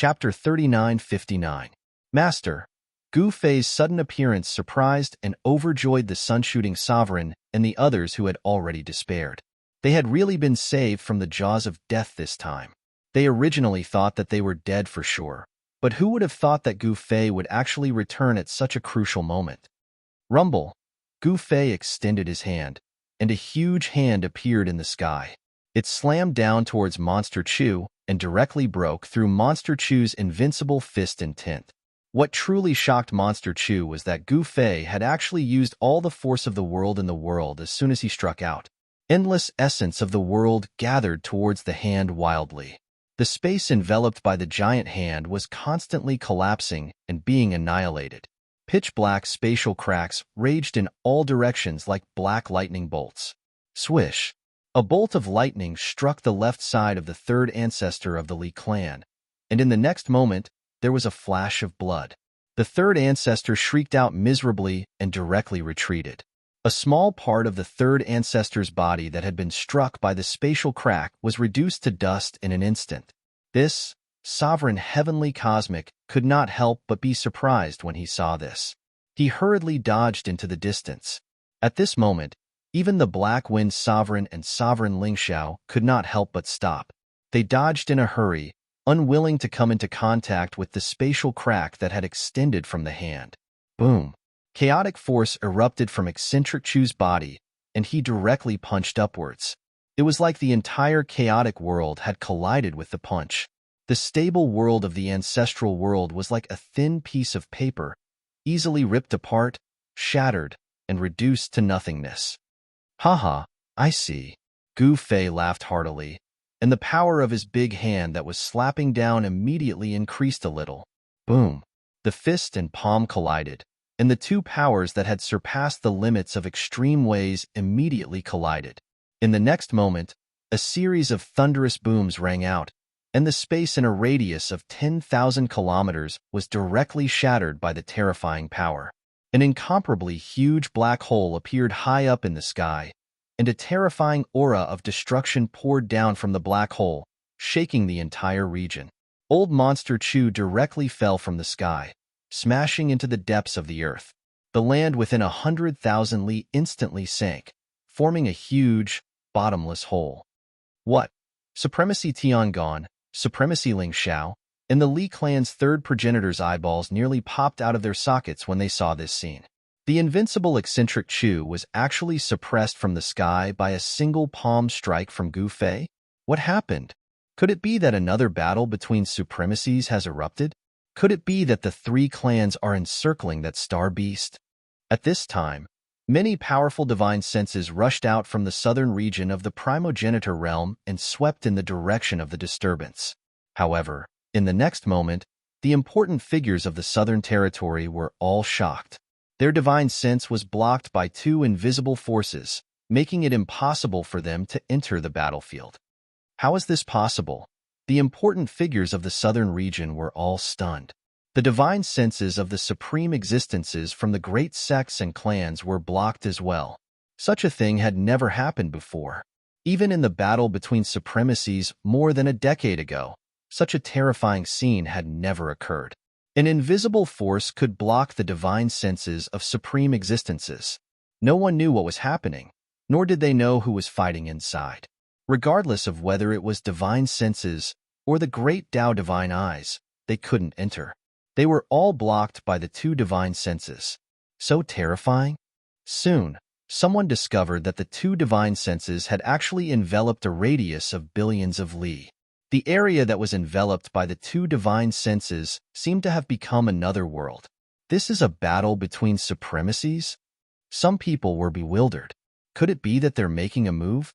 Chapter 3959. Master. Gu Fei's sudden appearance surprised and overjoyed the sun-shooting sovereign and the others who had already despaired. They had really been saved from the jaws of death this time. They originally thought that they were dead for sure, but who would have thought that Gu Fei would actually return at such a crucial moment? Rumble. Gu Fei extended his hand, and a huge hand appeared in the sky. It slammed down towards Monster Chu and directly broke through Monster Chu's invincible fist and tent. What truly shocked Monster Chu was that Gu Fei had actually used all the force of the world in the world as soon as he struck out. Endless essence of the world gathered towards the hand wildly. The space enveloped by the giant hand was constantly collapsing and being annihilated. Pitch-black spatial cracks raged in all directions like black lightning bolts. Swish! A bolt of lightning struck the left side of the third ancestor of the Li clan, and in the next moment, there was a flash of blood. The third ancestor shrieked out miserably and directly retreated. A small part of the third ancestor's body that had been struck by the spatial crack was reduced to dust in an instant. This, sovereign heavenly cosmic, could not help but be surprised when he saw this. He hurriedly dodged into the distance. At this moment, even the Black Wind Sovereign and Sovereign Lingxiao could not help but stop. They dodged in a hurry, unwilling to come into contact with the spatial crack that had extended from the hand. Boom! Chaotic force erupted from eccentric Chu's body, and he directly punched upwards. It was like the entire chaotic world had collided with the punch. The stable world of the ancestral world was like a thin piece of paper, easily ripped apart, shattered, and reduced to nothingness. Haha, I see. Gu Fei laughed heartily, and the power of his big hand that was slapping down immediately increased a little. Boom! The fist and palm collided, and the two powers that had surpassed the limits of extreme ways immediately collided. In the next moment, a series of thunderous booms rang out, and the space in a radius of 10,000 kilometers was directly shattered by the terrifying power. An incomparably huge black hole appeared high up in the sky, and a terrifying aura of destruction poured down from the black hole, shaking the entire region. Old Monster Chu directly fell from the sky, smashing into the depths of the earth. The land within 100,000 li instantly sank, forming a huge, bottomless hole. What? Supremacy Tiangong, Supremacy Ling Xiao, and the Li clan's third progenitor's eyeballs nearly popped out of their sockets when they saw this scene. The invincible eccentric Chu was actually suppressed from the sky by a single palm strike from Gu Fei? What happened? Could it be that another battle between supremacies has erupted? Could it be that the three clans are encircling that star beast? At this time, many powerful divine senses rushed out from the southern region of the primogenitor realm and swept in the direction of the disturbance. However, in the next moment, the important figures of the southern territory were all shocked. Their divine sense was blocked by two invisible forces, making it impossible for them to enter the battlefield. How is this possible? The important figures of the southern region were all stunned. The divine senses of the supreme existences from the great sects and clans were blocked as well. Such a thing had never happened before. Even in the battle between supremacies more than a decade ago, such a terrifying scene had never occurred. An invisible force could block the divine senses of supreme existences. No one knew what was happening, nor did they know who was fighting inside. Regardless of whether it was divine senses or the great Tao divine eyes, they couldn't enter. They were all blocked by the two divine senses. So terrifying? Soon, someone discovered that the two divine senses had actually enveloped a radius of billions of li. The area that was enveloped by the two divine senses seemed to have become another world. This is a battle between supremacies? Some people were bewildered. Could it be that they're making a move?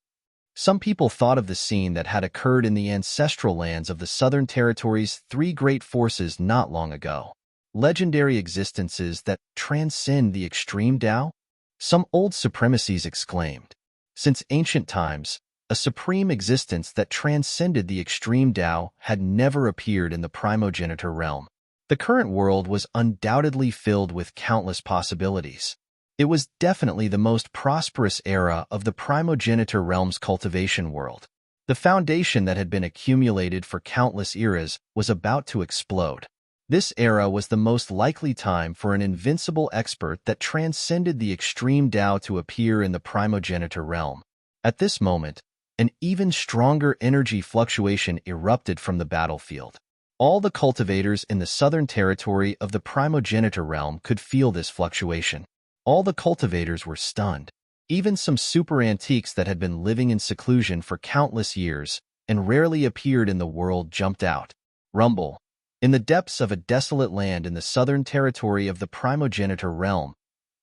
Some people thought of the scene that had occurred in the ancestral lands of the Southern Territory's three great forces not long ago. Legendary existences that transcend the extreme Tao? Some old supremacies exclaimed. Since ancient times, a supreme existence that transcended the extreme Tao had never appeared in the primogenitor realm. The current world was undoubtedly filled with countless possibilities. It was definitely the most prosperous era of the primogenitor realm's cultivation world. The foundation that had been accumulated for countless eras was about to explode. This era was the most likely time for an invincible expert that transcended the extreme Tao to appear in the primogenitor realm. At this moment, an even stronger energy fluctuation erupted from the battlefield. All the cultivators in the southern territory of the primogenitor realm could feel this fluctuation. All the cultivators were stunned. Even some super antiques that had been living in seclusion for countless years and rarely appeared in the world jumped out. Rumble. In the depths of a desolate land in the southern territory of the primogenitor realm,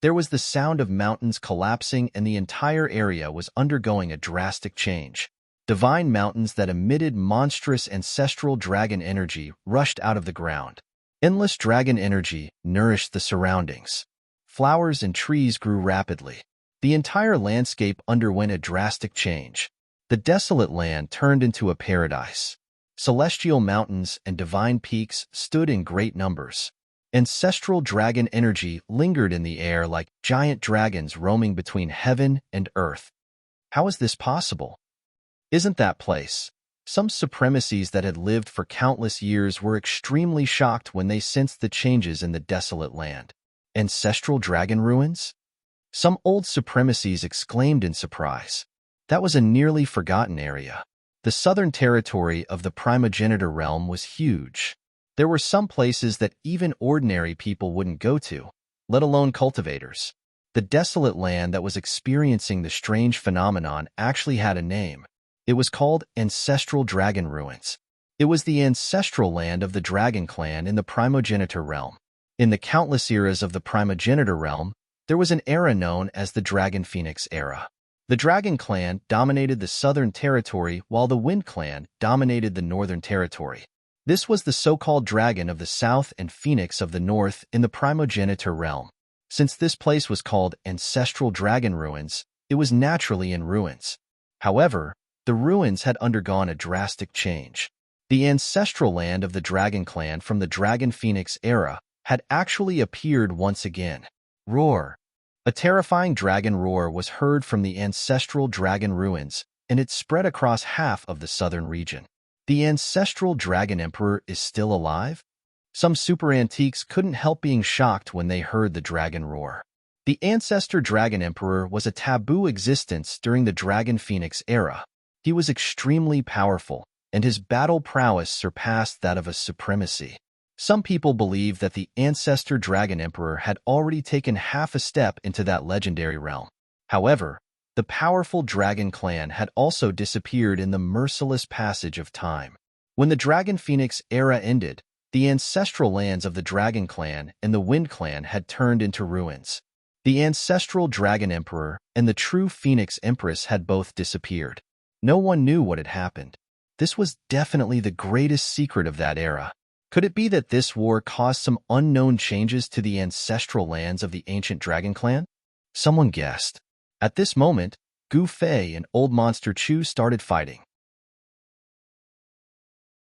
there was the sound of mountains collapsing, and the entire area was undergoing a drastic change. Divine mountains that emitted monstrous ancestral dragon energy rushed out of the ground. Endless dragon energy nourished the surroundings. Flowers and trees grew rapidly. The entire landscape underwent a drastic change. The desolate land turned into a paradise. Celestial mountains and divine peaks stood in great numbers. Ancestral dragon energy lingered in the air like giant dragons roaming between heaven and earth. How is this possible? Isn't that place? Some supremacies that had lived for countless years were extremely shocked when they sensed the changes in the desolate land. Ancestral dragon ruins? Some old supremacies exclaimed in surprise. That was a nearly forgotten area. The southern territory of the primogenitor realm was huge. There were some places that even ordinary people wouldn't go to, let alone cultivators. The desolate land that was experiencing the strange phenomenon actually had a name. It was called Ancestral Dragon Ruins. It was the ancestral land of the dragon clan in the primogenitor realm. In the countless eras of the primogenitor realm, there was an era known as the Dragon Phoenix era. The Dragon Clan dominated the southern territory while the Wind Clan dominated the northern territory. This was the so-called Dragon of the South and Phoenix of the North in the primogenitor realm. Since this place was called Ancestral Dragon Ruins, it was naturally in ruins. However, the ruins had undergone a drastic change. The ancestral land of the Dragon Clan from the Dragon Phoenix era had actually appeared once again. Roar! A terrifying dragon roar was heard from the ancestral dragon ruins, and it spread across half of the southern region. The ancestral dragon emperor is still alive? Some super antiques couldn't help being shocked when they heard the dragon roar. The ancestor dragon emperor was a taboo existence during the Dragon Phoenix era. He was extremely powerful, and his battle prowess surpassed that of a supremacy. Some people believe that the ancestor dragon emperor had already taken half a step into that legendary realm. However, the powerful dragon clan had also disappeared in the merciless passage of time. When the Dragon Phoenix era ended, the ancestral lands of the Dragon Clan and the Wind Clan had turned into ruins. The ancestral dragon emperor and the true Phoenix Empress had both disappeared. No one knew what had happened. This was definitely the greatest secret of that era. Could it be that this war caused some unknown changes to the ancestral lands of the ancient Dragon Clan? Someone guessed. At this moment, Gu Fei and Old Monster Chu started fighting.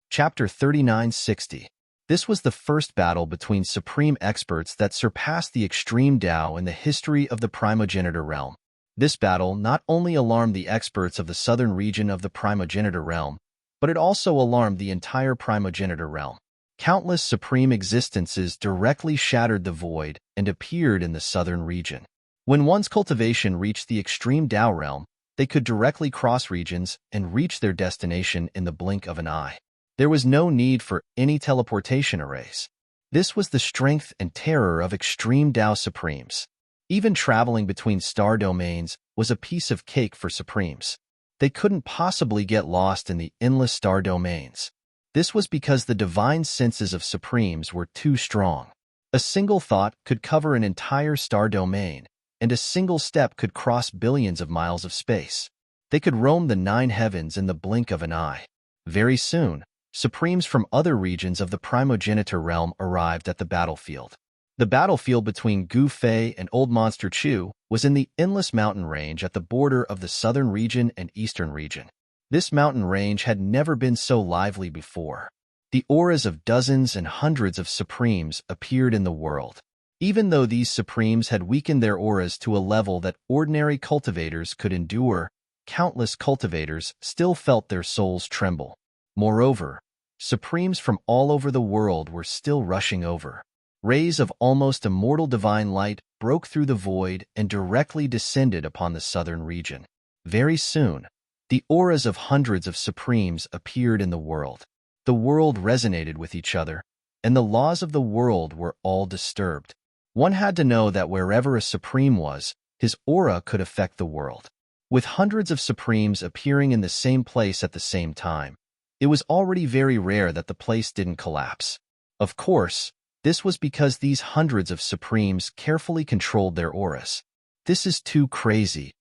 Chapter 3960. This was the first battle between supreme experts that surpassed the extreme Tao in the history of the primogenitor realm. This battle not only alarmed the experts of the southern region of the primogenitor realm, but it also alarmed the entire primogenitor realm. Countless supreme existences directly shattered the void and appeared in the southern region. When one's cultivation reached the extreme Tao realm, they could directly cross regions and reach their destination in the blink of an eye. There was no need for any teleportation arrays. This was the strength and terror of extreme Tao supremes. Even traveling between star domains was a piece of cake for supremes. They couldn't possibly get lost in the endless star domains. This was because the divine senses of supremes were too strong. A single thought could cover an entire star domain, and a single step could cross billions of miles of space. They could roam the 9 heavens in the blink of an eye. Very soon, supremes from other regions of the primogenitor realm arrived at the battlefield. The battlefield between Gu Fei and Old Monster Chu was in the endless mountain range at the border of the southern region and eastern region. This mountain range had never been so lively before. The auras of dozens and hundreds of supremes appeared in the world. Even though these supremes had weakened their auras to a level that ordinary cultivators could endure, countless cultivators still felt their souls tremble. Moreover, supremes from all over the world were still rushing over. Rays of almost immortal divine light broke through the void and directly descended upon the southern region. Very soon, the auras of hundreds of supremes appeared in the world. The world resonated with each other, and the laws of the world were all disturbed. One had to know that wherever a supreme was, his aura could affect the world. With hundreds of supremes appearing in the same place at the same time, it was already very rare that the place didn't collapse. Of course, this was because these hundreds of supremes carefully controlled their auras. This is too crazy.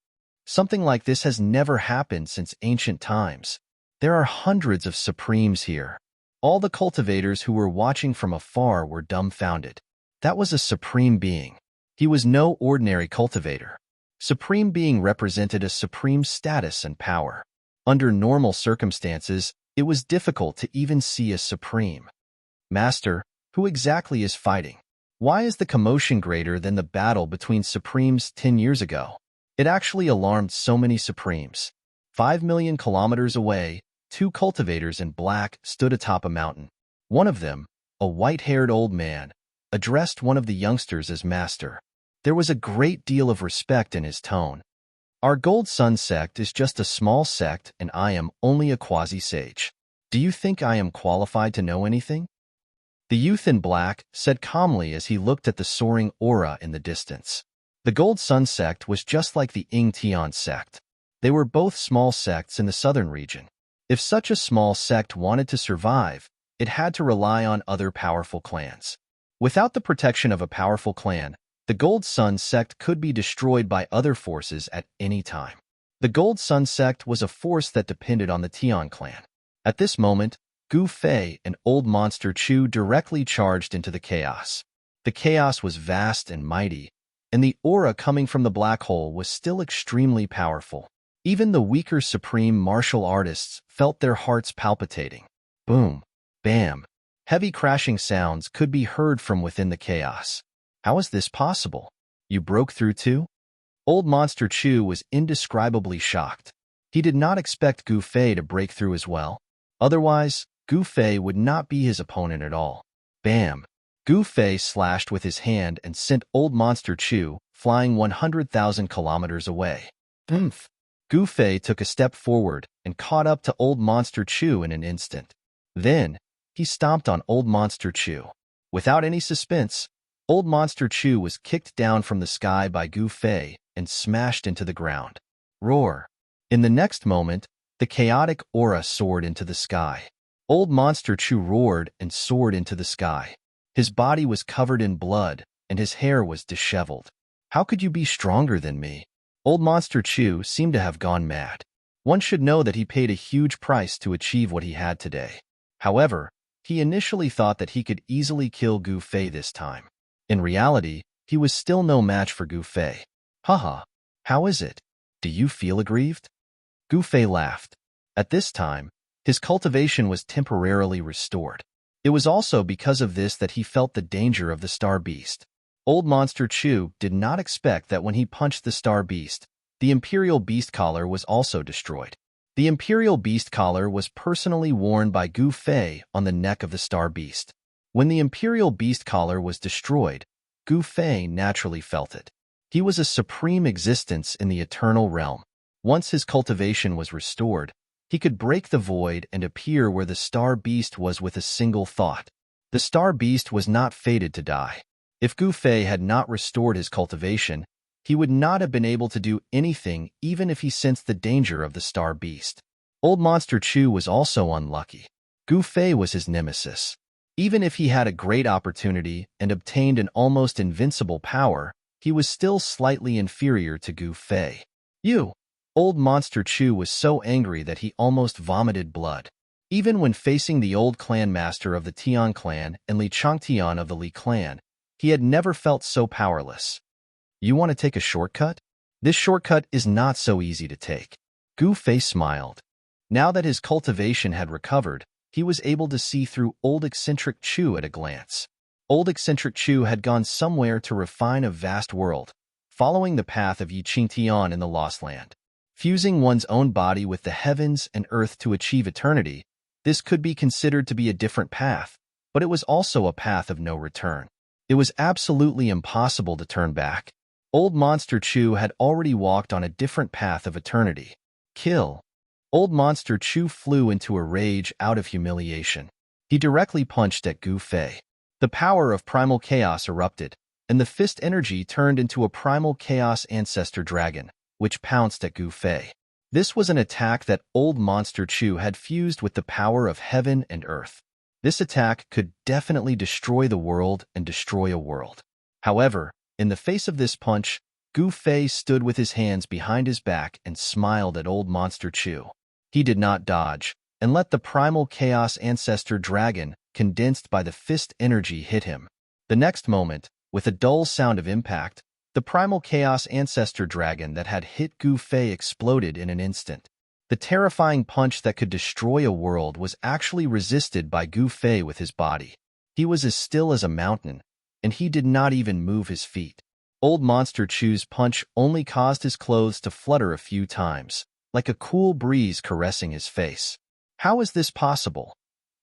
Something like this has never happened since ancient times. There are hundreds of supremes here. All the cultivators who were watching from afar were dumbfounded. That was a supreme being. He was no ordinary cultivator. Supreme being represented a supreme status and power. Under normal circumstances, it was difficult to even see a supreme. Master, who exactly is fighting? Why is the commotion greater than the battle between supremes 10 years ago? It actually alarmed so many supremes. 5 million kilometers away, two cultivators in black stood atop a mountain. One of them, a white-haired old man, addressed one of the youngsters as master. There was a great deal of respect in his tone. Our Gold Sun sect is just a small sect and I am only a quasi-sage. Do you think I am qualified to know anything? The youth in black said calmly as he looked at the soaring aura in the distance. The Gold Sun sect was just like the Ing Tian sect. They were both small sects in the southern region. If such a small sect wanted to survive, it had to rely on other powerful clans. Without the protection of a powerful clan, the Gold Sun sect could be destroyed by other forces at any time. The Gold Sun sect was a force that depended on the Tian clan. At this moment, Gu Fei and Old Monster Chu directly charged into the chaos. The chaos was vast and mighty, and the aura coming from the black hole was still extremely powerful. Even the weaker supreme martial artists felt their hearts palpitating. Boom, bam. Heavy crashing sounds could be heard from within the chaos. How is this possible? You broke through too? Old Monster Chu was indescribably shocked. He did not expect Gu Fei to break through as well. Otherwise, Gu Fei would not be his opponent at all. Bam! Gu Fei slashed with his hand and sent Old Monster Chu flying 100,000 kilometers away. Oomph! Gu Fei took a step forward and caught up to Old Monster Chu in an instant. Then, he stomped on Old Monster Chu. Without any suspense, Old Monster Chu was kicked down from the sky by Gu Fei and smashed into the ground. Roar! In the next moment, the chaotic aura soared into the sky. Old Monster Chu roared and soared into the sky. His body was covered in blood, and his hair was disheveled. How could you be stronger than me? Old Monster Chu seemed to have gone mad. One should know that he paid a huge price to achieve what he had today. However, he initially thought that he could easily kill Gu Fei this time. In reality, he was still no match for Gu Fei. Haha, how is it? Do you feel aggrieved? Gu Fei laughed. At this time, his cultivation was temporarily restored. It was also because of this that he felt the danger of the Star Beast. Old Monster Chu did not expect that when he punched the Star Beast, the Imperial Beast Collar was also destroyed. The Imperial Beast Collar was personally worn by Gu Fei on the neck of the Star Beast. When the Imperial Beast Collar was destroyed, Gu Fei naturally felt it. He was a supreme existence in the eternal realm. Once his cultivation was restored, he could break the void and appear where the Star Beast was with a single thought. The Star Beast was not fated to die. If Gu Fei had not restored his cultivation, he would not have been able to do anything even if he sensed the danger of the Star Beast. Old Monster Chu was also unlucky. Gu Fei was his nemesis. Even if he had a great opportunity and obtained an almost invincible power, he was still slightly inferior to Gu Fei. Old Monster Chu was so angry that he almost vomited blood. Even when facing the old clan master of the Tian clan and Li Changtian of the Li clan, he had never felt so powerless. You want to take a shortcut? This shortcut is not so easy to take. Gu Fei smiled. Now that his cultivation had recovered, he was able to see through Old Eccentric Chu at a glance. Old Eccentric Chu had gone somewhere to refine a vast world, following the path of Yi Qingtian in the Lost Land. Fusing one's own body with the heavens and earth to achieve eternity, this could be considered to be a different path, but it was also a path of no return. It was absolutely impossible to turn back. Old Monster Chew had already walked on a different path of eternity. Kill. Old Monster Chew flew into a rage out of humiliation. He directly punched at Gu Fei. The power of primal chaos erupted, and the fist energy turned into a primal chaos ancestor dragon, which pounced at Gu Fei. This was an attack that Old Monster Chew had fused with the power of heaven and earth. This attack could definitely destroy the world and destroy a world. However, in the face of this punch, Gu Fei stood with his hands behind his back and smiled at Old Monster Chew. He did not dodge, and let the primal chaos ancestor dragon, condensed by the fist energy, hit him. The next moment, with a dull sound of impact, the primal chaos ancestor dragon that had hit Gu Fei exploded in an instant. The terrifying punch that could destroy a world was actually resisted by Gu Fei with his body. He was as still as a mountain, and he did not even move his feet. Old Monster Chew's punch only caused his clothes to flutter a few times, like a cool breeze caressing his face. How is this possible?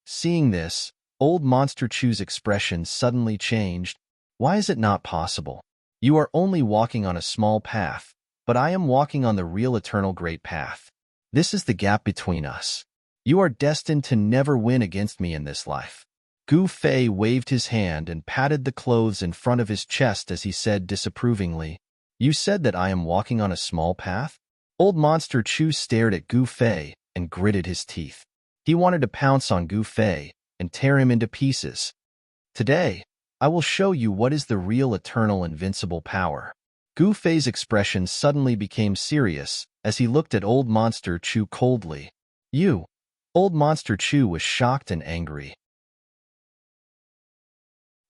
Seeing this, Old Monster Chew's expression suddenly changed. Why is it not possible? You are only walking on a small path, but I am walking on the real eternal great path. This is the gap between us. You are destined to never win against me in this life. Gu Fei waved his hand and patted the clothes in front of his chest as he said disapprovingly, "You said that I am walking on a small path?" Old Monster Chew stared at Gu Fei and gritted his teeth. He wanted to pounce on Gu Fei and tear him into pieces. Today, I will show you what is the real eternal invincible power. Gu Fei's expression suddenly became serious as he looked at Old Monster Chew coldly. "You." Old Monster Chew was shocked and angry.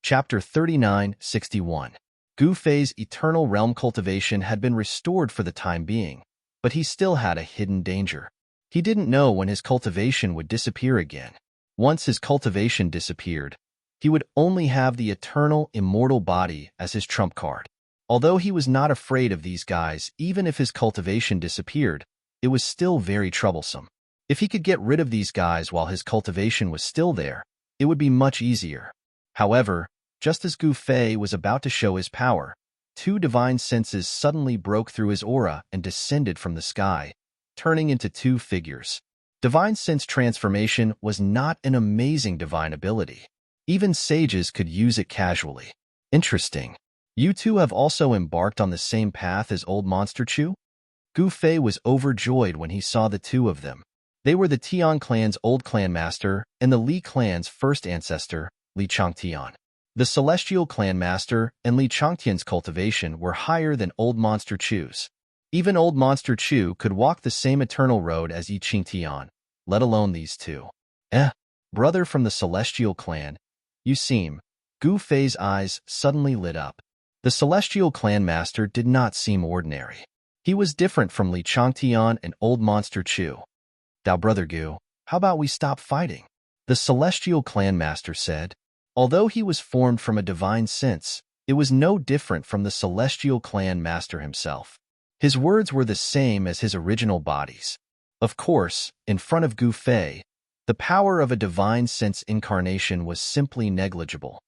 Chapter 39:61. Gu Fei's eternal realm cultivation had been restored for the time being, but he still had a hidden danger. He didn't know when his cultivation would disappear again. Once his cultivation disappeared, he would only have the eternal, immortal body as his trump card. Although he was not afraid of these guys, even if his cultivation disappeared, it was still very troublesome. If he could get rid of these guys while his cultivation was still there, it would be much easier. However, just as Gu Fei was about to show his power, two divine senses suddenly broke through his aura and descended from the sky, turning into two figures. Divine sense transformation was not an amazing divine ability. Even sages could use it casually. Interesting. You two have also embarked on the same path as Old Monster Chew? Gu Fei was overjoyed when he saw the two of them. They were the Tian clan's old clan master and the Li clan's first ancestor, Li Changtian. The Celestial clan master and Li Changtian's cultivation were higher than Old Monster Chew's. Even Old Monster Chew could walk the same eternal road as Li Changtian, let alone these two. Brother from the Celestial clan, you seem. Gu Fei's eyes suddenly lit up. The Celestial clan master did not seem ordinary. He was different from Li Changtian and Old Monster Chew. "Thou brother Gu, how about we stop fighting?" The Celestial clan master said. Although he was formed from a divine sense, it was no different from the Celestial clan master himself. His words were the same as his original bodies. Of course, in front of Gu Fei, the power of a divine sense incarnation was simply negligible.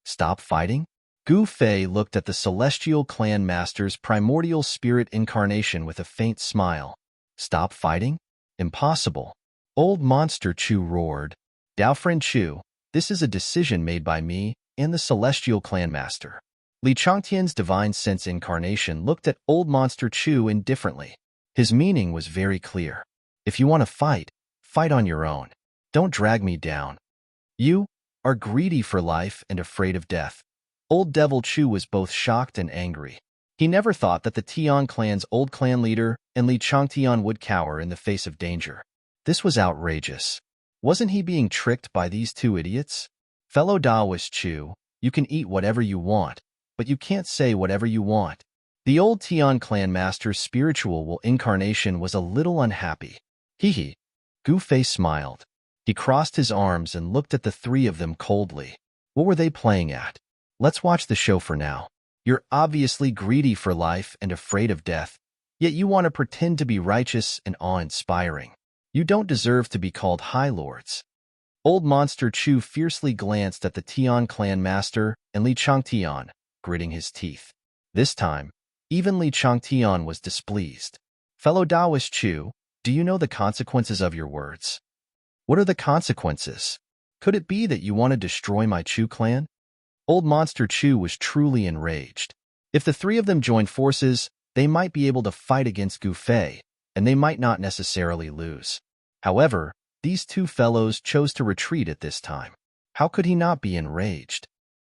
Stop fighting? Gu Fei looked at the Celestial clan master's primordial spirit incarnation with a faint smile. Stop fighting? Impossible. Old Monster Chew roared. Dao Friend Chew, this is a decision made by me and the Celestial clan master. Li Changtian's divine sense incarnation looked at Old Monster Chew indifferently. His meaning was very clear. If you want to fight, fight on your own. Don't drag me down. You are greedy for life and afraid of death. Old Devil Chew was both shocked and angry. He never thought that the Tian clan's old clan leader and Li Changtian would cower in the face of danger. This was outrageous. Wasn't he being tricked by these two idiots? Fellow Daoist Chew, you can eat whatever you want, but you can't say whatever you want. The old Tian clan master's spiritual incarnation was a little unhappy. Hee. Gu Fei smiled. He crossed his arms and looked at the three of them coldly. What were they playing at? Let's watch the show for now. You're obviously greedy for life and afraid of death. Yet you want to pretend to be righteous and awe-inspiring. You don't deserve to be called High Lords. Old Monster Chu fiercely glanced at the Tian clan master and Li Changtian, gritting his teeth. This time, even Li Changtian was displeased. Fellow Taoist Chu, do you know the consequences of your words? What are the consequences? Could it be that you want to destroy my Chu clan? Old Monster Chu was truly enraged. If the three of them joined forces, they might be able to fight against Gu Fei, and they might not necessarily lose. However, these two fellows chose to retreat at this time. How could he not be enraged?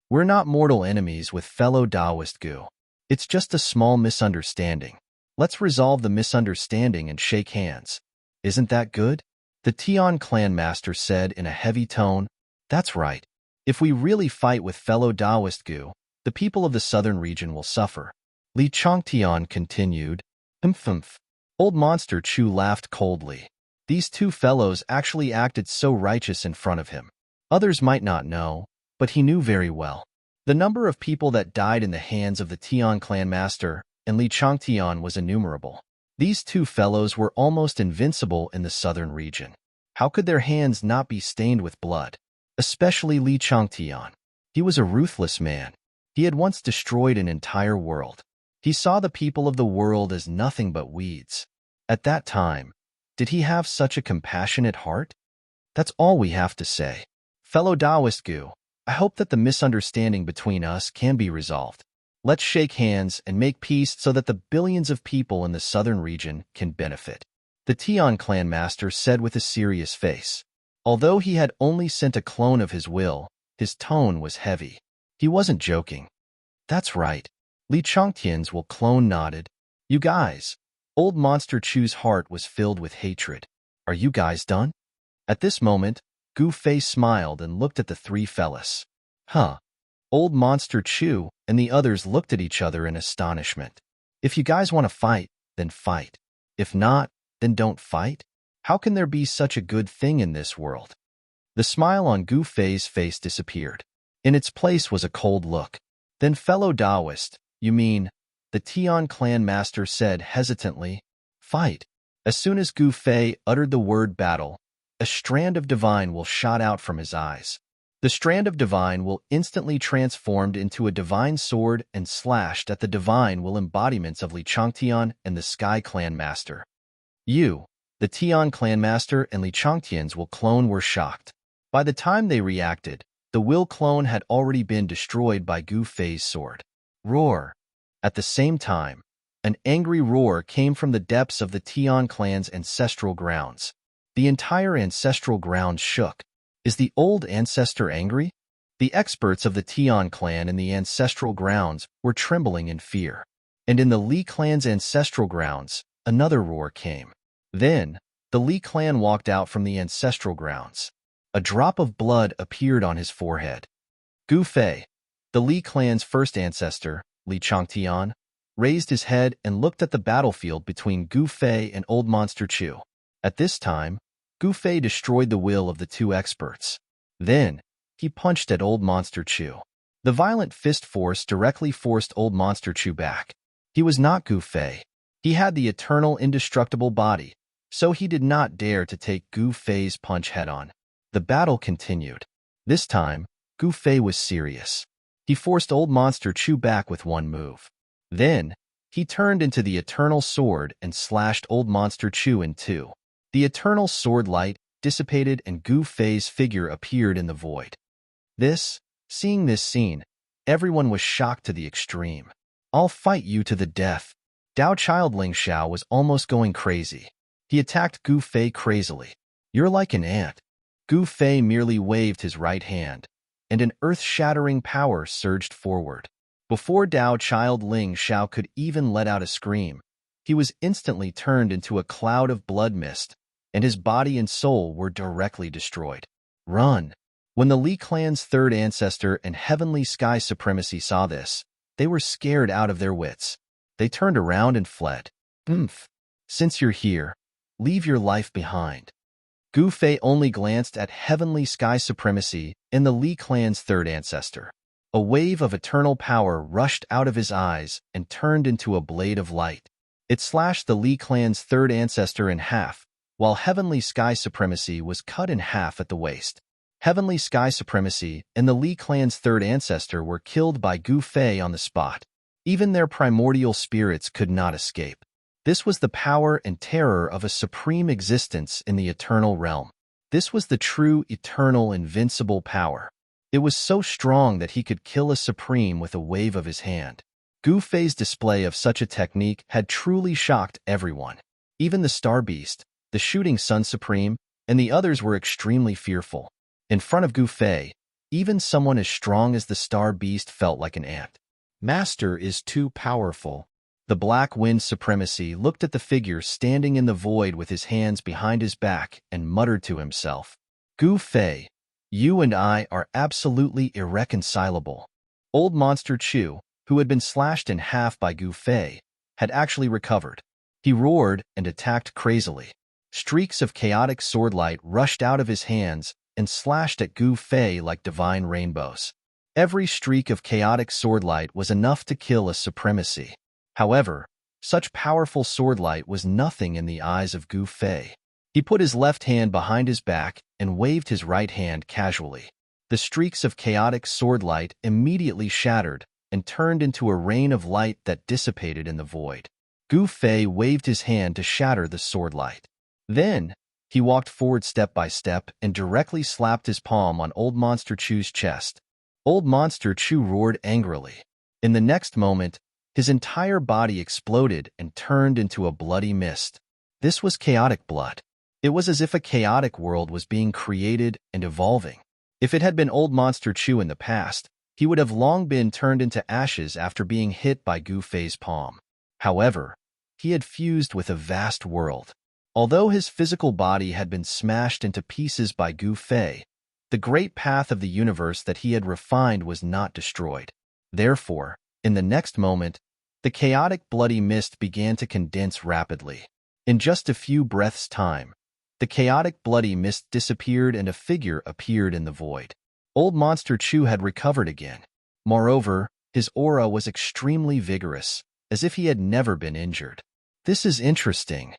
We're not mortal enemies with fellow Taoist Gu. It's just a small misunderstanding. Let's resolve the misunderstanding and shake hands. Isn't that good? The Tian clan master said in a heavy tone. That's right. If we really fight with fellow Taoist Gu, the people of the southern region will suffer. Li Changtian continued. Humph. Old Monster Chu laughed coldly. These two fellows actually acted so righteous in front of him. Others might not know, but he knew very well. The number of people that died in the hands of the Tian clan master and Li Changtian was innumerable. These two fellows were almost invincible in the southern region. How could their hands not be stained with blood? Especially Li Changtian. He was a ruthless man. He had once destroyed an entire world. He saw the people of the world as nothing but weeds. At that time, did he have such a compassionate heart? That's all we have to say. Fellow Taoist Gu, I hope that the misunderstanding between us can be resolved. Let's shake hands and make peace so that the billions of people in the southern region can benefit. The Tian clan master said with a serious face. Although he had only sent a clone of his will, his tone was heavy. He wasn't joking. That's right. Li Changtian's will clone nodded. You guys. Old Monster Chu's heart was filled with hatred. Are you guys done? At this moment, Gu Fei smiled and looked at the three fellas. Huh. Old Monster Chu and the others looked at each other in astonishment. If you guys want to fight, then fight. If not, then don't fight. How can there be such a good thing in this world? The smile on Gu Fei's face disappeared. In its place was a cold look. Then fellow Taoist, you mean, the Tian clan master said hesitantly, fight. As soon as Gu Fei uttered the word battle, a strand of divine will shot out from his eyes. The strand of divine will instantly transformed into a divine sword and slashed at the divine will embodiments of Li Changtian and the Sky clan master. You, the Tian clan master and Li Changtian's will clone were shocked. By the time they reacted, the will clone had already been destroyed by Gu Fei's sword. Roar. At the same time, an angry roar came from the depths of the Tian clan's ancestral grounds. The entire ancestral ground shook. Is the old ancestor angry? The experts of the Tian clan in the ancestral grounds were trembling in fear. And in the Li clan's ancestral grounds, another roar came. Then, the Li clan walked out from the ancestral grounds. A drop of blood appeared on his forehead. Gu Fei, the Li clan's first ancestor, Li Changtian, raised his head and looked at the battlefield between Gu Fei and Old Monster Chu. At this time, Gu Fei destroyed the will of the two experts. Then, he punched at Old Monster Chu. The violent fist force directly forced Old Monster Chu back. He was not Gu Fei. He had the eternal indestructible body, so he did not dare to take Gu Fei's punch head-on. The battle continued. This time, Gu Fei was serious. He forced Old Monster Chu back with one move. Then, he turned into the Eternal Sword and slashed Old Monster Chu in two. The Eternal Sword light dissipated and Gu Fei's figure appeared in the void. Seeing this scene, everyone was shocked to the extreme. I'll fight you to the death. Dao Childling Xiao was almost going crazy. He attacked Gu Fei crazily. You're like an ant. Gu Fei merely waved his right hand, and an earth-shattering power surged forward. Before Dao Childling Xiao could even let out a scream, he was instantly turned into a cloud of blood mist, and his body and soul were directly destroyed. Run! When the Li clan's third ancestor and Heavenly Sky Supremacy saw this, they were scared out of their wits. They turned around and fled. Since you're here, leave your life behind. Gu Fei only glanced at Heavenly Sky Supremacy and the Li clan's third ancestor. A wave of eternal power rushed out of his eyes and turned into a blade of light. It slashed the Li clan's third ancestor in half, while Heavenly Sky Supremacy was cut in half at the waist. Heavenly Sky Supremacy and the Li clan's third ancestor were killed by Gu Fei on the spot. Even their primordial spirits could not escape. This was the power and terror of a supreme existence in the eternal realm. This was the true, eternal, invincible power. It was so strong that he could kill a supreme with a wave of his hand. Gu Fei's display of such a technique had truly shocked everyone. Even the Star Beast, the Shooting Sun Supreme, and the others were extremely fearful. In front of Gu Fei, even someone as strong as the Star Beast felt like an ant. Master is too powerful. The Black Wind Supremacy looked at the figure standing in the void with his hands behind his back and muttered to himself, Gu Fei, you and I are absolutely irreconcilable. Old Monster Chu, who had been slashed in half by Gu Fei, had actually recovered. He roared and attacked crazily. Streaks of chaotic swordlight rushed out of his hands and slashed at Gu Fei like divine rainbows. Every streak of chaotic swordlight was enough to kill a supremacy. However, such powerful swordlight was nothing in the eyes of Gu Fei. He put his left hand behind his back and waved his right hand casually. The streaks of chaotic swordlight immediately shattered and turned into a rain of light that dissipated in the void. Gu Fei waved his hand to shatter the swordlight. Then, he walked forward step by step and directly slapped his palm on Old Monster Chu's chest. Old Monster Chu roared angrily. In the next moment, his entire body exploded and turned into a bloody mist. This was chaotic blood. It was as if a chaotic world was being created and evolving. If it had been Old Monster Chu in the past, he would have long been turned into ashes after being hit by Gu Fei's palm. However, he had fused with a vast world. Although his physical body had been smashed into pieces by Gu Fei, the great path of the universe that he had refined was not destroyed. Therefore, in the next moment, the chaotic bloody mist began to condense rapidly. In just a few breaths' time, the chaotic bloody mist disappeared and a figure appeared in the void. Old Monster Chu had recovered again. Moreover, his aura was extremely vigorous, as if he had never been injured. This is interesting.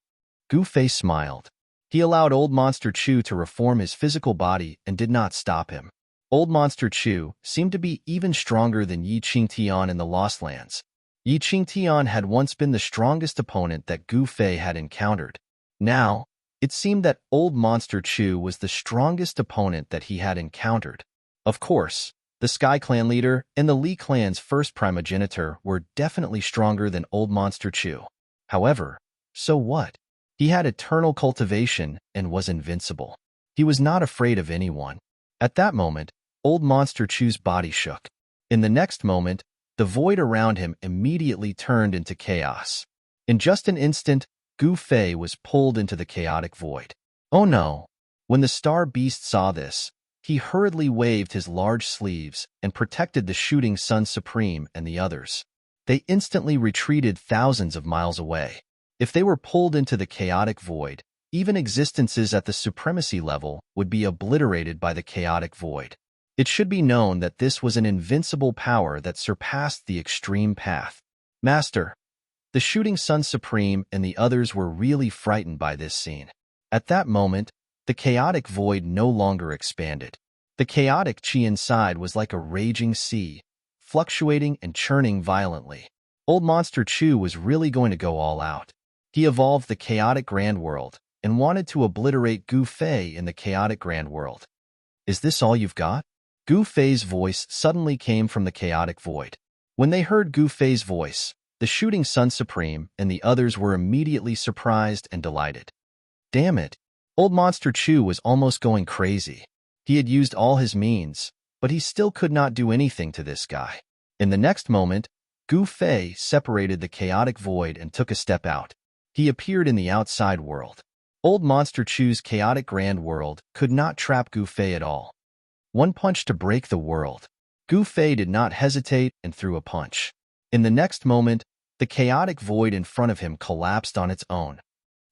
Gu Fei smiled. He allowed Old Monster Chu to reform his physical body and did not stop him. Old Monster Chu seemed to be even stronger than Yi Qingtian in the Lost Lands. Yi Qingtian had once been the strongest opponent that Gu Fei had encountered. Now, it seemed that Old Monster Chu was the strongest opponent that he had encountered. Of course, the Sky Clan leader and the Li clan's first primogenitor were definitely stronger than Old Monster Chu. However, so what? He had eternal cultivation and was invincible. He was not afraid of anyone. At that moment, Old Monster Chu's body shook. In the next moment, the void around him immediately turned into chaos. In just an instant, Gu Fei was pulled into the chaotic void. Oh no! When the Star Beast saw this, he hurriedly waved his large sleeves and protected the Shooting Sun Supreme and the others. They instantly retreated thousands of miles away. If they were pulled into the chaotic void, even existences at the supremacy level would be obliterated by the chaotic void. It should be known that this was an invincible power that surpassed the extreme path. Master, the Shooting Sun Supreme and the others were really frightened by this scene. At that moment, the chaotic void no longer expanded. The chaotic chi inside was like a raging sea, fluctuating and churning violently. Old Monster Chu was really going to go all out. He evolved the chaotic grand world and wanted to obliterate Gu Fei in the chaotic grand world. Is this all you've got? Gu Fei's voice suddenly came from the chaotic void. When they heard Gu Fei's voice, the Shooting Sun Supreme and the others were immediately surprised and delighted. Damn it! Old Monster Chu was almost going crazy. He had used all his means, but he still could not do anything to this guy. In the next moment, Gu Fei separated the chaotic void and took a step out. He appeared in the outside world. Old Monster Chu's chaotic grand world could not trap Gu Fei at all. One punch to break the world. Gu Fei did not hesitate and threw a punch. In the next moment, the chaotic void in front of him collapsed on its own.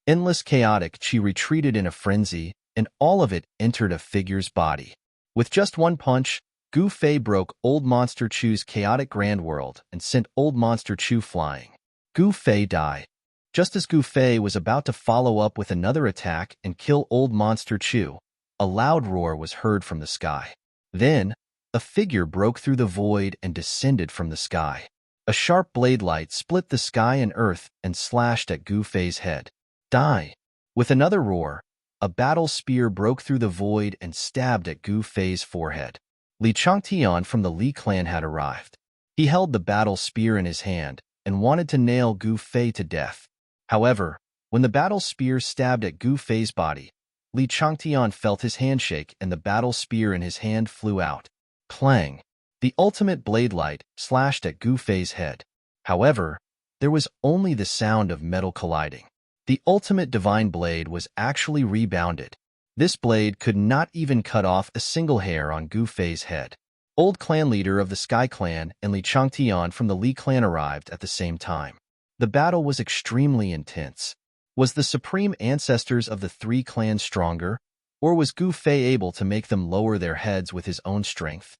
Endless chaotic chi retreated in a frenzy, and all of it entered a figure's body. With just one punch, Gu Fei broke Old Monster Chu's chaotic grand world and sent Old Monster Chu flying. Gu Fei died. Just as Gu Fei was about to follow up with another attack and kill Old Monster Chu, a loud roar was heard from the sky. Then, a figure broke through the void and descended from the sky. A sharp blade light split the sky and earth and slashed at Gu Fei's head. Die! With another roar, a battle spear broke through the void and stabbed at Gu Fei's forehead. Li Changtian from the Li clan had arrived. He held the battle spear in his hand and wanted to nail Gu Fei to death. However, when the battle spear stabbed at Gu Fei's body, Li Changtian felt his hand shake and the battle spear in his hand flew out. Clang! The ultimate blade light slashed at Gu Fei's head. However, there was only the sound of metal colliding. The ultimate divine blade was actually rebounded. This blade could not even cut off a single hair on Gu Fei's head. Old clan leader of the Sky Clan and Li Changtian from the Li clan arrived at the same time. The battle was extremely intense. Was the supreme ancestors of the three clans stronger, or was Gu Fei able to make them lower their heads with his own strength?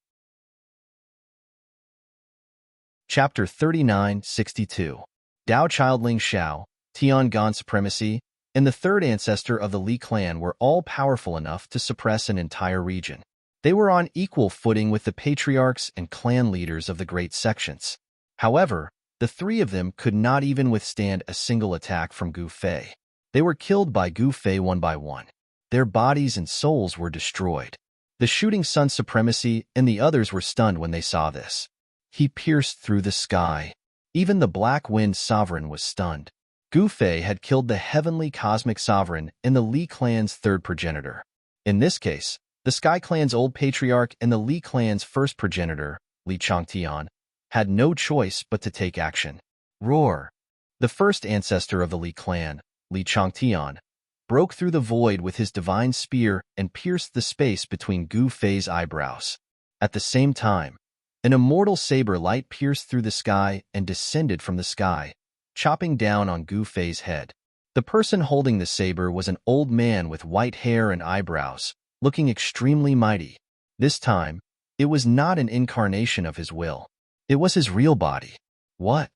Chapter 39-62 Dao Childling Shao, Tiangon Supremacy, and the third ancestor of the Li clan were all powerful enough to suppress an entire region. They were on equal footing with the patriarchs and clan leaders of the great sections. However, the three of them could not even withstand a single attack from Gu Fei. They were killed by Gu Fei one by one. Their bodies and souls were destroyed. The Shooting Sun Supremacy and the others were stunned when they saw this. He pierced through the sky. Even the Black Wind Sovereign was stunned. Gu Fei had killed the Heavenly Cosmic Sovereign and the Li clan's third progenitor. In this case, the Sky Clan's old patriarch and the Li clan's first progenitor, Li Changtian, had no choice but to take action. Roar! The first ancestor of the Li clan, Li Changtian, broke through the void with his divine spear and pierced the space between Gu Fei's eyebrows. At the same time, an immortal saber light pierced through the sky and descended from the sky, chopping down on Gu Fei's head. The person holding the saber was an old man with white hair and eyebrows, looking extremely mighty. This time, it was not an incarnation of his will. It was his real body. What?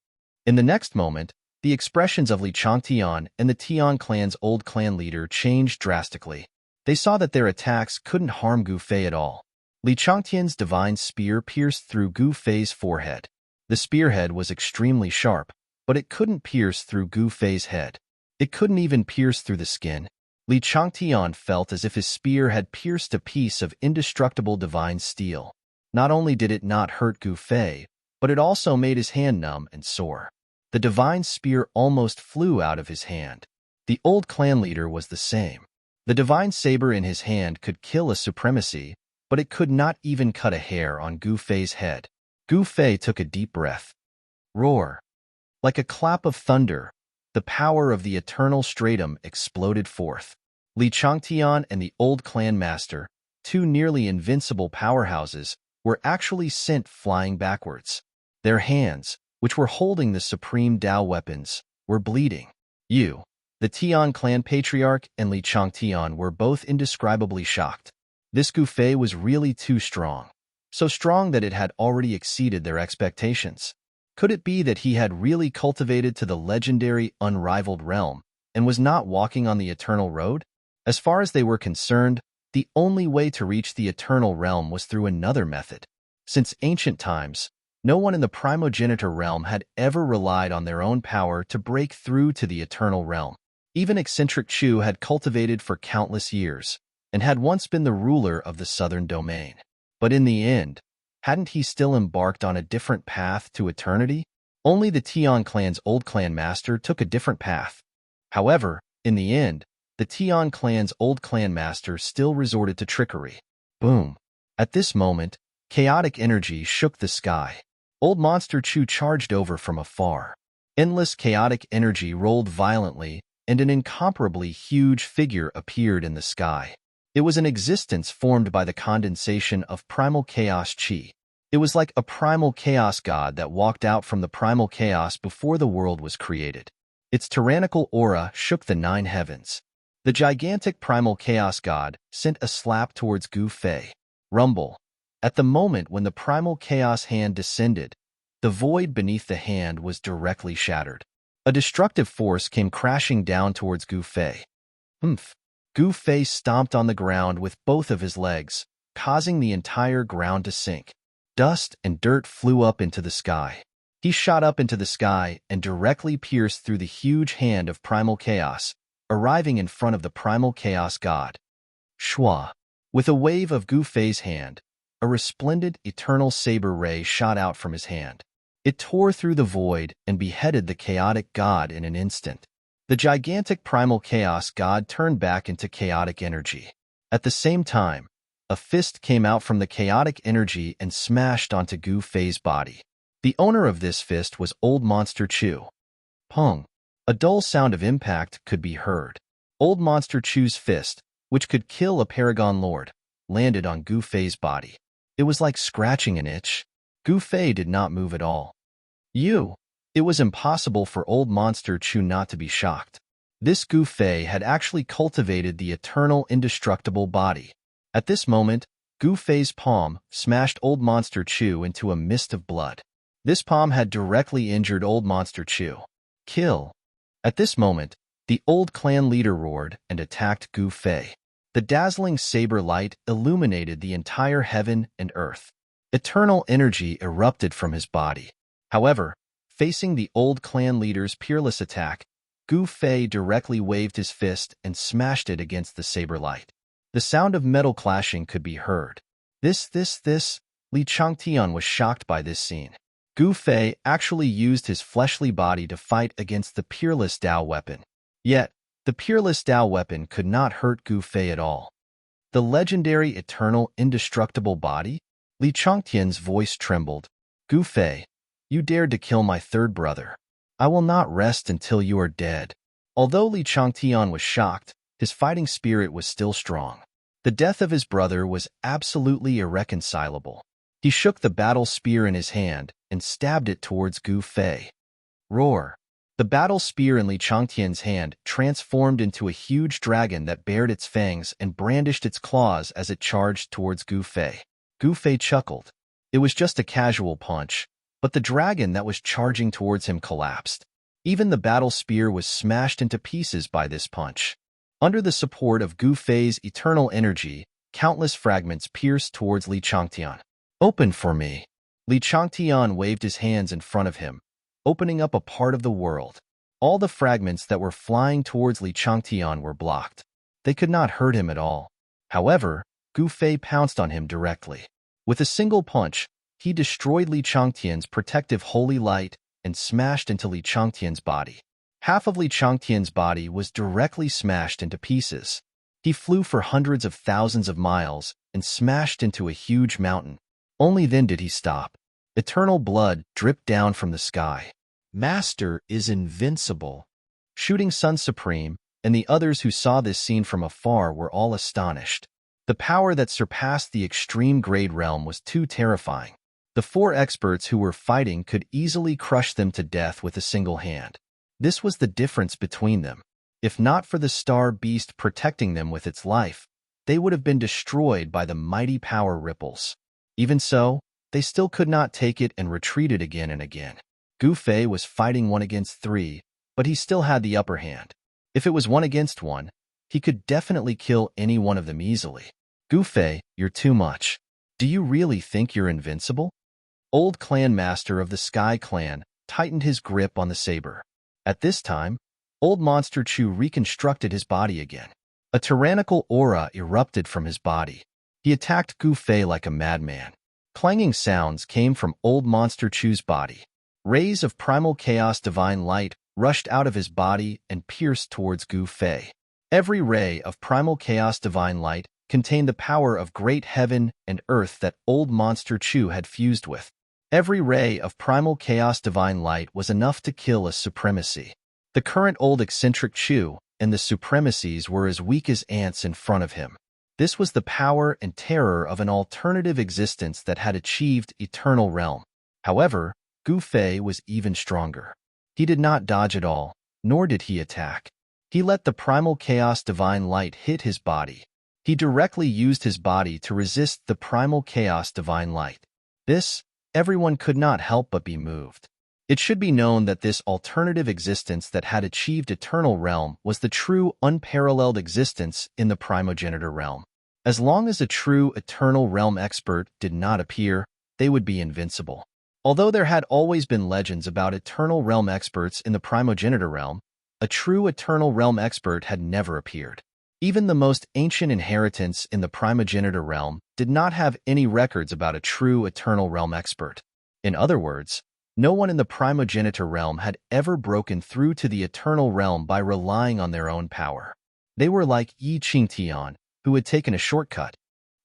In the next moment, the expressions of Li Changtian and the Tian clan's old clan leader changed drastically. They saw that their attacks couldn't harm Gu Fei at all. Li Changtian's divine spear pierced through Gu Fei's forehead. The spearhead was extremely sharp, but it couldn't pierce through Gu Fei's head. It couldn't even pierce through the skin. Li Changtian felt as if his spear had pierced a piece of indestructible divine steel. Not only did it not hurt Gu Fei, but it also made his hand numb and sore. The divine spear almost flew out of his hand. The old clan leader was the same. The divine saber in his hand could kill a supremacy, but it could not even cut a hair on Gu Fei's head. Gu Fei took a deep breath. Roar! Like a clap of thunder, the power of the eternal stratum exploded forth. Li Changtian and the old clan master, two nearly invincible powerhouses, were actually sent flying backwards. Their hands, which were holding the supreme Dao weapons, were bleeding. The Tian clan patriarch and Li Changtian were both indescribably shocked. This Gu Fei was really too strong. So strong that it had already exceeded their expectations. Could it be that he had really cultivated to the legendary unrivaled realm and was not walking on the eternal road? As far as they were concerned, the only way to reach the eternal realm was through another method. Since ancient times, no one in the primogenitor realm had ever relied on their own power to break through to the eternal realm. Even eccentric Chu had cultivated for countless years, and had once been the ruler of the southern domain. But in the end, hadn't he still embarked on a different path to eternity? Only the Tian clan's old clan master took a different path. However, in the end, the Tian clan's old clan master still resorted to trickery. Boom! At this moment, chaotic energy shook the sky. Old Monster Chu charged over from afar. Endless chaotic energy rolled violently, and an incomparably huge figure appeared in the sky. It was an existence formed by the condensation of primal chaos chi. It was like a primal chaos god that walked out from the primal chaos before the world was created. Its tyrannical aura shook the 9 heavens. The gigantic primal chaos god sent a slap towards Gu Fei. Rumble. At the moment when the primal chaos hand descended, the void beneath the hand was directly shattered. A destructive force came crashing down towards Gu Fei. Humph! Gu Fei stomped on the ground with both of his legs, causing the entire ground to sink. Dust and dirt flew up into the sky. He shot up into the sky and directly pierced through the huge hand of primal chaos, arriving in front of the primal chaos god. Shua! With a wave of Gu Fei's hand, a resplendent eternal saber ray shot out from his hand. It tore through the void and beheaded the chaotic god in an instant. The gigantic primal chaos god turned back into chaotic energy. At the same time, a fist came out from the chaotic energy and smashed onto Gu Fei's body. The owner of this fist was Old Monster Chu. Pong! A dull sound of impact could be heard. Old Monster Chu's fist, which could kill a Paragon Lord, landed on Gu Fei's body. It was like scratching an itch. Gu Fei did not move at all. It was impossible for Old Monster Chu not to be shocked. This Gu Fei had actually cultivated the eternal indestructible body. At this moment, Gu Fei's palm smashed Old Monster Chu into a mist of blood. This palm had directly injured Old Monster Chu. Kill! At this moment, the old clan leader roared and attacked Gu Fei. The dazzling saber light illuminated the entire heaven and earth. Eternal energy erupted from his body. However, facing the old clan leader's peerless attack, Gu Fei directly waved his fist and smashed it against the saber light. The sound of metal clashing could be heard. Li Changtian was shocked by this scene. Gu Fei actually used his fleshly body to fight against the peerless Dao weapon. Yet, the peerless Dao weapon could not hurt Gu Fei at all. The legendary eternal indestructible body? Li Changtian's voice trembled. Gu Fei, you dared to kill my third brother. I will not rest until you are dead. Although Li Changtian was shocked, his fighting spirit was still strong. The death of his brother was absolutely irreconcilable. He shook the battle spear in his hand and stabbed it towards Gu Fei. Roar! The battle spear in Li Changtian's hand transformed into a huge dragon that bared its fangs and brandished its claws as it charged towards Gu Fei. Gu Fei chuckled. It was just a casual punch, but the dragon that was charging towards him collapsed. Even the battle spear was smashed into pieces by this punch. Under the support of Gu Fei's eternal energy, countless fragments pierced towards Li Changtian. Open for me! Li Changtian waved his hands in front of him, opening up a part of the world. All the fragments that were flying towards Li Changtian were blocked. They could not hurt him at all. However, Gu Fei pounced on him directly. With a single punch, he destroyed Li Changtian's protective holy light and smashed into Li Changtian's body. Half of Li Changtian's body was directly smashed into pieces. He flew for hundreds of thousands of miles and smashed into a huge mountain. Only then did he stop. Eternal blood dripped down from the sky. Master is invincible. Shooting Sun Supreme and the others who saw this scene from afar were all astonished. The power that surpassed the extreme grade realm was too terrifying. The four experts who were fighting could easily crush them to death with a single hand. This was the difference between them. If not for the star beast protecting them with its life, they would have been destroyed by the mighty power ripples. Even so, they still could not take it and retreated again and again. Gu Fei was fighting 1 against 3, but he still had the upper hand. If it was 1 against 1, he could definitely kill any one of them easily. Gu Fei, you're too much. Do you really think you're invincible? Old clan master of the Sky Clan tightened his grip on the saber. At this time, Old Monster Chu reconstructed his body again. A tyrannical aura erupted from his body. He attacked Gu Fei like a madman. Clanging sounds came from Old Monster Chu's body. Rays of primal chaos divine light rushed out of his body and pierced towards Gu Fei. Every ray of primal chaos divine light contained the power of great heaven and earth that Old Monster Chu had fused with. Every ray of primal chaos divine light was enough to kill a supremacy. The current old eccentric Chu and the supremacies were as weak as ants in front of him. This was the power and terror of an alternative existence that had achieved eternal realm. However, Gu Fei was even stronger. He did not dodge at all, nor did he attack. He let the primal chaos divine light hit his body. He directly used his body to resist the primal chaos divine light. Everyone could not help but be moved. It should be known that this alternative existence that had achieved eternal realm was the true unparalleled existence in the primogenitor realm. As long as a true eternal realm expert did not appear, they would be invincible. Although there had always been legends about eternal realm experts in the primogenitor realm, a true eternal realm expert had never appeared. Even the most ancient inheritance in the primogenitor realm did not have any records about a true eternal realm expert. In other words, no one in the primogenitor realm had ever broken through to the eternal realm by relying on their own power. They were like Yi Qingtian, who had taken a shortcut.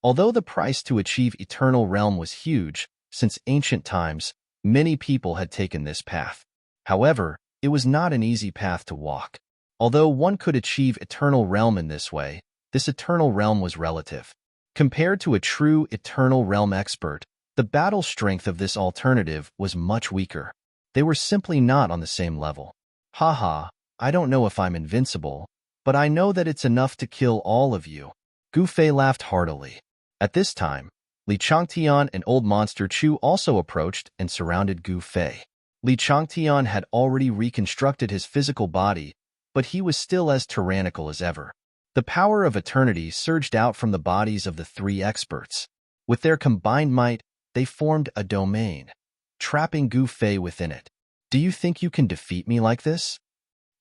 Although the price to achieve eternal realm was huge, since ancient times, many people had taken this path. However, it was not an easy path to walk. Although one could achieve eternal realm in this way, this eternal realm was relative. Compared to a true eternal realm expert, the battle strength of this alternative was much weaker. They were simply not on the same level. Haha, I don't know if I'm invincible, but I know that it's enough to kill all of you. Gu Fei laughed heartily. At this time, Li Changtian and Old Monster Chu also approached and surrounded Gu Fei. Li Changtian had already reconstructed his physical body, but he was still as tyrannical as ever. The power of eternity surged out from the bodies of the three experts. With their combined might, they formed a domain, trapping Gu Fei within it. Do you think you can defeat me like this?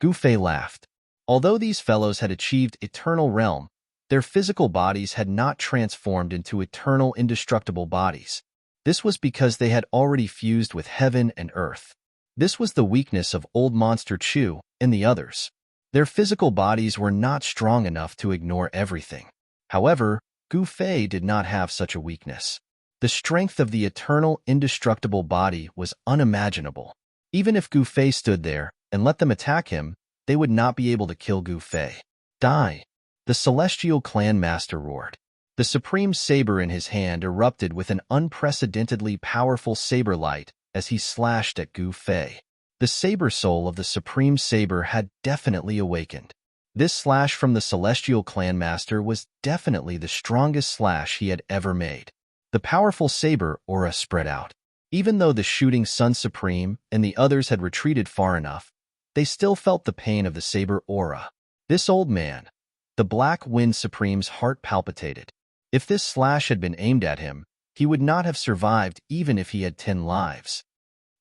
Gu Fei laughed. Although these fellows had achieved eternal realm, their physical bodies had not transformed into eternal indestructible bodies. This was because they had already fused with heaven and earth. This was the weakness of Old Monster Chu and the others. Their physical bodies were not strong enough to ignore everything. However, Gu Fei did not have such a weakness. The strength of the eternal indestructible body was unimaginable. Even if Gu Fei stood there and let them attack him, they would not be able to kill Gu Fei. Die! The celestial clan master roared. The supreme saber in his hand erupted with an unprecedentedly powerful saber light as he slashed at Gu Fei. The saber soul of the supreme saber had definitely awakened. This slash from the celestial clan master was definitely the strongest slash he had ever made. The powerful saber aura spread out. Even though the shooting Sun Supreme and the others had retreated far enough, they still felt the pain of the saber aura. This old man, the Black Wind Supreme's heart palpitated. If this slash had been aimed at him, he would not have survived even if he had 10 lives.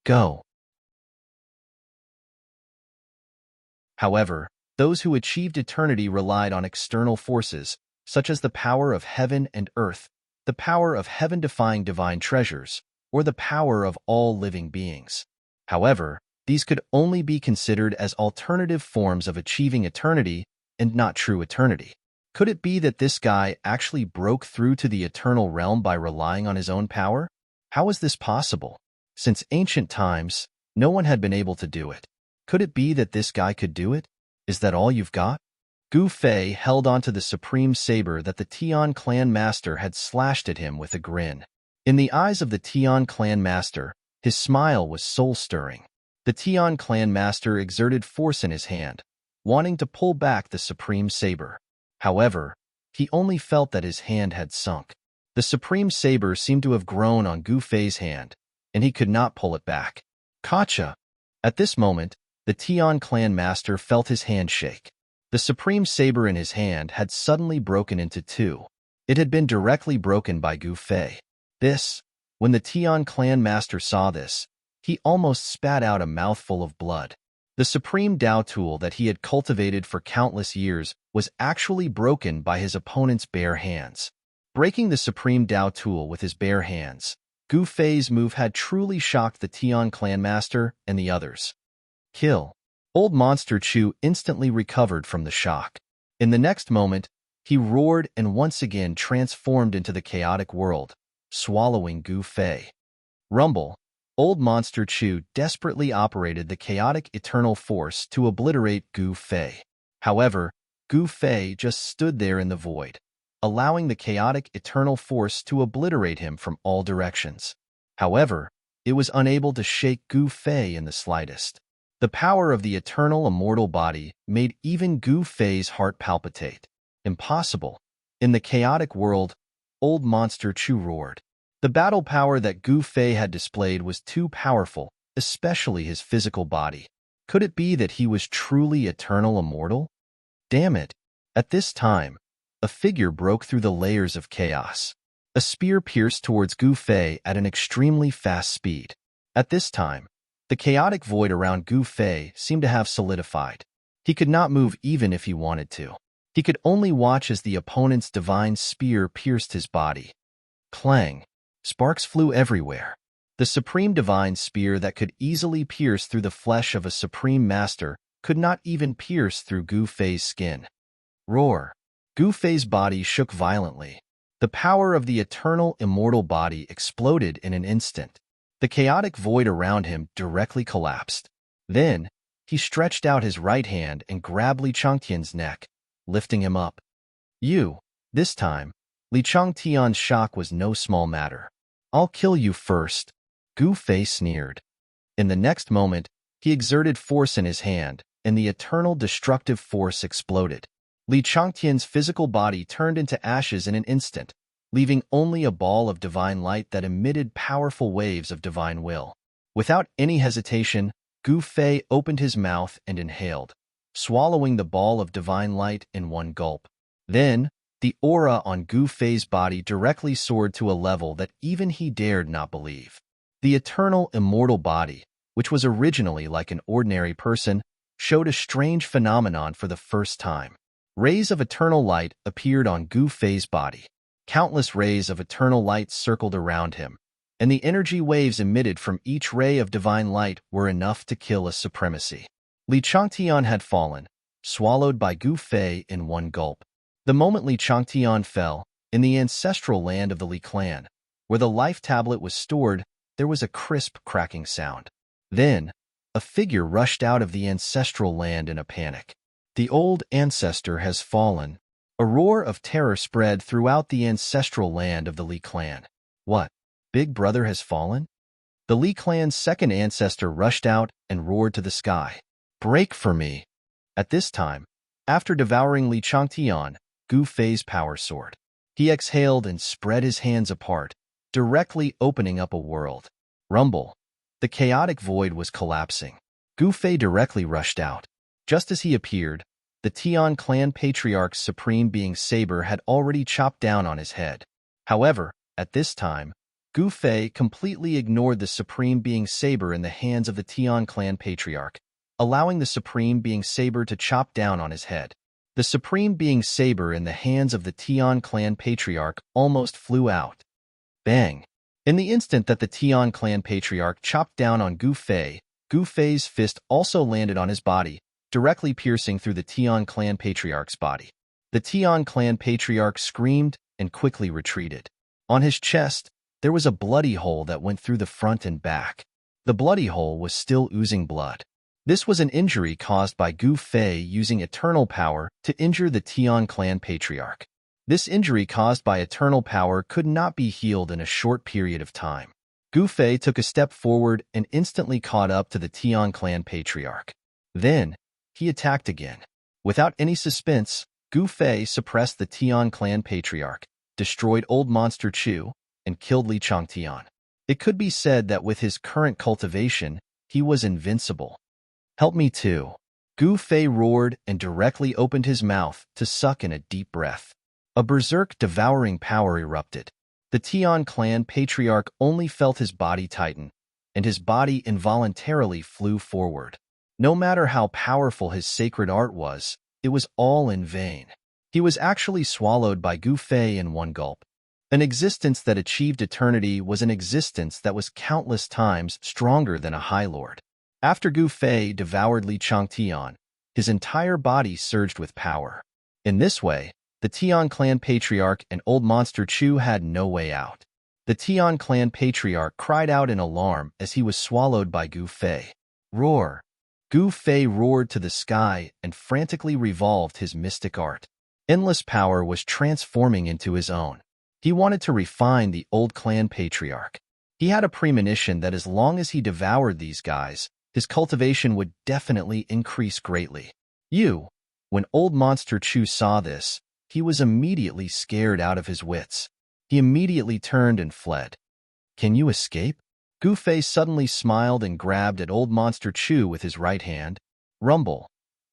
Go! However, those who achieved eternity relied on external forces, such as the power of heaven and earth, the power of heaven-defying divine treasures, or the power of all living beings. However, these could only be considered as alternative forms of achieving eternity and not true eternity. Could it be that this guy actually broke through to the eternal realm by relying on his own power? How is this possible? Since ancient times, no one had been able to do it. Could it be that this guy could do it? Is that all you've got? Gu Fei held onto the supreme saber that the Tian clan master had slashed at him with a grin. In the eyes of the Tian clan master, his smile was soul-stirring. The Tian clan master exerted force in his hand, wanting to pull back the supreme saber. However, he only felt that his hand had sunk. The supreme saber seemed to have grown on Gu Fei's hand, and he could not pull it back. Gotcha! At this moment, the Tian clan master felt his hand shake. The supreme saber in his hand had suddenly broken into two. It had been directly broken by Gu Fei. When the Tian clan master saw this, he almost spat out a mouthful of blood. The supreme Dao tool that he had cultivated for countless years was actually broken by his opponent's bare hands. Breaking the supreme Dao tool with his bare hands, Gu Fei's move had truly shocked the Tian clan master and the others. Kill. Old Monster Chu instantly recovered from the shock. In the next moment, he roared and once again transformed into the chaotic world, swallowing Gu Fei. Rumble. Old Monster Chu desperately operated the chaotic eternal force to obliterate Gu Fei. However, Gu Fei just stood there in the void, allowing the chaotic eternal force to obliterate him from all directions. However, it was unable to shake Gu Fei in the slightest. The power of the eternal immortal body made even Gu Fei's heart palpitate. Impossible. In the chaotic world, Old Monster Chu roared. The battle power that Gu Fei had displayed was too powerful, especially his physical body. Could it be that he was truly eternal immortal? Damn it! At this time, a figure broke through the layers of chaos. A spear pierced towards Gu Fei at an extremely fast speed. At this time, the chaotic void around Gu Fei seemed to have solidified. He could not move even if he wanted to. He could only watch as the opponent's divine spear pierced his body. Clang! Sparks flew everywhere. The supreme divine spear that could easily pierce through the flesh of a supreme master could not even pierce through Gu Fei's skin. Roar! Gu Fei's body shook violently. The power of the eternal, immortal body exploded in an instant. The chaotic void around him directly collapsed. Then, he stretched out his right hand and grabbed Li Changtian's neck, lifting him up. This time, Li Changtian's shock was no small matter. I'll kill you first, Gu Fei sneered. In the next moment, he exerted force in his hand, and the eternal destructive force exploded. Li Changtian's physical body turned into ashes in an instant, leaving only a ball of divine light that emitted powerful waves of divine will. Without any hesitation, Gu Fei opened his mouth and inhaled, swallowing the ball of divine light in one gulp. Then, the aura on Gu Fei's body directly soared to a level that even he dared not believe. The eternal, immortal body, which was originally like an ordinary person, showed a strange phenomenon for the first time. Rays of eternal light appeared on Gu Fei's body. Countless rays of eternal light circled around him, and the energy waves emitted from each ray of divine light were enough to kill a supremacy. Li Changtian had fallen, swallowed by Gu Fei in one gulp. The moment Li Changtian fell, in the ancestral land of the Li clan, where the life tablet was stored, there was a crisp cracking sound. Then, a figure rushed out of the ancestral land in a panic. The old ancestor has fallen. A roar of terror spread throughout the ancestral land of the Li clan. What? Big Brother has fallen? The Li clan's second ancestor rushed out and roared to the sky. Break for me! At this time, after devouring Li Changtian, Gu Fei's power soared. He exhaled and spread his hands apart, directly opening up a world. Rumble. The chaotic void was collapsing. Gu Fei directly rushed out. Just as he appeared, the Tian clan patriarch's supreme being Saber had already chopped down on his head. However, at this time, Gu Fei completely ignored the supreme being Saber in the hands of the Tian clan patriarch, allowing the supreme being Saber to chop down on his head. The supreme being Saber in the hands of the Tian clan patriarch almost flew out. Bang! In the instant that the Tian clan patriarch chopped down on Gu Fei's fist also landed on his body, directly piercing through the Tian clan patriarch's body. The Tian clan patriarch screamed and quickly retreated. On his chest, there was a bloody hole that went through the front and back. The bloody hole was still oozing blood. This was an injury caused by Gu Fei using eternal power to injure the Tian clan patriarch. This injury caused by eternal power could not be healed in a short period of time. Gu Fei took a step forward and instantly caught up to the Tian clan patriarch. Then, he attacked again. Without any suspense, Gu Fei suppressed the Tian clan patriarch, destroyed Old Monster Chu, and killed Li Changtian. It could be said that with his current cultivation, he was invincible. Help me too. Gu Fei roared and directly opened his mouth to suck in a deep breath. A berserk devouring power erupted. The Tian clan patriarch only felt his body tighten, and his body involuntarily flew forward. No matter how powerful his sacred art was, it was all in vain. He was actually swallowed by Gu Fei in one gulp. An existence that achieved eternity was an existence that was countless times stronger than a High Lord. After Gu Fei devoured Li Changtian, his entire body surged with power. In this way, the Tian clan patriarch and Old Monster Chu had no way out. The Tian clan patriarch cried out in alarm as he was swallowed by Gu Fei. Roar! Gu Fei roared to the sky and frantically revolved his mystic art. Endless power was transforming into his own. He wanted to refine the old clan patriarch. He had a premonition that as long as he devoured these guys, his cultivation would definitely increase greatly. When Old Monster Chu saw this, he was immediately scared out of his wits. He immediately turned and fled. Can you escape? Gu Fei suddenly smiled and grabbed at Old Monster Chu with his right hand. Rumble.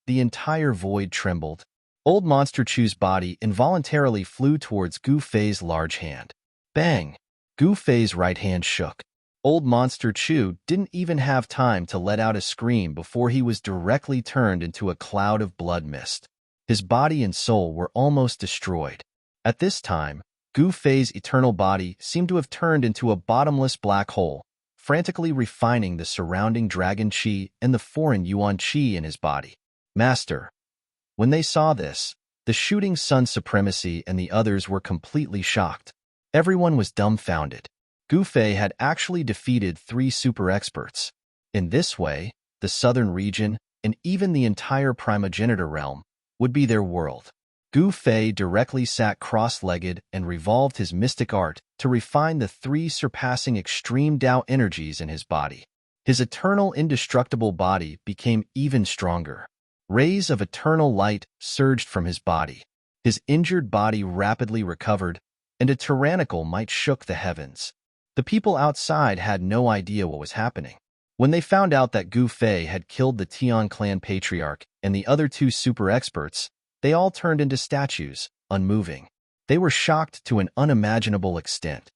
The entire void trembled. Old Monster Chu's body involuntarily flew towards Gu Fei's large hand. Bang! Gu Fei's right hand shook. Old Monster Chu didn't even have time to let out a scream before he was directly turned into a cloud of blood mist. His body and soul were almost destroyed. At this time, Gu Fei's eternal body seemed to have turned into a bottomless black hole, frantically refining the surrounding dragon qi and the foreign yuan qi in his body. Master. When they saw this, the shooting sun supremacy and the others were completely shocked. Everyone was dumbfounded. Gu Fei had actually defeated 3 super experts. In this way, the southern region, and even the entire primogenitor realm, would be their world. Gu Fei directly sat cross-legged and revolved his mystic art to refine the 3 surpassing extreme Tao energies in his body. His eternal indestructible body became even stronger. Rays of eternal light surged from his body. His injured body rapidly recovered, and a tyrannical might shook the heavens. The people outside had no idea what was happening. When they found out that Gu Fei had killed the Tian clan patriarch and the other 2 super experts, they all turned into statues, unmoving. They were shocked to an unimaginable extent.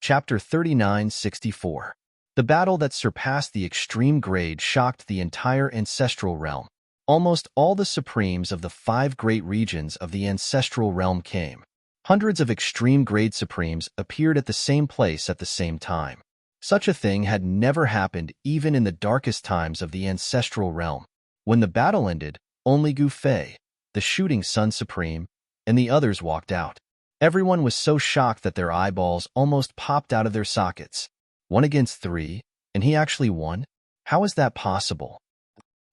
Chapter 3964. The battle that surpassed the extreme grade shocked the entire ancestral realm. Almost all the supremes of the 5 great regions of the ancestral realm came. Hundreds of extreme grade supremes appeared at the same place at the same time. Such a thing had never happened even in the darkest times of the ancestral realm. When the battle ended, only Gu Fei, the shooting sun supreme, and the others walked out. Everyone was so shocked that their eyeballs almost popped out of their sockets. 1 against 3, and he actually won? How is that possible?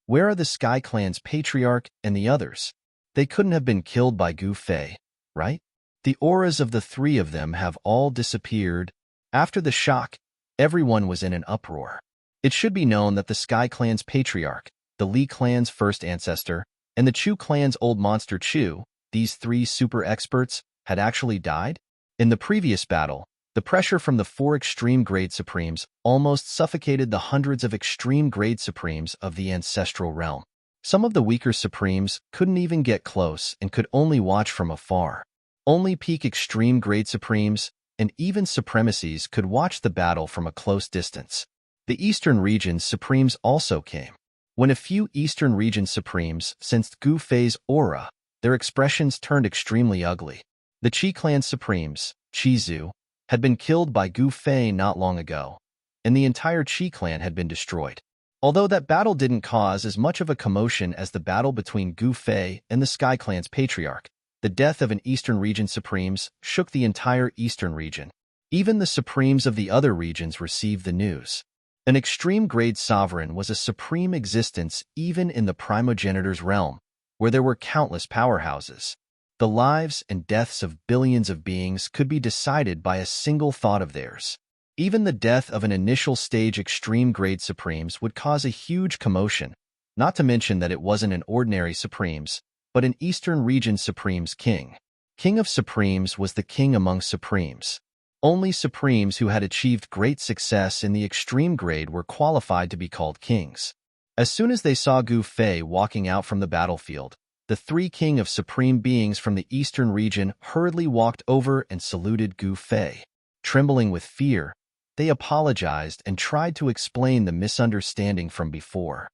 Where are the Sky Clan's patriarch and the others? They couldn't have been killed by Gu Fei, right? The auras of the 3 of them have all disappeared. After the shock, everyone was in an uproar. It should be known that the Sky Clan's patriarch, the Li clan's first ancestor, and the Chu clan's old monster Chu, these 3 super experts, had actually died. In the previous battle, the pressure from the 4 extreme grade supremes almost suffocated the hundreds of extreme grade supremes of the ancestral realm. Some of the weaker supremes couldn't even get close and could only watch from afar. Only peak extreme grade supremes and even supremacies could watch the battle from a close distance. The Eastern region's supremes also came. When a few Eastern region supremes sensed Gu Fei's aura, their expressions turned extremely ugly. The Qi clan supremes, Qizhu, had been killed by Gu Fei not long ago, and the entire Qi clan had been destroyed. Although that battle didn't cause as much of a commotion as the battle between Gu Fei and the Sky Clan's patriarch, the death of an Eastern region supremes shook the entire Eastern region. Even the supremes of the other regions received the news. An extreme grade sovereign was a supreme existence even in the primogenitor's realm, where there were countless powerhouses. The lives and deaths of billions of beings could be decided by a single thought of theirs. Even the death of an initial stage extreme grade supremes would cause a huge commotion, not to mention that it wasn't an ordinary supremes, but an Eastern region supremes king. King of supremes was the king among supremes. Only supremes who had achieved great success in the extreme grade were qualified to be called kings. As soon as they saw Gu Fei walking out from the battlefield, the 3 king of supreme beings from the Eastern region hurriedly walked over and saluted Gu Fei. Trembling with fear, they apologized and tried to explain the misunderstanding from before.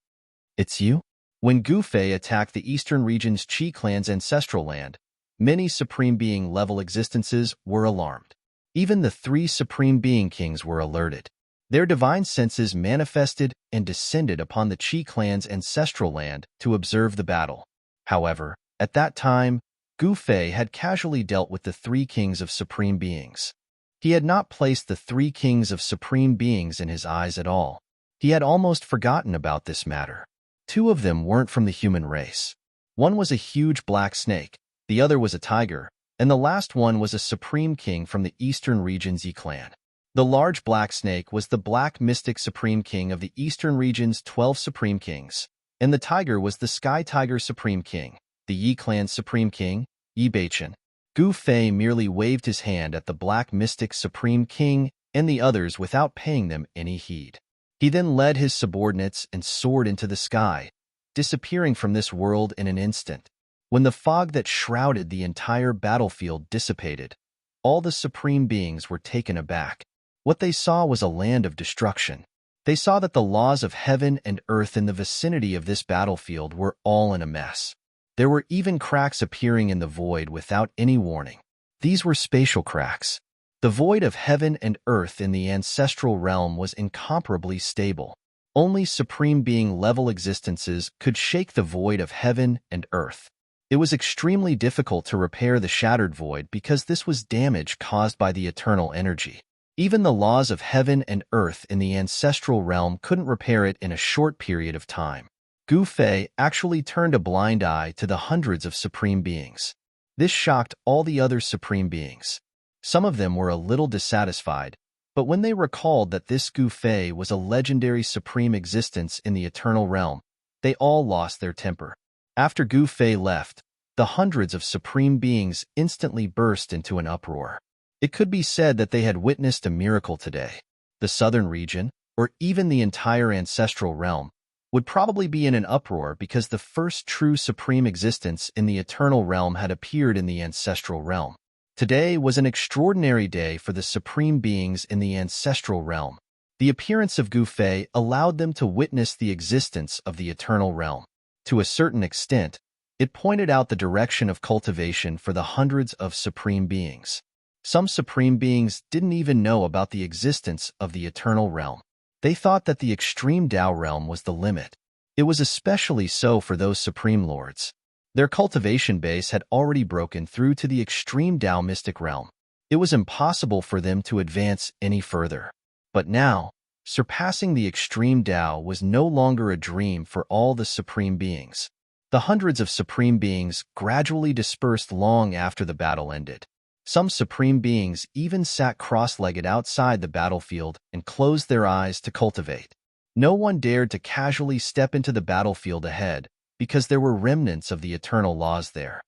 It's you? When Gu Fei attacked the Eastern region's Qi clan's ancestral land, many supreme being level existences were alarmed. Even the 3 supreme being kings were alerted. Their divine senses manifested and descended upon the Qi clan's ancestral land to observe the battle. However, at that time, Gu Fei had casually dealt with the 3 kings of supreme beings. He had not placed the 3 kings of supreme beings in his eyes at all. He had almost forgotten about this matter. 2 of them weren't from the human race. One was a huge black snake, the other was a tiger, and the last one was a supreme king from the Eastern region's Yi clan. The large black snake was the black mystic supreme king of the Eastern region's 12 supreme kings, and the tiger was the sky tiger supreme king, the Yi clan's supreme king, Yi Beichen. Gu Fei merely waved his hand at the Black Mystic Supreme King and the others without paying them any heed. He then led his subordinates and soared into the sky, disappearing from this world in an instant. When the fog that shrouded the entire battlefield dissipated, all the supreme beings were taken aback. What they saw was a land of destruction. They saw that the laws of heaven and earth in the vicinity of this battlefield were all in a mess. There were even cracks appearing in the void without any warning. These were spatial cracks. The void of heaven and earth in the ancestral realm was incomparably stable. Only supreme being-level existences could shake the void of heaven and earth. It was extremely difficult to repair the shattered void because this was damage caused by the eternal energy. Even the laws of heaven and earth in the ancestral realm couldn't repair it in a short period of time. Gu Fei actually turned a blind eye to the hundreds of supreme beings. This shocked all the other supreme beings. Some of them were a little dissatisfied, but when they recalled that this Gu Fei was a legendary supreme existence in the eternal realm, they all lost their temper. After Gu Fei left, the hundreds of supreme beings instantly burst into an uproar. It could be said that they had witnessed a miracle today. The southern region, or even the entire ancestral realm, would probably be in an uproar because the first true supreme existence in the eternal realm had appeared in the ancestral realm. Today was an extraordinary day for the supreme beings in the ancestral realm. The appearance of Gu Fei allowed them to witness the existence of the eternal realm. To a certain extent, it pointed out the direction of cultivation for the hundreds of supreme beings. Some supreme beings didn't even know about the existence of the eternal realm. They thought that the extreme Tao realm was the limit. It was especially so for those supreme lords. Their cultivation base had already broken through to the extreme Tao mystic realm. It was impossible for them to advance any further. But now, surpassing the extreme Tao was no longer a dream for all the supreme beings. The hundreds of supreme beings gradually dispersed long after the battle ended. Some supreme beings even sat cross-legged outside the battlefield and closed their eyes to cultivate. No one dared to casually step into the battlefield ahead because there were remnants of the eternal laws there.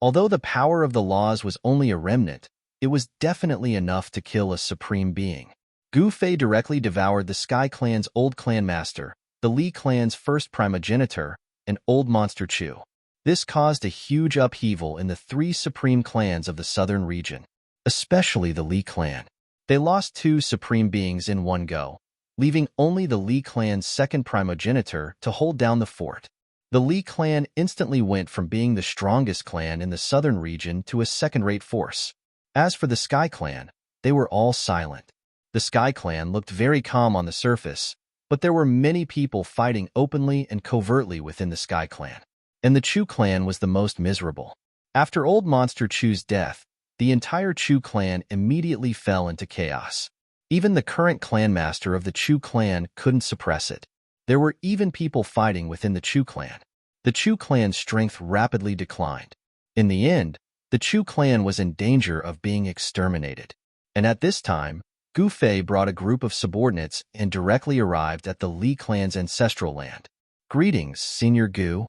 Although the power of the laws was only a remnant, it was definitely enough to kill a supreme being. Gu Fei directly devoured the Sky Clan's old clan master, the Li Clan's first primogenitor, and Old Monster Chu. This caused a huge upheaval in the three supreme clans of the southern region, especially the Li clan. They lost two supreme beings in one go, leaving only the Li clan's second primogenitor to hold down the fort. The Li clan instantly went from being the strongest clan in the southern region to a second-rate force. As for the Sky Clan, they were all silent. The Sky Clan looked very calm on the surface, but there were many people fighting openly and covertly within the Sky Clan. And the Chu clan was the most miserable. After Old Monster Chu's death, the entire Chu clan immediately fell into chaos. Even the current clan master of the Chu clan couldn't suppress it. There were even people fighting within the Chu clan. The Chu clan's strength rapidly declined. In the end, the Chu clan was in danger of being exterminated. And at this time, Gu Fei brought a group of subordinates and directly arrived at the Li clan's ancestral land. "Greetings, Senior Gu."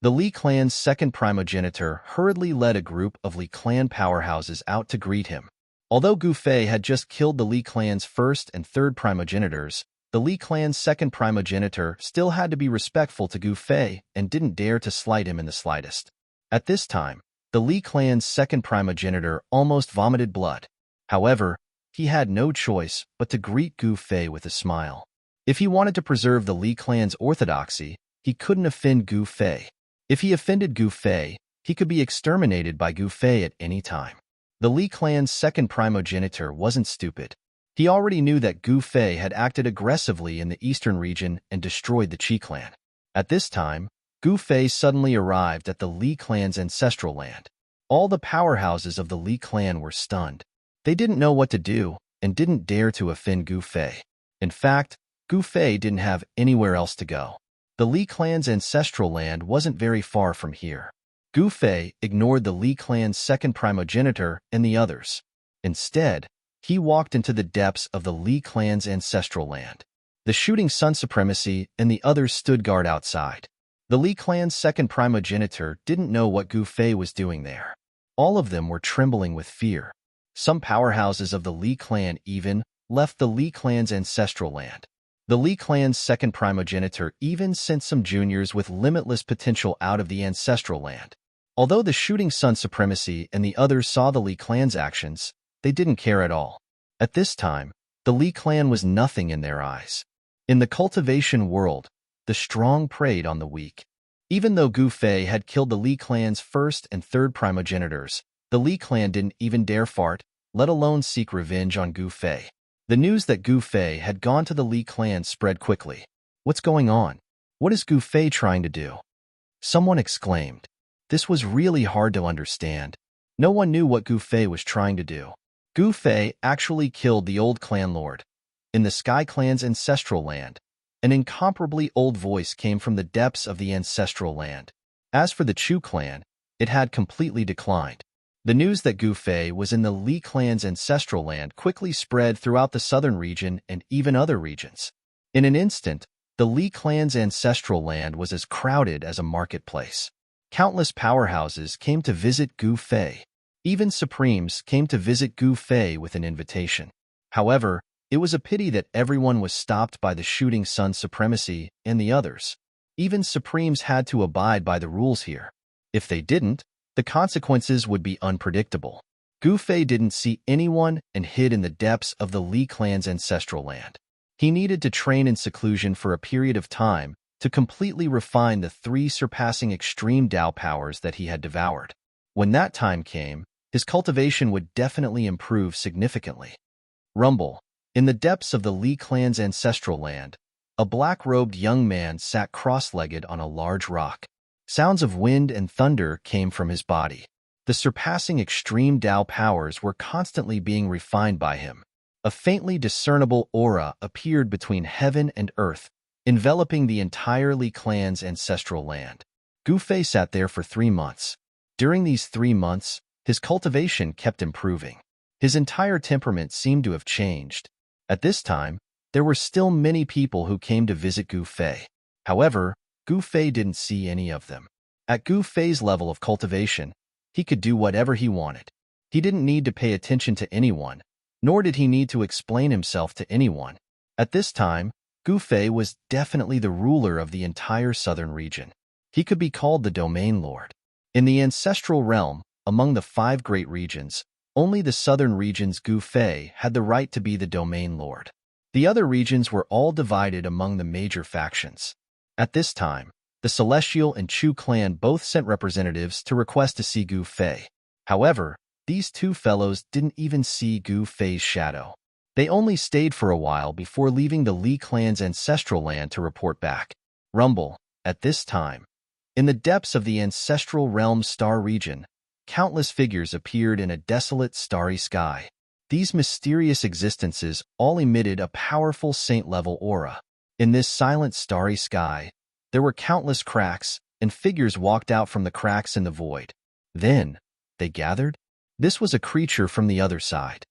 The Li clan's second primogenitor hurriedly led a group of Li clan powerhouses out to greet him. Although Gu Fei had just killed the Li clan's first and third primogenitors, the Li clan's second primogenitor still had to be respectful to Gu Fei and didn't dare to slight him in the slightest. At this time, the Li clan's second primogenitor almost vomited blood. However, he had no choice but to greet Gu Fei with a smile. If he wanted to preserve the Li clan's orthodoxy, he couldn't offend Gu Fei. If he offended Gu Fei, he could be exterminated by Gu Fei at any time. The Li clan's second primogenitor wasn't stupid. He already knew that Gu Fei had acted aggressively in the eastern region and destroyed the Qi clan. At this time, Gu Fei suddenly arrived at the Li clan's ancestral land. All the powerhouses of the Li clan were stunned. They didn't know what to do and didn't dare to offend Gu Fei. In fact, Gu Fei didn't have anywhere else to go. The Li clan's ancestral land wasn't very far from here. Gu Fei ignored the Li clan's second primogenitor and the others. Instead, he walked into the depths of the Li clan's ancestral land. The Shooting Sun Supremacy and the others stood guard outside. The Li clan's second primogenitor didn't know what Gu Fei was doing there. All of them were trembling with fear. Some powerhouses of the Li clan even left the Li clan's ancestral land. The Li clan's second primogenitor even sent some juniors with limitless potential out of the ancestral land. Although the Shooting Sun Supremacy and the others saw the Li clan's actions, they didn't care at all. At this time, the Li clan was nothing in their eyes. In the cultivation world, the strong preyed on the weak. Even though Gu Fei had killed the Li clan's first and third primogenitors, the Li clan didn't even dare fart, let alone seek revenge on Gu Fei. The news that Gu Fei had gone to the Li clan spread quickly. What's going on? What is Gu Fei trying to do? Someone exclaimed. This was really hard to understand. No one knew what Gu Fei was trying to do. Gu Fei actually killed the old clan lord. In the Sky Clan's ancestral land, an incomparably old voice came from the depths of the ancestral land. As for the Chu clan, it had completely declined. The news that Gu Fei was in the Li clan's ancestral land quickly spread throughout the southern region and even other regions. In an instant, the Li clan's ancestral land was as crowded as a marketplace. Countless powerhouses came to visit Gu Fei. Even Supremes came to visit Gu Fei with an invitation. However, it was a pity that everyone was stopped by the Shooting Sun Supremacy and the others. Even Supremes had to abide by the rules here. If they didn't, the consequences would be unpredictable. Gu Fei didn't see anyone and hid in the depths of the Li clan's ancestral land. He needed to train in seclusion for a period of time to completely refine the 3 surpassing extreme Dao powers that he had devoured. When that time came, his cultivation would definitely improve significantly. Rumble. In the depths of the Li clan's ancestral land, a black-robed young man sat cross-legged on a large rock. Sounds of wind and thunder came from his body. The surpassing extreme Dao powers were constantly being refined by him. A faintly discernible aura appeared between heaven and earth, enveloping the entire Li clan's ancestral land. Gu Fei sat there for 3 months. During these 3 months, his cultivation kept improving. His entire temperament seemed to have changed. At this time, there were still many people who came to visit Gu Fei. However, Gu Fei didn't see any of them. At Gu Fei's level of cultivation, he could do whatever he wanted. He didn't need to pay attention to anyone, nor did he need to explain himself to anyone. At this time, Gu Fei was definitely the ruler of the entire southern region. He could be called the domain lord. In the ancestral realm, among the 5 great regions, only the southern region's Gu Fei had the right to be the domain lord. The other regions were all divided among the major factions. At this time, the Celestial and Chu clan both sent representatives to request to see Gu Fei. However, these 2 fellows didn't even see Gu Fei's shadow. They only stayed for a while before leaving the Li clan's ancestral land to report back. Rumble. At this time, in the depths of the ancestral realm's star region, countless figures appeared in a desolate starry sky. These mysterious existences all emitted a powerful saint-level aura. In this silent starry sky, there were countless cracks, and figures walked out from the cracks in the void. Then, they gathered? This was a creature from the other side.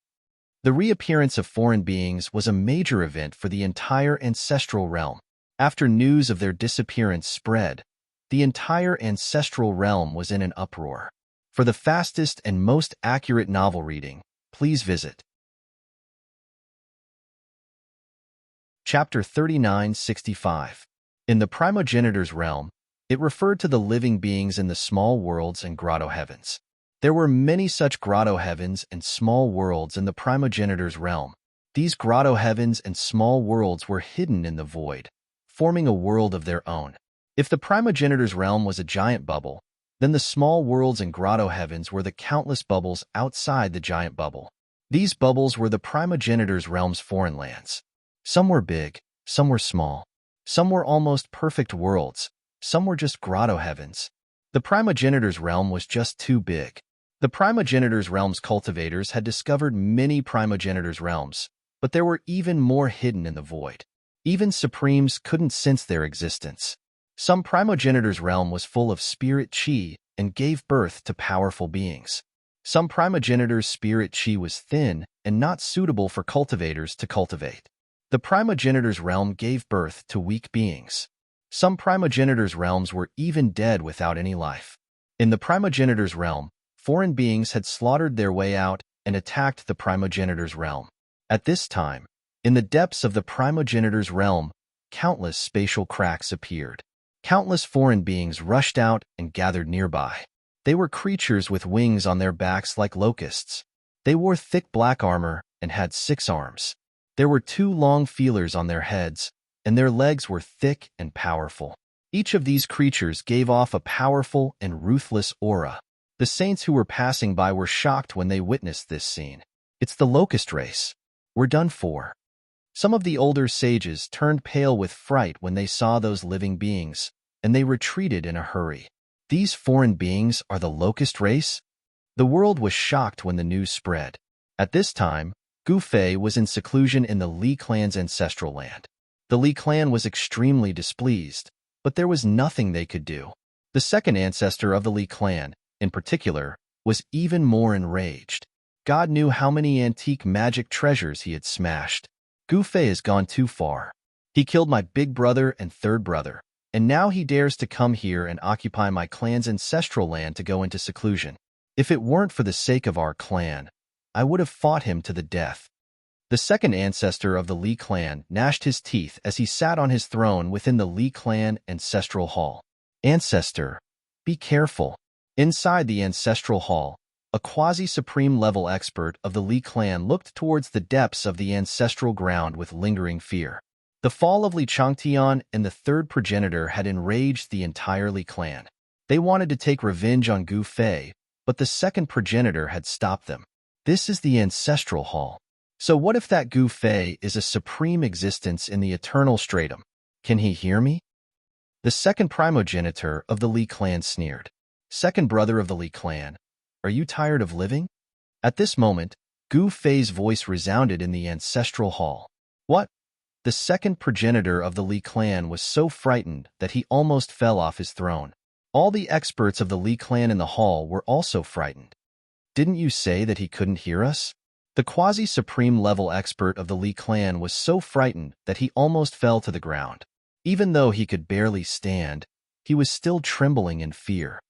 The reappearance of foreign beings was a major event for the entire ancestral realm. After news of their disappearance spread, the entire ancestral realm was in an uproar. For the fastest and most accurate novel reading, please visit Chapter 3965. In the primogenitor's realm, it referred to the living beings in the small worlds and grotto heavens. There were many such grotto heavens and small worlds in the primogenitor's realm. These grotto heavens and small worlds were hidden in the void, forming a world of their own. If the primogenitor's realm was a giant bubble, then the small worlds and grotto heavens were the countless bubbles outside the giant bubble. These bubbles were the primogenitor's realm's foreign lands. Some were big, some were small. Some were almost perfect worlds, some were just grotto heavens. The primogenitor's realm was just too big. The primogenitor's realm's cultivators had discovered many primogenitor's realms, but there were even more hidden in the void. Even Supremes couldn't sense their existence. Some primogenitor's realm was full of spirit chi and gave birth to powerful beings. Some primogenitor's spirit chi was thin and not suitable for cultivators to cultivate. The primogenitor's realm gave birth to weak beings. Some primogenitor's realms were even dead without any life. In the primogenitor's realm, foreign beings had slaughtered their way out and attacked the primogenitor's realm. At this time, in the depths of the primogenitor's realm, countless spatial cracks appeared. Countless foreign beings rushed out and gathered nearby. They were creatures with wings on their backs like locusts. They wore thick black armor and had 6 arms. There were 2 long feelers on their heads, and their legs were thick and powerful. Each of these creatures gave off a powerful and ruthless aura. The saints who were passing by were shocked when they witnessed this scene. It's the locust race. We're done for. Some of the older sages turned pale with fright when they saw those living beings, and they retreated in a hurry. These foreign beings are the locust race? The world was shocked when the news spread. At this time, Gu Fei was in seclusion in the Li clan's ancestral land. The Li clan was extremely displeased, but there was nothing they could do. The second ancestor of the Li clan, in particular, was even more enraged. God knew how many antique magic treasures he had smashed. Gu Fei has gone too far. He killed my big brother and third brother, and now he dares to come here and occupy my clan's ancestral land to go into seclusion. If it weren't for the sake of our clan, I would have fought him to the death. The second ancestor of the Li clan gnashed his teeth as he sat on his throne within the Li clan ancestral hall. Ancestor, be careful. Inside the ancestral hall, a quasi-supreme level expert of the Li clan looked towards the depths of the ancestral ground with lingering fear. The fall of Li Changtian and the third progenitor had enraged the entire Li clan. They wanted to take revenge on Gu Fei, but the second progenitor had stopped them. This is the ancestral hall. So what if that Gu Fei is a supreme existence in the eternal stratum? Can he hear me? The second primogenitor of the Li clan sneered. Second brother of the Li clan, are you tired of living? At this moment, Gu Fei's voice resounded in the ancestral hall. What? The second progenitor of the Li clan was so frightened that he almost fell off his throne. All the experts of the Li clan in the hall were also frightened. Didn't you say that he couldn't hear us? The quasi-supreme level expert of the Li clan was so frightened that he almost fell to the ground. Even though he could barely stand, he was still trembling in fear.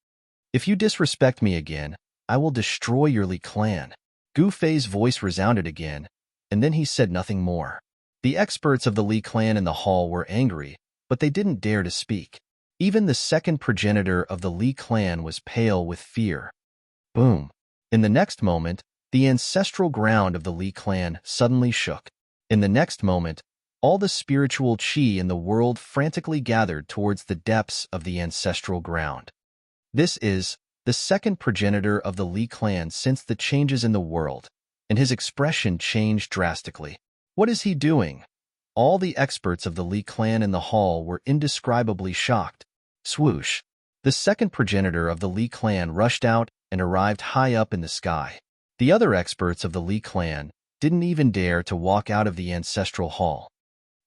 If you disrespect me again, I will destroy your Li clan. Gu Fei's voice resounded again, and then he said nothing more. The experts of the Li clan in the hall were angry, but they didn't dare to speak. Even the second progenitor of the Li clan was pale with fear. Boom. In the next moment, the ancestral ground of the Li clan suddenly shook. In the next moment, all the spiritual qi in the world frantically gathered towards the depths of the ancestral ground. This is the second progenitor of the Li clan since the changes in the world, and his expression changed drastically. What is he doing? All the experts of the Li clan in the hall were indescribably shocked. Swoosh! The second progenitor of the Li clan rushed out and arrived high up in the sky. The other experts of the Li clan didn't even dare to walk out of the ancestral hall.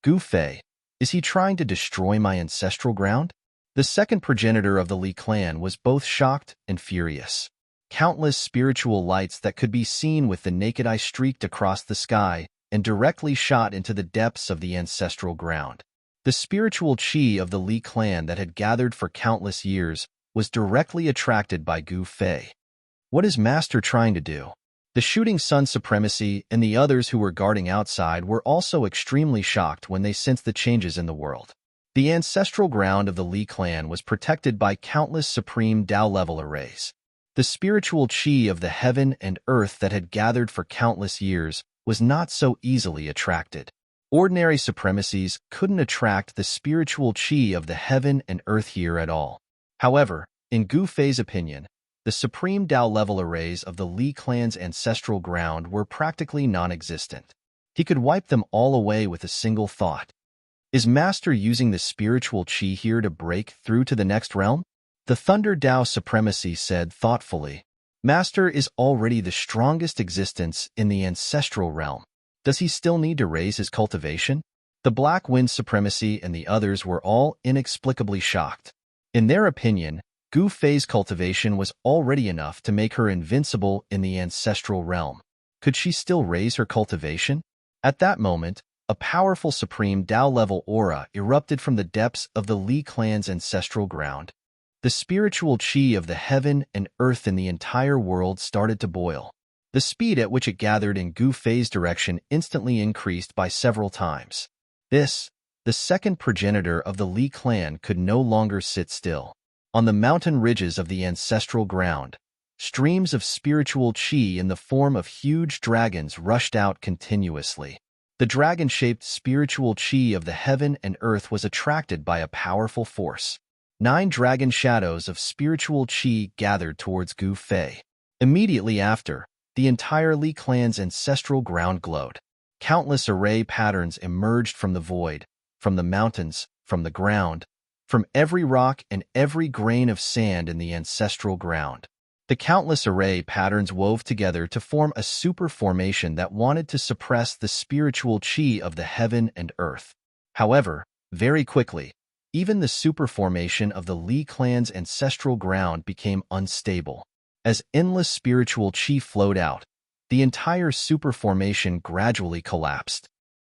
Gu Fei, is he trying to destroy my ancestral ground? The second progenitor of the Li clan was both shocked and furious. Countless spiritual lights that could be seen with the naked eye streaked across the sky and directly shot into the depths of the ancestral ground. The spiritual qi of the Li clan that had gathered for countless years was directly attracted by Gu Fei. What is Master trying to do? The shooting sun supremacy and the others who were guarding outside were also extremely shocked when they sensed the changes in the world. The ancestral ground of the Li clan was protected by countless supreme Tao-level arrays. The spiritual qi of the heaven and earth that had gathered for countless years was not so easily attracted. Ordinary supremacies couldn't attract the spiritual qi of the heaven and earth here at all. However, in Gu Fei's opinion, the supreme Tao-level arrays of the Li clan's ancestral ground were practically non-existent. He could wipe them all away with a single thought. Is Master using the spiritual qi here to break through to the next realm? The Thunder Tao Supremacy said thoughtfully. Master is already the strongest existence in the ancestral realm. Does he still need to raise his cultivation? The Black Wind Supremacy and the others were all inexplicably shocked. In their opinion, Gu Fei's cultivation was already enough to make her invincible in the ancestral realm. Could she still raise her cultivation? At that moment, a powerful supreme Tao-level aura erupted from the depths of the Li clan's ancestral ground. The spiritual chi of the heaven and earth in the entire world started to boil. The speed at which it gathered in Gu Fei's direction instantly increased by several times. This, the second progenitor of the Li clan, could no longer sit still. On the mountain ridges of the ancestral ground, streams of spiritual chi in the form of huge dragons rushed out continuously. The dragon-shaped spiritual chi of the heaven and earth was attracted by a powerful force. 9 dragon shadows of spiritual chi gathered towards Gu Fei. Immediately after, the entire Li clan's ancestral ground glowed. Countless array patterns emerged from the void, from the mountains, from the ground, from every rock and every grain of sand in the ancestral ground. The countless array patterns wove together to form a super formation that wanted to suppress the spiritual chi of the heaven and earth. However, very quickly, even the super formation of the Li clan's ancestral ground became unstable. As endless spiritual chi flowed out, the entire super formation gradually collapsed.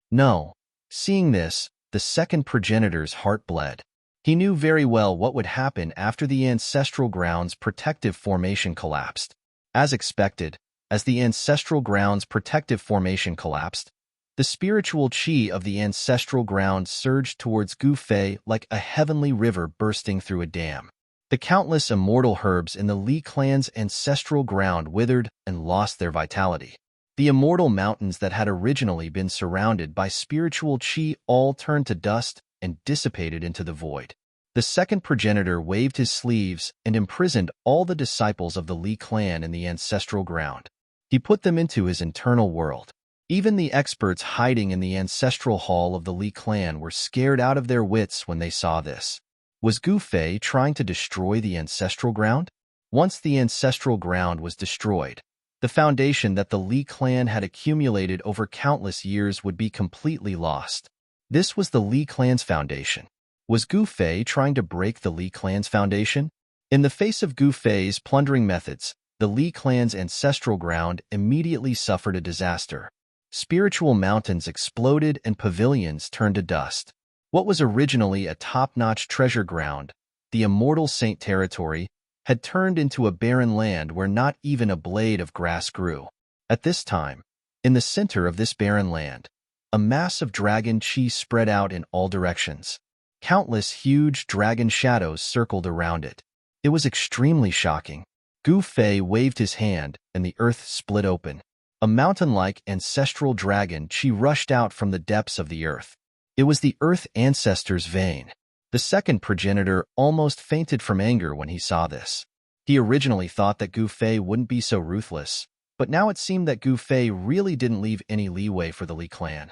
No. Seeing this, the second progenitor's heart bled. He knew very well what would happen after the ancestral ground's protective formation collapsed. As expected, as the ancestral ground's protective formation collapsed, the spiritual chi of the ancestral ground surged towards Gu Fei like a heavenly river bursting through a dam. The countless immortal herbs in the Li clan's ancestral ground withered and lost their vitality. The immortal mountains that had originally been surrounded by spiritual chi all turned to dust and dissipated into the void. The second progenitor waved his sleeves and imprisoned all the disciples of the Li clan in the ancestral ground. He put them into his internal world. Even the experts hiding in the ancestral hall of the Li clan were scared out of their wits when they saw this. Was Gu Fei trying to destroy the ancestral ground? Once the ancestral ground was destroyed, the foundation that the Li clan had accumulated over countless years would be completely lost. This was the Li clan's foundation. Was Gu Fei trying to break the Li clan's foundation? In the face of Gu Fei's plundering methods, the Li clan's ancestral ground immediately suffered a disaster. Spiritual mountains exploded and pavilions turned to dust. What was originally a top-notch treasure ground, the immortal Saint territory, had turned into a barren land where not even a blade of grass grew. At this time, in the center of this barren land, a mass of dragon chi spread out in all directions. Countless huge dragon shadows circled around it. It was extremely shocking. Gu Fei waved his hand, and the earth split open. A mountain-like ancestral dragon chi rushed out from the depths of the earth. It was the earth ancestor's vein. The second progenitor almost fainted from anger when he saw this. He originally thought that Gu Fei wouldn't be so ruthless, but now it seemed that Gu Fei really didn't leave any leeway for the Li clan.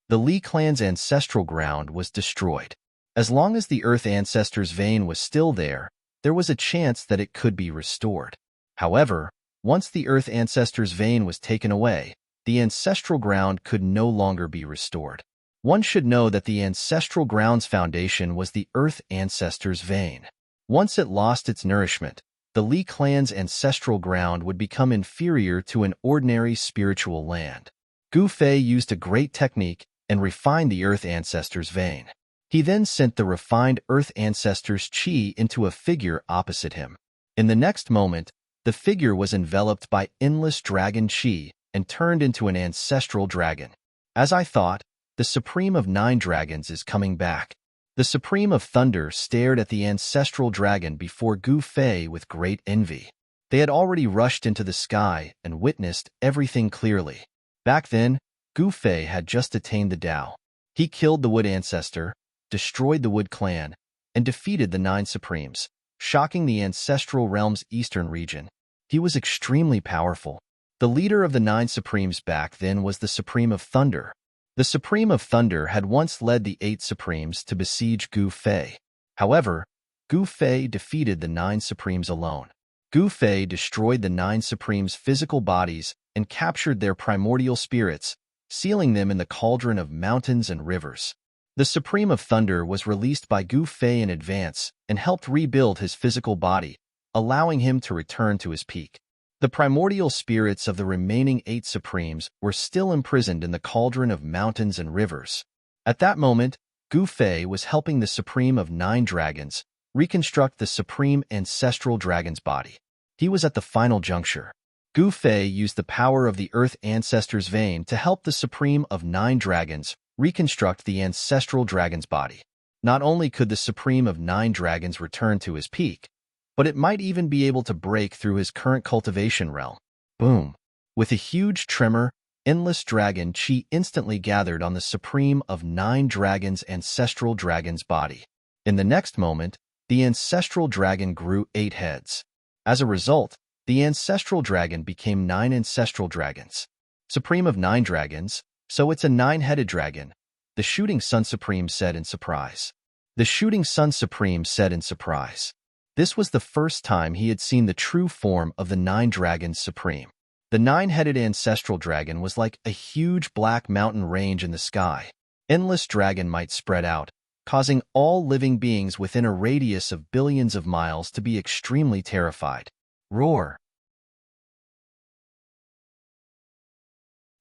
The Li clan's ancestral ground was destroyed. As long as the earth ancestor's vein was still there was a chance that it could be restored. However, once the earth ancestor's vein was taken away, the ancestral ground could no longer be restored. One should know that the ancestral ground's foundation was the earth ancestor's vein. Once it lost its nourishment, the Li clan's ancestral ground would become inferior to an ordinary spiritual land. Gu Fei used a great technique and refined the earth ancestor's vein. He then sent the refined earth ancestor's chi into a figure opposite him. In the next moment, the figure was enveloped by endless dragon chi and turned into an ancestral dragon. As I thought, the Supreme of 9 dragons is coming back. The Supreme of Thunder stared at the ancestral dragon before Gu Fei with great envy. They had already rushed into the sky and witnessed everything clearly. Back then, Gu Fei had just attained the Tao. He killed the Wood Ancestor, destroyed the Wood Clan, and defeated the 9 Supremes, shocking the ancestral realm's eastern region. He was extremely powerful. The leader of the 9 Supremes back then was the Supreme of Thunder. The Supreme of Thunder had once led the 8 Supremes to besiege Gu Fei. However, Gu Fei defeated the 9 Supremes alone. Gu Fei destroyed the 9 Supremes' physical bodies and captured their primordial spirits, sealing them in the cauldron of mountains and rivers. The Supreme of Thunder was released by Gu Fei in advance and helped rebuild his physical body, allowing him to return to his peak. The primordial spirits of the remaining 8 Supremes were still imprisoned in the cauldron of mountains and rivers. At that moment, Gu Fei was helping the Supreme of 9 dragons, reconstruct the supreme ancestral dragon's body. He was at the final juncture. Gu Fei used the power of the Earth Ancestor's vein to help the supreme of 9 dragons reconstruct the ancestral dragon's body. Not only could the supreme of 9 dragons return to his peak, but it might even be able to break through his current cultivation realm. Boom! With a huge tremor, endless dragon chi instantly gathered on the supreme of 9 dragons' ancestral dragon's body. In the next moment, the ancestral dragon grew 8 heads. As a result, the ancestral dragon became 9 ancestral dragons. Supreme of 9 dragons, so it's a 9-headed dragon, the Shooting Sun Supreme said in surprise. The Shooting Sun Supreme said in surprise. This was the first time he had seen the true form of the 9 dragons supreme. The 9-headed ancestral dragon was like a huge black mountain range in the sky. Endless dragon might spread out, causing all living beings within a radius of billions of miles to be extremely terrified. Roar!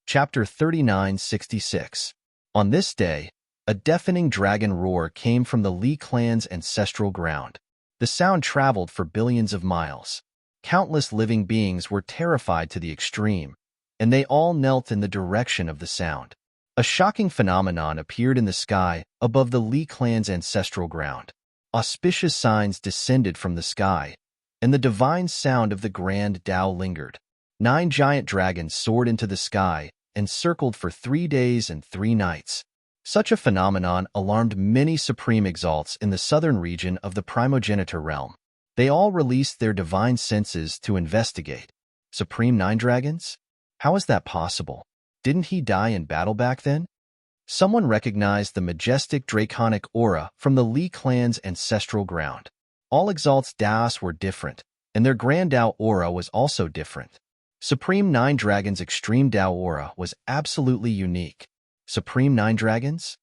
Chapter 3966. On this day, a deafening dragon roar came from the Li clan's ancestral ground. The sound traveled for billions of miles. Countless living beings were terrified to the extreme, and they all knelt in the direction of the sound. A shocking phenomenon appeared in the sky above the Li clan's ancestral ground. Auspicious signs descended from the sky, and the divine sound of the grand Tao lingered. 9 giant dragons soared into the sky and circled for 3 days and 3 nights. Such a phenomenon alarmed many supreme exalts in the southern region of the primogenitor realm. They all released their divine senses to investigate. Supreme 9 dragons? How is that possible? Didn't he die in battle back then? Someone recognized the majestic draconic aura from the Li clan's ancestral ground. All exalts' Daos were different, and their grand Dao aura was also different. Supreme 9 Dragons' extreme Dao aura was absolutely unique. Supreme 9 Dragons?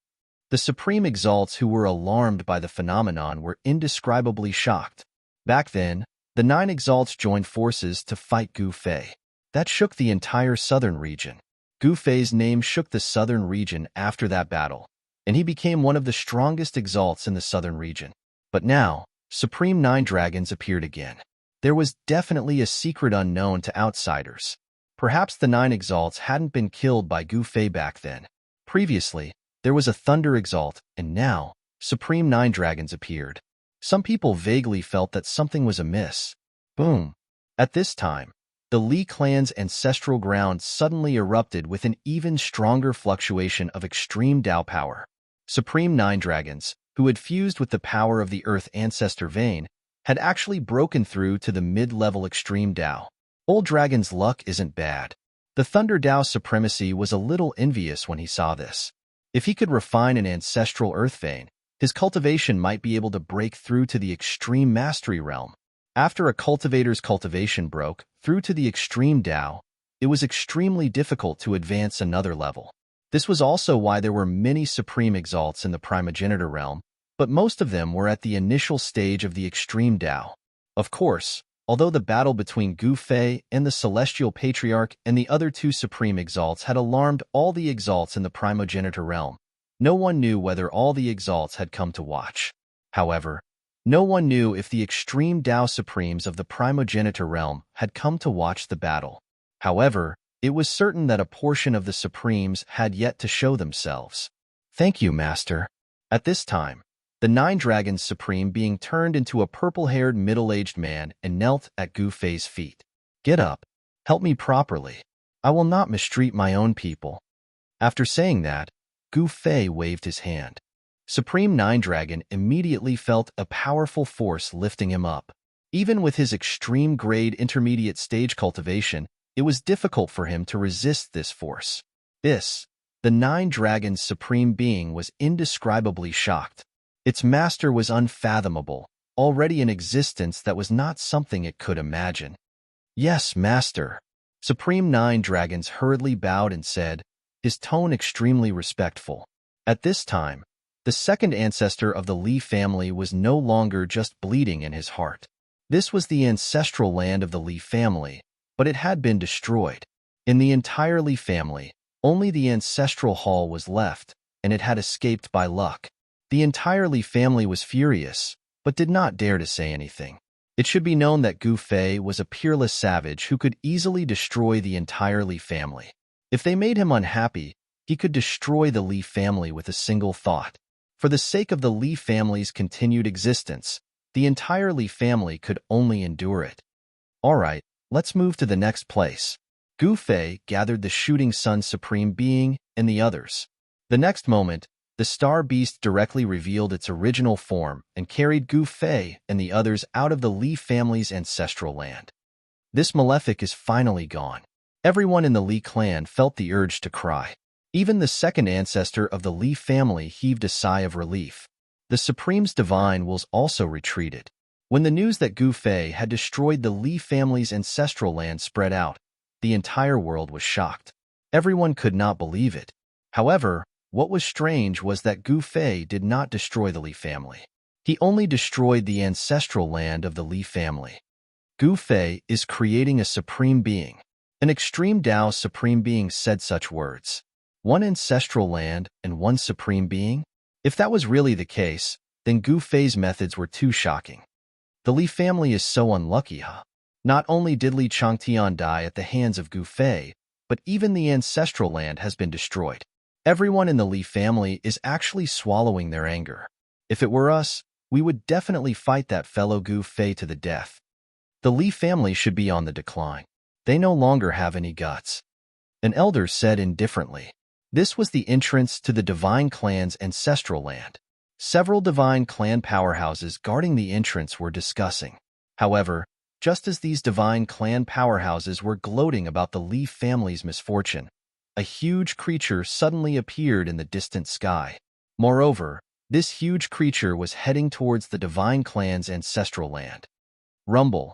The supreme exalts who were alarmed by the phenomenon were indescribably shocked. Back then, the 9 exalts joined forces to fight Gu Fei. That shook the entire southern region. Gu Fei's name shook the southern region after that battle, and he became one of the strongest exalts in the southern region. But now, Supreme 9 Dragons appeared again. There was definitely a secret unknown to outsiders. Perhaps the 9 exalts hadn't been killed by Gu Fei back then. Previously, there was a Thunder Exalt, and now, Supreme 9 Dragons appeared. Some people vaguely felt that something was amiss. Boom! At this time, the Li clan's ancestral ground suddenly erupted with an even stronger fluctuation of extreme Dao power. Supreme 9 Dragons, who had fused with the power of the Earth Ancestor vein, had actually broken through to the mid-level extreme Dao. Old Dragon's luck isn't bad. The Thunder Dao supremacy was a little envious when he saw this. If he could refine an ancestral Earth vein, his cultivation might be able to break through to the extreme mastery realm. After a cultivator's cultivation broke through to the extreme Dao, it was extremely difficult to advance another level. This was also why there were many supreme exalts in the primogenitor realm, but most of them were at the initial stage of the extreme Dao. Of course, although the battle between Gu Fei and the Celestial Patriarch and the other 2 supreme exalts had alarmed all the exalts in the primogenitor realm, no one knew whether all the exalts had come to watch. However, no one knew if the extreme Dao supremes of the primogenitor realm had come to watch the battle. However, it was certain that a portion of the supremes had yet to show themselves. Thank you, Master. At this time, the 9 Dragons Supreme being turned into a purple-haired middle-aged man and knelt at Gu Fei's feet. Get up. Help me properly. I will not mistreat my own people. After saying that, Gu Fei waved his hand. Supreme 9 Dragon immediately felt a powerful force lifting him up. Even with his extreme grade intermediate stage cultivation, it was difficult for him to resist this force. The 9 Dragons Supreme Being was indescribably shocked. Its master was unfathomable, already in existence that was not something it could imagine. Yes, Master. Supreme 9 Dragons hurriedly bowed and said, his tone extremely respectful. At this time, the second ancestor of the Li family was no longer just bleeding in his heart. This was the ancestral land of the Li family, but it had been destroyed. In the entire Li family, only the ancestral hall was left, and it had escaped by luck. The entire Li family was furious, but did not dare to say anything. It should be known that Gu Fei was a peerless savage who could easily destroy the entire Li family. If they made him unhappy, he could destroy the Li family with a single thought. For the sake of the Li family's continued existence, the entire Li family could only endure it. Alright, let's move to the next place. Gu Fei gathered the shooting sun supreme being and the others. The next moment, the star beast directly revealed its original form and carried Gu Fei and the others out of the Li family's ancestral land. This malefic is finally gone. Everyone in the Li clan felt the urge to cry. Even the second ancestor of the Li family heaved a sigh of relief. The Supreme's divine wills also retreated. When the news that Gu Fei had destroyed the Li family's ancestral land spread out, the entire world was shocked. Everyone could not believe it. However, what was strange was that Gu Fei did not destroy the Li family. He only destroyed the ancestral land of the Li family. Gu Fei is creating a supreme being. An extreme Tao supreme being said such words. One ancestral land and one supreme being? If that was really the case, then Gu Fei's methods were too shocking. The Li family is so unlucky, huh? Not only did Li Changtian die at the hands of Gu Fei, but even the ancestral land has been destroyed. Everyone in the Li family is actually swallowing their anger. If it were us, we would definitely fight that fellow Gu Fei to the death. The Li family should be on the decline. They no longer have any guts. An elder said indifferently. This was the entrance to the Divine Clan's ancestral land. Several Divine Clan powerhouses guarding the entrance were discussing. However, just as these Divine Clan powerhouses were gloating about the Li family's misfortune, a huge creature suddenly appeared in the distant sky. Moreover, this huge creature was heading towards the Divine Clan's ancestral land. Rumble,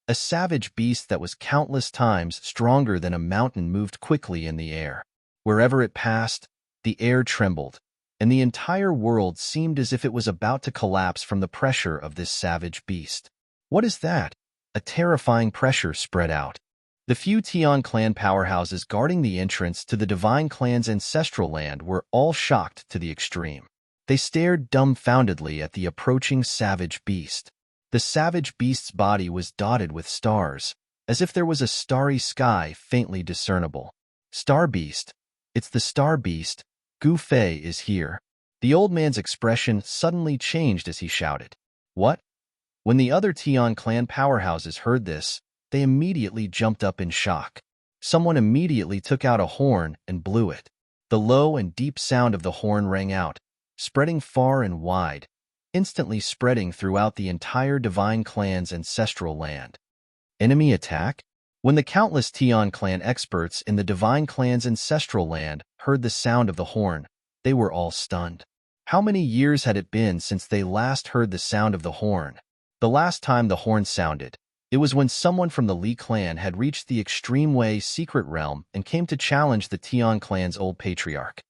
a savage beast that was countless times stronger than a mountain, moved quickly in the air. Wherever it passed, the air trembled, and the entire world seemed as if it was about to collapse from the pressure of this savage beast. What is that? A terrifying pressure spread out. The few Tian clan powerhouses guarding the entrance to the Divine Clan's ancestral land were all shocked to the extreme. They stared dumbfoundedly at the approaching savage beast. The savage beast's body was dotted with stars, as if there was a starry sky faintly discernible. Star Beast. It's the Star Beast. Gu Fei is here. The old man's expression suddenly changed as he shouted. What? When the other Tian clan powerhouses heard this, they immediately jumped up in shock. Someone immediately took out a horn and blew it. The low and deep sound of the horn rang out, spreading far and wide, instantly spreading throughout the entire Divine Clan's ancestral land. Enemy attack? When the countless Tian clan experts in the Divine Clan's ancestral land heard the sound of the horn, they were all stunned. How many years had it been since they last heard the sound of the horn? The last time the horn sounded, it was when someone from the Li clan had reached the Extreme Way secret realm and came to challenge the Tian clan's old patriarch.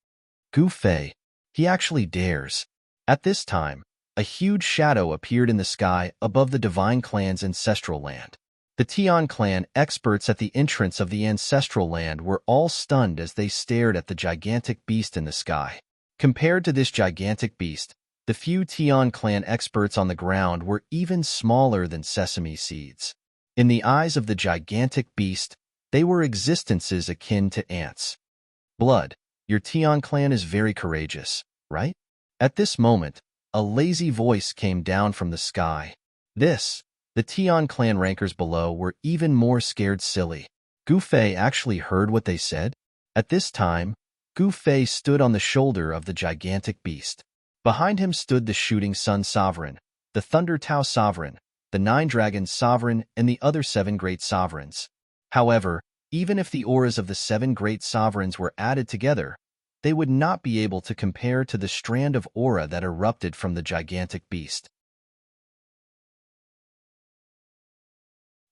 Gu Fei. He actually dares. At this time, a huge shadow appeared in the sky above the Divine Clan's ancestral land. The Tian clan experts at the entrance of the ancestral land were all stunned as they stared at the gigantic beast in the sky. Compared to this gigantic beast, the few Tian clan experts on the ground were even smaller than sesame seeds. In the eyes of the gigantic beast, they were existences akin to ants. Blood, your Tian clan is very courageous, right? At this moment, a lazy voice came down from the sky. The Tian clan rankers below were even more scared silly. Gu Fei actually heard what they said. At this time, Gu Fei stood on the shoulder of the gigantic beast. Behind him stood the Shooting Sun Sovereign, the Thunder Tao Sovereign, the Nine Dragons Sovereign, and the other 7 great sovereigns. However, even if the auras of the 7 great sovereigns were added together, they would not be able to compare to the strand of aura that erupted from the gigantic beast.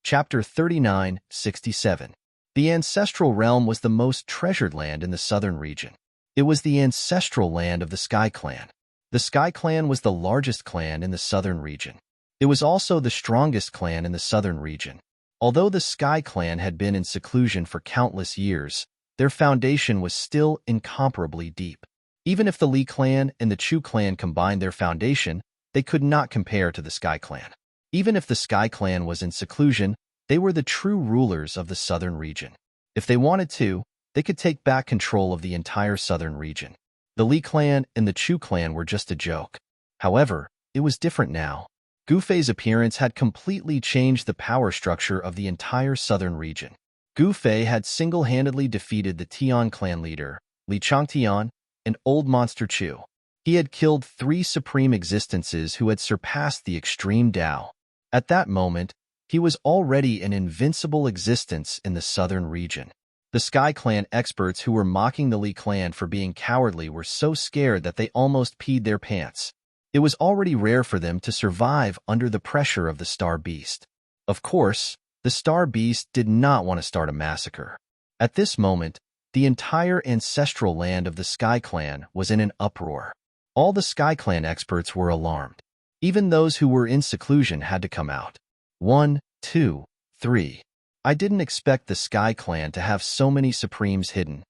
Chapter 39:67. The ancestral realm was the most treasured land in the southern region. It was the ancestral land of the Sky Clan. The Sky Clan was the largest clan in the southern region. It was also the strongest clan in the southern region. Although the Sky Clan had been in seclusion for countless years, their foundation was still incomparably deep. Even if the Li clan and the Chu clan combined their foundation, they could not compare to the Sky Clan. Even if the Sky Clan was in seclusion, they were the true rulers of the southern region. If they wanted to, they could take back control of the entire southern region. The Li Clan and the Chu Clan were just a joke. However, it was different now. Gu Fei's appearance had completely changed the power structure of the entire southern region. Gu Fei had single-handedly defeated the Tian clan leader, Li Changtian, and Old Monster Chu. He had killed 3 supreme existences who had surpassed the extreme Tao. At that moment, he was already an invincible existence in the southern region. The Sky Clan experts who were mocking the Li Clan for being cowardly were so scared that they almost peed their pants. It was already rare for them to survive under the pressure of the Star Beast. Of course, the Star Beast did not want to start a massacre. At this moment, the entire ancestral land of the Sky Clan was in an uproar. All the Sky Clan experts were alarmed. Even those who were in seclusion had to come out. 1, 2, 3. I didn't expect the Sky Clan to have so many Supremes hidden.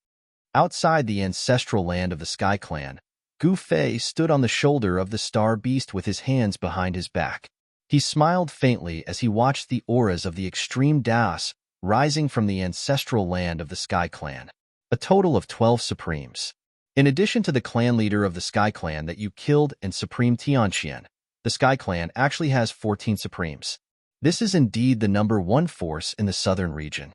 Outside the ancestral land of the Sky Clan, Gu Fei stood on the shoulder of the Star Beast with his hands behind his back. He smiled faintly as he watched the auras of the extreme Daos rising from the ancestral land of the Sky Clan. A total of 12 Supremes. In addition to the clan leader of the Sky Clan that you killed and Supreme Tianqian, the Sky Clan actually has 14 Supremes. This is indeed the number 1 force in the southern region.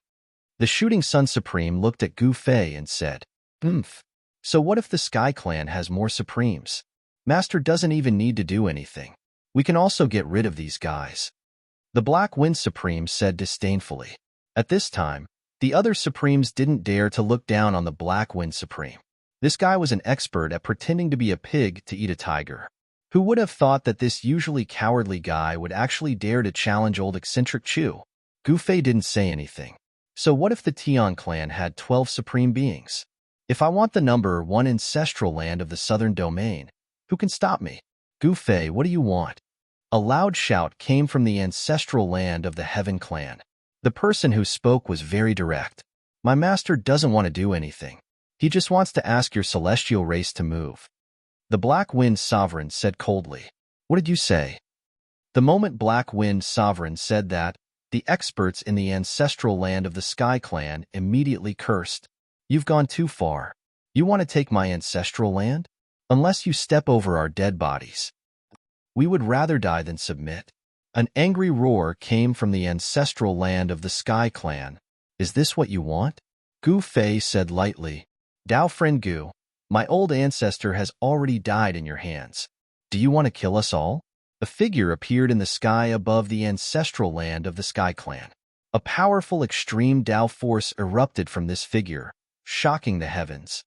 The Shooting Sun Supreme looked at Gu Fei and said, So what if the Sky Clan has more Supremes? Master doesn't even need to do anything. We can also get rid of these guys. The Black Wind Supreme said disdainfully. At this time, the other Supremes didn't dare to look down on the Black Wind Supreme. This guy was an expert at pretending to be a pig to eat a tiger. Who would have thought that this usually cowardly guy would actually dare to challenge old eccentric Chu? Gu Fei didn't say anything. So what if the Tian clan had 12 supreme beings? If I want the number 1 ancestral land of the southern domain, who can stop me? Gu Fei, what do you want? A loud shout came from the ancestral land of the Heaven clan. The person who spoke was very direct. My master doesn't want to do anything. He just wants to ask your celestial race to move. The Black Wind Sovereign said coldly. What did you say? The moment Black Wind Sovereign said that, the experts in the ancestral land of the Sky Clan immediately cursed. You've gone too far. You want to take my ancestral land? Unless you step over our dead bodies. We would rather die than submit. An angry roar came from the ancestral land of the Sky Clan. Is this what you want? Gu Fei said lightly. Dao friend Gu, my old ancestor has already died in your hands. Do you want to kill us all? A figure appeared in the sky above the ancestral land of the Sky Clan. A powerful extreme Dao force erupted from this figure, shocking the heavens.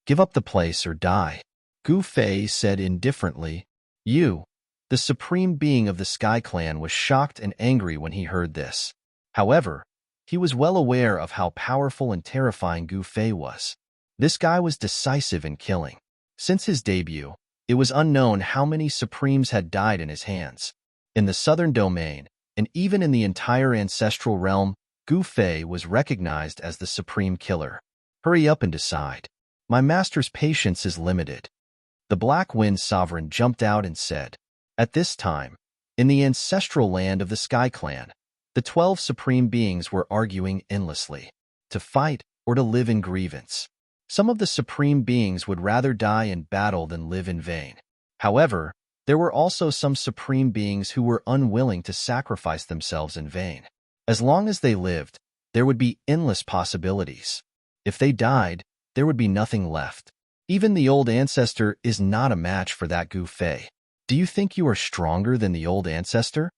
Give up the place or die. Gu Fei said indifferently. You, the supreme being of the Sky Clan, was shocked and angry when he heard this. However, he was well aware of how powerful and terrifying Gu Fei was. This guy was decisive in killing. Since his debut, it was unknown how many Supremes had died in his hands. In the southern domain, and even in the entire ancestral realm, Gu Fei was recognized as the supreme killer. Hurry up and decide. My master's patience is limited. The Black Wind Sovereign jumped out and said. At this time, in the ancestral land of the Sky Clan, the 12 supreme beings were arguing endlessly, to fight or to live in grievance. Some of the supreme beings would rather die in battle than live in vain. However, there were also some supreme beings who were unwilling to sacrifice themselves in vain. As long as they lived, there would be endless possibilities. If they died, there would be nothing left. Even the old ancestor is not a match for that Gu Fei. Do you think you are stronger than the old ancestor?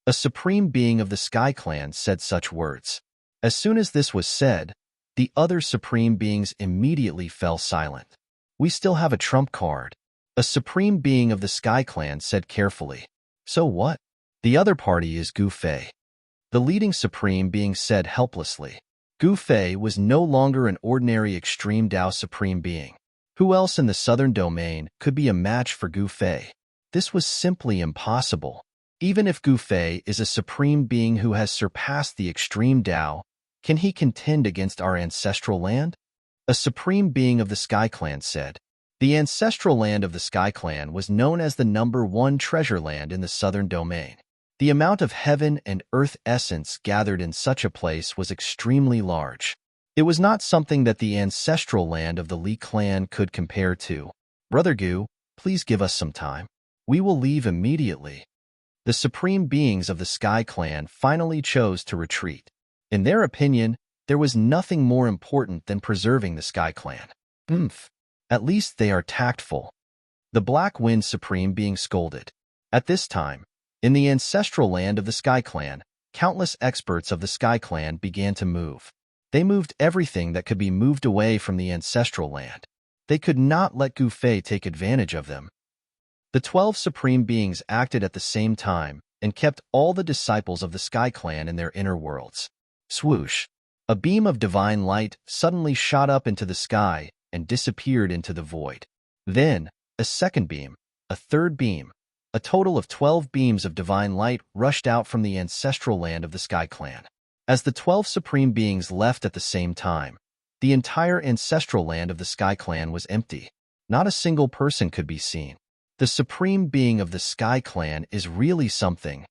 A supreme being of the Sky Clan said such words. As soon as this was said, the other supreme beings immediately fell silent. We still have a trump card. A supreme being of the Sky Clan said carefully. So what? The other party is Gu Fei. The leading supreme being said helplessly. Gu Fei was no longer an ordinary extreme Dao supreme being. Who else in the southern domain could be a match for Gu Fei? This was simply impossible. Even if Gu Fei is a supreme being who has surpassed the extreme Dao, can he contend against our ancestral land? A supreme being of the Sky Clan said. The ancestral land of the Sky Clan was known as the #1 treasure land in the southern domain. The amount of heaven and earth essence gathered in such a place was extremely large. It was not something that the ancestral land of the Li clan could compare to. Brother Gu, please give us some time. We will leave immediately. The supreme beings of the Sky Clan finally chose to retreat. In their opinion, there was nothing more important than preserving the Sky Clan. At least they are tactful. The Black Wind Supreme being scolded. At this time, in the ancestral land of the Sky Clan, countless experts of the Sky Clan began to move. They moved everything that could be moved away from the ancestral land. They could not let Gu Fei take advantage of them. The 12 supreme beings acted at the same time and kept all the disciples of the Sky Clan in their inner worlds. Swoosh! A beam of divine light suddenly shot up into the sky and disappeared into the void. Then, a second beam, a third beam, a total of 12 beams of divine light rushed out from the ancestral land of the Sky Clan. As the 12 supreme beings left at the same time, the entire ancestral land of the Sky Clan was empty. Not a single person could be seen. The supreme being of the Sky Clan is really something,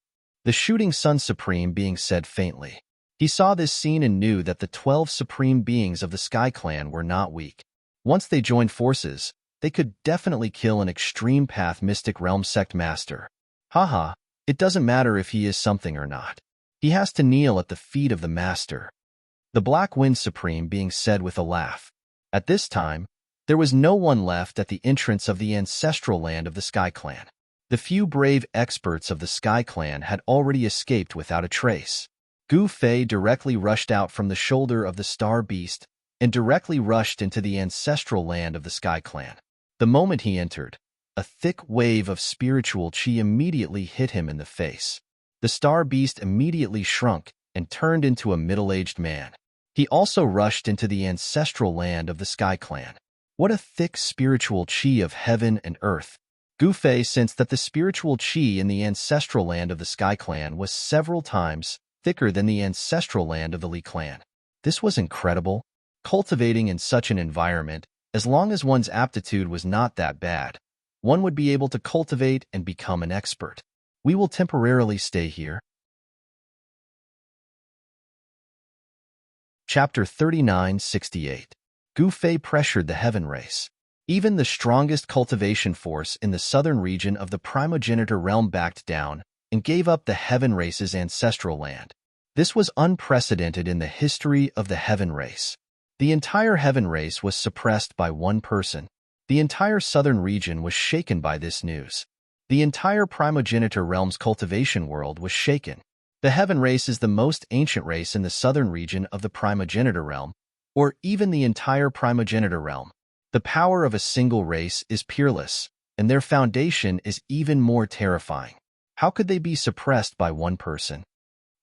the Shooting Sun Supreme being said faintly. He saw this scene and knew that the 12 supreme beings of the Sky Clan were not weak. Once they joined forces, they could definitely kill an extreme path mystic realm sect master. Haha, it doesn't matter if he is something or not. He has to kneel at the feet of the master. The Black Wind Supreme being said with a laugh. At this time, there was no one left at the entrance of the ancestral land of the Sky Clan. The few brave experts of the Sky Clan had already escaped without a trace. Gu Fei directly rushed out from the shoulder of the Star Beast and directly rushed into the ancestral land of the Sky Clan. The moment he entered, a thick wave of spiritual qi immediately hit him in the face. The Star Beast immediately shrunk and turned into a middle-aged man. He also rushed into the ancestral land of the Sky Clan. What a thick spiritual qi of heaven and earth. Gu Fei sensed that the spiritual qi in the ancestral land of the Sky Clan was several times thicker than the ancestral land of the Li clan. This was incredible. Cultivating in such an environment, as long as one's aptitude was not that bad, one would be able to cultivate and become an expert. We will temporarily stay here. Chapter 3968. Gu Fei pressured the heaven race. Even the strongest cultivation force in the southern region of the primogenitor realm backed down and gave up the heaven race's ancestral land. This was unprecedented in the history of the heaven race. The entire heaven race was suppressed by one person. The entire southern region was shaken by this news. The entire primogenitor realm's cultivation world was shaken. The heaven race is the most ancient race in the southern region of the primogenitor realm, or even the entire primogenitor realm. The power of a single race is peerless, and their foundation is even more terrifying. How could they be suppressed by one person?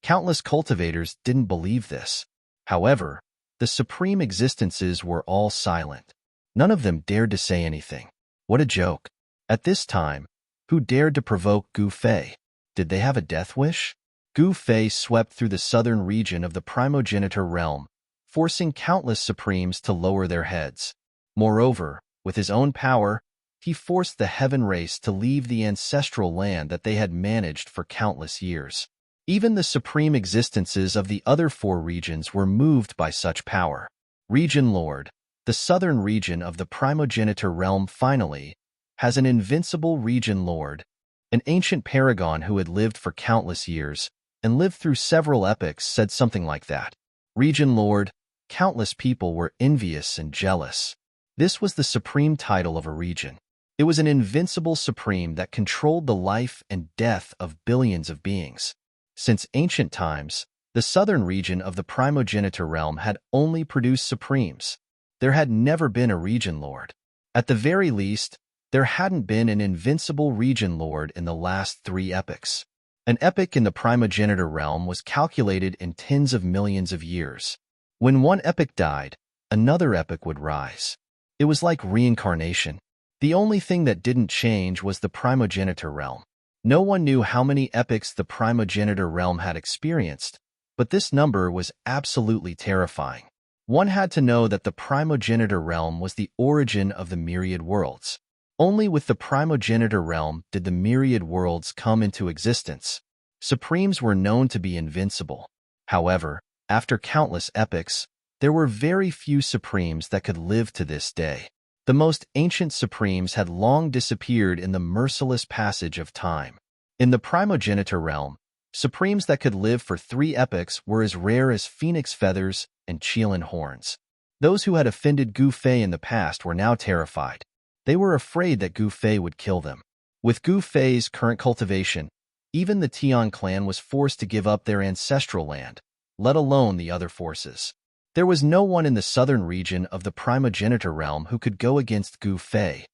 Countless cultivators didn't believe this. However, the supreme existences were all silent. None of them dared to say anything. What a joke. At this time, who dared to provoke Gu Fei? Did they have a death wish? Gu Fei swept through the southern region of the primogenitor realm, forcing countless supremes to lower their heads. Moreover, with his own power, he forced the heaven race to leave the ancestral land that they had managed for countless years. Even the supreme existences of the other 4 regions were moved by such power. Region Lord, the southern region of the primogenitor realm finally, has an invincible region lord, an ancient paragon who had lived for countless years and lived through several epochs said something like that. Region Lord, countless people were envious and jealous. This was the supreme title of a region. It was an invincible supreme that controlled the life and death of billions of beings. Since ancient times, the southern region of the primogenitor realm had only produced supremes. There had never been a region lord. At the very least, there hadn't been an invincible region lord in the last 3 epochs. An epoch in the primogenitor realm was calculated in tens of millions of years. When one epoch died, another epoch would rise. It was like reincarnation. The only thing that didn't change was the primogenitor realm. No one knew how many epochs the primogenitor realm had experienced, but this number was absolutely terrifying. One had to know that the primogenitor realm was the origin of the myriad worlds. Only with the primogenitor realm did the myriad worlds come into existence. Supremes were known to be invincible. However, after countless epochs, there were very few Supremes that could live to this day. The most ancient Supremes had long disappeared in the merciless passage of time. In the primogenitor realm, Supremes that could live for 3 epochs were as rare as phoenix feathers and Qilin horns. Those who had offended Gu Fei in the past were now terrified. They were afraid that Gu Fei would kill them. With Gu Fei's current cultivation, even the Tian clan was forced to give up their ancestral land, let alone the other forces. There was no one in the southern region of the primogenitor realm who could go against Gu Fei.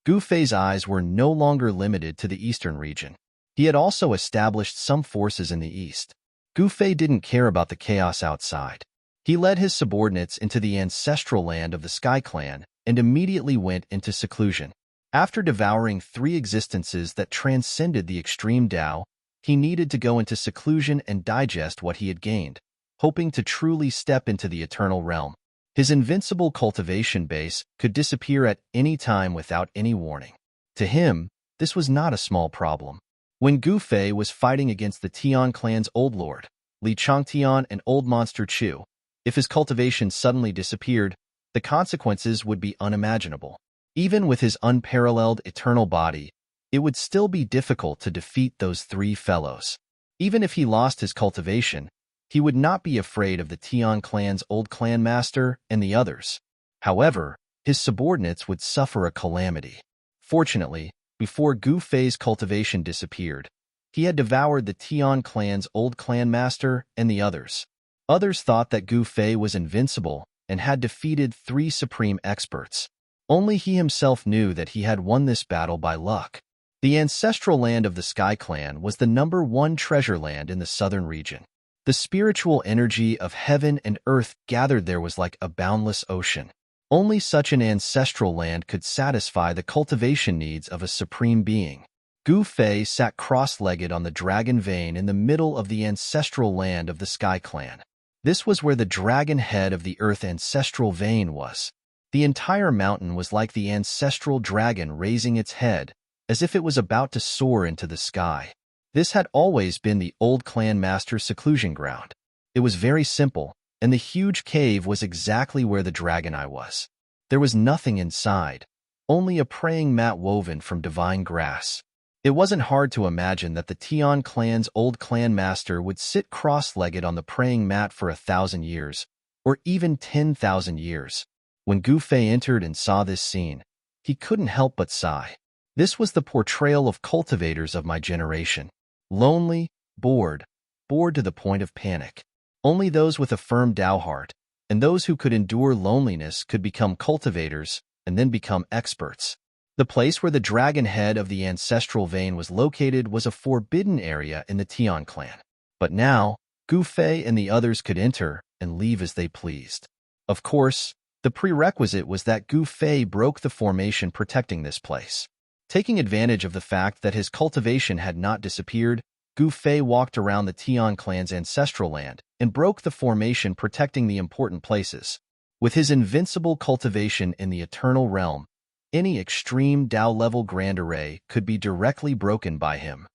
Gu Fei's eyes were no longer limited to the eastern region. He had also established some forces in the east. Gu Fei didn't care about the chaos outside. He led his subordinates into the ancestral land of the Sky Clan and immediately went into seclusion. After devouring 3 existences that transcended the extreme Tao, he needed to go into seclusion and digest what he had gained, hoping to truly step into the eternal realm. His invincible cultivation base could disappear at any time without any warning. To him, this was not a small problem. When Gu Fei was fighting against the Tian clan's old lord, Li Changtian and old monster Chu, if his cultivation suddenly disappeared, the consequences would be unimaginable. Even with his unparalleled eternal body, it would still be difficult to defeat those 3 fellows. Even if he lost his cultivation, he would not be afraid of the Tian clan's old clan master and the others. However, his subordinates would suffer a calamity. Fortunately, before Gu Fei's cultivation disappeared, he had devoured the Tian clan's old clan master and the others. Others thought that Gu Fei was invincible and had defeated 3 supreme experts. Only he himself knew that he had won this battle by luck. The ancestral land of the Sky Clan was the #1 treasure land in the southern region. The spiritual energy of heaven and earth gathered there was like a boundless ocean. Only such an ancestral land could satisfy the cultivation needs of a supreme being. Gu Fei sat cross-legged on the dragon vein in the middle of the ancestral land of the Sky Clan. This was where the dragon head of the earth ancestral vein was. The entire mountain was like the ancestral dragon raising its head, as if it was about to soar into the sky. This had always been the old clan master's seclusion ground. It was very simple, and the huge cave was exactly where the dragon eye was. There was nothing inside, only a praying mat woven from divine grass. It wasn't hard to imagine that the Tian clan's old clan master would sit cross-legged on the praying mat for 1,000 years, or even 10,000 years. When Gu Fei entered and saw this scene, he couldn't help but sigh. This was the portrayal of cultivators of my generation. Lonely, bored to the point of panic. Only those with a firm Tao heart, and those who could endure loneliness could become cultivators and then become experts. The place where the dragon head of the ancestral vein was located was a forbidden area in the Tian clan. But now, Gu Fei and the others could enter and leave as they pleased. Of course, the prerequisite was that Gu Fei broke the formation protecting this place. Taking advantage of the fact that his cultivation had not disappeared, Gu Fei walked around the Tian clan's ancestral land and broke the formation protecting the important places. With his invincible cultivation in the eternal realm, any extreme Tao-level grand array could be directly broken by him.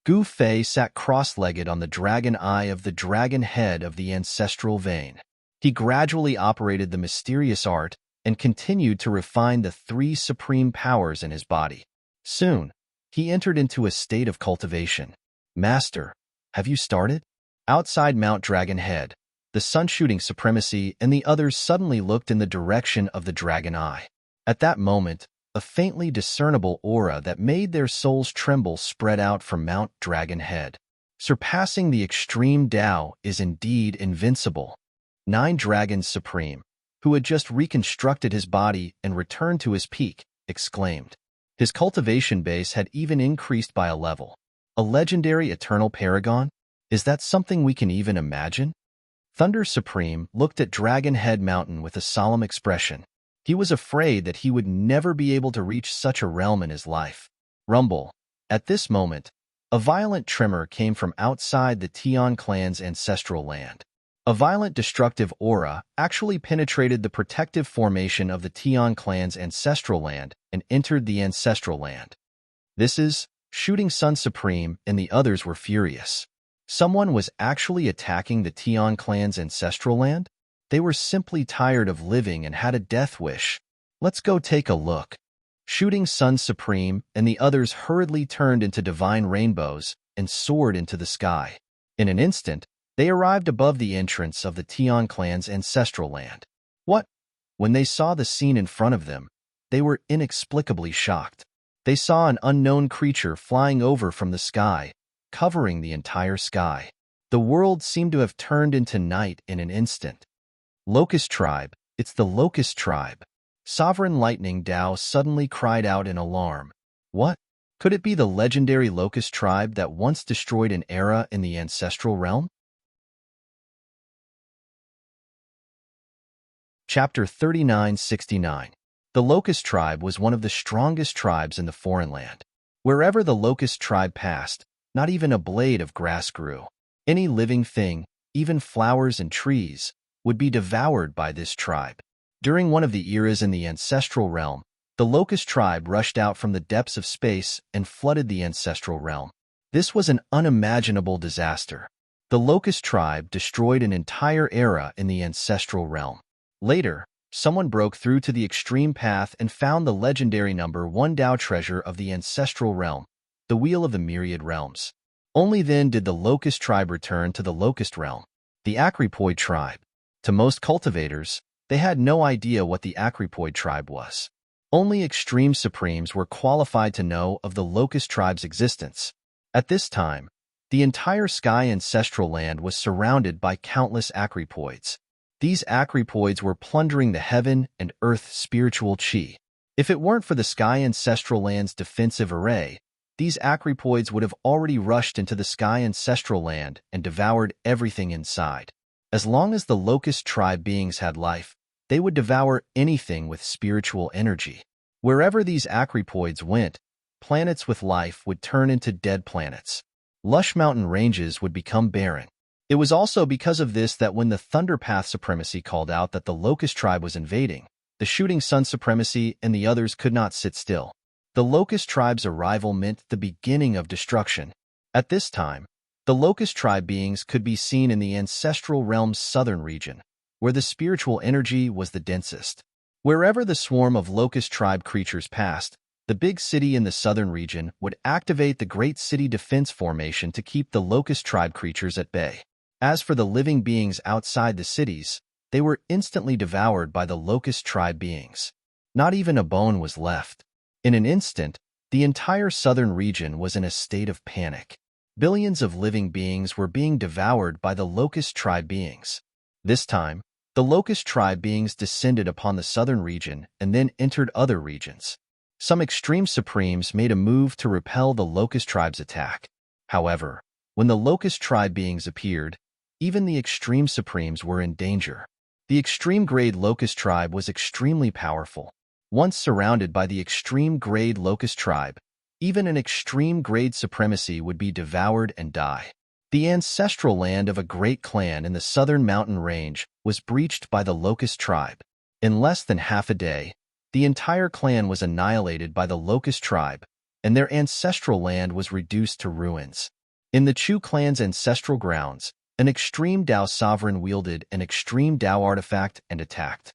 Gu Fei sat cross-legged on the dragon eye of the dragon head of the ancestral vein. He gradually operated the mysterious art and continued to refine the 3 supreme powers in his body. Soon, he entered into a state of cultivation. Master, have you started? Outside Mount Dragon Head, the sun-shooting supremacy and the others suddenly looked in the direction of the dragon eye. At that moment, a faintly discernible aura that made their souls tremble spread out from Mount Dragon Head. Surpassing the extreme Tao is indeed invincible. 9 Dragons Supreme, who had just reconstructed his body and returned to his peak, exclaimed. His cultivation base had even increased by a level. A legendary eternal paragon? Is that something we can even imagine? Thunder Supreme looked at Dragon Head Mountain with a solemn expression. He was afraid that he would never be able to reach such a realm in his life. Rumble. At this moment, a violent tremor came from outside the Tian clan's ancestral land. A violent destructive aura actually penetrated the protective formation of the Tian clan's ancestral land and entered the ancestral land. This is Shooting Sun Supreme and the others were furious. Someone was actually attacking the Tian clan's ancestral land? They were simply tired of living and had a death wish. Let's go take a look. Shooting Sun Supreme and the others hurriedly turned into divine rainbows and soared into the sky. In an instant, they arrived above the entrance of the Tian clan's ancestral land. What? When they saw the scene in front of them, they were inexplicably shocked. They saw an unknown creature flying over from the sky, covering the entire sky. The world seemed to have turned into night in an instant. Locust Tribe, it's the Locust Tribe. Sovereign Lightning Dao suddenly cried out in alarm. What? Could it be the legendary Locust Tribe that once destroyed an era in the ancestral realm? Chapter 3969. The Locust Tribe was one of the strongest tribes in the foreign land. Wherever the Locust Tribe passed, not even a blade of grass grew. Any living thing, even flowers and trees, would be devoured by this tribe. During one of the eras in the ancestral realm, the Locust Tribe rushed out from the depths of space and flooded the ancestral realm. This was an unimaginable disaster. The Locust Tribe destroyed an entire era in the ancestral realm. Later, someone broke through to the extreme path and found the legendary number 1 Dao treasure of the ancestral realm, the Wheel of the Myriad Realms. Only then did the Locust Tribe return to the Locust Realm. The Acripoid Tribe. To most cultivators, they had no idea what the Acripoid Tribe was. Only extreme supremes were qualified to know of the Locust Tribe's existence. At this time, the entire sky ancestral land was surrounded by countless Acripoids. These Acripoids were plundering the heaven and earth spiritual chi. If it weren't for the sky ancestral land's defensive array, these Acripoids would have already rushed into the sky ancestral land and devoured everything inside. As long as the Locust Tribe beings had life, they would devour anything with spiritual energy. Wherever these Acripoids went, planets with life would turn into dead planets. Lush mountain ranges would become barren. It was also because of this that when the Thunderpath Supremacy called out that the Locust Tribe was invading, the Shooting Sun Supremacy and the others could not sit still. The Locust Tribe's arrival meant the beginning of destruction. At this time, the Locust Tribe beings could be seen in the ancestral realm's southern region, where the spiritual energy was the densest. Wherever the swarm of Locust Tribe creatures passed, the big city in the southern region would activate the Great City Defense Formation to keep the Locust Tribe creatures at bay. As for the living beings outside the cities, they were instantly devoured by the Locust Tribe beings. Not even a bone was left. In an instant, the entire southern region was in a state of panic. Billions of living beings were being devoured by the Locust Tribe beings. This time, the Locust Tribe beings descended upon the southern region and then entered other regions. Some extreme supremes made a move to repel the Locust Tribe's attack. However, when the Locust Tribe beings appeared, even the extreme supremes were in danger. The extreme-grade Locust Tribe was extremely powerful. Once surrounded by the extreme-grade Locust Tribe, even an extreme-grade supremacy would be devoured and die. The ancestral land of a great clan in the southern mountain range was breached by the Locust Tribe. In less than half a day, the entire clan was annihilated by the Locust Tribe, and their ancestral land was reduced to ruins. In the Chu clan's ancestral grounds, an extreme Dao sovereign wielded an extreme Dao artifact and attacked.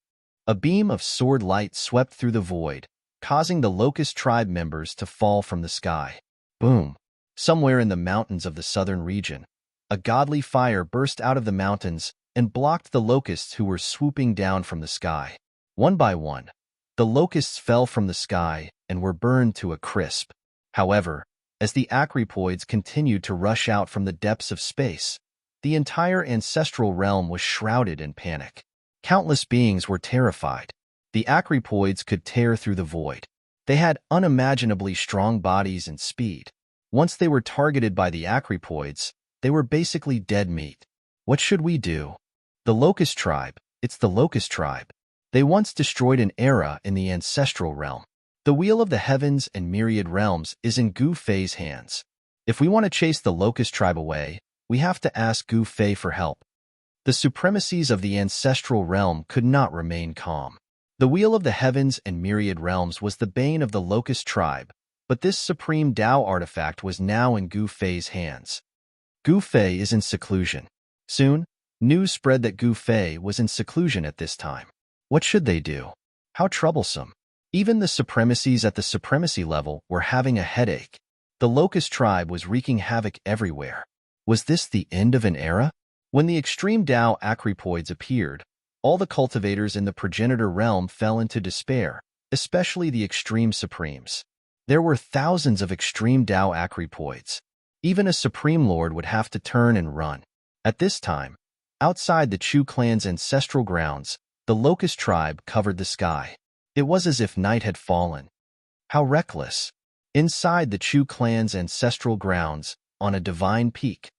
A beam of sword light swept through the void, causing the Locust Tribe members to fall from the sky. Boom! Somewhere in the mountains of the southern region, a godly fire burst out of the mountains and blocked the locusts who were swooping down from the sky. One by one, the locusts fell from the sky and were burned to a crisp. However, as the Acripoids continued to rush out from the depths of space, the entire ancestral realm was shrouded in panic. Countless beings were terrified. The Acripoids could tear through the void. They had unimaginably strong bodies and speed. Once they were targeted by the Acripoids, they were basically dead meat. What should we do? The Locust Tribe, it's the Locust Tribe. They once destroyed an era in the ancestral realm. The Wheel of the Heavens and Myriad Realms is in Gu Fei's hands. If we want to chase the Locust Tribe away, we have to ask Gu Fei for help. The supremacies of the ancestral realm could not remain calm. The wheel of the heavens and myriad realms was the bane of the locust tribe, but this supreme Tao artifact was now in Gu Fei's hands. Gu Fei is in seclusion. Soon, news spread that Gu Fei was in seclusion at this time. What should they do? How troublesome. Even the supremacies at the supremacy level were having a headache. The locust tribe was wreaking havoc everywhere. Was this the end of an era? When the extreme Tao acrypoids appeared, all the cultivators in the progenitor realm fell into despair, especially the extreme supremes. There were thousands of extreme Tao acrypoids. Even a supreme lord would have to turn and run. At this time, outside the Chu clan's ancestral grounds, the locust tribe covered the sky. It was as if night had fallen. How reckless. Inside the Chu clan's ancestral grounds, on a divine peak,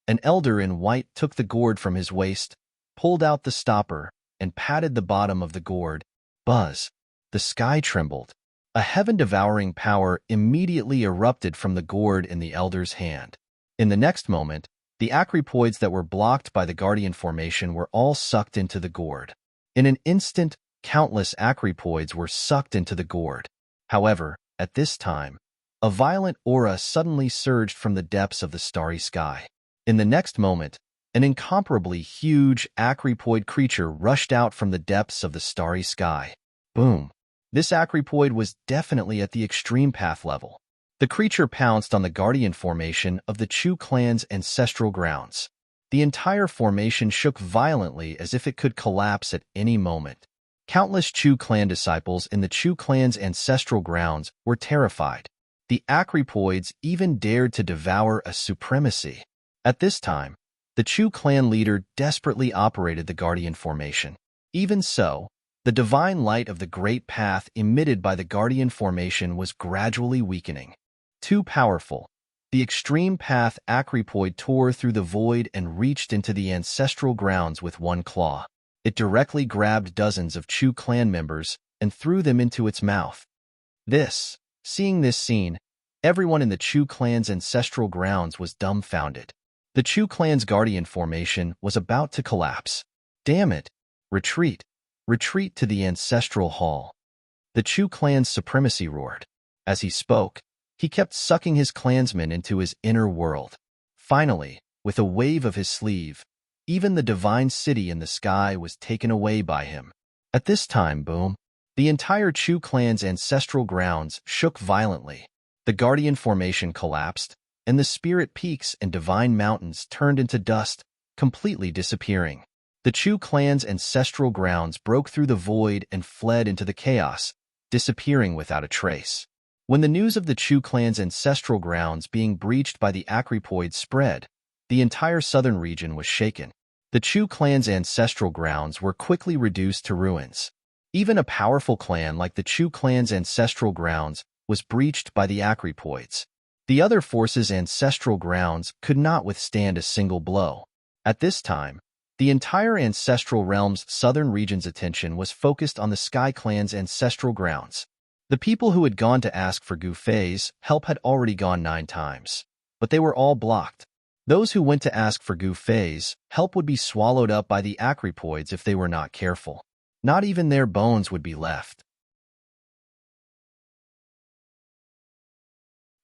an elder in white took the gourd from his waist, pulled out the stopper, and patted the bottom of the gourd. Buzz. The sky trembled. A heaven-devouring power immediately erupted from the gourd in the elder's hand. In the next moment, the acrypoids that were blocked by the guardian formation were all sucked into the gourd. In an instant, countless acrypoids were sucked into the gourd. However, at this time, a violent aura suddenly surged from the depths of the starry sky. In the next moment, an incomparably huge acrypoid creature rushed out from the depths of the starry sky. Boom! This acrypoid was definitely at the extreme path level. The creature pounced on the guardian formation of the Chu clan's ancestral grounds. The entire formation shook violently as if it could collapse at any moment. Countless Chu clan disciples in the Chu clan's ancestral grounds were terrified. The acrypoids even dared to devour a supremacy. At this time, the Chu clan leader desperately operated the guardian formation. Even so, the divine light of the great path emitted by the guardian formation was gradually weakening. Too powerful, the extreme path acrypoid tore through the void and reached into the ancestral grounds with one claw. It directly grabbed dozens of Chu clan members and threw them into its mouth. Seeing this scene, everyone in the Chu clan's ancestral grounds was dumbfounded. The Chu clan's guardian formation was about to collapse. Damn it! Retreat! Retreat to the ancestral hall. The Chu clan's supremacy roared. As he spoke, he kept sucking his clansmen into his inner world. Finally, with a wave of his sleeve, even the divine city in the sky was taken away by him. At this time, boom, the entire Chu clan's ancestral grounds shook violently. The guardian formation collapsed, and the spirit peaks and divine mountains turned into dust, completely disappearing. The Chu clan's ancestral grounds broke through the void and fled into the chaos, disappearing without a trace. When the news of the Chu clan's ancestral grounds being breached by the acrypoids spread, the entire southern region was shaken. The Chu clan's ancestral grounds were quickly reduced to ruins. Even a powerful clan like the Chu clan's ancestral grounds was breached by the acrypoids. The other forces' ancestral grounds could not withstand a single blow. At this time, the entire ancestral realm's southern region's attention was focused on the Sky clan's ancestral grounds. The people who had gone to ask for Gu Fei's help had already gone 9 times, but they were all blocked. Those who went to ask for Gu Fei's help would be swallowed up by the acrypoids if they were not careful. Not even their bones would be left.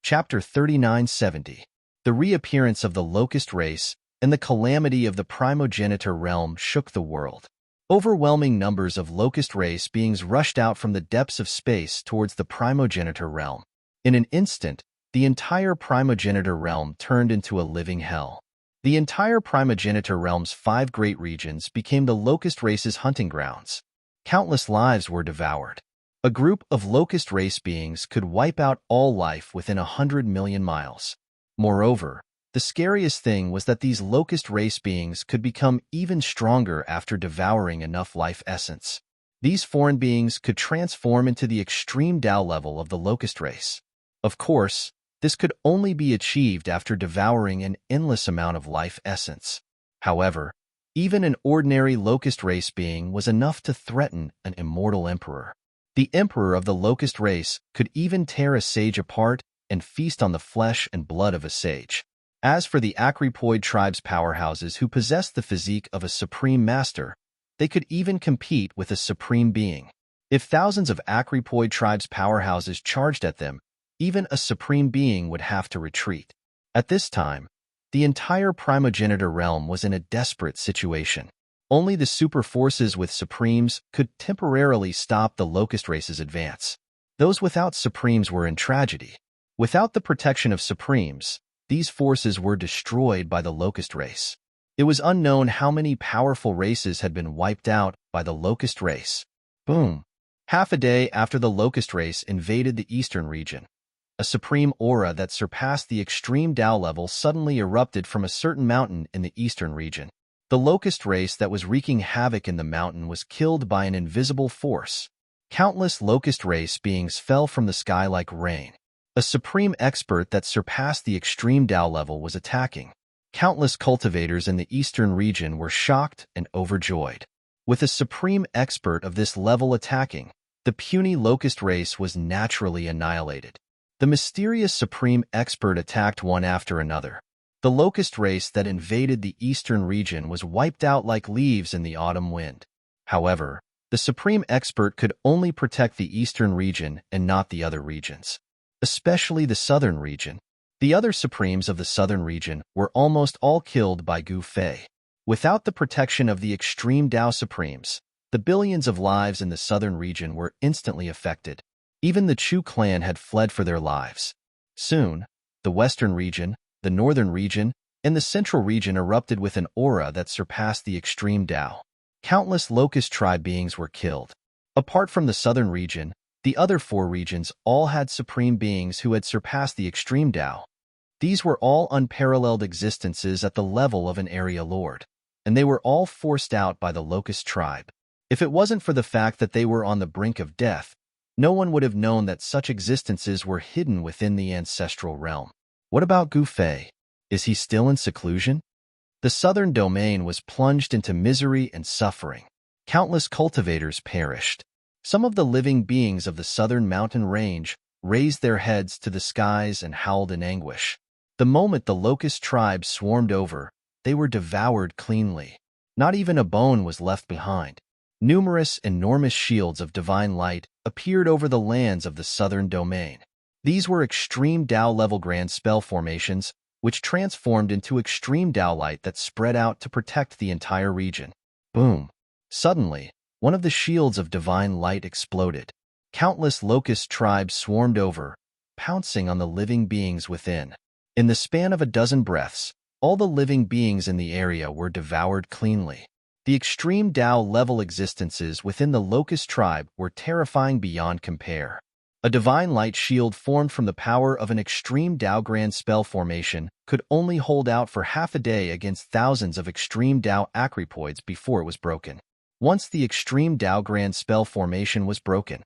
Chapter 3970. The reappearance of the locust race and the calamity of the primogenitor realm shook the world. Overwhelming numbers of locust race beings rushed out from the depths of space towards the primogenitor realm. In an instant, the entire primogenitor realm turned into a living hell. The entire primogenitor realm's 5 great regions became the locust race's hunting grounds. Countless lives were devoured. A group of locust race beings could wipe out all life within 100 million miles. Moreover, the scariest thing was that these locust race beings could become even stronger after devouring enough life essence. These foreign beings could transform into the extreme Tao level of the locust race. Of course, this could only be achieved after devouring an endless amount of life essence. However, even an ordinary locust race being was enough to threaten an immortal emperor. The emperor of the locust race could even tear a sage apart and feast on the flesh and blood of a sage. As for the Acrypoid tribe's powerhouses who possessed the physique of a supreme master, they could even compete with a supreme being. If thousands of Acrypoid tribe's powerhouses charged at them, even a supreme being would have to retreat. At this time, the entire primogenitor realm was in a desperate situation. Only the super forces with supremes could temporarily stop the locust race's advance. Those without supremes were in tragedy. Without the protection of supremes, these forces were destroyed by the locust race. It was unknown how many powerful races had been wiped out by the locust race. Boom. Half a day after the locust race invaded the eastern region, a supreme aura that surpassed the extreme Tao level suddenly erupted from a certain mountain in the eastern region. The locust race that was wreaking havoc in the mountain was killed by an invisible force. Countless locust race beings fell from the sky like rain. A supreme expert that surpassed the extreme Tao level was attacking. Countless cultivators in the eastern region were shocked and overjoyed. With a supreme expert of this level attacking, the puny locust race was naturally annihilated. The mysterious supreme expert attacked one after another. The locust race that invaded the eastern region was wiped out like leaves in the autumn wind. However, the supreme expert could only protect the eastern region and not the other regions, especially the southern region. The other supremes of the southern region were almost all killed by Gu Fei. Without the protection of the extreme Tao supremes, the billions of lives in the southern region were instantly affected. Even the Chu clan had fled for their lives. Soon, the western region, the northern region, and the central region erupted with an aura that surpassed the extreme Tao. Countless locust tribe beings were killed. Apart from the southern region, the other four regions all had supreme beings who had surpassed the extreme Tao. These were all unparalleled existences at the level of an area lord, and they were all forced out by the locust tribe. If it wasn't for the fact that they were on the brink of death, no one would have known that such existences were hidden within the ancestral realm. What about Gu Fei? Is he still in seclusion? The southern domain was plunged into misery and suffering. Countless cultivators perished. Some of the living beings of the southern mountain range raised their heads to the skies and howled in anguish. The moment the locust tribe swarmed over, they were devoured cleanly. Not even a bone was left behind. Numerous enormous shields of divine light appeared over the lands of the southern domain. These were extreme Tao-level grand spell formations, which transformed into extreme Tao light that spread out to protect the entire region. Boom! Suddenly, one of the shields of divine light exploded. Countless locust tribes swarmed over, pouncing on the living beings within. In the span of a dozen breaths, all the living beings in the area were devoured cleanly. The extreme Tao-level existences within the locust tribe were terrifying beyond compare. A divine light shield formed from the power of an extreme Tao grand spell formation could only hold out for half a day against thousands of extreme Tao acrypoids before it was broken. Once the extreme Tao grand spell formation was broken,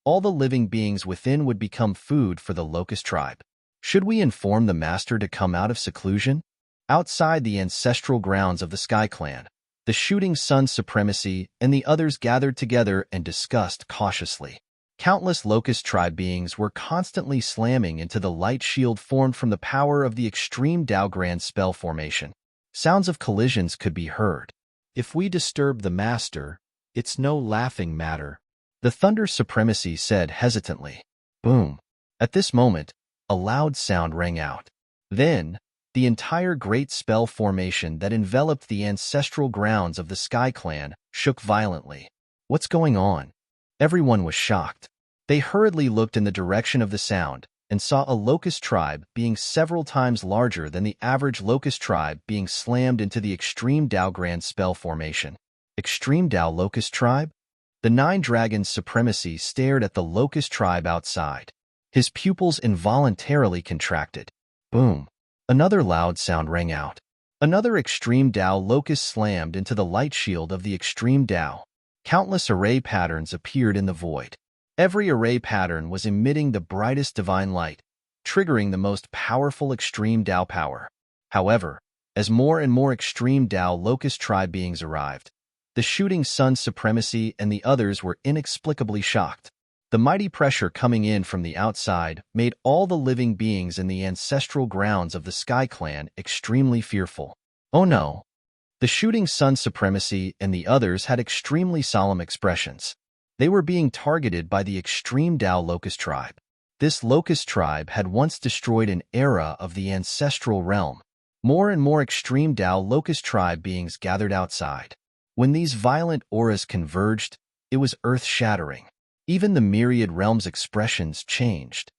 all the living beings within would become food for the locust tribe. Should we inform the master to come out of seclusion? Outside the ancestral grounds of the Sky Clan, the Shooting Sun Supremacy and the others gathered together and discussed cautiously. Countless locust tribe beings were constantly slamming into the light shield formed from the power of the extreme Tao grand spell formation. Sounds of collisions could be heard. If we disturb the master, it's no laughing matter, the Thunder Supremacy said hesitantly. Boom! At this moment, a loud sound rang out. Then, the entire great spell formation that enveloped the ancestral grounds of the Sky Clan shook violently. What's going on? Everyone was shocked. They hurriedly looked in the direction of the sound and saw a locust tribe being several times larger than the average locust tribe being slammed into the extreme Tao grand spell formation. Extreme Tao locust tribe? The Nine Dragons Supremacy stared at the locust tribe outside. His pupils involuntarily contracted. Boom! Another loud sound rang out. Another extreme Tao locust slammed into the light shield of the extreme Tao. Countless array patterns appeared in the void. Every array pattern was emitting the brightest divine light, triggering the most powerful extreme Tao power. However, as more and more extreme Tao locust tribe beings arrived, the Shooting Sun Supremacy and the others were inexplicably shocked. The mighty pressure coming in from the outside made all the living beings in the ancestral grounds of the Sky Clan extremely fearful. Oh no! The shooting sun supremacy and the others had extremely solemn expressions. They were being targeted by the extreme Tao Locust tribe. This Locust tribe had once destroyed an era of the ancestral realm. More and more extreme Tao Locust tribe beings gathered outside. When these violent auras converged, it was earth-shattering. Even the myriad realms' expressions changed.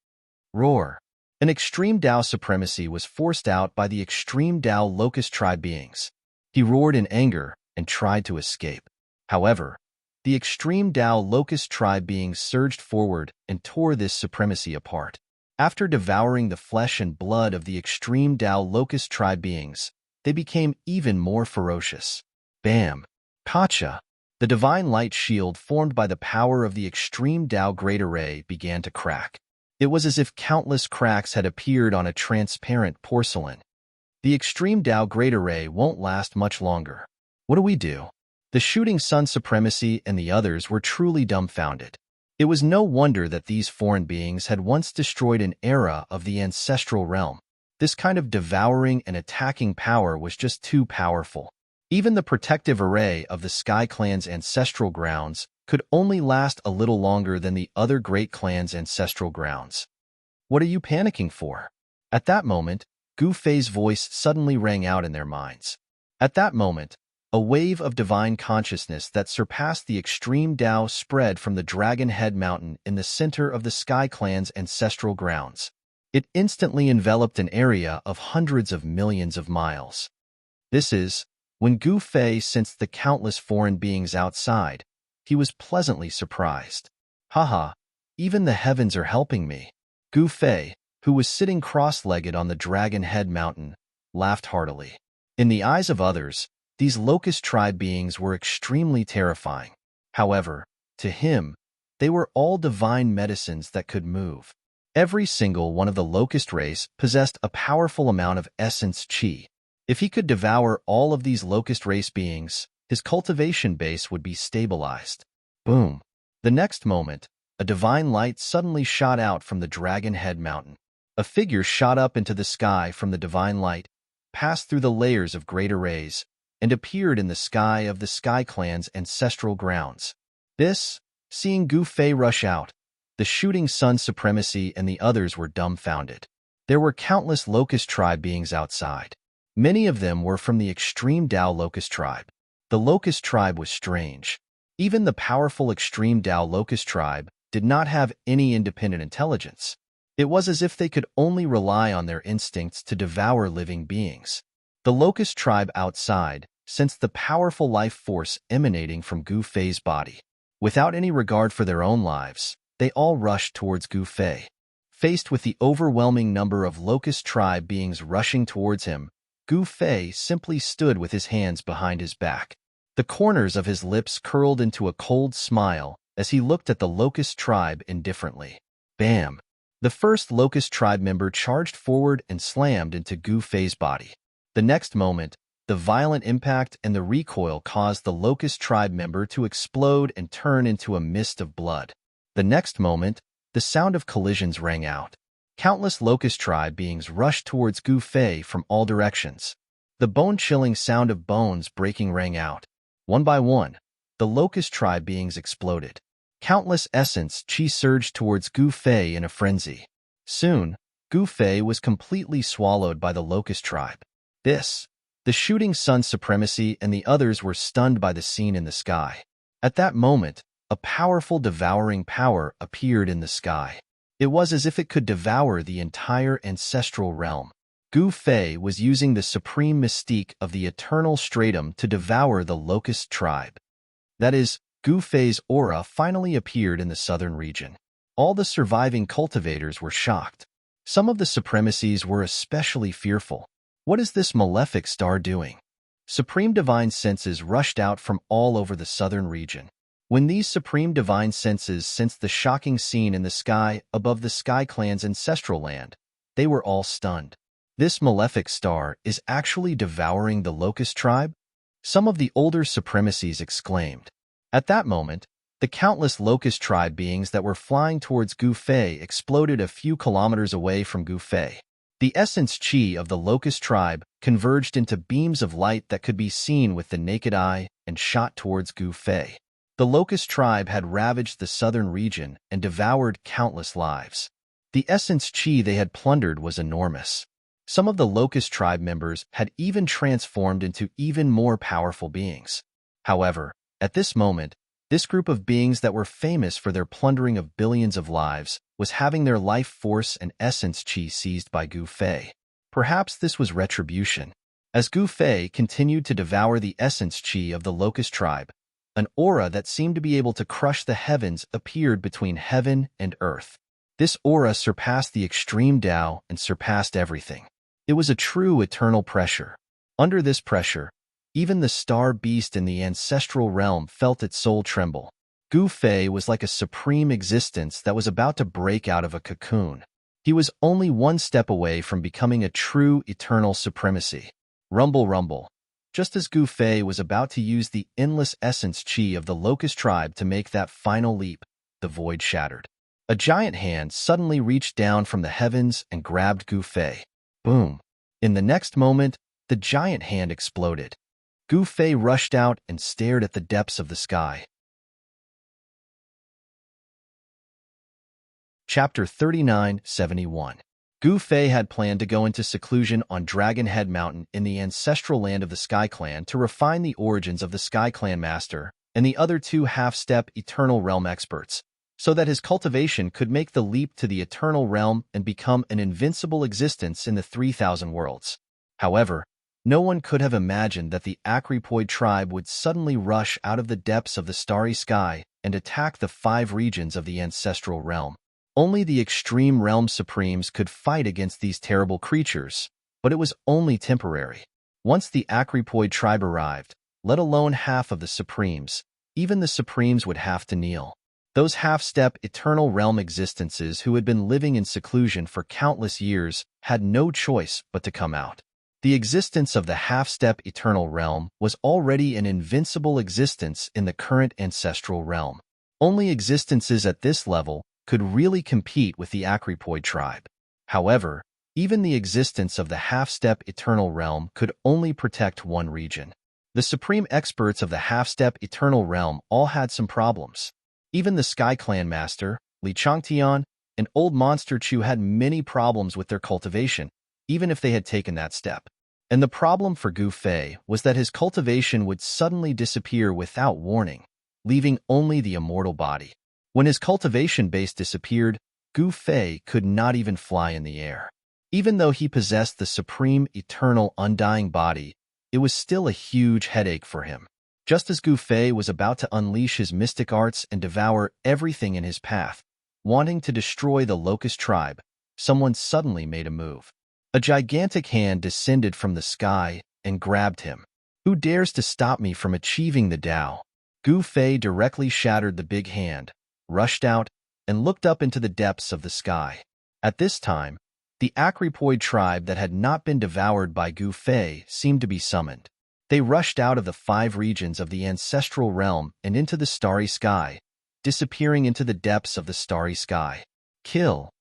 Roar! An extreme Tao supremacy was forced out by the extreme Tao Locust tribe beings. He roared in anger and tried to escape. However, the extreme Tao Locust tribe beings surged forward and tore this supremacy apart. After devouring the flesh and blood of the extreme Tao Locust tribe beings, they became even more ferocious. Bam! Pacha! The divine light shield formed by the power of the extreme Tao Great Array began to crack. It was as if countless cracks had appeared on a transparent porcelain. The extreme Tao Great Array won't last much longer. What do we do? The shooting sun supremacy and the others were truly dumbfounded. It was no wonder that these foreign beings had once destroyed an era of the ancestral realm. This kind of devouring and attacking power was just too powerful. Even the protective array of the Sky Clan's ancestral grounds could only last a little longer than the other great clan's ancestral grounds. What are you panicking for? At that moment, Gu Fei's voice suddenly rang out in their minds. At that moment, a wave of divine consciousness that surpassed the extreme Tao spread from the Dragon Head Mountain in the center of the Sky Clan's ancestral grounds. It instantly enveloped an area of hundreds of millions of miles. This is, when Gu Fei sensed the countless foreign beings outside, he was pleasantly surprised. Haha, even the heavens are helping me. Gu Fei, who was sitting cross-legged on the Dragon Head Mountain, laughed heartily. In the eyes of others, these Locust tribe beings were extremely terrifying. However, to him, they were all divine medicines that could move. Every single one of the Locust race possessed a powerful amount of essence qi. If he could devour all of these Locust race beings, his cultivation base would be stabilized. Boom! The next moment, a divine light suddenly shot out from the Dragon Head Mountain. A figure shot up into the sky from the divine light, passed through the layers of great arrays, and appeared in the sky of the Sky Clan's ancestral grounds. This, seeing Gu Fei rush out, the shooting sun supremacy and the others were dumbfounded. There were countless Locust tribe beings outside. Many of them were from the extreme Tao Locust tribe. The Locust tribe was strange. Even the powerful extreme Tao Locust tribe did not have any independent intelligence. It was as if they could only rely on their instincts to devour living beings. The Locust tribe outside sensed the powerful life force emanating from Gu Fei's body. Without any regard for their own lives, they all rushed towards Gu Fei. Faced with the overwhelming number of Locust tribe beings rushing towards him, Gu Fei simply stood with his hands behind his back. The corners of his lips curled into a cold smile as he looked at the Locust tribe indifferently. Bam! The first Locust tribe member charged forward and slammed into Gu Fei's body. The next moment, the violent impact and the recoil caused the Locust tribe member to explode and turn into a mist of blood. The next moment, the sound of collisions rang out. Countless Locust tribe beings rushed towards Gu Fei from all directions. The bone-chilling sound of bones breaking rang out. One by one, the Locust tribe beings exploded. Countless essence qi surged towards Gu Fei in a frenzy. Soon, Gu Fei was completely swallowed by the Locust tribe. The shooting sun supremacy and the others were stunned by the scene in the sky. At that moment, a powerful devouring power appeared in the sky. It was as if it could devour the entire ancestral realm. Gu Fei was using the supreme mystique of the eternal stratum to devour the Locust tribe. That is, Gu Fei's aura finally appeared in the southern region. All the surviving cultivators were shocked. Some of the supremacies were especially fearful. What is this malefic star doing? Supreme divine senses rushed out from all over the southern region. When these supreme divine senses sensed the shocking scene in the sky above the Sky Clan's ancestral land, they were all stunned. This malefic star is actually devouring the Locust tribe? Some of the older supremacies exclaimed. At that moment, The countless locust tribe beings that were flying towards Gu Fei exploded a few kilometers away from Gu Fei. The essence chi of the locust tribe converged into beams of light that could be seen with the naked eye and shot towards Gu Fei. The locust tribe had ravaged the southern region and devoured countless lives. The essence chi they had plundered was enormous. Some of the locust tribe members had even transformed into even more powerful beings. However, at this moment, this group of beings that were famous for their plundering of billions of lives was having their life force and essence chi seized by Gu Fei. Perhaps this was retribution. As Gu Fei continued to devour the essence chi of the locust tribe, an aura that seemed to be able to crush the heavens appeared between heaven and earth. This aura surpassed the extreme Tao and surpassed everything. It was a true eternal pressure. Under this pressure, even the star beast in the ancestral realm felt its soul tremble. Gu Fei was like a supreme existence that was about to break out of a cocoon. He was only one step away from becoming a true eternal supremacy. Rumble, rumble. Just as Gu Fei was about to use the endless essence chi of the locust tribe to make that final leap, the void shattered. A giant hand suddenly reached down from the heavens and grabbed Gu Fei. Boom. In the next moment, the giant hand exploded. Gu Fei rushed out and stared at the depths of the sky. Chapter 39-71. Gu Fei had planned to go into seclusion on Dragon Head Mountain in the ancestral land of the Sky Clan to refine the origins of the Sky Clan Master and the other two half-step Eternal Realm experts, so that his cultivation could make the leap to the Eternal Realm and become an invincible existence in the 3,000 worlds. However, no one could have imagined that the Acrypoid tribe would suddenly rush out of the depths of the starry sky and attack the 5 regions of the ancestral realm. Only the extreme realm supremes could fight against these terrible creatures, but it was only temporary. Once the Acrypoid tribe arrived, let alone half of the supremes, even the supremes would have to kneel. Those half-step eternal realm existences who had been living in seclusion for countless years had no choice but to come out. The existence of the half-step eternal realm was already an invincible existence in the current ancestral realm. Only existences at this level could really compete with the Acrypoid tribe. However, even the existence of the half-step eternal realm could only protect one region. The supreme experts of the half-step eternal realm all had some problems. Even the Sky Clan Master, Li Changtian, and Old Monster Chu had many problems with their cultivation, even if they had taken that step. And the problem for Gu Fei was that his cultivation would suddenly disappear without warning, leaving only the immortal body. When his cultivation base disappeared, Gu Fei could not even fly in the air. Even though he possessed the supreme, eternal, undying body, it was still a huge headache for him. Just as Gu Fei was about to unleash his mystic arts and devour everything in his path, wanting to destroy the locust tribe, someone suddenly made a move. A gigantic hand descended from the sky and grabbed him. Who dares to stop me from achieving the Tao? Gu Fei directly shattered the big hand, rushed out, and looked up into the depths of the sky. At this time, the Acrypoid tribe that had not been devoured by Gu Fei seemed to be summoned. They rushed out of the 5 regions of the ancestral realm and into the starry sky, disappearing into the depths of the starry sky. Kill!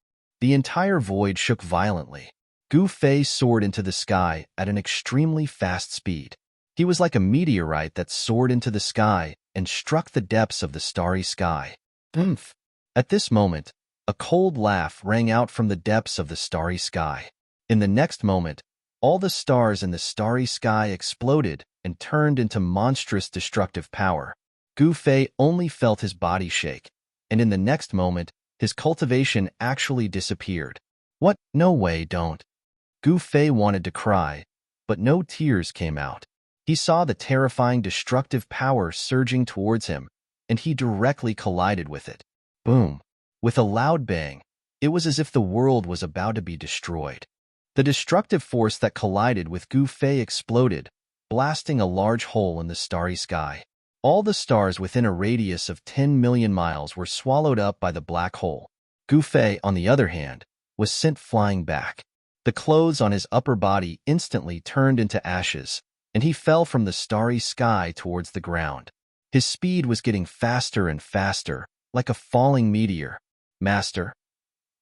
The entire void shook violently. Gu Fei soared into the sky at an extremely fast speed. He was like a meteorite that soared into the sky and struck the depths of the starry sky. Oomph! At this moment, a cold laugh rang out from the depths of the starry sky. In the next moment, all the stars in the starry sky exploded and turned into monstrous destructive power. Gu Fei only felt his body shake, and in the next moment, his cultivation actually disappeared. What? No way, don't. Gu Fei wanted to cry, but no tears came out. He saw the terrifying destructive power surging towards him, and he directly collided with it. Boom! With a loud bang, it was as if the world was about to be destroyed. The destructive force that collided with Gu Fei exploded, blasting a large hole in the starry sky. All the stars within a radius of 10 million miles were swallowed up by the black hole. Gu Fei, on the other hand, was sent flying back. The clothes on his upper body instantly turned into ashes, and he fell from the starry sky towards the ground. His speed was getting faster and faster, like a falling meteor. Master.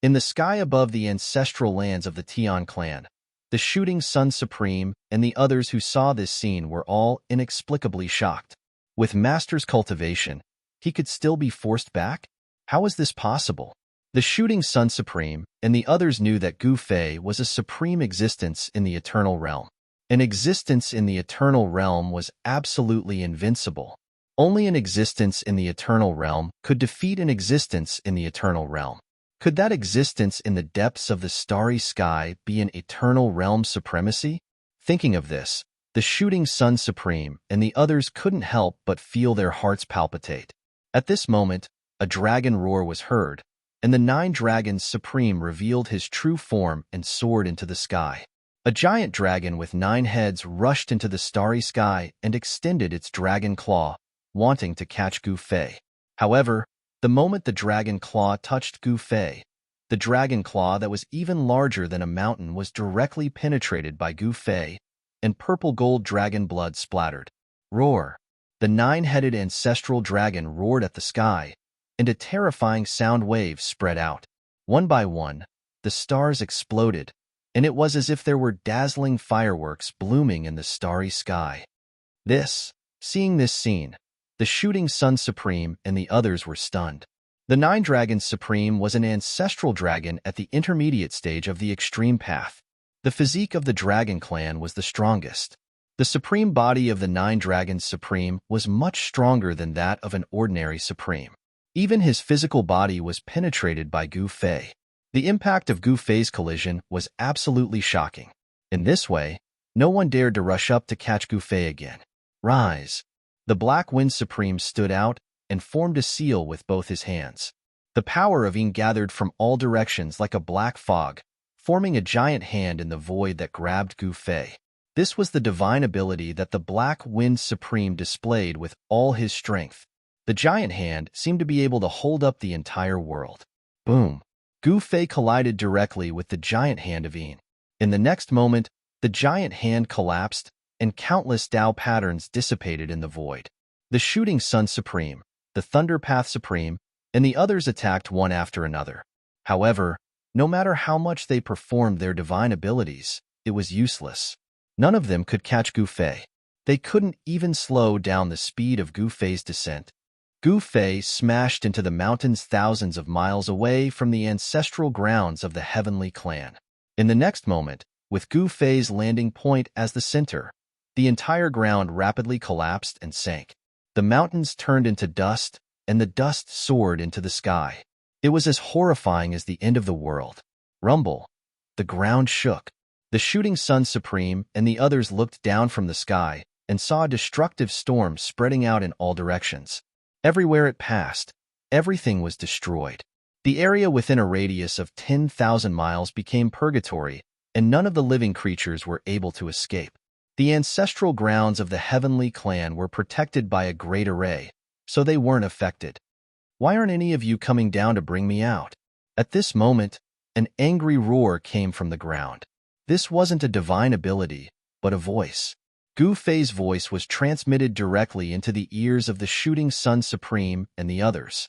In the sky above the ancestral lands of the Tian clan, the shooting sun supreme and the others who saw this scene were all inexplicably shocked. With Master's cultivation, he could still be forced back? How was this possible? The shooting sun supreme and the others knew that Gu Fei was a supreme existence in the eternal realm. An existence in the eternal realm was absolutely invincible. Only an existence in the eternal realm could defeat an existence in the eternal realm. Could that existence in the depths of the starry sky be an eternal realm supremacy? Thinking of this, the shooting sun supreme and the others couldn't help but feel their hearts palpitate. At this moment, a dragon roar was heard, and the 9 dragons supreme revealed his true form and soared into the sky. A giant dragon with 9 heads rushed into the starry sky and extended its dragon claw, wanting to catch Gu Fei. However, the moment the dragon claw touched Gu Fei, the dragon claw that was even larger than a mountain was directly penetrated by Gu Fei, and purple-gold dragon blood splattered. Roar! The 9-headed ancestral dragon roared at the sky, and a terrifying sound wave spread out. One by one, the stars exploded, and it was as if there were dazzling fireworks blooming in the starry sky. Seeing this scene, the shooting sun supreme and the others were stunned. The 9 dragons supreme was an ancestral dragon at the intermediate stage of the extreme path. The physique of the dragon clan was the strongest. The supreme body of the 9 dragons supreme was much stronger than that of an ordinary supreme. Even his physical body was penetrated by Gu Fei. The impact of Gu Fei's collision was absolutely shocking. In this way, no one dared to rush up to catch Gu Fei again. Rise! The Black Wind Supreme stood out and formed a seal with both his hands. The power of Yin gathered from all directions like a black fog, forming a giant hand in the void that grabbed Gu Fei. This was the divine ability that the Black Wind Supreme displayed with all his strength. The giant hand seemed to be able to hold up the entire world. Boom! Gu Fei collided directly with the giant hand of Yin. In the next moment, the giant hand collapsed, and countless Tao patterns dissipated in the void. The shooting sun supreme, the thunder path supreme, and the others attacked one after another. However, no matter how much they performed their divine abilities, it was useless. None of them could catch Gu Fei. They couldn't even slow down the speed of Gu Fei's descent. Gu Fei smashed into the mountains thousands of miles away from the ancestral grounds of the Heavenly Clan. In the next moment, with Gu Fei's landing point as the center, the entire ground rapidly collapsed and sank. The mountains turned into dust, and the dust soared into the sky. It was as horrifying as the end of the world. Rumble! The ground shook. The shooting sun supreme and the others looked down from the sky and saw a destructive storm spreading out in all directions. Everywhere it passed, everything was destroyed. The area within a radius of 10,000 miles became purgatory, and none of the living creatures were able to escape. The ancestral grounds of the Heavenly Clan were protected by a great array, so they weren't affected. Why aren't any of you coming down to bring me out? At this moment, an angry roar came from the ground. This wasn't a divine ability, but a voice. Gu Fei's voice was transmitted directly into the ears of the shooting sun supreme and the others.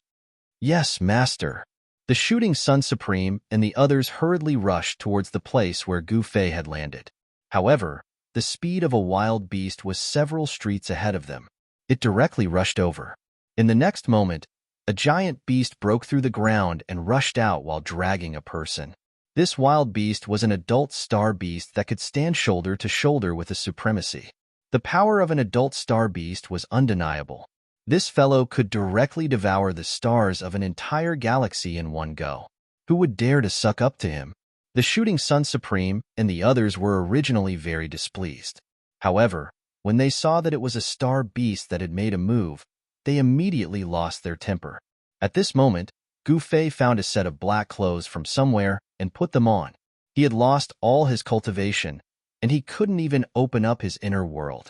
Yes, Master. The shooting sun supreme and the others hurriedly rushed towards the place where Gu Fei had landed. However, the speed of a wild beast was several streets ahead of them. It directly rushed over. In the next moment, a giant beast broke through the ground and rushed out while dragging a person. This wild beast was an adult star beast that could stand shoulder to shoulder with a supremacy. The power of an adult star beast was undeniable. This fellow could directly devour the stars of an entire galaxy in one go. Who would dare to suck up to him? The shooting sun supreme and the others were originally very displeased. However, when they saw that it was a star beast that had made a move, they immediately lost their temper. At this moment, Gu Fei found a set of black clothes from somewhere and put them on. He had lost all his cultivation, and he couldn't even open up his inner world.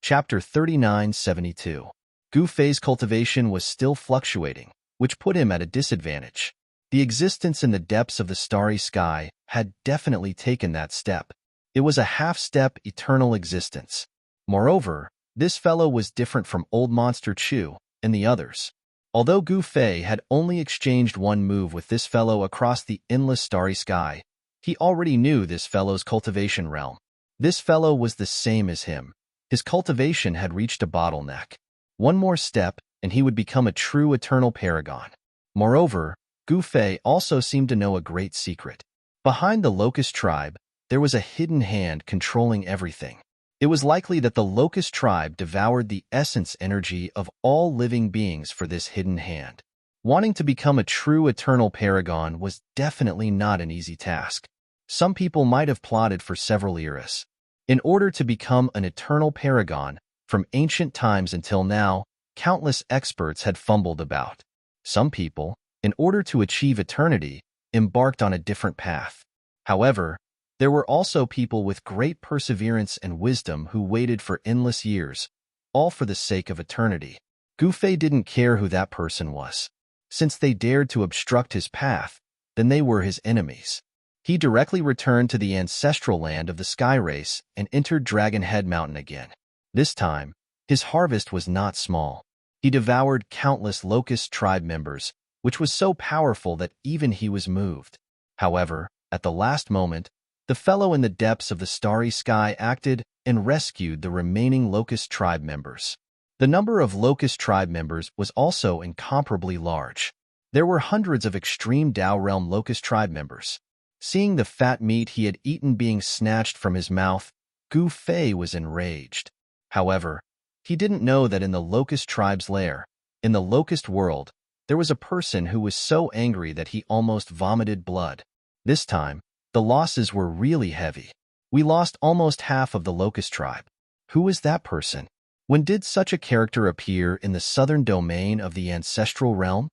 Chapter 3972. Gu Fei's cultivation was still fluctuating, which put him at a disadvantage. The existence in the depths of the starry sky had definitely taken that step. It was a half-step eternal existence. Moreover, this fellow was different from Old Monster Chu and the others. Although Gu Fei had only exchanged one move with this fellow across the endless starry sky, he already knew this fellow's cultivation realm. This fellow was the same as him. His cultivation had reached a bottleneck. One more step, and he would become a true eternal paragon. Moreover, Gu Fei also seemed to know a great secret. Behind the Locust tribe, there was a hidden hand controlling everything. It was likely that the Locust tribe devoured the essence energy of all living beings for this hidden hand. Wanting to become a true eternal paragon was definitely not an easy task. Some people might have plotted for several eras. In order to become an eternal paragon, from ancient times until now, countless experts had fumbled about. Some people, in order to achieve eternity, embarked on a different path. However, there were also people with great perseverance and wisdom who waited for endless years, all for the sake of eternity. Gu Fei didn't care who that person was. Since they dared to obstruct his path, then they were his enemies. He directly returned to the ancestral land of the Sky Race and entered Dragon Head Mountain again. This time, his harvest was not small. He devoured countless Locust tribe members, which was so powerful that even he was moved. However, at the last moment, the fellow in the depths of the starry sky acted and rescued the remaining Locust tribe members. The number of Locust tribe members was also incomparably large. There were hundreds of extreme Dao Realm Locust tribe members. Seeing the fat meat he had eaten being snatched from his mouth, Gu Fei was enraged. However, he didn't know that in the Locust tribe's lair, in the Locust world, there was a person who was so angry that he almost vomited blood. This time, the losses were really heavy. We lost almost half of the Locust tribe. Who is that person? When did such a character appear in the southern domain of the ancestral realm?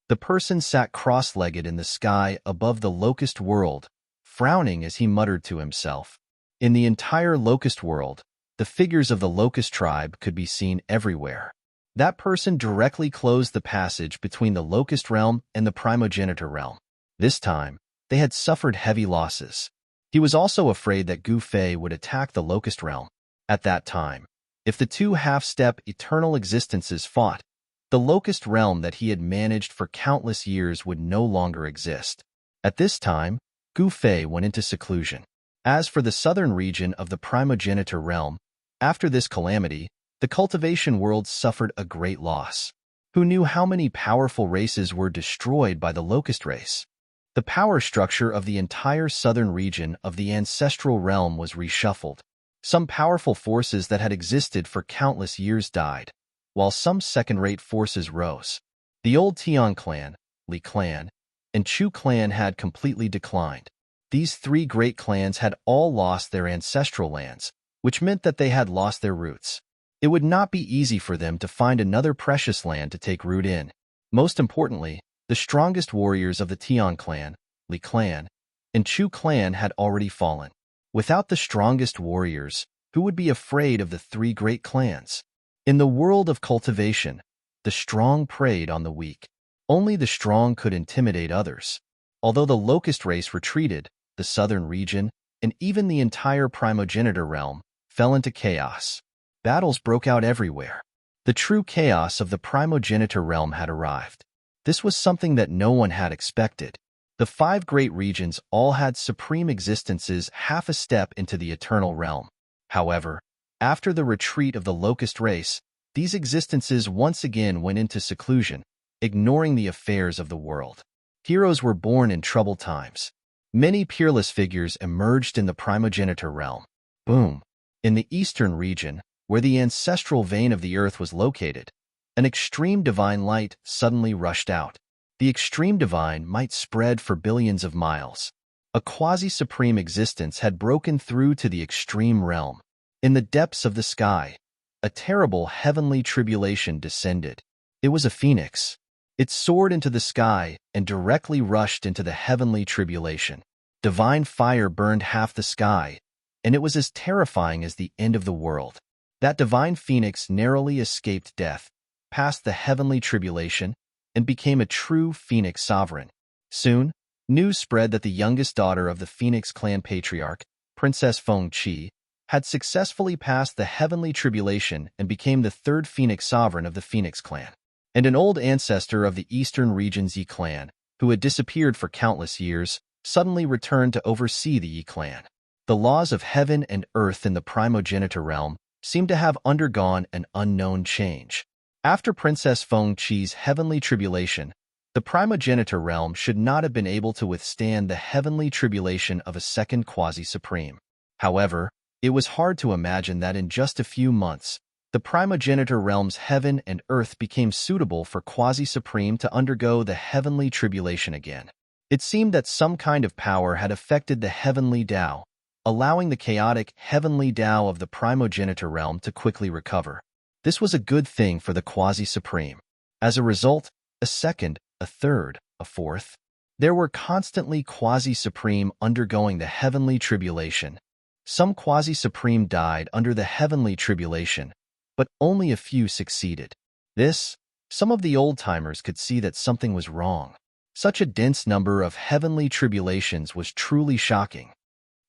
The person sat cross-legged in the sky above the Locust world, frowning as he muttered to himself. In the entire Locust world, the figures of the Locust tribe could be seen everywhere. That person directly closed the passage between the Locust realm and the primogenitor realm. This time, they had suffered heavy losses. He was also afraid that Gu Fei would attack the Locust realm. At that time, if the two half-step eternal existences fought, the Locust realm that he had managed for countless years would no longer exist. At this time, Gu Fei went into seclusion. As for the southern region of the primogenitor realm, after this calamity, the cultivation world suffered a great loss. Who knew how many powerful races were destroyed by the Locust race? The power structure of the entire southern region of the ancestral realm was reshuffled. Some powerful forces that had existed for countless years died, while some second-rate forces rose. The old Tian clan, Li clan, and Chu clan had completely declined. These three great clans had all lost their ancestral lands, which meant that they had lost their roots. It would not be easy for them to find another precious land to take root in. Most importantly, the strongest warriors of the Tian clan, Li clan, and Chu clan had already fallen. Without the strongest warriors, who would be afraid of the three great clans? In the world of cultivation, the strong preyed on the weak. Only the strong could intimidate others. Although the Locust race retreated, the southern region, and even the entire primogenitor realm, fell into chaos. Battles broke out everywhere. The true chaos of the primogenitor realm had arrived. This was something that no one had expected. The five great regions all had supreme existences half a step into the eternal realm. However, after the retreat of the Locust race, these existences once again went into seclusion, ignoring the affairs of the world. Heroes were born in troubled times. Many peerless figures emerged in the primogenitor realm. Boom! In the eastern region, where the ancestral vein of the earth was located, an extreme divine light suddenly rushed out. The extreme divine might spread for billions of miles. A quasi-supreme existence had broken through to the extreme realm. In the depths of the sky, a terrible heavenly tribulation descended. It was a phoenix. It soared into the sky and directly rushed into the heavenly tribulation. Divine fire burned half the sky, and it was as terrifying as the end of the world. That divine phoenix narrowly escaped death, passed the heavenly tribulation, and became a true phoenix sovereign. Soon, news spread that the youngest daughter of the Phoenix clan patriarch, Princess Feng Qi, had successfully passed the heavenly tribulation and became the third Phoenix sovereign of the Phoenix clan. And an old ancestor of the eastern region's Yi clan, who had disappeared for countless years, suddenly returned to oversee the Yi clan. The laws of heaven and earth in the primogeniture realm seemed to have undergone an unknown change. After Princess Feng Qi's heavenly tribulation, the primogeniture realm should not have been able to withstand the heavenly tribulation of a second quasi-supreme. However, it was hard to imagine that in just a few months, the primogeniture realm's heaven and earth became suitable for quasi-supreme to undergo the heavenly tribulation again. It seemed that some kind of power had affected the heavenly Tao, allowing the chaotic heavenly Tao of the primogeniture realm to quickly recover. This was a good thing for the quasi-supreme. As a result, a second, a third, a fourth. There were constantly quasi-supreme undergoing the heavenly tribulation. Some quasi-supreme died under the heavenly tribulation, but only a few succeeded. Some of the old-timers could see that something was wrong. Such a dense number of heavenly tribulations was truly shocking.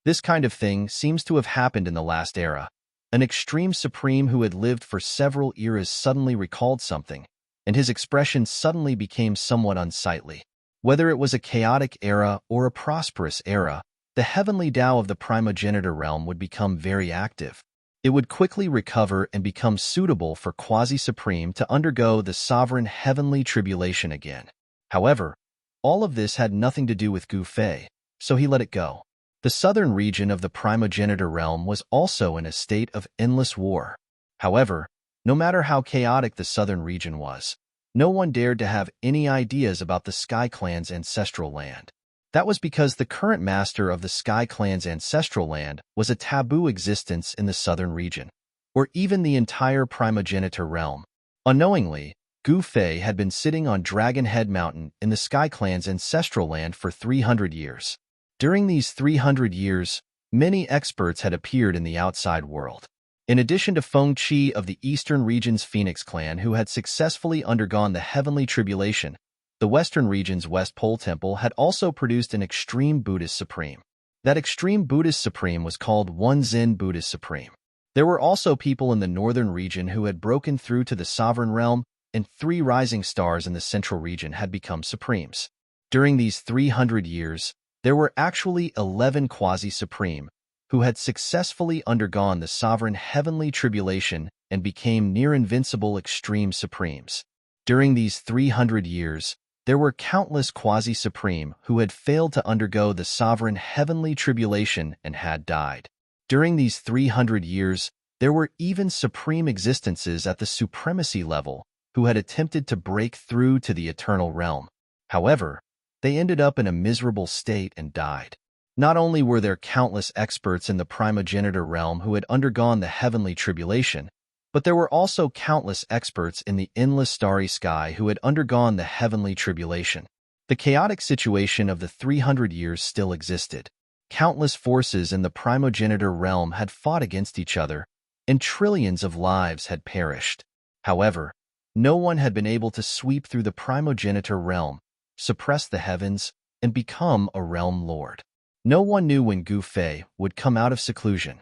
This kind of thing seems to have happened in the last era. An extreme supreme who had lived for several eras suddenly recalled something, and his expression suddenly became somewhat unsightly. Whether it was a chaotic era or a prosperous era, the heavenly Tao of the primogeniture realm would become very active. It would quickly recover and become suitable for quasi-supreme to undergo the sovereign heavenly tribulation again. However, all of this had nothing to do with Gu Fei, so he let it go. The southern region of the primogeniture realm was also in a state of endless war. However, no matter how chaotic the southern region was, no one dared to have any ideas about the Sky Clan's ancestral land. That was because the current master of the Sky Clan's ancestral land was a taboo existence in the southern region, or even the entire primogeniture realm. Unknowingly, Gu Fei had been sitting on Dragon Head Mountain in the Sky Clan's ancestral land for 300 years. During these 300 years, many experts had appeared in the outside world. In addition to Feng Qi of the Eastern region's Phoenix clan who had successfully undergone the heavenly tribulation, the Western region's West Pole Temple had also produced an extreme Buddhist supreme. That extreme Buddhist supreme was called One Zen Buddhist Supreme. There were also people in the northern region who had broken through to the sovereign realm, and 3 rising stars in the central region had become supremes. During these 300 years, there were actually 11 quasi-supreme who had successfully undergone the sovereign heavenly tribulation and became near-invincible extreme supremes. During these 300 years, there were countless quasi-supreme who had failed to undergo the sovereign heavenly tribulation and had died. During these 300 years, there were even supreme existences at the supremacy level who had attempted to break through to the eternal realm. However, they ended up in a miserable state and died. Not only were there countless experts in the primogeniture realm who had undergone the heavenly tribulation, but there were also countless experts in the endless starry sky who had undergone the heavenly tribulation. The chaotic situation of the 300 years still existed. Countless forces in the primogeniture realm had fought against each other, and trillions of lives had perished. However, no one had been able to sweep through the primogeniture realm, suppress the heavens, and become a realm lord. No one knew when Gu Fei would come out of seclusion.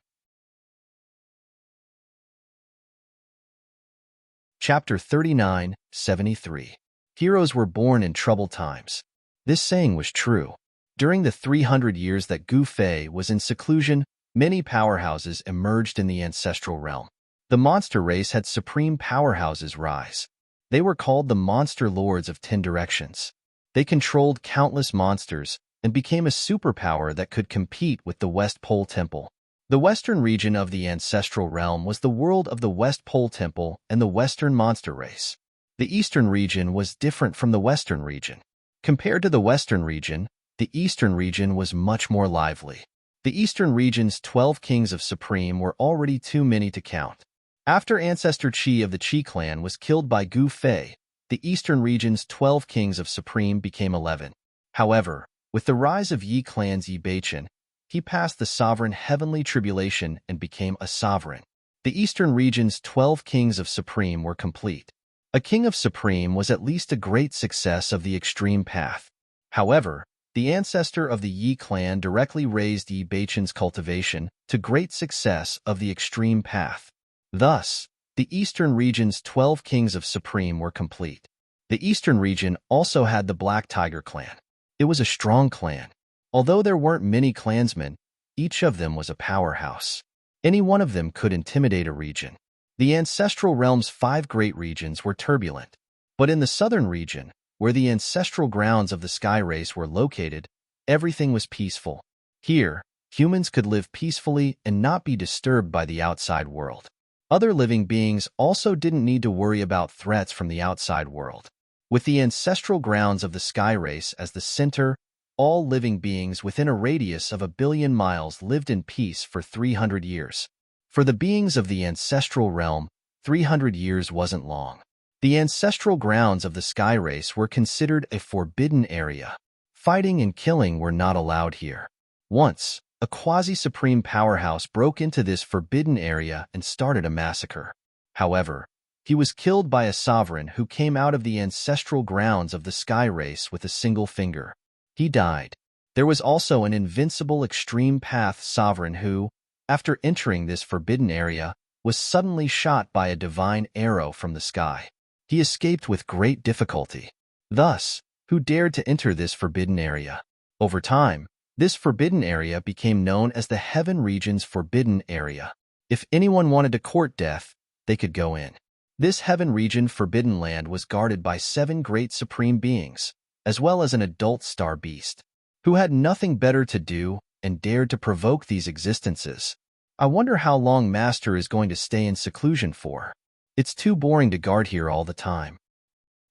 Chapter 39:73. Heroes were born in troubled times. This saying was true. During the 300 years that Gu Fei was in seclusion, many powerhouses emerged in the ancestral realm. The monster race had supreme powerhouses rise. They were called the Monster Lords of 10 Directions. They controlled countless monsters and became a superpower that could compete with the West Pole Temple. The western region of the ancestral realm was the world of the West Pole Temple and the Western monster race. The eastern region was different from the western region. Compared to the western region, the eastern region was much more lively. The eastern region's 12 kings of supreme were already too many to count. After Ancestor Qi of the Qi clan was killed by Gu Fei, the eastern region's 12 kings of supreme became 11. However, with the rise of Yi clan's Yi Beichen, he passed the sovereign heavenly tribulation and became a sovereign. The eastern region's 12 kings of supreme were complete. A king of supreme was at least a great success of the extreme path. However, the ancestor of the Yi clan, directly raised Yi Baichen's cultivation to great success of the extreme path. Thus, the eastern region's 12 kings of supreme were complete. The eastern region also had the Black Tiger clan. It was a strong clan. Although there weren't many clansmen, each of them was a powerhouse. Any one of them could intimidate a region. The ancestral realm's 5 great regions were turbulent. But in the southern region, where the ancestral grounds of the sky race were located, everything was peaceful. Here, humans could live peacefully and not be disturbed by the outside world. Other living beings also didn't need to worry about threats from the outside world. With the ancestral grounds of the sky race as the center, all living beings within a radius of 1 billion miles lived in peace for 300 years. For the beings of the ancestral realm, 300 years wasn't long. The ancestral grounds of the sky race were considered a forbidden area. Fighting and killing were not allowed here. Once, a quasi-supreme powerhouse broke into this forbidden area and started a massacre. However, he was killed by a sovereign who came out of the ancestral grounds of the sky race with a single finger. He died. There was also an invincible extreme path sovereign who, after entering this forbidden area, was suddenly shot by a divine arrow from the sky. He escaped with great difficulty. Thus, who dared to enter this forbidden area? Over time, this forbidden area became known as the Heaven Region's Forbidden Area. If anyone wanted to court death, they could go in. This Heaven Region Forbidden Land was guarded by 7 great supreme beings, as well as an adult star beast, who had nothing better to do and dared to provoke these existences. I wonder how long Master is going to stay in seclusion for. It's too boring to guard here all the time.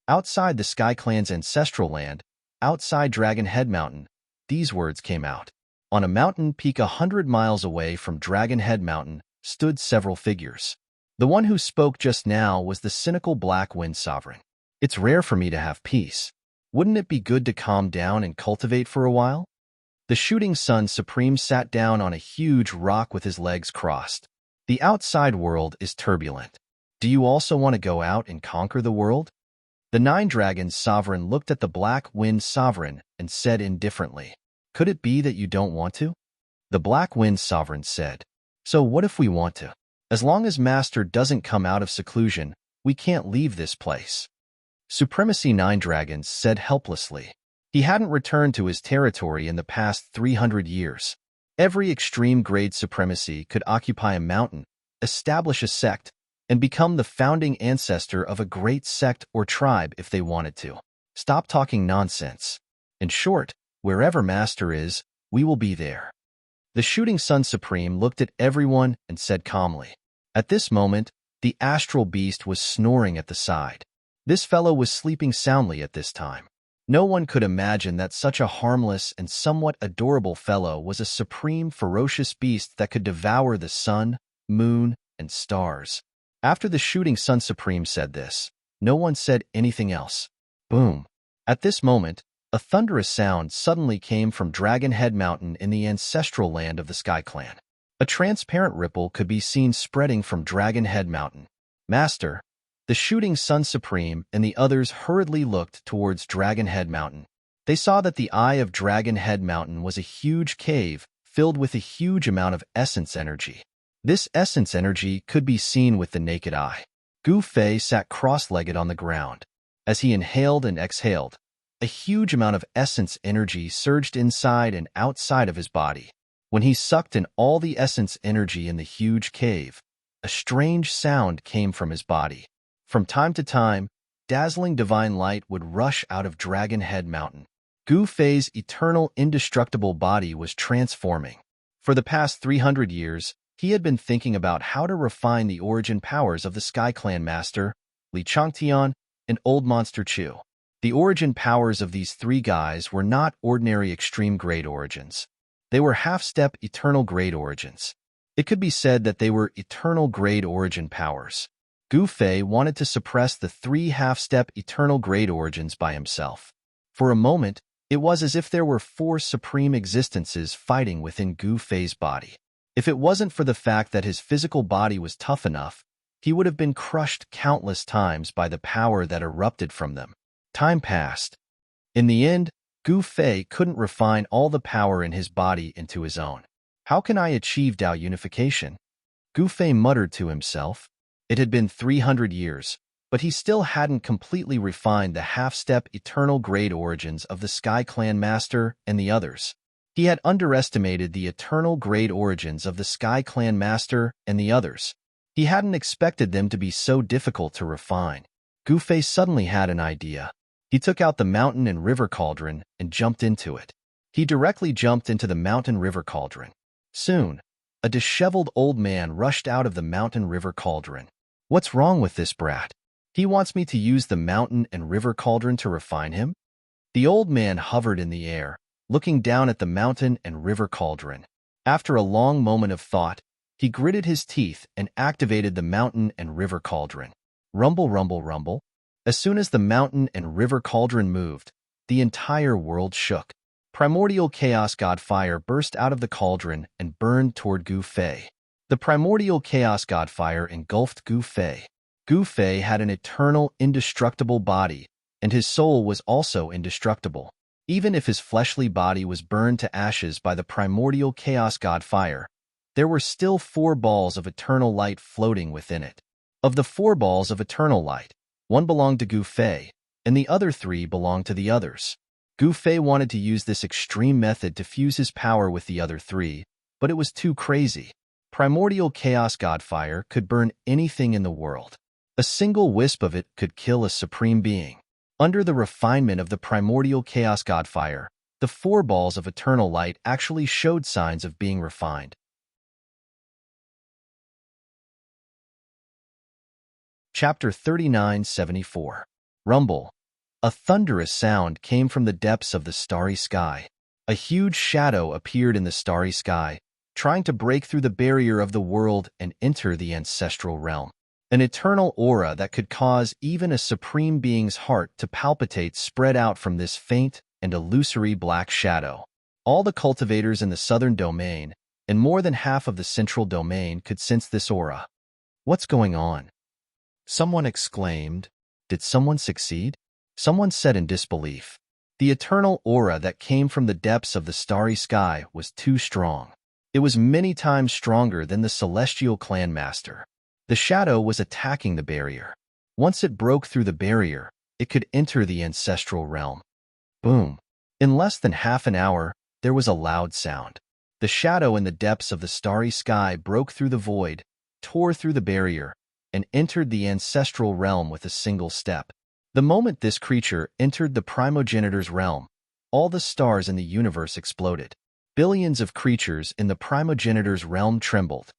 Outside the Sky Clan's ancestral land, outside Dragon Head Mountain, these words came out. On a mountain peak 100 miles away from Dragon Head Mountain stood several figures. The one who spoke just now was the cynical Black Wind Sovereign. It's rare for me to have peace. Wouldn't it be good to calm down and cultivate for a while? The Shooting Sun Supreme sat down on a huge rock with his legs crossed. The outside world is turbulent. Do you also want to go out and conquer the world? The 9 Dragons Sovereign looked at the Black Wind Sovereign and said indifferently, "Could it be that you don't want to?" The Black Wind Sovereign said, "So what if we want to? As long as Master doesn't come out of seclusion, we can't leave this place." Supremacy 9 Dragons said helplessly. He hadn't returned to his territory in the past 300 years. Every extreme grade supremacy could occupy a mountain, establish a sect, and become the founding ancestor of a great sect or tribe if they wanted to. Stop talking nonsense. In short, wherever Master is, we will be there. The Shooting Sun Supreme looked at everyone and said calmly. At this moment, the astral beast was snoring at the side. This fellow was sleeping soundly at this time. No one could imagine that such a harmless and somewhat adorable fellow was a supreme ferocious beast that could devour the sun, moon, and stars. After the Shooting Sun Supreme said this, no one said anything else. Boom. At this moment, a thunderous sound suddenly came from Dragon Head Mountain in the ancestral land of the Sky Clan. A transparent ripple could be seen spreading from Dragon Head Mountain. Master, the Shooting Sun Supreme and the others hurriedly looked towards Dragon Head Mountain. They saw that the eye of Dragon Head Mountain was a huge cave filled with a huge amount of essence energy. This essence energy could be seen with the naked eye. Gu Fei sat cross-legged on the ground. As he inhaled and exhaled, a huge amount of essence energy surged inside and outside of his body. When he sucked in all the essence energy in the huge cave, a strange sound came from his body. From time to time, dazzling divine light would rush out of Dragon Head Mountain. Gu Fei's eternal indestructible body was transforming. For the past 300 years, he had been thinking about how to refine the origin powers of the Sky Clan Master, Li Changtian, and Old Monster Chu. The origin powers of these 3 guys were not ordinary extreme grade origins. They were half-step eternal grade origins. It could be said that they were eternal grade origin powers. Gu Fei wanted to suppress the 3 half-step eternal grade origins by himself. For a moment, it was as if there were 4 supreme existences fighting within Gu Fei's body. If it wasn't for the fact that his physical body was tough enough, he would have been crushed countless times by the power that erupted from them. Time passed. In the end, Gu Fei couldn't refine all the power in his body into his own. How can I achieve Dao unification? Gu Fei muttered to himself. It had been 300 years, but he still hadn't completely refined the half-step eternal grade origins of the Sky Clan Master and the others. He had underestimated the eternal grade origins of the Sky Clan Master and the others. He hadn't expected them to be so difficult to refine. Gu Fei suddenly had an idea. He took out the mountain and river cauldron and jumped into it. He directly jumped into the mountain river cauldron. Soon, a disheveled old man rushed out of the mountain river cauldron. What's wrong with this brat? He wants me to use the mountain and river cauldron to refine him? The old man hovered in the air, looking down at the mountain and river cauldron. After a long moment of thought, he gritted his teeth and activated the mountain and river cauldron. Rumble, rumble, rumble. As soon as the mountain and river cauldron moved, the entire world shook. Primordial chaos god fire burst out of the cauldron and burned toward Gu Fei. The primordial chaos god fire engulfed Gu Fei. Gu Fei had an eternal, indestructible body, and his soul was also indestructible. Even if his fleshly body was burned to ashes by the primordial chaos god fire, there were still 4 balls of eternal light floating within it. Of the 4 balls of eternal light, 1 belonged to Gu Fei, and the other 3 belonged to the others. Gu Fei wanted to use this extreme method to fuse his power with the other 3, but it was too crazy. Primordial chaos god fire could burn anything in the world. A single wisp of it could kill a supreme being. Under the refinement of the primordial chaos god fire, the 4 balls of eternal light actually showed signs of being refined. Chapter 3974. Rumble. A thunderous sound came from the depths of the starry sky. A huge shadow appeared in the starry sky, trying to break through the barrier of the world and enter the ancestral realm. An eternal aura that could cause even a supreme being's heart to palpitate spread out from this faint and illusory black shadow. All the cultivators in the southern domain, and more than half of the central domain, could sense this aura. What's going on? Someone exclaimed. Did someone succeed? Someone said in disbelief. The eternal aura that came from the depths of the starry sky was too strong. It was many times stronger than the celestial clan master. The shadow was attacking the barrier. Once it broke through the barrier, it could enter the ancestral realm. Boom. In less than half an hour, there was a loud sound. The shadow in the depths of the starry sky broke through the void, tore through the barrier, and entered the ancestral realm with a single step. The moment this creature entered the primogenitor's realm, all the stars in the universe exploded. Billions of creatures in the primogenitor's realm trembled.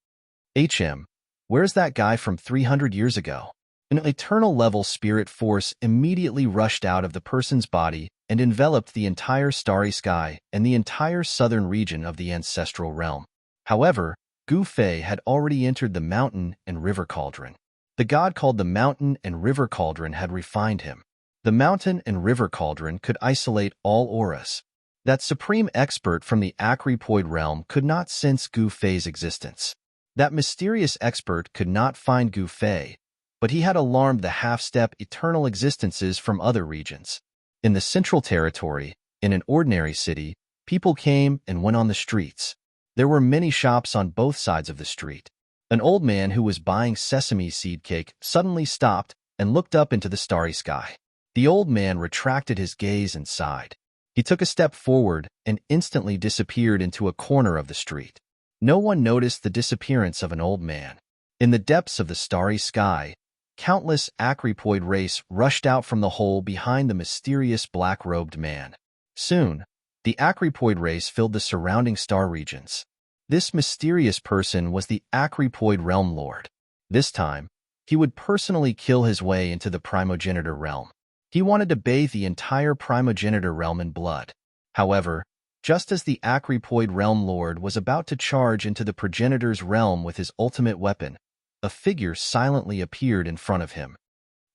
Where's that guy from 300 years ago? An eternal-level spirit force immediately rushed out of the person's body and enveloped the entire starry sky and the entire southern region of the ancestral realm. However, Gu Fei had already entered the mountain and river cauldron. The god called the mountain and river cauldron had refined him. The mountain and river cauldron could isolate all auras. That supreme expert from the Acripoid realm could not sense Gu Fei's existence. That mysterious expert could not find Gu Fei, but he had alarmed the half-step eternal existences from other regions. In the central territory, in an ordinary city, people came and went on the streets. There were many shops on both sides of the street. An old man who was buying sesame seed cake suddenly stopped and looked up into the starry sky. The old man retracted his gaze and sighed. He took a step forward and instantly disappeared into a corner of the street. No one noticed the disappearance of an old man. In the depths of the starry sky, countless Acripoid race rushed out from the hole behind the mysterious black-robed man. Soon, the Acripoid race filled the surrounding star regions. This mysterious person was the Acripoid Realm Lord. This time, he would personally kill his way into the primogenitor realm. He wanted to bathe the entire primogenitor realm in blood. However, just as the Acripoid Realm Lord was about to charge into the progenitor's realm with his ultimate weapon, a figure silently appeared in front of him.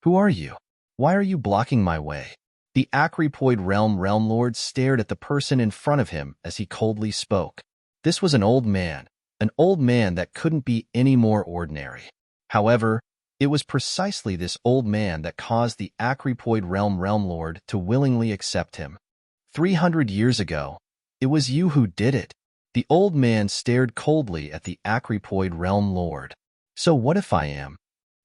Who are you? Why are you blocking my way? The Acripoid Realm Lord stared at the person in front of him as he coldly spoke. This was an old man that couldn't be any more ordinary. However, it was precisely this old man that caused the Acripoid Realm Lord to willingly accept him. 300 years ago, it was you who did it. The old man stared coldly at the Acripoid Realm Lord. So what if I am?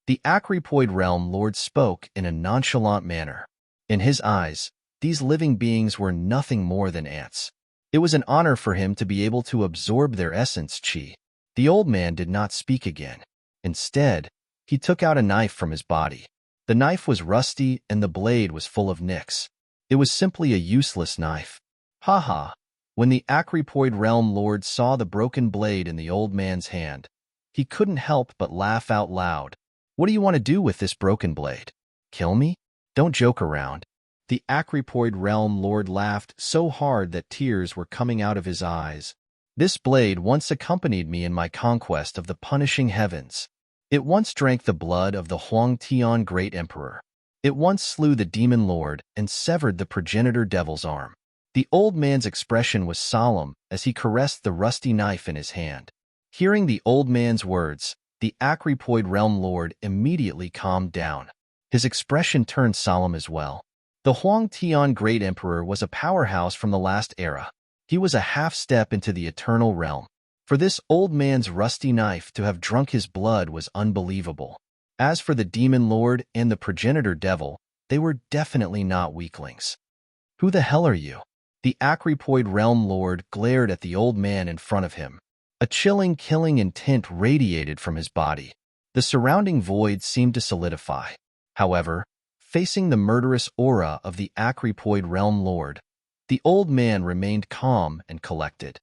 The Acripoid Realm Lord spoke in a nonchalant manner. In his eyes, these living beings were nothing more than ants. It was an honor for him to be able to absorb their essence chi. The old man did not speak again. Instead, he took out a knife from his body. The knife was rusty and the blade was full of nicks. It was simply a useless knife. Ha ha! When the Acripoid Realm Lord saw the broken blade in the old man's hand, he couldn't help but laugh out loud. What do you want to do with this broken blade? Kill me? Don't joke around. The Acripoid Realm Lord laughed so hard that tears were coming out of his eyes. This blade once accompanied me in my conquest of the punishing heavens. It once drank the blood of the Huangtian Great Emperor. It once slew the demon lord and severed the progenitor devil's arm. The old man's expression was solemn as he caressed the rusty knife in his hand. Hearing the old man's words, the Acripoid Realm Lord immediately calmed down. His expression turned solemn as well. The Huangtian Great Emperor was a powerhouse from the last era. He was a half-step into the eternal realm. For this old man's rusty knife to have drunk his blood was unbelievable. As for the demon lord and the progenitor devil, they were definitely not weaklings. Who the hell are you? The Acripoid Realm Lord glared at the old man in front of him. A chilling, killing intent radiated from his body. The surrounding void seemed to solidify. However, facing the murderous aura of the Acripoid Realm Lord, the old man remained calm and collected.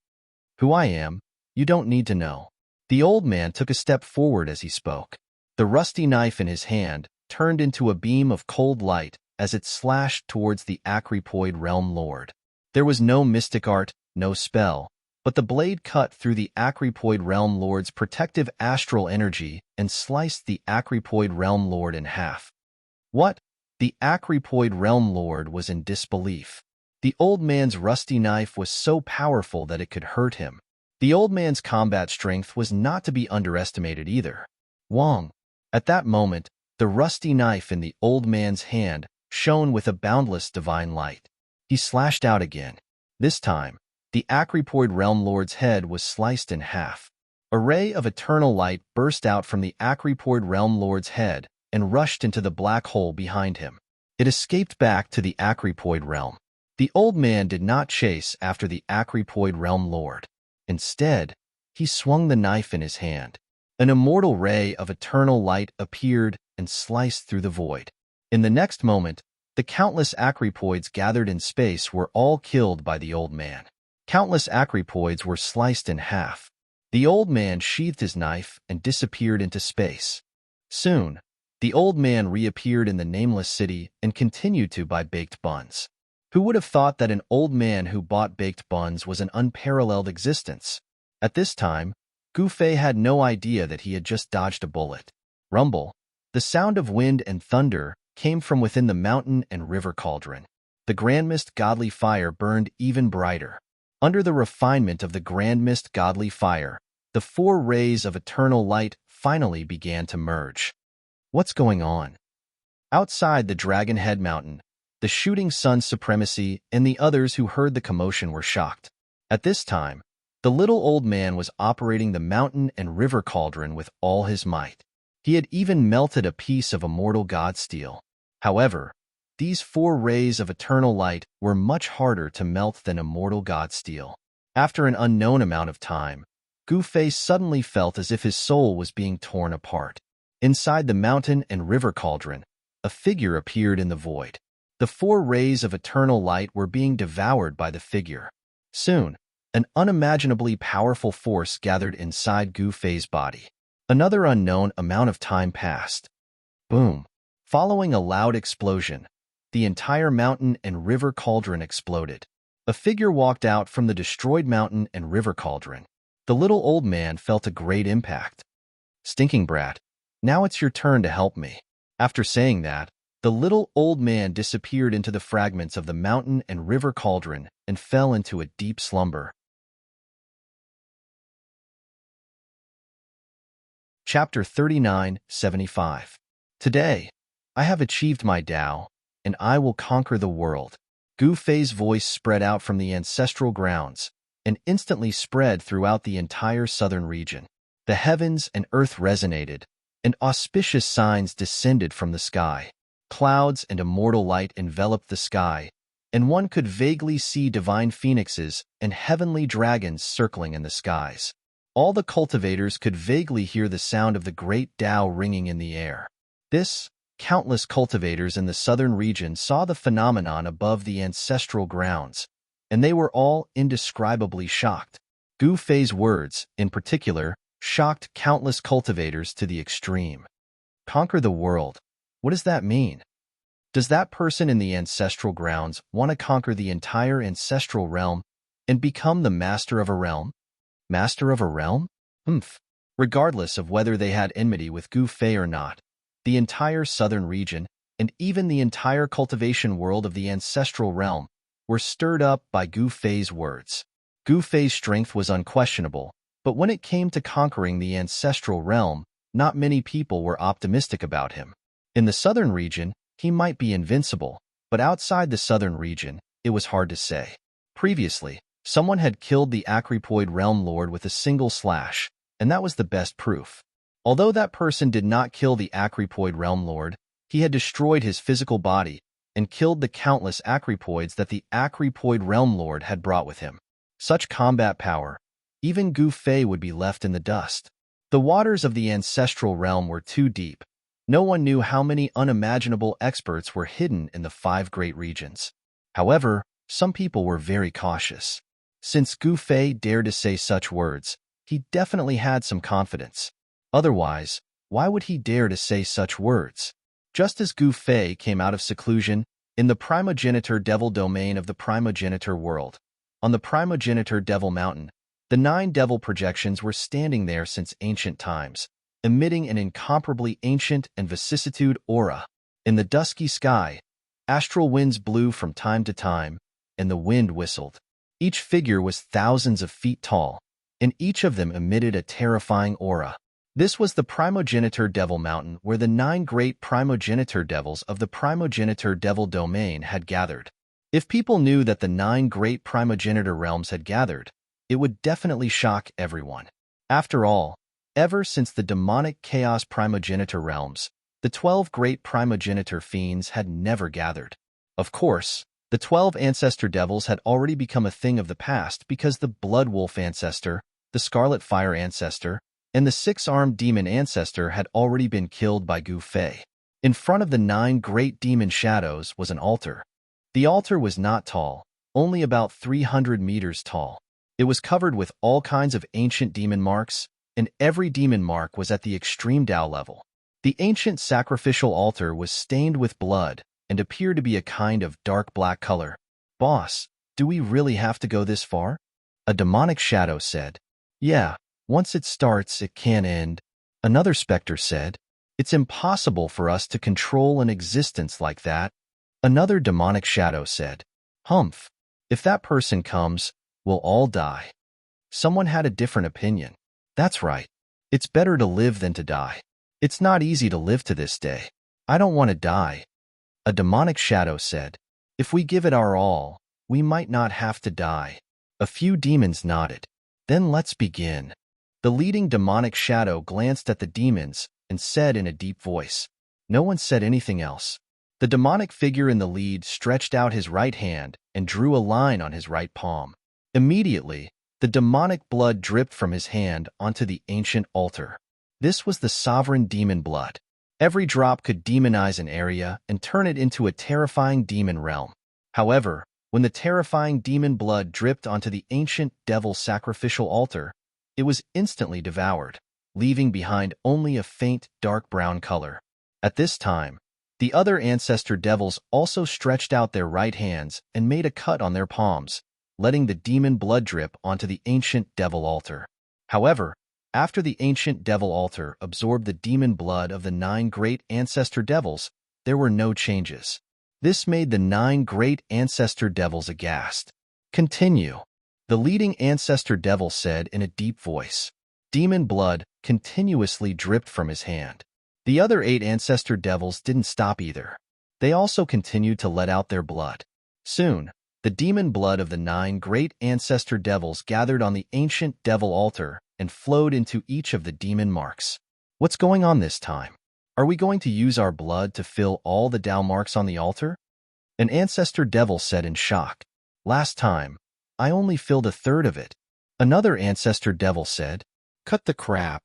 Who I am, you don't need to know. The old man took a step forward as he spoke. The rusty knife in his hand turned into a beam of cold light as it slashed towards the Acripoid Realm Lord. There was no mystic art, no spell, but the blade cut through the Acripoid Realm Lord's protective astral energy and sliced the Acripoid Realm Lord in half. What? The Acripoid Realm Lord was in disbelief. The old man's rusty knife was so powerful that it could hurt him. The old man's combat strength was not to be underestimated either. Wong. At that moment, the rusty knife in the old man's hand shone with a boundless divine light. He slashed out again. This time, the Acripoid Realm Lord's head was sliced in half. A ray of eternal light burst out from the Acripoid Realm Lord's head and rushed into the black hole behind him. It escaped back to the Acripoid realm. The old man did not chase after the Acripoid Realm Lord. Instead, he swung the knife in his hand. An immortal ray of eternal light appeared and sliced through the void. In the next moment, the countless Acripoids gathered in space were all killed by the old man. Countless Acripoids were sliced in half. The old man sheathed his knife and disappeared into space. Soon, the old man reappeared in the nameless city and continued to buy baked buns. Who would have thought that an old man who bought baked buns was an unparalleled existence? At this time, Gu Fei had no idea that he had just dodged a bullet. Rumble. The sound of wind and thunder came from within the mountain and river cauldron. The grand mist godly fire burned even brighter. Under the refinement of the grand mist godly fire, the 4 rays of eternal light finally began to merge. What's going on? Outside the Dragon Head Mountain, the Shooting Sun Supremacy and the others who heard the commotion were shocked. At this time, the little old man was operating the mountain and river cauldron with all his might. He had even melted a piece of immortal god steel. However, these 4 rays of eternal light were much harder to melt than immortal god steel. After an unknown amount of time, Gu Fei suddenly felt as if his soul was being torn apart. Inside the mountain and river cauldron, a figure appeared in the void. The 4 rays of eternal light were being devoured by the figure. Soon, an unimaginably powerful force gathered inside Gu Fei's body. Another unknown amount of time passed. Boom. Following a loud explosion, the entire mountain and river cauldron exploded. A figure walked out from the destroyed mountain and river cauldron. The little old man felt a great impact. Stinking brat, now it's your turn to help me. After saying that, the little old man disappeared into the fragments of the mountain and river cauldron and fell into a deep slumber. Chapter 39:75. Today, I have achieved my Tao, and I will conquer the world. Gu Fei's voice spread out from the ancestral grounds and instantly spread throughout the entire southern region. The heavens and earth resonated, and auspicious signs descended from the sky. Clouds and immortal light enveloped the sky, and one could vaguely see divine phoenixes and heavenly dragons circling in the skies. All the cultivators could vaguely hear the sound of the great Tao ringing in the air. Countless cultivators in the southern region saw the phenomenon above the ancestral grounds, and they were all indescribably shocked. Gu Fei's words, in particular, shocked countless cultivators to the extreme. Conquer the world. What does that mean? Does that person in the ancestral grounds want to conquer the entire ancestral realm and become the master of a realm? Master of a realm? Regardless of whether they had enmity with Gu Fei or not, the entire southern region, and even the entire cultivation world of the ancestral realm, were stirred up by Gu Fei's words. Gu Fei's strength was unquestionable, but when it came to conquering the ancestral realm, not many people were optimistic about him. In the southern region, he might be invincible, but outside the southern region, it was hard to say. Previously, someone had killed the Acripoid Realm Lord with a single slash, and that was the best proof. Although that person did not kill the Acripoid Realm Lord, he had destroyed his physical body and killed the countless Acripoids that the Acripoid Realm Lord had brought with him. Such combat power, even Gu Fei would be left in the dust. The waters of the ancestral realm were too deep. No one knew how many unimaginable experts were hidden in the 5 great regions. However, some people were very cautious. Since Gu Fei dared to say such words, he definitely had some confidence. Otherwise, why would he dare to say such words? Just as Gu Fei came out of seclusion in the primogenitor devil domain of the primogenitor world, on the primogenitor devil mountain, the 9 devil projections were standing there since ancient times, emitting an incomparably ancient and vicissitude aura. In the dusky sky, astral winds blew from time to time, and the wind whistled. Each figure was thousands of feet tall, and each of them emitted a terrifying aura. This was the primogenitor devil mountain where the 9 great primogenitor devils of the primogenitor devil domain had gathered. If people knew that the 9 great primogenitor realms had gathered, it would definitely shock everyone. After all, ever since the demonic chaos primogenitor realms, the 12 great primogenitor fiends had never gathered. Of course, the 12 ancestor devils had already become a thing of the past because the Blood Wolf ancestor, the Scarlet Fire ancestor, and the 6-armed demon ancestor had already been killed by Gu Fei. In front of the 9 great demon shadows was an altar. The altar was not tall, only about 300 meters tall. It was covered with all kinds of ancient demon marks, and every demon mark was at the extreme Tao level. The ancient sacrificial altar was stained with blood and appeared to be a kind of dark black color. "Boss, do we really have to go this far?" A demonic shadow said. "Yeah. Once it starts, it can't end." Another specter said, "It's impossible for us to control an existence like that." Another demonic shadow said, "Humph. If that person comes, we'll all die." Someone had a different opinion. "That's right. It's better to live than to die. It's not easy to live to this day. I don't want to die." A demonic shadow said, "If we give it our all, we might not have to die." A few demons nodded. "Then let's begin." The leading demonic shadow glanced at the demons and said in a deep voice. No one said anything else. The demonic figure in the lead stretched out his right hand and drew a line on his right palm. Immediately, the demonic blood dripped from his hand onto the ancient altar. This was the sovereign demon blood. Every drop could demonize an area and turn it into a terrifying demon realm. However, when the terrifying demon blood dripped onto the ancient devil sacrificial altar, it was instantly devoured, leaving behind only a faint dark brown color. At this time, the other ancestor devils also stretched out their right hands and made a cut on their palms, letting the demon blood drip onto the ancient devil altar. However, after the ancient devil altar absorbed the demon blood of the 9 great ancestor devils, there were no changes. This made the 9 great ancestor devils aghast. "Continue," the leading ancestor devil said in a deep voice. Demon blood continuously dripped from his hand. The other 8 ancestor devils didn't stop either. They also continued to let out their blood. Soon, the demon blood of the 9 great ancestor devils gathered on the ancient devil altar and flowed into each of the demon marks. What's going on this time? Are we going to use our blood to fill all the Tao marks on the altar? An ancestor devil said in shock. Last time, I only filled a third of it. Another ancestor devil said, cut the crap.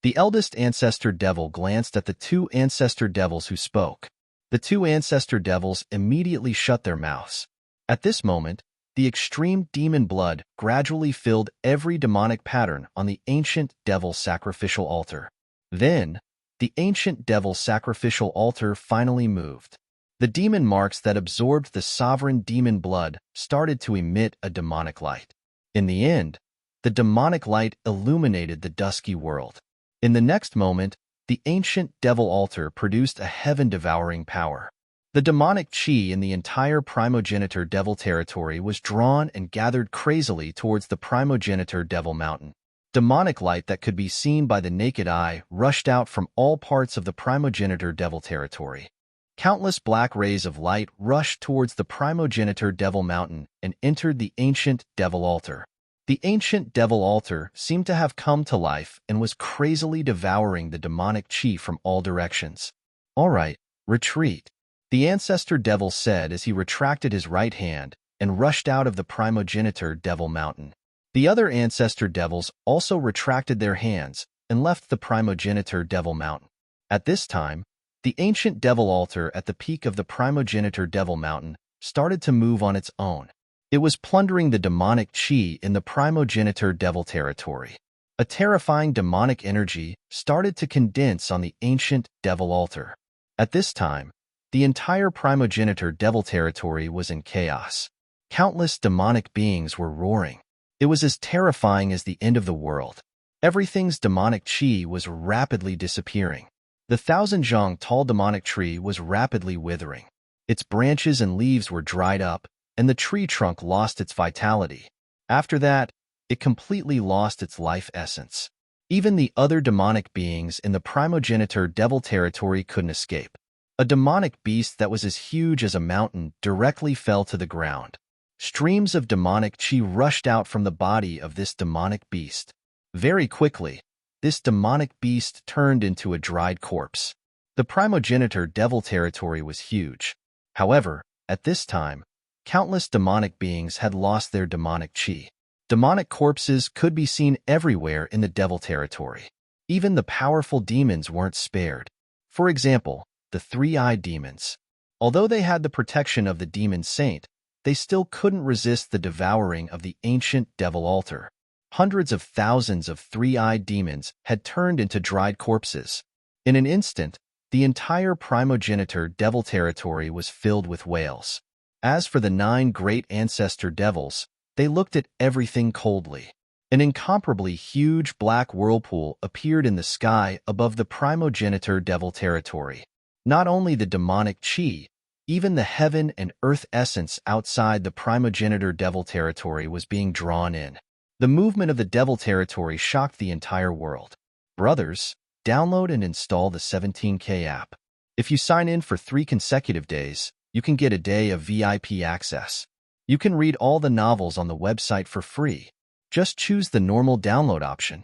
The eldest ancestor devil glanced at the 2 ancestor devils who spoke. The 2 ancestor devils immediately shut their mouths. At this moment, the extreme demon blood gradually filled every demonic pattern on the ancient devil sacrificial altar. Then, the ancient devil sacrificial altar finally moved. The demon marks that absorbed the sovereign demon blood started to emit a demonic light. In the end, the demonic light illuminated the dusky world. In the next moment, the ancient devil altar produced a heaven-devouring power. The demonic chi in the entire primogenitor devil territory was drawn and gathered crazily towards the primogenitor devil mountain. Demonic light that could be seen by the naked eye rushed out from all parts of the primogenitor devil territory. Countless black rays of light rushed towards the primogenitor devil mountain and entered the ancient devil altar. The ancient devil altar seemed to have come to life and was crazily devouring the demonic chi from all directions. All right, retreat, the ancestor devil said as he retracted his right hand and rushed out of the primogenitor devil mountain. The other ancestor devils also retracted their hands and left the primogenitor devil mountain. At this time, the ancient devil altar at the peak of the primogenitor devil mountain started to move on its own. It was plundering the demonic chi in the primogenitor devil territory. A terrifying demonic energy started to condense on the ancient devil altar. At this time, the entire primogenitor devil territory was in chaos. Countless demonic beings were roaring. It was as terrifying as the end of the world. Everything's demonic chi was rapidly disappearing. The 1,000-zhang tall demonic tree was rapidly withering. Its branches and leaves were dried up, and the tree trunk lost its vitality. After that, it completely lost its life essence. Even the other demonic beings in the primogenitor devil territory couldn't escape. A demonic beast that was as huge as a mountain directly fell to the ground. Streams of demonic chi rushed out from the body of this demonic beast. Very quickly, this demonic beast turned into a dried corpse. The primogenitor devil territory was huge. However, at this time, countless demonic beings had lost their demonic chi. Demonic corpses could be seen everywhere in the devil territory. Even the powerful demons weren't spared. For example, the 3-eyed demons. Although they had the protection of the demon saint, they still couldn't resist the devouring of the ancient devil altar. Hundreds of thousands of 3-eyed demons had turned into dried corpses. In an instant, the entire primogenitor devil territory was filled with wails. As for the 9 great ancestor devils, they looked at everything coldly. An incomparably huge black whirlpool appeared in the sky above the primogenitor devil territory. Not only the demonic chi, even the heaven and earth essence outside the primogenitor devil territory was being drawn in. The movement of the devil territory shocked the entire world. Brothers, download and install the 17K app. If you sign in for 3 consecutive days, you can get a day of VIP access. You can read all the novels on the website for free. Just choose the normal download option.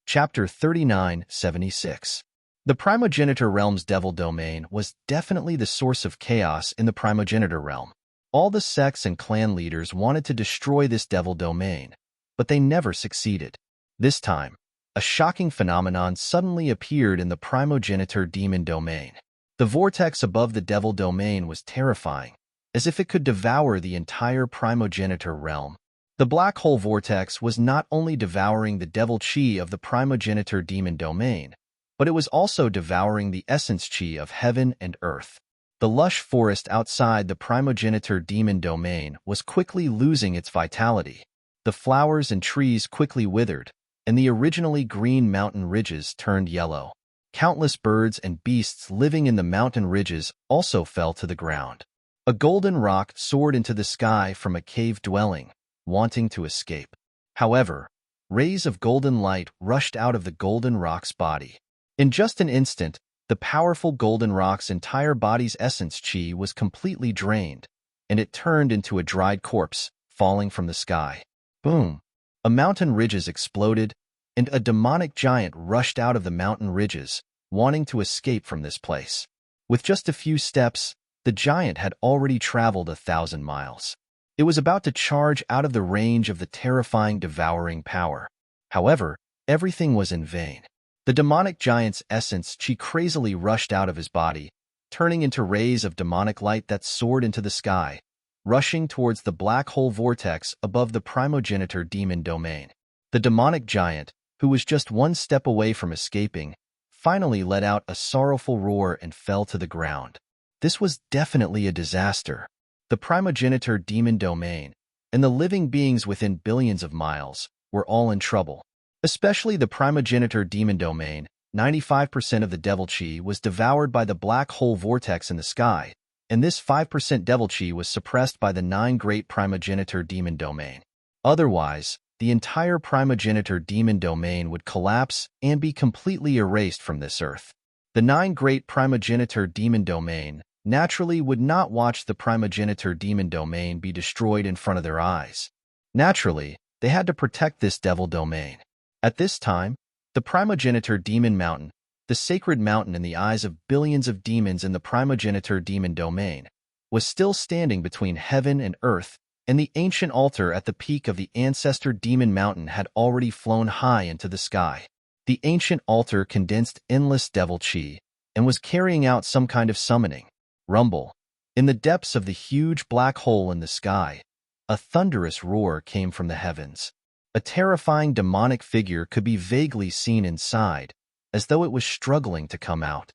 Chapter 3976. The primogenitor realm's devil domain was definitely the source of chaos in the primogenitor realm. All the sects and clan leaders wanted to destroy this devil domain, but they never succeeded. This time, a shocking phenomenon suddenly appeared in the primogenitor demon domain. The vortex above the devil domain was terrifying, as if it could devour the entire primogenitor realm. The black hole vortex was not only devouring the devil chi of the primogenitor demon domain, but it was also devouring the essence chi of heaven and earth. The lush forest outside the primogenitor demon domain was quickly losing its vitality. The flowers and trees quickly withered, and the originally green mountain ridges turned yellow. Countless birds and beasts living in the mountain ridges also fell to the ground. A golden rock soared into the sky from a cave dwelling, wanting to escape. However, rays of golden light rushed out of the golden rock's body. In just an instant, The powerful golden rock's entire body's essence chi was completely drained, and it turned into a dried corpse, falling from the sky. Boom! A mountain ridges exploded, and a demonic giant rushed out of the mountain ridges, wanting to escape from this place. With just a few steps, the giant had already traveled 1,000 miles. It was about to charge out of the range of the terrifying devouring power. However, everything was in vain. The demonic giant's essence chi crazily rushed out of his body, turning into rays of demonic light that soared into the sky, rushing towards the black hole vortex above the primogenitor demon domain. The demonic giant, who was just one step away from escaping, finally let out a sorrowful roar and fell to the ground. This was definitely a disaster. The primogenitor demon domain, and the living beings within billions of miles, were all in trouble. Especially the primogenitor demon domain. 95% of the devil chi was devoured by the black hole vortex in the sky, and this 5% devil chi was suppressed by the 9 great primogenitor demon domain. Otherwise, the entire primogenitor demon domain would collapse and be completely erased from this earth. The 9 great primogenitor demon domain naturally would not watch the primogenitor demon domain be destroyed in front of their eyes. Naturally, they had to protect this devil domain. At this time, the primogenitor demon mountain, the sacred mountain in the eyes of billions of demons in the primogenitor demon domain, was still standing between heaven and earth, and the ancient altar at the peak of the ancestor demon mountain had already flown high into the sky. The ancient altar condensed endless devil chi and was carrying out some kind of summoning. Rumble. In the depths of the huge black hole in the sky, a thunderous roar came from the heavens. A terrifying demonic figure could be vaguely seen inside, as though it was struggling to come out.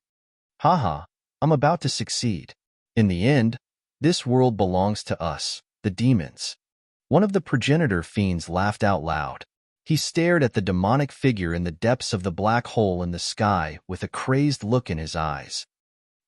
Haha, I'm about to succeed. In the end, this world belongs to us, the demons. One of the progenitor fiends laughed out loud. He stared at the demonic figure in the depths of the black hole in the sky with a crazed look in his eyes.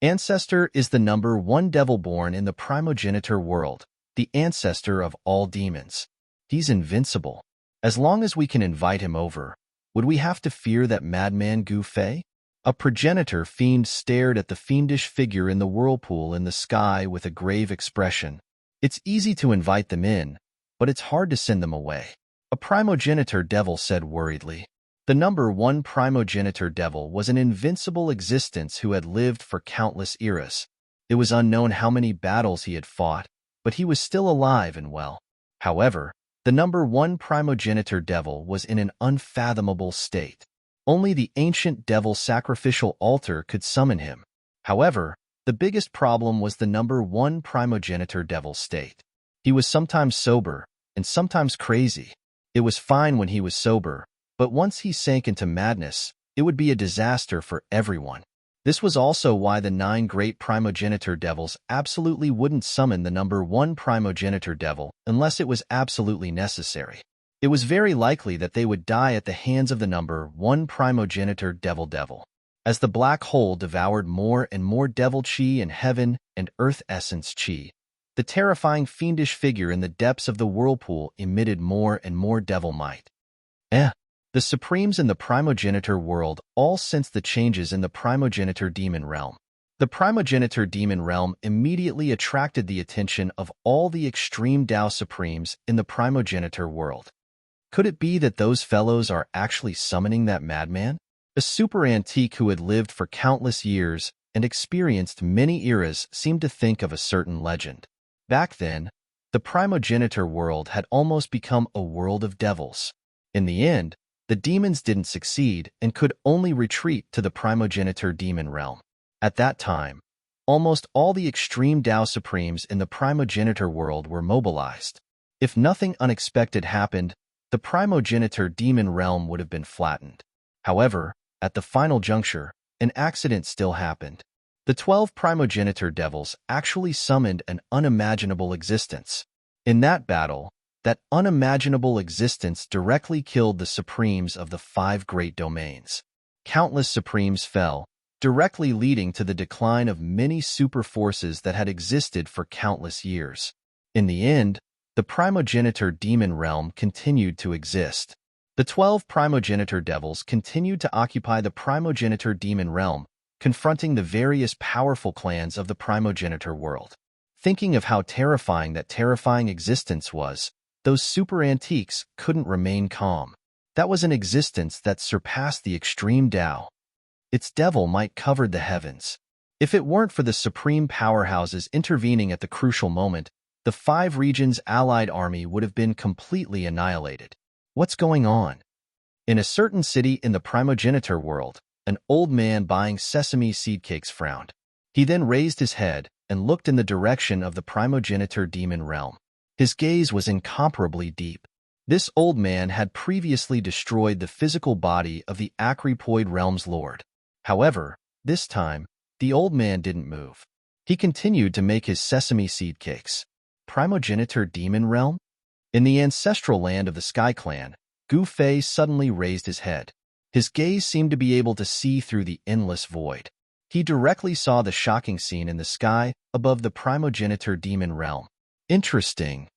Ancestor is the number 1 devil born in the primogenitor world, the ancestor of all demons. He's invincible. As long as we can invite him over, would we have to fear that madman Gu Fei? A progenitor fiend stared at the fiendish figure in the whirlpool in the sky with a grave expression. It's easy to invite them in, but it's hard to send them away. A primogenitor devil said worriedly. The number 1 primogenitor devil was an invincible existence who had lived for countless eras. It was unknown how many battles he had fought, but he was still alive and well. However, the number 1 primogenitor devil was in an unfathomable state. Only the ancient devil sacrificial altar could summon him. However, the biggest problem was the number 1 primogenitor devil state. He was sometimes sober and sometimes crazy. It was fine when he was sober, but once he sank into madness, it would be a disaster for everyone. This was also why the 9 great primogenitor devils absolutely wouldn't summon the number 1 primogenitor devil unless it was absolutely necessary. It was very likely that they would die at the hands of the number 1 primogenitor devil. As the black hole devoured more and more devil chi and heaven and earth essence chi, the terrifying fiendish figure in the depths of the whirlpool emitted more and more devil might. The supremes in the primogenitor world all sensed the changes in the primogenitor demon realm. The primogenitor demon realm immediately attracted the attention of all the extreme Tao supremes in the primogenitor world. Could it be that those fellows are actually summoning that madman? A super antique who had lived for countless years and experienced many eras seemed to think of a certain legend. Back then, the primogenitor world had almost become a world of devils. In the end, the demons didn't succeed and could only retreat to the primogenitor demon realm. At that time, almost all the extreme Tao supremes in the primogenitor world were mobilized. If nothing unexpected happened, the primogenitor demon realm would have been flattened. However, at the final juncture, an accident still happened. The 12 primogenitor devils actually summoned an unimaginable existence. In that battle, that unimaginable existence directly killed the supremes of the 5 great domains. Countless supremes fell, directly leading to the decline of many super forces that had existed for countless years. In the end, the primogenitor demon realm continued to exist. The 12 primogenitor devils continued to occupy the primogenitor demon realm, confronting the various powerful clans of the primogenitor world. Thinking of how terrifying that terrifying existence was, those super antiques couldn't remain calm. That was an existence that surpassed the extreme Tao. Its devil might covered the heavens. If it weren't for the supreme powerhouses intervening at the crucial moment, the 5 regions' allied army would have been completely annihilated. What's going on? In a certain city in the primogenitor world, an old man buying sesame seed cakes frowned. He then raised his head and looked in the direction of the primogenitor demon realm. His gaze was incomparably deep. This old man had previously destroyed the physical body of the Acrypoid realm's lord. However, this time, the old man didn't move. He continued to make his sesame seed cakes. Primogenitor demon realm? In the ancestral land of the Sky Clan, Gu Fei suddenly raised his head. His gaze seemed to be able to see through the endless void. He directly saw the shocking scene in the sky above the primogenitor demon realm. Interesting.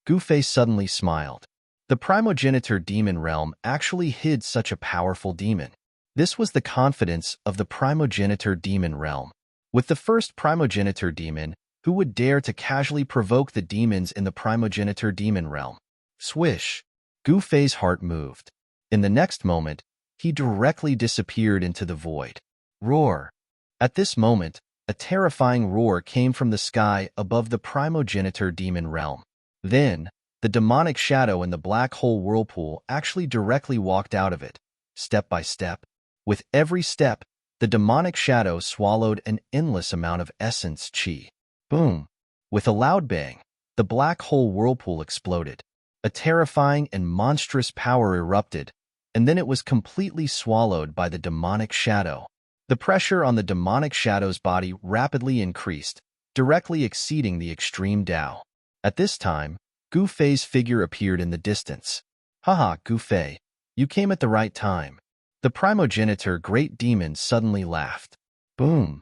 Gu Fei suddenly smiled. The primogenitor demon realm actually hid such a powerful demon. This was the confidence of the primogenitor demon realm. With the first primogenitor demon, who would dare to casually provoke the demons in the primogenitor demon realm? Swish! Gu Fei's heart moved. In the next moment, he directly disappeared into the void. Roar! At this moment, a terrifying roar came from the sky above the primogenitor demon realm. Then, the demonic shadow in the black hole whirlpool actually directly walked out of it, step by step. With every step, the demonic shadow swallowed an endless amount of essence chi. Boom! With a loud bang, the black hole whirlpool exploded. A terrifying and monstrous power erupted, and then it was completely swallowed by the demonic shadow. The pressure on the demonic shadow's body rapidly increased, directly exceeding the extreme Tao. At this time, Gu Fei's figure appeared in the distance. Haha, Gu Fei, you came at the right time. The primogenitor great demon suddenly laughed. Boom!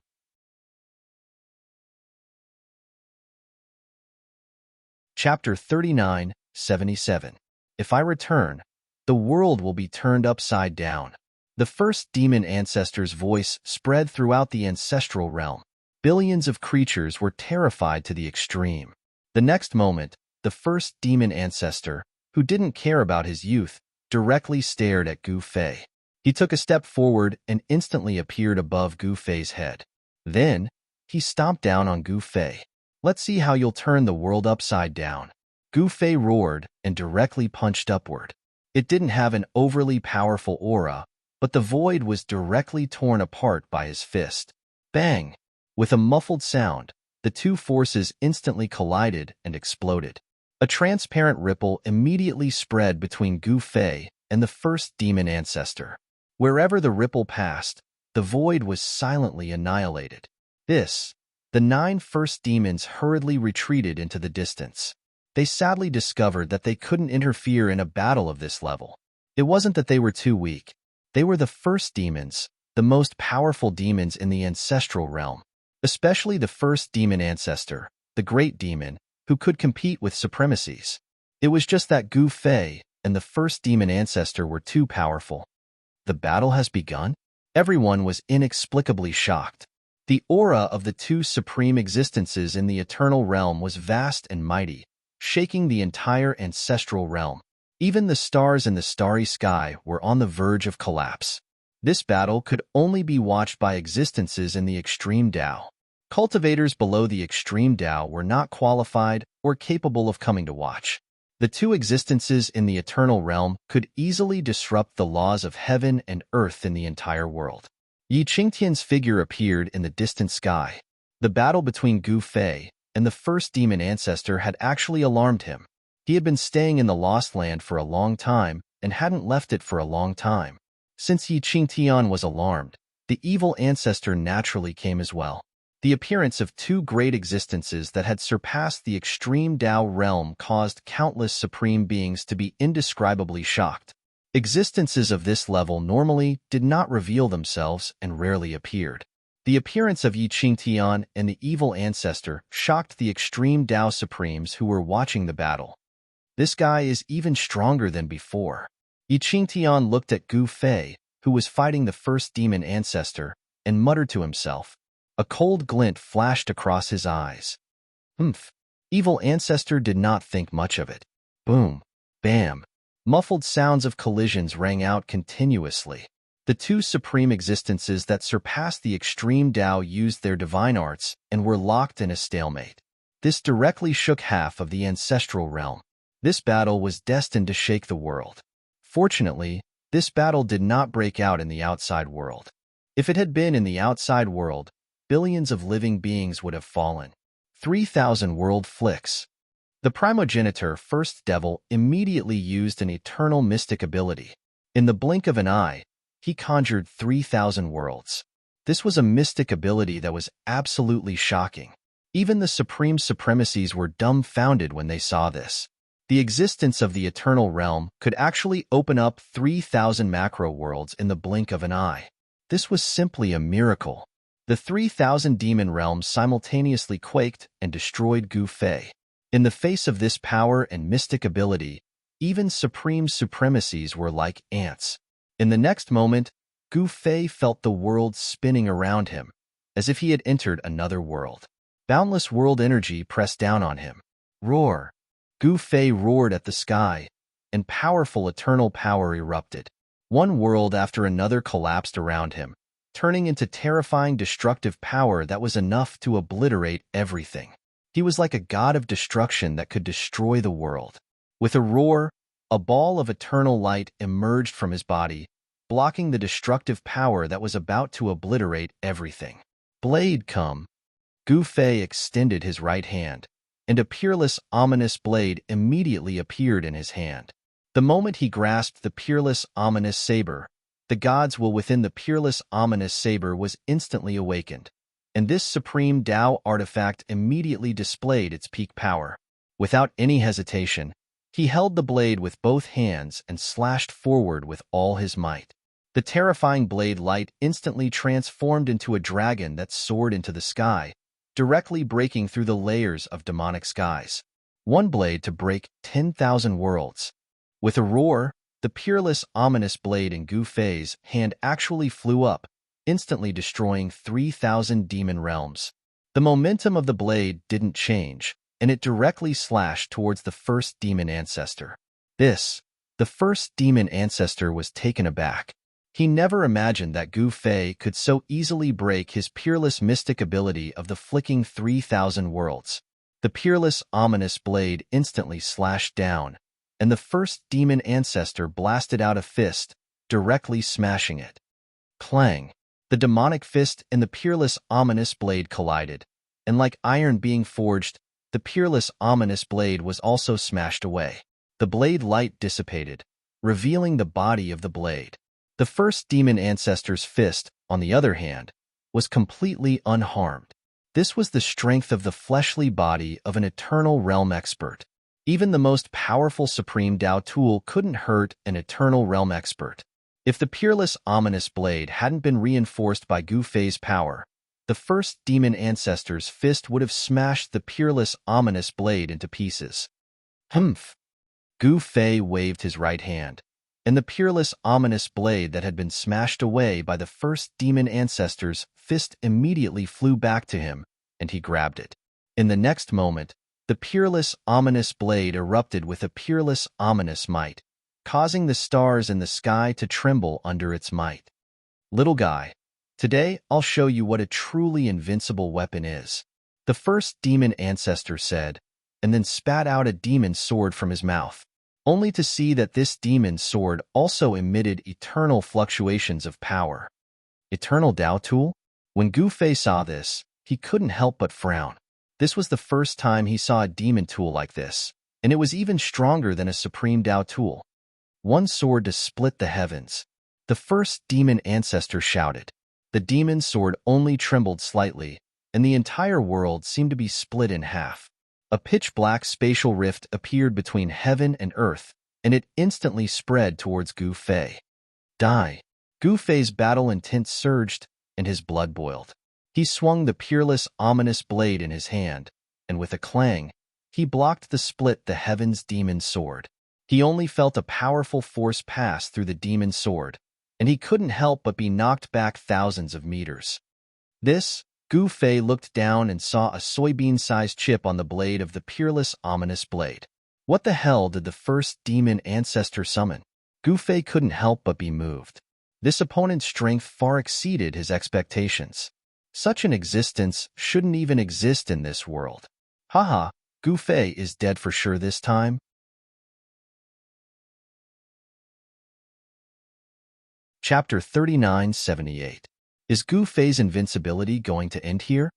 Chapter 39:77. If I return, the world will be turned upside down. The first demon ancestor's voice spread throughout the ancestral realm. Billions of creatures were terrified to the extreme. The next moment, the first demon ancestor, who didn't care about his youth, directly stared at Gu Fei. He took a step forward and instantly appeared above Gu Fei's head. Then, he stomped down on Gu Fei. Let's see how you'll turn the world upside down. Gu Fei roared and directly punched upward. It didn't have an overly powerful aura, but the void was directly torn apart by his fist. Bang! With a muffled sound, the two forces instantly collided and exploded. A transparent ripple immediately spread between Gu Fei and the first demon ancestor. Wherever the ripple passed, the void was silently annihilated. The 9 first demons hurriedly retreated into the distance. They sadly discovered that they couldn't interfere in a battle of this level. It wasn't that they were too weak. They were the first demons, the most powerful demons in the ancestral realm. Especially the first demon ancestor, the great demon, who could compete with supremacies. It was just that Gu Fei and the first demon ancestor were too powerful. The battle has begun? Everyone was inexplicably shocked. The aura of the 2 supreme existences in the eternal realm was vast and mighty, shaking the entire ancestral realm. Even the stars in the starry sky were on the verge of collapse. This battle could only be watched by existences in the extreme Tao. Cultivators below the extreme Tao were not qualified or capable of coming to watch. The 2 existences in the eternal realm could easily disrupt the laws of heaven and earth in the entire world. Yi Qingtian's figure appeared in the distant sky. The battle between Gu Fei and the first demon ancestor had actually alarmed him. He had been staying in the Lost Land for a long time and hadn't left it for a long time. Since Yi Qingtian was alarmed, the evil ancestor naturally came as well. The appearance of 2 great existences that had surpassed the extreme Tao realm caused countless supreme beings to be indescribably shocked. Existences of this level normally did not reveal themselves and rarely appeared. The appearance of Yi Qingtian and the evil ancestor shocked the extreme Tao supremes who were watching the battle. This guy is even stronger than before. Yi Qingtian looked at Gu Fei, who was fighting the first demon ancestor, and muttered to himself. A cold glint flashed across his eyes. Humph. Evil ancestor did not think much of it. Boom. Bam. Muffled sounds of collisions rang out continuously. The two supreme existences that surpassed the extreme Tao used their divine arts and were locked in a stalemate. This directly shook half of the ancestral realm. This battle was destined to shake the world. Fortunately, this battle did not break out in the outside world. If it had been in the outside world, billions of living beings would have fallen. 3,000 world flicks. The primogenitor first devil immediately used an eternal mystic ability. In the blink of an eye, he conjured 3,000 worlds. This was a mystic ability that was absolutely shocking. Even the supreme supremacies were dumbfounded when they saw this. The existence of the eternal realm could actually open up 3,000 macro worlds in the blink of an eye. This was simply a miracle. The 3,000 demon realms simultaneously quaked and destroyed Gu Fei. In the face of this power and mystic ability, even supreme supremacies were like ants. In the next moment, Gu Fei felt the world spinning around him, as if he had entered another world. Boundless world energy pressed down on him. Roar! Gu Fei roared at the sky, and powerful eternal power erupted. One world after another collapsed around him, turning into terrifying destructive power that was enough to obliterate everything. He was like a god of destruction that could destroy the world. With a roar, a ball of eternal light emerged from his body, blocking the destructive power that was about to obliterate everything. Blade come! Gu Fei extended his right hand, and a peerless, ominous blade immediately appeared in his hand. The moment he grasped the peerless, ominous saber, the God's will within the peerless, ominous saber was instantly awakened, and this supreme Tao artifact immediately displayed its peak power. Without any hesitation, he held the blade with both hands and slashed forward with all his might. The terrifying blade light instantly transformed into a dragon that soared into the sky, directly breaking through the layers of demonic skies. One blade to break 10,000 worlds. With a roar, the peerless, ominous blade in Gu Fei's hand actually flew up, instantly destroying 3,000 demon realms. The momentum of the blade didn't change, and it directly slashed towards the first demon ancestor. The first demon ancestor was taken aback. He never imagined that Gu Fei could so easily break his peerless mystic ability of the flicking 3,000 worlds. The peerless, ominous blade instantly slashed down, and the first demon ancestor blasted out a fist, directly smashing it. Clang! The demonic fist and the peerless, ominous blade collided, and like iron being forged, the peerless, ominous blade was also smashed away. The blade light dissipated, revealing the body of the blade. The first demon ancestor's fist, on the other hand, was completely unharmed. This was the strength of the fleshly body of an eternal realm expert. Even the most powerful supreme Tao tool couldn't hurt an eternal realm expert. If the peerless, ominous blade hadn't been reinforced by Gu Fei's power, the first demon ancestor's fist would have smashed the peerless, ominous blade into pieces. Humph! Gu Fei waved his right hand, and the peerless, ominous blade that had been smashed away by the first demon ancestor's fist immediately flew back to him, and he grabbed it. In the next moment, the peerless, ominous blade erupted with a peerless, ominous might, causing the stars in the sky to tremble under its might. Little guy, today I'll show you what a truly invincible weapon is, the first demon ancestor said, and then spat out a demon sword from his mouth, only to see that this demon sword also emitted eternal fluctuations of power. Eternal Tao tool? When Gu Fei saw this, he couldn't help but frown. This was the first time he saw a demon tool like this, and it was even stronger than a supreme Tao tool. One sword to split the heavens. The first demon ancestor shouted. The demon sword only trembled slightly, and the entire world seemed to be split in half. A pitch-black spatial rift appeared between heaven and earth, and it instantly spread towards Gu Fei. Die! Gu Fei's battle intent surged, and his blood boiled. He swung the peerless, ominous blade in his hand, and with a clang, he blocked the split the heavens demon sword. He only felt a powerful force pass through the demon sword, and he couldn't help but be knocked back thousands of meters. Gu Fei looked down and saw a soybean-sized chip on the blade of the peerless, ominous blade. What the hell did the first demon ancestor summon? Gu Fei couldn't help but be moved. This opponent's strength far exceeded his expectations. Such an existence shouldn't even exist in this world. Haha, Gu Fei is dead for sure this time. Chapter 3978. Is Gu Fei's invincibility going to end here?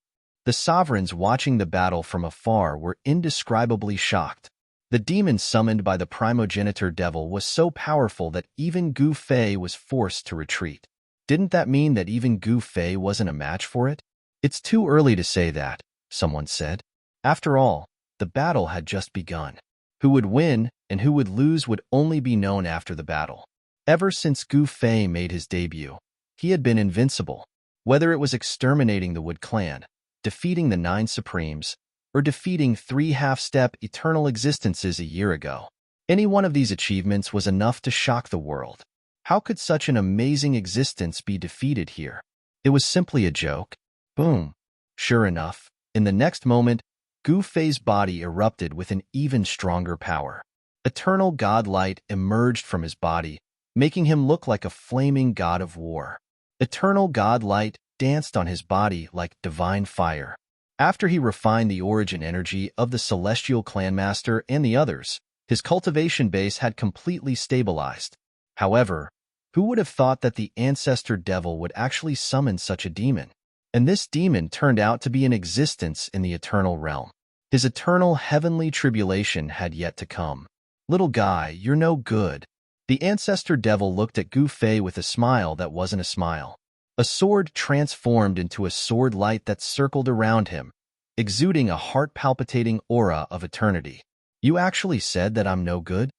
The sovereigns watching the battle from afar were indescribably shocked. The demon summoned by the primogenitor devil was so powerful that even Gu Fei was forced to retreat. Didn't that mean that even Gu Fei wasn't a match for it? It's too early to say that, someone said. After all, the battle had just begun. Who would win and who would lose would only be known after the battle. Ever since Gu Fei made his debut, he had been invincible. Whether it was exterminating the Wood Clan, defeating the 9 Supremes, or defeating 3 half-step eternal existences a year ago. Any one of these achievements was enough to shock the world. How could such an amazing existence be defeated here? It was simply a joke. Boom. Sure enough, in the next moment, Gu Fei's body erupted with an even stronger power. Eternal god light emerged from his body, making him look like a flaming god of war. Eternal god light danced on his body like divine fire. After he refined the origin energy of the celestial clanmaster and the others, his cultivation base had completely stabilized. However, who would have thought that the ancestor devil would actually summon such a demon? And this demon turned out to be in existence in the eternal realm. His eternal heavenly tribulation had yet to come. Little guy, you're no good. The ancestor devil looked at Gu Fei with a smile that wasn't a smile. A sword transformed into a sword light that circled around him, exuding a heart-palpitating aura of eternity. You actually said that I'm no good?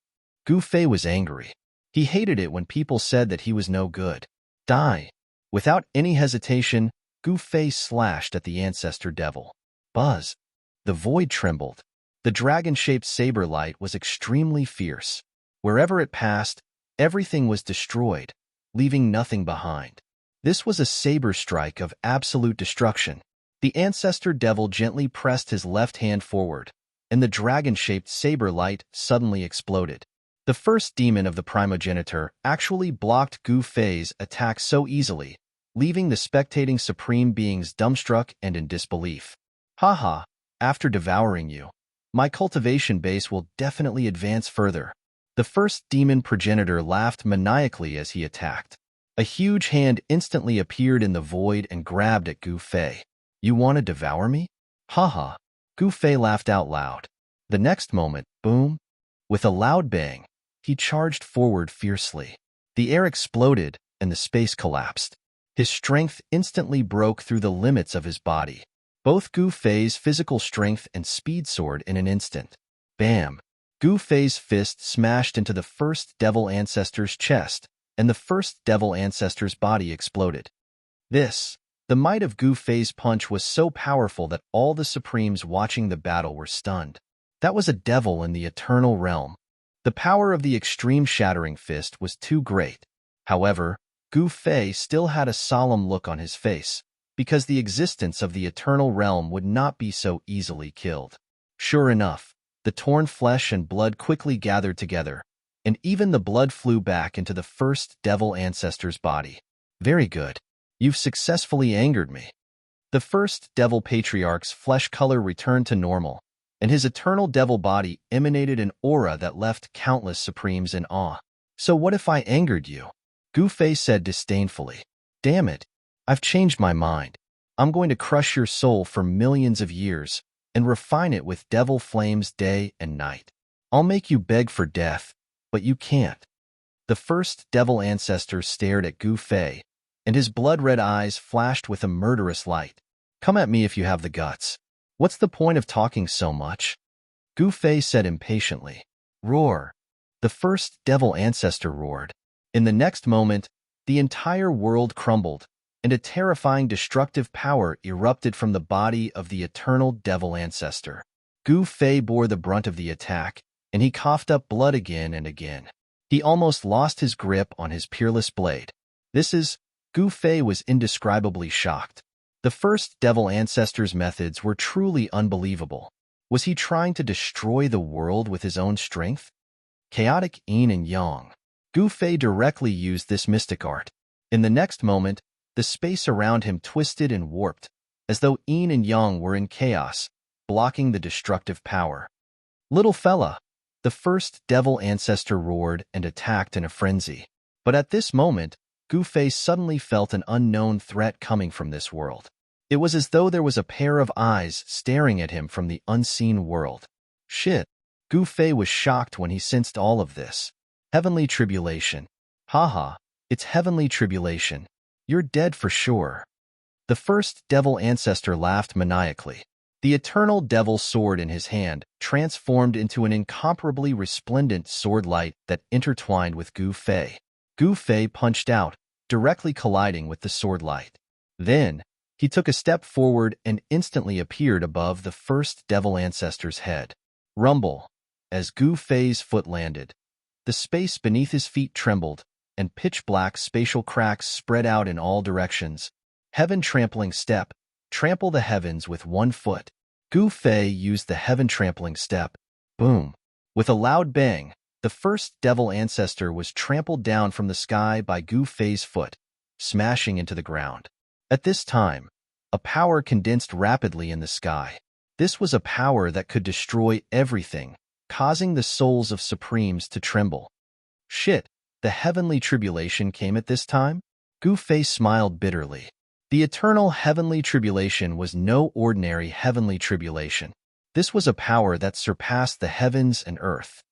Gu Fei was angry. He hated it when people said that he was no good. Die. Without any hesitation, Gu Fei slashed at the ancestor devil. Buzz. The void trembled. The dragon-shaped saber light was extremely fierce. Wherever it passed, everything was destroyed, leaving nothing behind. This was a saber strike of absolute destruction. The ancestor devil gently pressed his left hand forward, and the dragon-shaped saber light suddenly exploded. The first demon of the primogenitor actually blocked Gu Fei's attack so easily, leaving the spectating supreme beings dumbstruck and in disbelief. Haha, after devouring you, my cultivation base will definitely advance further. The first demon progenitor laughed maniacally as he attacked. A huge hand instantly appeared in the void and grabbed at Gu Fei. You want to devour me? Haha. Gu Fei laughed out loud. The next moment, boom. With a loud bang, he charged forward fiercely. The air exploded and the space collapsed. His strength instantly broke through the limits of his body. Both Gu Fei's physical strength and speed soared in an instant. Bam! Gu Fei's fist smashed into the first devil ancestor's chest, and the first devil ancestor's body exploded. The might of Gu Fei's punch was so powerful that all the Supremes watching the battle were stunned. That was a devil in the eternal realm. The power of the extreme shattering fist was too great. However, Gu Fei still had a solemn look on his face, because the existence of the eternal realm would not be so easily killed. Sure enough, the torn flesh and blood quickly gathered together, and even the blood flew back into the first devil ancestor's body. Very good. You've successfully angered me. The first devil patriarch's flesh color returned to normal, and his eternal devil body emanated an aura that left countless Supremes in awe. So what if I angered you? Gu Fei said disdainfully. Damn it. I've changed my mind. I'm going to crush your soul for millions of years and refine it with devil flames day and night. I'll make you beg for death, but you can't. The first devil ancestor stared at Gu Fei, and his blood-red eyes flashed with a murderous light. Come at me if you have the guts. What's the point of talking so much? Gu Fei said impatiently. Roar. The first devil ancestor roared. In the next moment, the entire world crumbled, and a terrifying destructive power erupted from the body of the eternal devil ancestor. Gu Fei bore the brunt of the attack, and he coughed up blood again and again. He almost lost his grip on his peerless blade. Gu Fei was indescribably shocked. The first devil ancestor's methods were truly unbelievable. Was he trying to destroy the world with his own strength? Chaotic yin and yang. Gu Fei directly used this mystic art. In the next moment, the space around him twisted and warped, as though yin and yang were in chaos, blocking the destructive power. Little fella, the first devil ancestor roared and attacked in a frenzy. But at this moment, Gu Fei suddenly felt an unknown threat coming from this world. It was as though there was a pair of eyes staring at him from the unseen world. Shit! Gu Fei was shocked when he sensed all of this. Heavenly tribulation. Haha, it's heavenly tribulation. You're dead for sure. The first devil ancestor laughed maniacally. The eternal devil sword in his hand transformed into an incomparably resplendent sword light that intertwined with Gu Fei. Gu Fei punched out, directly colliding with the sword light. Then, he took a step forward and instantly appeared above the first devil ancestor's head. Rumble. As Gu Fei's foot landed, the space beneath his feet trembled, and pitch-black spatial cracks spread out in all directions. Heaven trampling step. Trample the heavens with 1 foot. Gu Fei used the heaven trampling step. Boom. With a loud bang, the first devil ancestor was trampled down from the sky by Gu Fei's foot, smashing into the ground. At this time, a power condensed rapidly in the sky. This was a power that could destroy everything, causing the souls of supremes to tremble. Shit, the heavenly tribulation came at this time? Gu Fei smiled bitterly. The eternal heavenly tribulation was no ordinary heavenly tribulation. This was a power that surpassed the heavens and earth.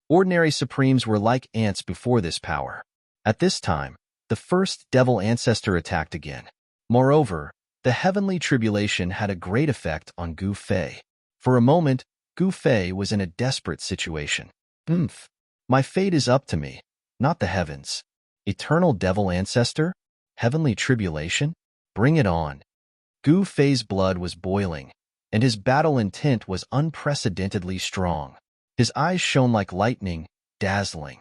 Ordinary supremes were like ants before this power. At this time, the first devil ancestor attacked again. Moreover, the heavenly tribulation had a great effect on Gu Fei. For a moment, Gu Fei was in a desperate situation. My fate is up to me, not the heavens. Eternal devil ancestor? Heavenly tribulation? Bring it on. Gu Fei's blood was boiling, and his battle intent was unprecedentedly strong. His eyes shone like lightning, dazzling.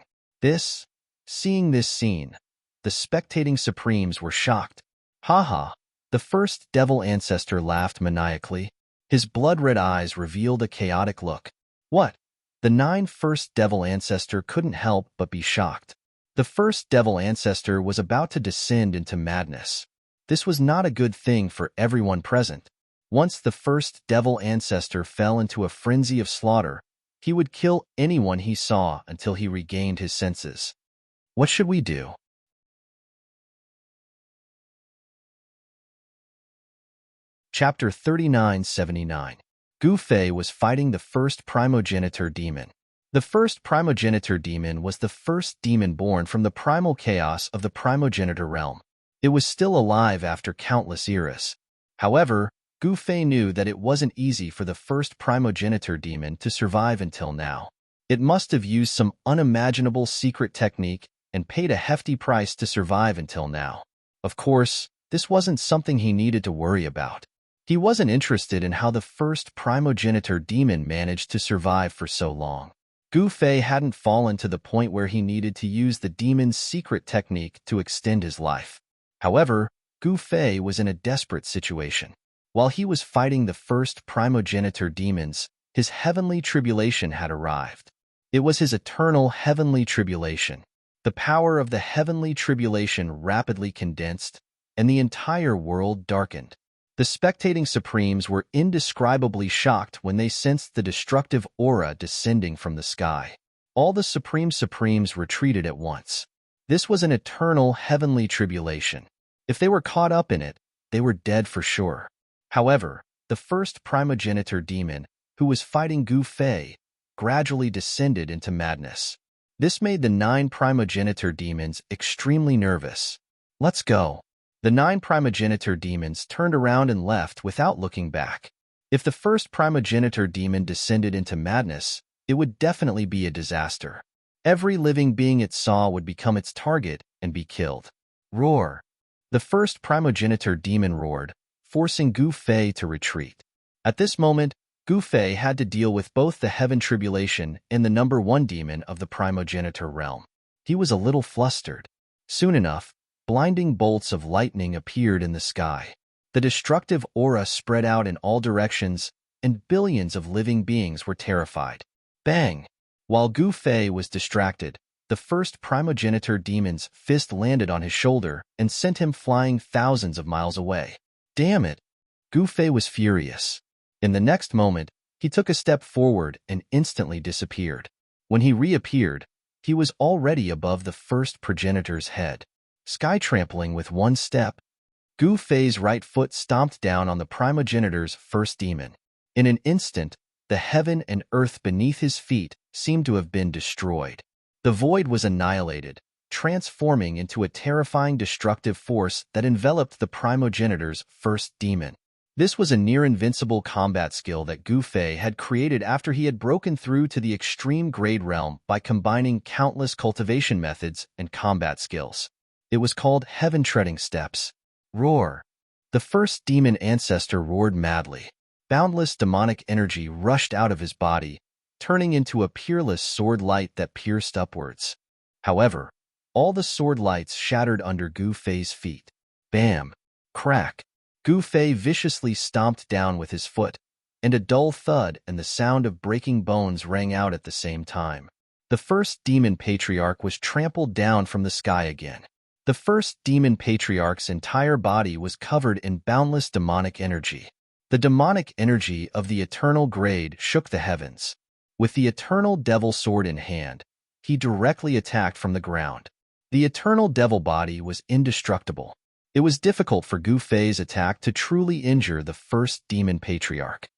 Seeing this scene, the spectating supremes were shocked. Haha, the first devil ancestor laughed maniacally. His blood-red eyes revealed a chaotic look. What? The first devil ancestor couldn't help but be shocked. The first devil ancestor was about to descend into madness. This was not a good thing for everyone present. Once the first devil ancestor fell into a frenzy of slaughter, he would kill anyone he saw until he regained his senses. What should we do? Chapter 3979. Gu Fei was fighting the first primogenitor demon. The first primogenitor demon was the first demon born from the primal chaos of the primogenitor realm. It was still alive after countless eras. However, Gu Fei knew that it wasn't easy for the first primogenitor demon to survive until now. It must have used some unimaginable secret technique and paid a hefty price to survive until now. Of course, this wasn't something he needed to worry about. He wasn't interested in how the first primogenitor demon managed to survive for so long. Gu Fei hadn't fallen to the point where he needed to use the demon's secret technique to extend his life. However, Gu Fei was in a desperate situation. While he was fighting the first primogenitor demons, his heavenly tribulation had arrived. It was his eternal heavenly tribulation. The power of the heavenly tribulation rapidly condensed, and the entire world darkened. The spectating supremes were indescribably shocked when they sensed the destructive aura descending from the sky. All the supremes retreated at once. This was an eternal heavenly tribulation. If they were caught up in it, they were dead for sure. However, the first primogenitor demon, who was fighting Gu Fei, gradually descended into madness. This made the 9 primogenitor demons extremely nervous. Let's go. The 9 primogenitor demons turned around and left without looking back. If the first primogenitor demon descended into madness, it would definitely be a disaster. Every living being it saw would become its target and be killed. Roar! The first primogenitor demon roared, forcing Gu Fei to retreat. At this moment, Gu Fei had to deal with both the heaven tribulation and the number 1 demon of the primogenitor realm. He was a little flustered. Soon enough, blinding bolts of lightning appeared in the sky. The destructive aura spread out in all directions, and billions of living beings were terrified. Bang! While Gu Fei was distracted, the first primogenitor demon's fist landed on his shoulder and sent him flying thousands of miles away. Damn it! Gu Fei was furious. In the next moment, he took a step forward and instantly disappeared. When he reappeared, he was already above the first progenitor's head. Sky-trampling with one step, Gu Fei's right foot stomped down on the primogenitor's first demon. In an instant, the heaven and earth beneath his feet seemed to have been destroyed. The void was annihilated, transforming into a terrifying destructive force that enveloped the primogenitor's first demon. This was a near-invincible combat skill that Gu Fei had created after he had broken through to the extreme grade realm by combining countless cultivation methods and combat skills. It was called Heaven-Treading Steps. Roar! The first demon ancestor roared madly. Boundless demonic energy rushed out of his body, turning into a peerless sword light that pierced upwards. However, all the sword lights shattered under Gu Fei's feet. Bam! Crack! Gu Fei viciously stomped down with his foot, and a dull thud and the sound of breaking bones rang out at the same time. The first demon patriarch was trampled down from the sky again. The first demon patriarch's entire body was covered in boundless demonic energy. The demonic energy of the eternal grade shook the heavens. With the eternal devil sword in hand, he directly attacked from the ground. The eternal devil body was indestructible. It was difficult for Gu Fei's attack to truly injure the first demon patriarch.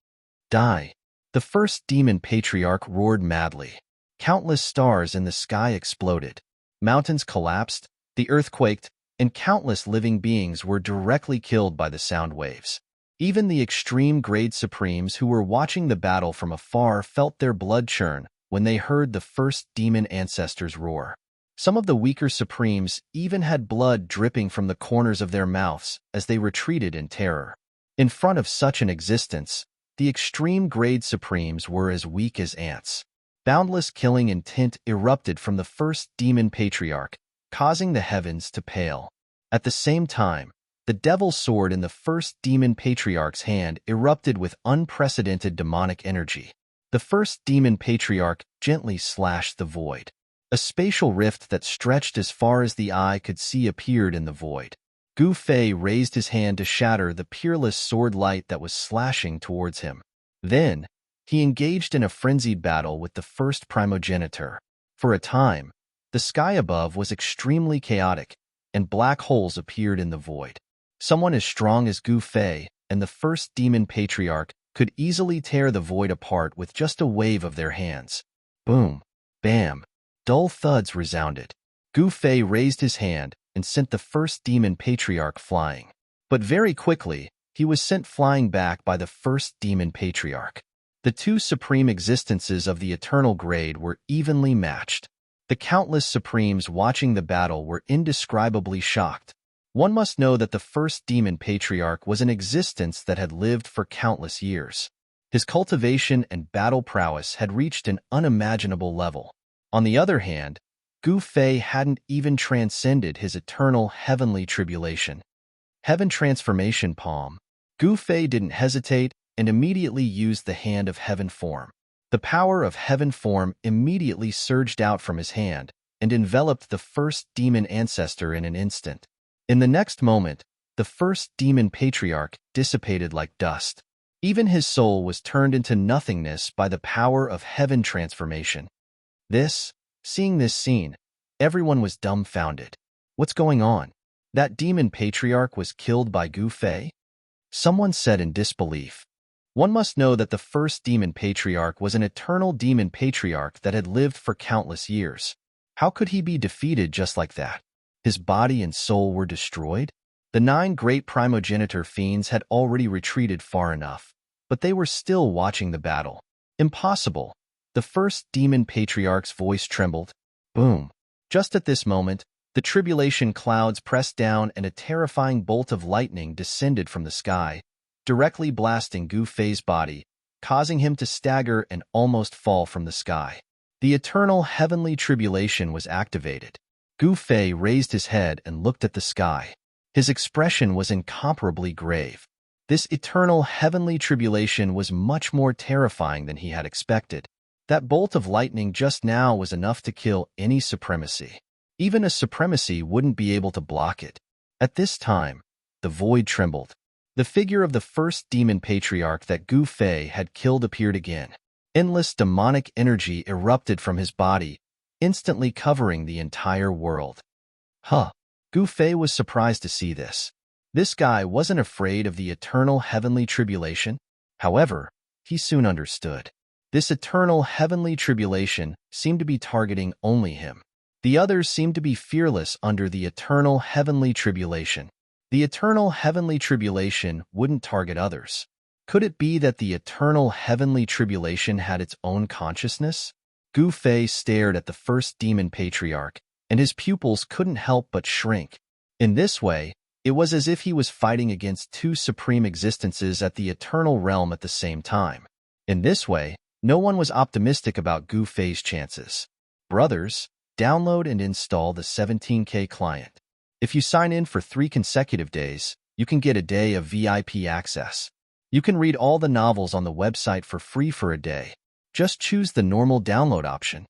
Die! The first demon patriarch roared madly. Countless stars in the sky exploded. Mountains collapsed, the earth quaked, and countless living beings were directly killed by the sound waves. Even the extreme grade supremes who were watching the battle from afar felt their blood churn when they heard the first demon ancestor's roar. Some of the weaker supremes even had blood dripping from the corners of their mouths as they retreated in terror. In front of such an existence, the extreme grade supremes were as weak as ants. Boundless killing intent erupted from the first demon patriarch, causing the heavens to pale. At the same time, the devil's sword in the first demon patriarch's hand erupted with unprecedented demonic energy. The first demon patriarch gently slashed the void. A spatial rift that stretched as far as the eye could see appeared in the void. Gu Fei raised his hand to shatter the peerless sword light that was slashing towards him. Then, he engaged in a frenzied battle with the first primogenitor. For a time, the sky above was extremely chaotic, and black holes appeared in the void. Someone as strong as Gu Fei and the first demon patriarch could easily tear the void apart with just a wave of their hands. Boom! Bam! Dull thuds resounded. Gu Fei raised his hand and sent the first demon patriarch flying. But very quickly, he was sent flying back by the first demon patriarch. The two supreme existences of the eternal grade were evenly matched. The countless supremes watching the battle were indescribably shocked. One must know that the first demon patriarch was an existence that had lived for countless years. His cultivation and battle prowess had reached an unimaginable level. On the other hand, Gu Fei hadn't even transcended his eternal heavenly tribulation. Heaven transformation palm. Gu Fei didn't hesitate and immediately used the hand of heaven form. The power of heaven form immediately surged out from his hand and enveloped the first demon ancestor in an instant. In the next moment, the first demon patriarch dissipated like dust. Even his soul was turned into nothingness by the power of heaven transformation. Seeing this scene, everyone was dumbfounded. What's going on? That demon patriarch was killed by Gu Fei? Someone said in disbelief. One must know that the first demon patriarch was an eternal demon patriarch that had lived for countless years. How could he be defeated just like that? His body and soul were destroyed? The 9 great primogenitor fiends had already retreated far enough, but they were still watching the battle. Impossible. The first demon patriarch's voice trembled. Boom. Just at this moment, the tribulation clouds pressed down and a terrifying bolt of lightning descended from the sky, directly blasting Gu Fei's body, causing him to stagger and almost fall from the sky. The eternal heavenly tribulation was activated. Gu Fei raised his head and looked at the sky. His expression was incomparably grave. This eternal heavenly tribulation was much more terrifying than he had expected. That bolt of lightning just now was enough to kill any supremacy. Even a supremacy wouldn't be able to block it. At this time, the void trembled. The figure of the first demon patriarch that Gu Fei had killed appeared again. Endless demonic energy erupted from his body, instantly covering the entire world. Gu Fei was surprised to see this. This guy wasn't afraid of the eternal heavenly tribulation. However, he soon understood. This eternal heavenly tribulation seemed to be targeting only him. The others seemed to be fearless under the eternal heavenly tribulation. The eternal heavenly tribulation wouldn't target others. Could it be that the eternal heavenly tribulation had its own consciousness? Gu Fei stared at the first demon patriarch, and his pupils couldn't help but shrink. In this way, it was as if he was fighting against two supreme existences at the eternal realm at the same time. In this way, no one was optimistic about Gu Fei's chances. Brothers, download and install the 17K client. If you sign in for 3 consecutive days, you can get a day of VIP access. You can read all the novels on the website for free for a day. Just choose the normal download option.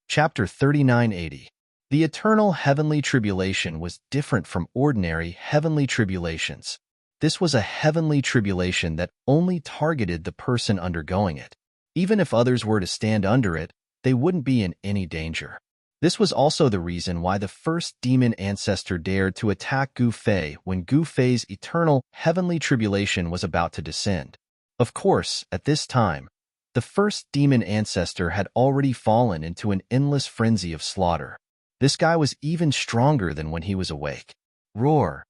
Chapter 3980. The eternal heavenly tribulation was different from ordinary heavenly tribulations. This was a heavenly tribulation that only targeted the person undergoing it. Even if others were to stand under it, they wouldn't be in any danger. This was also the reason why the first demon ancestor dared to attack Gu Fei when Gu Fei's eternal heavenly tribulation was about to descend. Of course, at this time, the first demon ancestor had already fallen into an endless frenzy of slaughter. This guy was even stronger than when he was awake. Roar!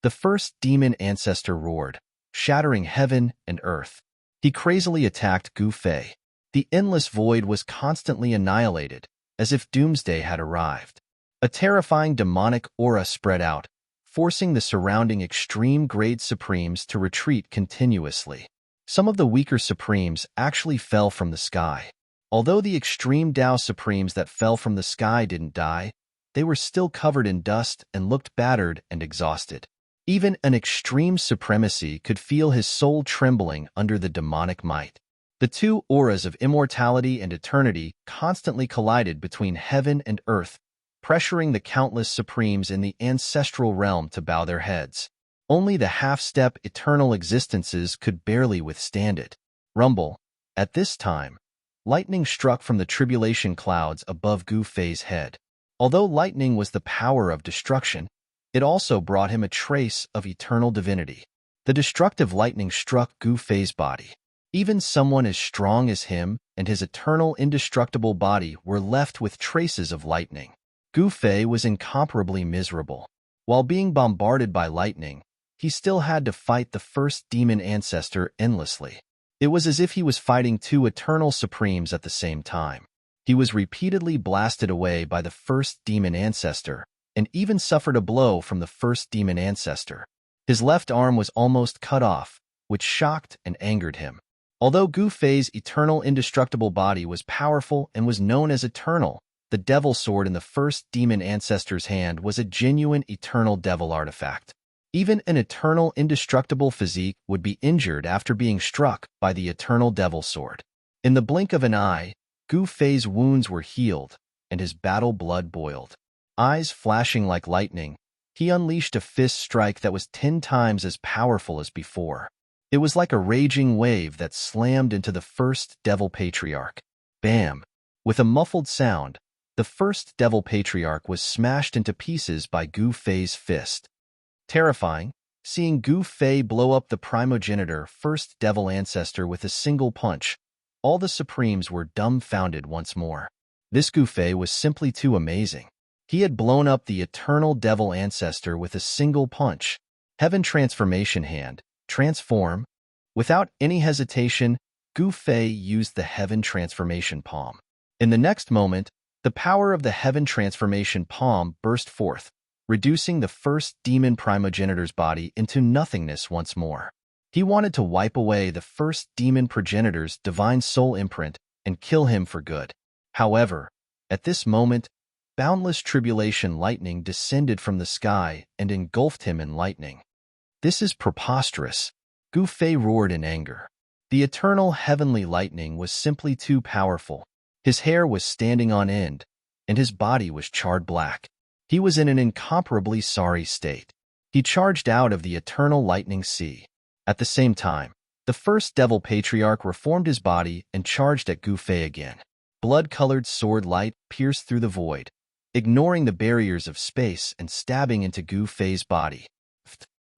The first demon ancestor roared, shattering heaven and earth. He crazily attacked Gu Fei. The endless void was constantly annihilated, as if doomsday had arrived. A terrifying demonic aura spread out, forcing the surrounding extreme-grade supremes to retreat continuously. Some of the weaker supremes actually fell from the sky. Although the extreme Dao supremes that fell from the sky didn't die, they were still covered in dust and looked battered and exhausted. Even an extreme supremacy could feel his soul trembling under the demonic might. The two auras of immortality and eternity constantly collided between heaven and earth, pressuring the countless supremes in the ancestral realm to bow their heads. Only the half-step eternal existences could barely withstand it. Rumble. At this time, lightning struck from the tribulation clouds above Gu Fei's head. Although lightning was the power of destruction, it also brought him a trace of eternal divinity. The destructive lightning struck Gu Fei's body. Even someone as strong as him and his eternal indestructible body were left with traces of lightning. Gu Fei was incomparably miserable. While being bombarded by lightning, he still had to fight the first demon ancestor endlessly. It was as if he was fighting two eternal supremes at the same time. He was repeatedly blasted away by the first demon ancestor, and even suffered a blow from the first demon ancestor. His left arm was almost cut off, which shocked and angered him. Although Gu Fei's eternal indestructible body was powerful and was known as eternal, the devil sword in the first demon ancestor's hand was a genuine eternal devil artifact. Even an eternal indestructible physique would be injured after being struck by the eternal devil sword. In the blink of an eye, Gu Fei's wounds were healed, and his battle blood boiled. Eyes flashing like lightning, he unleashed a fist strike that was 10 times as powerful as before. It was like a raging wave that slammed into the first devil patriarch. Bam! With a muffled sound, the first devil patriarch was smashed into pieces by Gu Fei's fist. Terrifying, seeing Gu Fei blow up the primogenitor first devil ancestor with a single punch, all the supremes were dumbfounded once more. This Gu Fei was simply too amazing. He had blown up the eternal devil ancestor with a single punch. Heaven transformation hand. Transform. Without any hesitation, Gu Fei used the heaven transformation palm. In the next moment, the power of the heaven transformation palm burst forth, reducing the first demon primogenitor's body into nothingness once more. He wanted to wipe away the first demon progenitor's divine soul imprint and kill him for good. However, at this moment, boundless tribulation lightning descended from the sky and engulfed him in lightning. "This is preposterous," Gu Fei roared in anger. The eternal heavenly lightning was simply too powerful. His hair was standing on end, and his body was charred black. He was in an incomparably sorry state. He charged out of the eternal lightning sea. At the same time, the first devil patriarch reformed his body and charged at Gu Fei again. Blood-colored sword light pierced through the void, ignoring the barriers of space and stabbing into Gu Fei's body.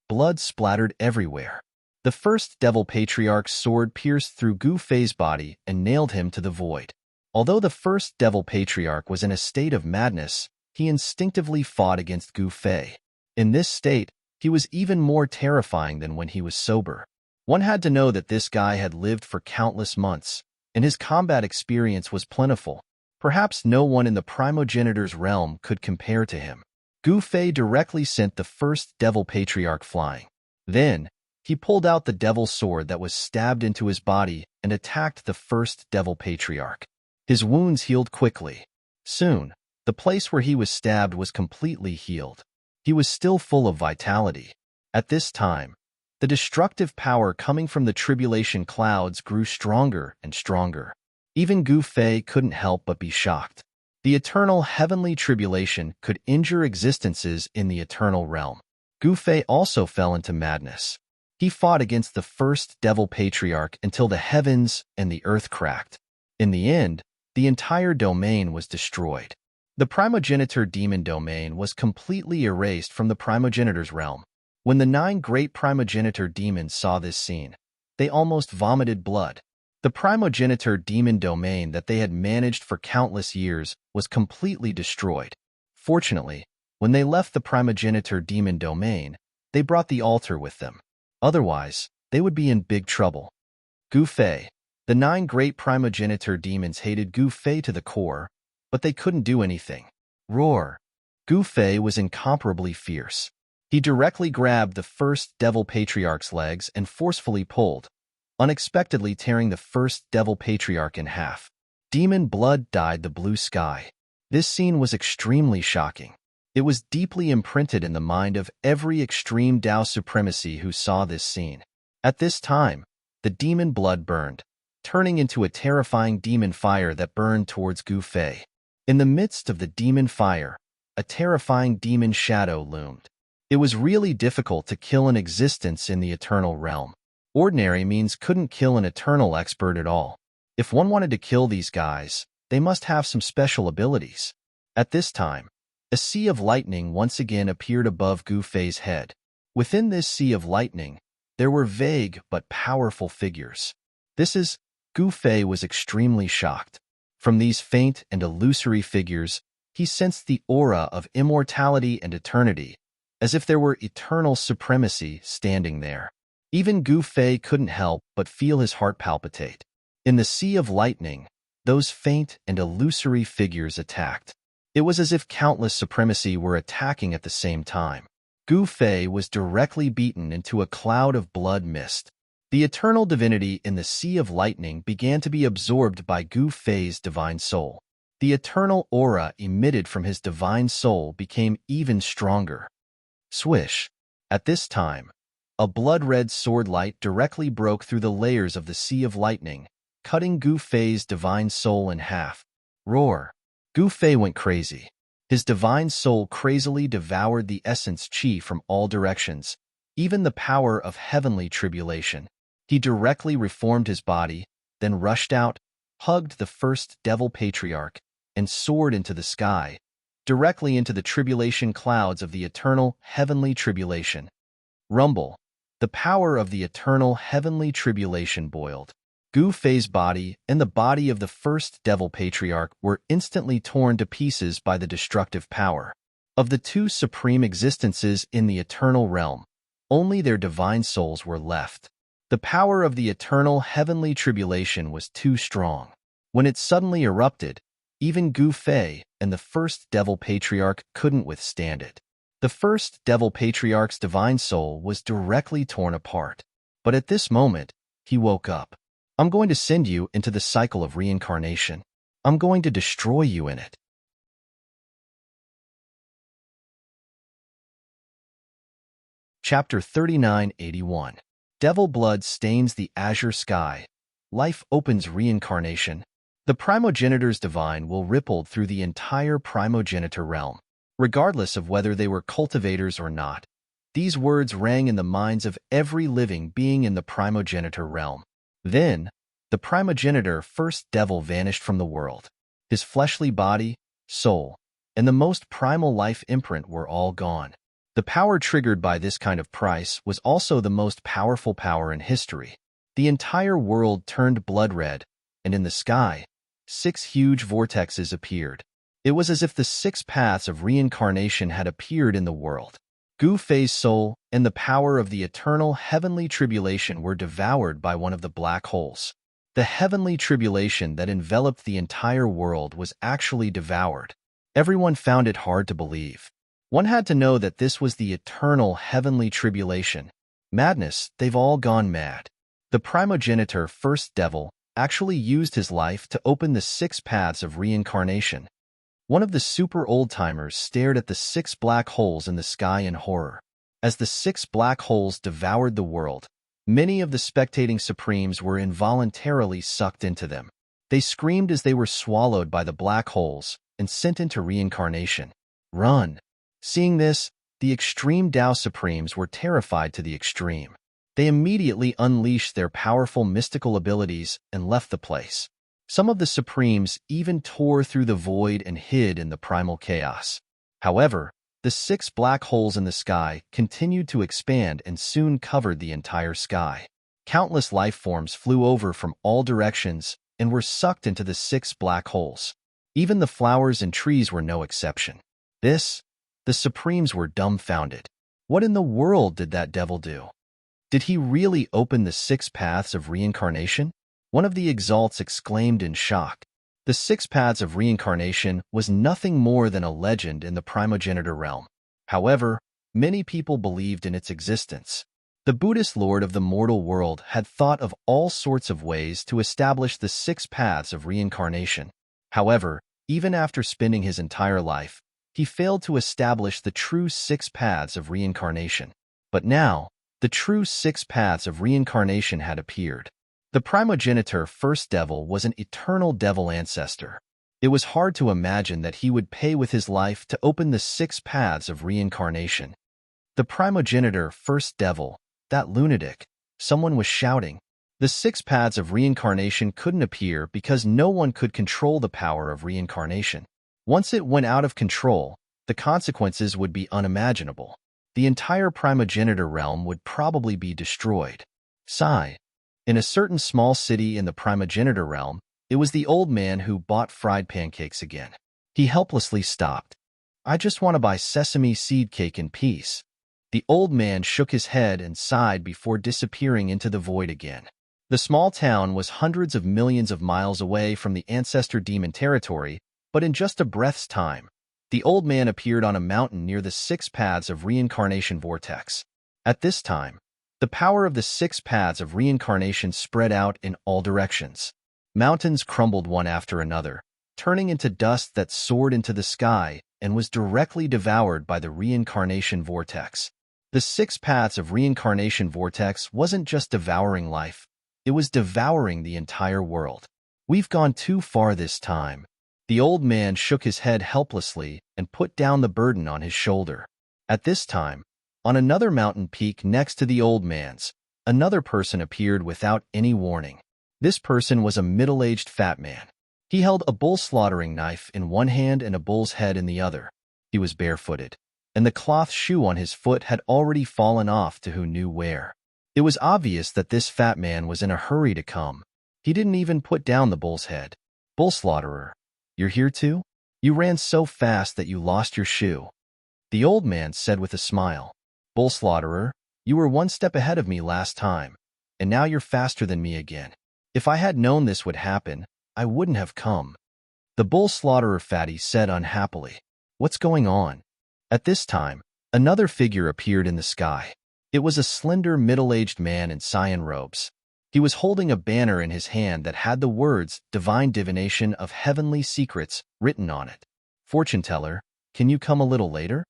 Blood splattered everywhere. The first devil patriarch's sword pierced through Gu Fei's body and nailed him to the void. Although the first devil patriarch was in a state of madness, he instinctively fought against Gu Fei. In this state, he was even more terrifying than when he was sober. One had to know that this guy had lived for countless months, and his combat experience was plentiful. Perhaps no one in the primogenitor's realm could compare to him. Gu Fei directly sent the first devil patriarch flying. Then, he pulled out the devil sword that was stabbed into his body and attacked the first devil patriarch. His wounds healed quickly. Soon, the place where he was stabbed was completely healed. He was still full of vitality. At this time, the destructive power coming from the tribulation clouds grew stronger and stronger. Even Gu Fei couldn't help but be shocked. The eternal heavenly tribulation could injure existences in the eternal realm. Gu Fei also fell into madness. He fought against the first devil patriarch until the heavens and the earth cracked. In the end, the entire domain was destroyed. The primogenitor demon domain was completely erased from the primogenitor's realm. When the 9 great primogenitor demons saw this scene, they almost vomited blood. The primogenitor demon domain that they had managed for countless years was completely destroyed. Fortunately, when they left the primogenitor demon domain, they brought the altar with them. Otherwise, they would be in big trouble. Gu Fei. The 9 great primogenitor demons hated Gu Fei to the core, but they couldn't do anything. Roar! Gu Fei was incomparably fierce. He directly grabbed the first devil patriarch's legs and forcefully pulled, unexpectedly tearing the first devil patriarch in half. Demon blood dyed the blue sky. This scene was extremely shocking. It was deeply imprinted in the mind of every extreme Dao supremacy who saw this scene. At this time, the demon blood burned, turning into a terrifying demon fire that burned towards Gu Fei. In the midst of the demon fire, a terrifying demon shadow loomed. It was really difficult to kill an existence in the eternal realm. Ordinary means couldn't kill an eternal expert at all. If one wanted to kill these guys, they must have some special abilities. At this time, a sea of lightning once again appeared above Gu Fei's head. Within this sea of lightning, there were vague but powerful figures. Gu Fei was extremely shocked. From these faint and illusory figures, he sensed the aura of immortality and eternity, as if there were eternal supremacy standing there. Even Gu Fei couldn't help but feel his heart palpitate. In the sea of lightning, those faint and illusory figures attacked. It was as if countless supremacy were attacking at the same time. Gu Fei was directly beaten into a cloud of blood mist. The eternal divinity in the sea of lightning began to be absorbed by Gu Fei's divine soul. The eternal aura emitted from his divine soul became even stronger. Swish! At this time, a blood-red sword light directly broke through the layers of the sea of lightning, cutting Gu Fei's divine soul in half. Roar! Gu Fei went crazy. His divine soul crazily devoured the essence chi from all directions, even the power of heavenly tribulation. He directly reformed his body, then rushed out, hugged the first devil patriarch, and soared into the sky, directly into the tribulation clouds of the eternal heavenly tribulation. Rumble! The power of the eternal heavenly tribulation boiled. Gu Fei's body and the body of the first devil patriarch were instantly torn to pieces by the destructive power. Of the 2 supreme existences in the eternal realm, only their divine souls were left. The power of the eternal heavenly tribulation was too strong. When it suddenly erupted, even Gu Fei and the first devil patriarch couldn't withstand it. The first devil patriarch's divine soul was directly torn apart. But at this moment, he woke up. I'm going to send you into the cycle of reincarnation. I'm going to destroy you in it. Chapter 3981. Devil blood stains the azure sky. Life opens reincarnation. The primogenitor's divine will ripple through the entire primogenitor realm. Regardless of whether they were cultivators or not, these words rang in the minds of every living being in the primogenitor realm. Then, the primogenitor first devil vanished from the world. His fleshly body, soul, and the most primal life imprint were all gone. The power triggered by this kind of price was also the most powerful power in history. The entire world turned blood red, and in the sky, 6 huge vortexes appeared. It was as if the 6 paths of reincarnation had appeared in the world. Gu Fei's soul and the power of the eternal heavenly tribulation were devoured by one of the black holes. The heavenly tribulation that enveloped the entire world was actually devoured. Everyone found it hard to believe. One had to know that this was the eternal heavenly tribulation. Madness, they've all gone mad. The primogenitor, first devil, actually used his life to open the 6 paths of reincarnation. One of the super old-timers stared at the 6 black holes in the sky in horror. As the 6 black holes devoured the world, many of the spectating Supremes were involuntarily sucked into them. They screamed as they were swallowed by the black holes and sent into reincarnation. Run! Seeing this, the extreme Tao Supremes were terrified to the extreme. They immediately unleashed their powerful mystical abilities and left the place. Some of the Supremes even tore through the void and hid in the primal chaos. However, the 6 black holes in the sky continued to expand and soon covered the entire sky. Countless life forms flew over from all directions and were sucked into the 6 black holes. Even the flowers and trees were no exception. The Supremes were dumbfounded. What in the world did that devil do? Did he really open the 6 paths of reincarnation? One of the exalts exclaimed in shock. The 6 paths of reincarnation was nothing more than a legend in the primogenitor realm. However, many people believed in its existence. The Buddhist lord of the mortal world had thought of all sorts of ways to establish the 6 paths of reincarnation. However, even after spending his entire life, he failed to establish the true 6 paths of reincarnation. But now, the true 6 paths of reincarnation had appeared. The primogenitor first devil was an eternal devil ancestor. It was hard to imagine that he would pay with his life to open the 6 paths of reincarnation. The primogenitor first devil, that lunatic, someone was shouting. The 6 paths of reincarnation couldn't appear because no one could control the power of reincarnation. Once it went out of control, the consequences would be unimaginable. The entire primogenitor realm would probably be destroyed. Sigh. In a certain small city in the primogenitor realm, it was the old man who bought fried pancakes again. He helplessly stopped. I just want to buy sesame seed cake in peace. The old man shook his head and sighed before disappearing into the void again. The small town was hundreds of millions of miles away from the ancestor demon territory, but in just a breath's time, the old man appeared on a mountain near the 6 paths of reincarnation vortex. At this time, the power of the 6 paths of reincarnation spread out in all directions. Mountains crumbled one after another, turning into dust that soared into the sky and was directly devoured by the reincarnation vortex. The 6 paths of reincarnation vortex wasn't just devouring life, it was devouring the entire world. We've gone too far this time. The old man shook his head helplessly and put down the burden on his shoulder. At this time, on another mountain peak next to the old man's, another person appeared without any warning. This person was a middle-aged fat man. He held a bull slaughtering knife in one hand and a bull's head in the other. He was barefooted, and the cloth shoe on his foot had already fallen off to who knew where. It was obvious that this fat man was in a hurry to come. He didn't even put down the bull's head. Bull slaughterer. You're here too? You ran so fast that you lost your shoe. The old man said with a smile. Bull slaughterer, you were one step ahead of me last time, and now you're faster than me again. If I had known this would happen, I wouldn't have come. The bull slaughterer fatty said unhappily. What's going on? At this time, another figure appeared in the sky. It was a slender middle-aged man in cyan robes. He was holding a banner in his hand that had the words "Divine Divination of Heavenly Secrets" written on it. "Fortune teller, can you come a little later?"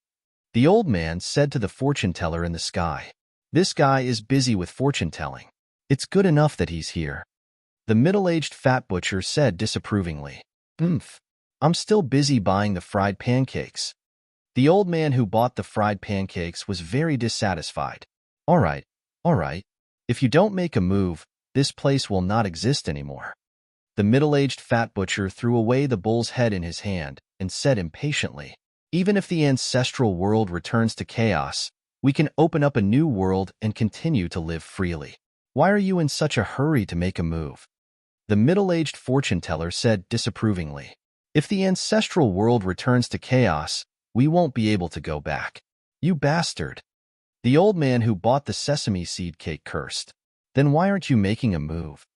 The old man said to the fortune teller in the sky. "This guy is busy with fortune telling. It's good enough that he's here." The middle-aged fat butcher said disapprovingly, "Oomph, I'm still busy buying the fried pancakes." The old man who bought the fried pancakes was very dissatisfied. All right. If you don't make a move, this place will not exist anymore." The middle-aged fat butcher threw away the bull's head in his hand and said impatiently, "Even if the ancestral world returns to chaos, we can open up a new world and continue to live freely. Why are you in such a hurry to make a move?" The middle-aged fortune teller said disapprovingly, "If the ancestral world returns to chaos, we won't be able to go back. You bastard." The old man who bought the sesame seed cake cursed. "Then why aren't you making a move?"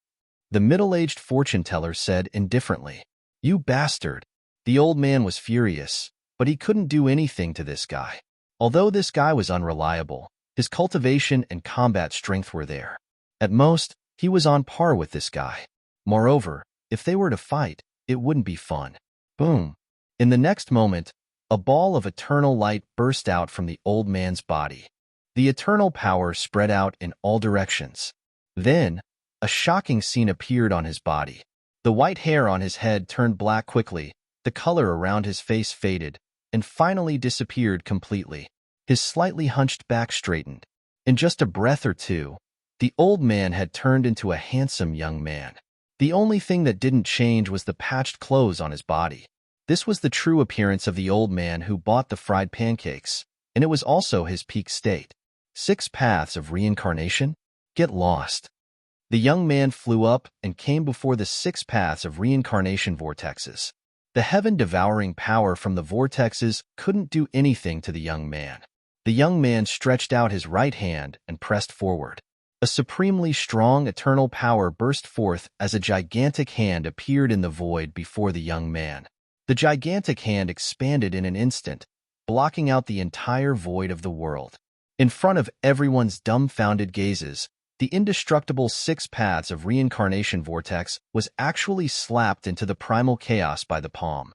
The middle-aged fortune teller said indifferently, "You bastard." The old man was furious, but he couldn't do anything to this guy. Although this guy was unreliable, his cultivation and combat strength were there. At most, he was on par with this guy. Moreover, if they were to fight, it wouldn't be fun. Boom. In the next moment, a ball of eternal light burst out from the old man's body. The eternal power spread out in all directions. Then, a shocking scene appeared on his body. The white hair on his head turned black quickly, the color around his face faded, and finally disappeared completely. His slightly hunched back straightened. In just a breath or two, the old man had turned into a handsome young man. The only thing that didn't change was the patched clothes on his body. This was the true appearance of the old man who bought the fried pancakes, and it was also his peak state. 6 paths of reincarnation? Get lost. The young man flew up and came before the 6 paths of reincarnation vortexes. The heaven-devouring power from the vortexes couldn't do anything to the young man. The young man stretched out his right hand and pressed forward. A supremely strong eternal power burst forth as a gigantic hand appeared in the void before the young man. The gigantic hand expanded in an instant, blocking out the entire void of the world. In front of everyone's dumbfounded gazes, the indestructible 6 paths of reincarnation vortex was actually slapped into the primal chaos by the palm.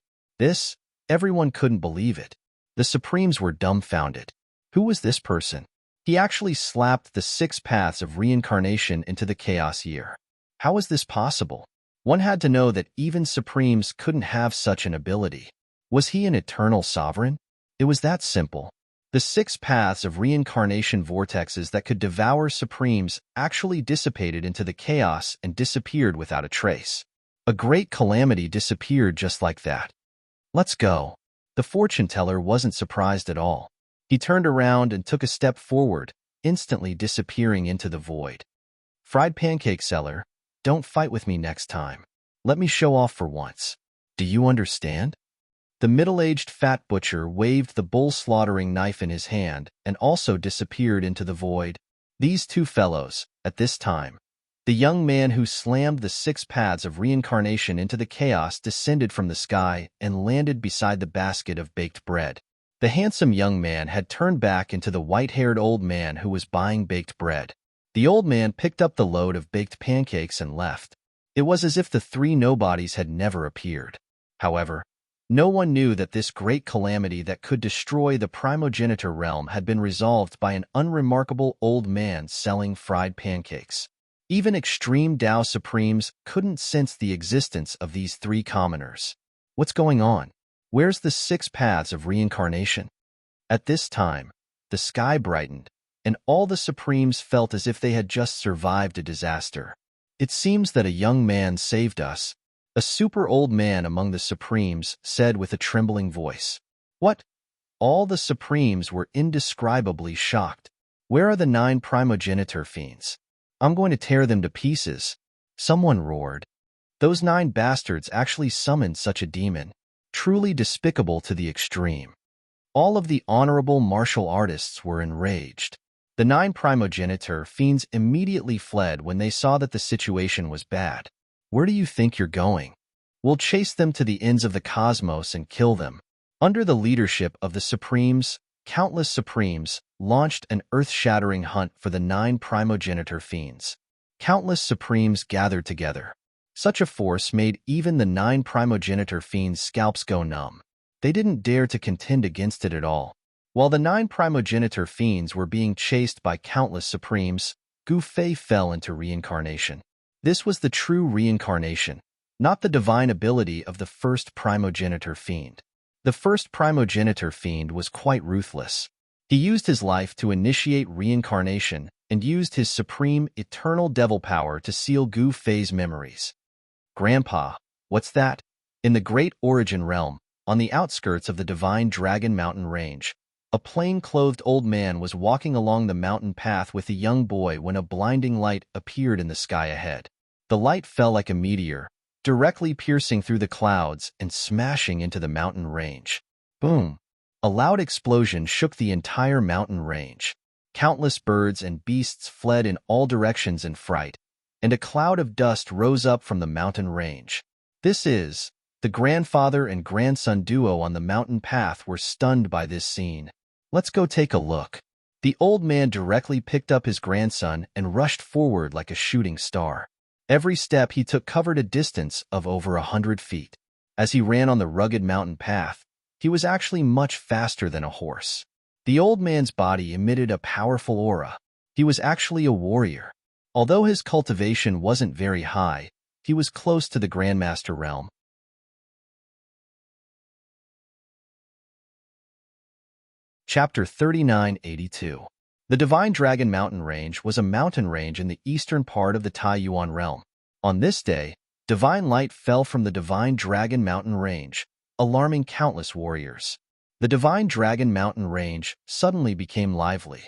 Everyone couldn't believe it. The Supremes were dumbfounded. Who was this person? He actually slapped the 6 paths of reincarnation into the chaos year. How is this possible? One had to know that even Supremes couldn't have such an ability. Was he an eternal sovereign? It was that simple. The 6 paths of reincarnation vortexes that could devour Supremes actually dissipated into the chaos and disappeared without a trace. A great calamity disappeared just like that. "Let's go." The fortune teller wasn't surprised at all. He turned around and took a step forward, instantly disappearing into the void. "Fried pancake seller, don't fight with me next time. Let me show off for once. Do you understand?" The middle-aged fat butcher waved the bull-slaughtering knife in his hand and also disappeared into the void. These two fellows, at this time, the young man who slammed the 6 paths of reincarnation into the chaos descended from the sky and landed beside the basket of baked bread. The handsome young man had turned back into the white-haired old man who was buying baked bread. The old man picked up the load of baked pancakes and left. It was as if the 3 nobodies had never appeared. However, no one knew that this great calamity that could destroy the primogeniture realm had been resolved by an unremarkable old man selling fried pancakes. Even extreme Tao Supremes couldn't sense the existence of these 3 commoners. What's going on? Where's the 6 paths of reincarnation? At this time, the sky brightened, and all the Supremes felt as if they had just survived a disaster. "It seems that a young man saved us," a super old man among the Supremes said with a trembling voice. "What?" All the Supremes were indescribably shocked. "Where are the 9 primogeniture fiends? I'm going to tear them to pieces," someone roared. Those 9 bastards actually summoned such a demon. Truly despicable to the extreme. All of the honorable martial artists were enraged. The 9 primogeniture fiends immediately fled when they saw that the situation was bad. "Where do you think you're going? We'll chase them to the ends of the cosmos and kill them." Under the leadership of the Supremes, countless Supremes launched an earth-shattering hunt for the 9 primogeniture fiends. Countless supremes gathered together. Such a force made even the 9 primogenitor fiends' scalps go numb. They didn't dare to contend against it at all. While the 9 primogenitor fiends were being chased by countless supremes, Gu Fei fell into reincarnation. This was the true reincarnation, not the divine ability of the first primogenitor fiend. The first primogenitor fiend was quite ruthless. He used his life to initiate reincarnation and used his supreme, eternal devil power to seal Gu Fei's memories. Grandpa, what's that? In the great origin realm, on the outskirts of the divine dragon mountain range, a plain-clothed old man was walking along the mountain path with a young boy when a blinding light appeared in the sky ahead. The light fell like a meteor, directly piercing through the clouds and smashing into the mountain range. Boom! A loud explosion shook the entire mountain range. Countless birds and beasts fled in all directions in fright, and a cloud of dust rose up from the mountain range. The grandfather and grandson duo on the mountain path were stunned by this scene. Let's go take a look. The old man directly picked up his grandson and rushed forward like a shooting star. Every step he took covered a distance of over 100 feet. As he ran on the rugged mountain path, he was actually much faster than a horse. The old man's body emitted a powerful aura. He was actually a warrior. Although his cultivation wasn't very high, he was close to the Grandmaster realm. Chapter 3982. The Divine Dragon Mountain Range was a mountain range in the eastern part of the Taiyuan realm. On this day, divine light fell from the Divine Dragon Mountain Range, alarming countless warriors. The Divine Dragon Mountain Range suddenly became lively.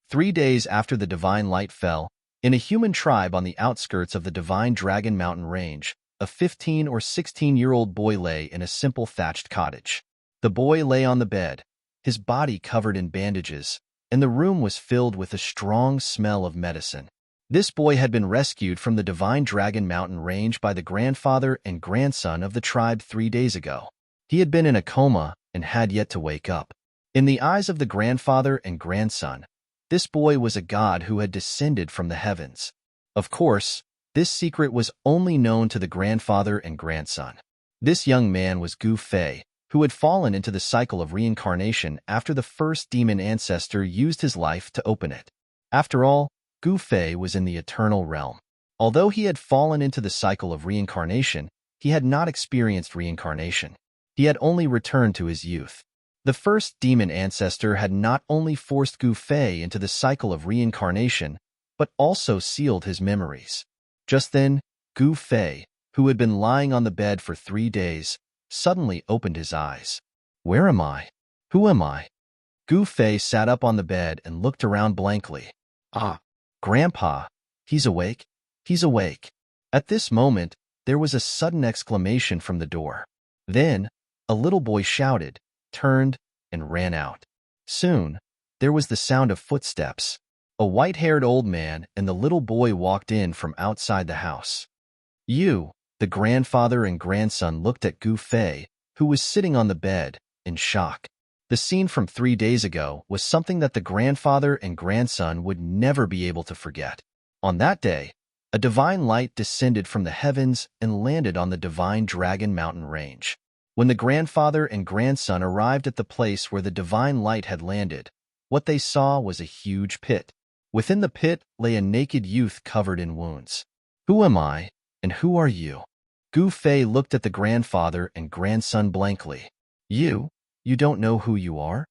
3 days after the divine light fell, in a human tribe on the outskirts of the Divine Dragon Mountain Range, a 15 or 16-year-old boy lay in a simple thatched cottage. The boy lay on the bed, his body covered in bandages, and the room was filled with a strong smell of medicine. This boy had been rescued from the Divine Dragon Mountain Range by the grandfather and grandson of the tribe 3 days ago. He had been in a coma and had yet to wake up. In the eyes of the grandfather and grandson, this boy was a god who had descended from the heavens. Of course, this secret was only known to the grandfather and grandson. This young man was Gu Fei, who had fallen into the cycle of reincarnation after the first demon ancestor used his life to open it. After all, Gu Fei was in the eternal realm. Although he had fallen into the cycle of reincarnation, he had not experienced reincarnation. He had only returned to his youth. The first demon ancestor had not only forced Gu Fei into the cycle of reincarnation, but also sealed his memories. Just then, Gu Fei, who had been lying on the bed for 3 days, suddenly opened his eyes. Where am I? Who am I? Gu Fei sat up on the bed and looked around blankly. Ah, Grandpa, he's awake. He's awake. At this moment, there was a sudden exclamation from the door. Then, a little boy shouted, turned, and ran out. Soon, there was the sound of footsteps. A white-haired old man and the little boy walked in from outside the house. The grandfather and grandson looked at Gu Fei, who was sitting on the bed, in shock. The scene from 3 days ago was something that the grandfather and grandson would never be able to forget. On that day, a divine light descended from the heavens and landed on the Divine Dragon Mountain Range. When the grandfather and grandson arrived at the place where the divine light had landed, what they saw was a huge pit. Within the pit lay a naked youth covered in wounds. Who am I, and who are you? Gu Fei looked at the grandfather and grandson blankly. You don't know who you are?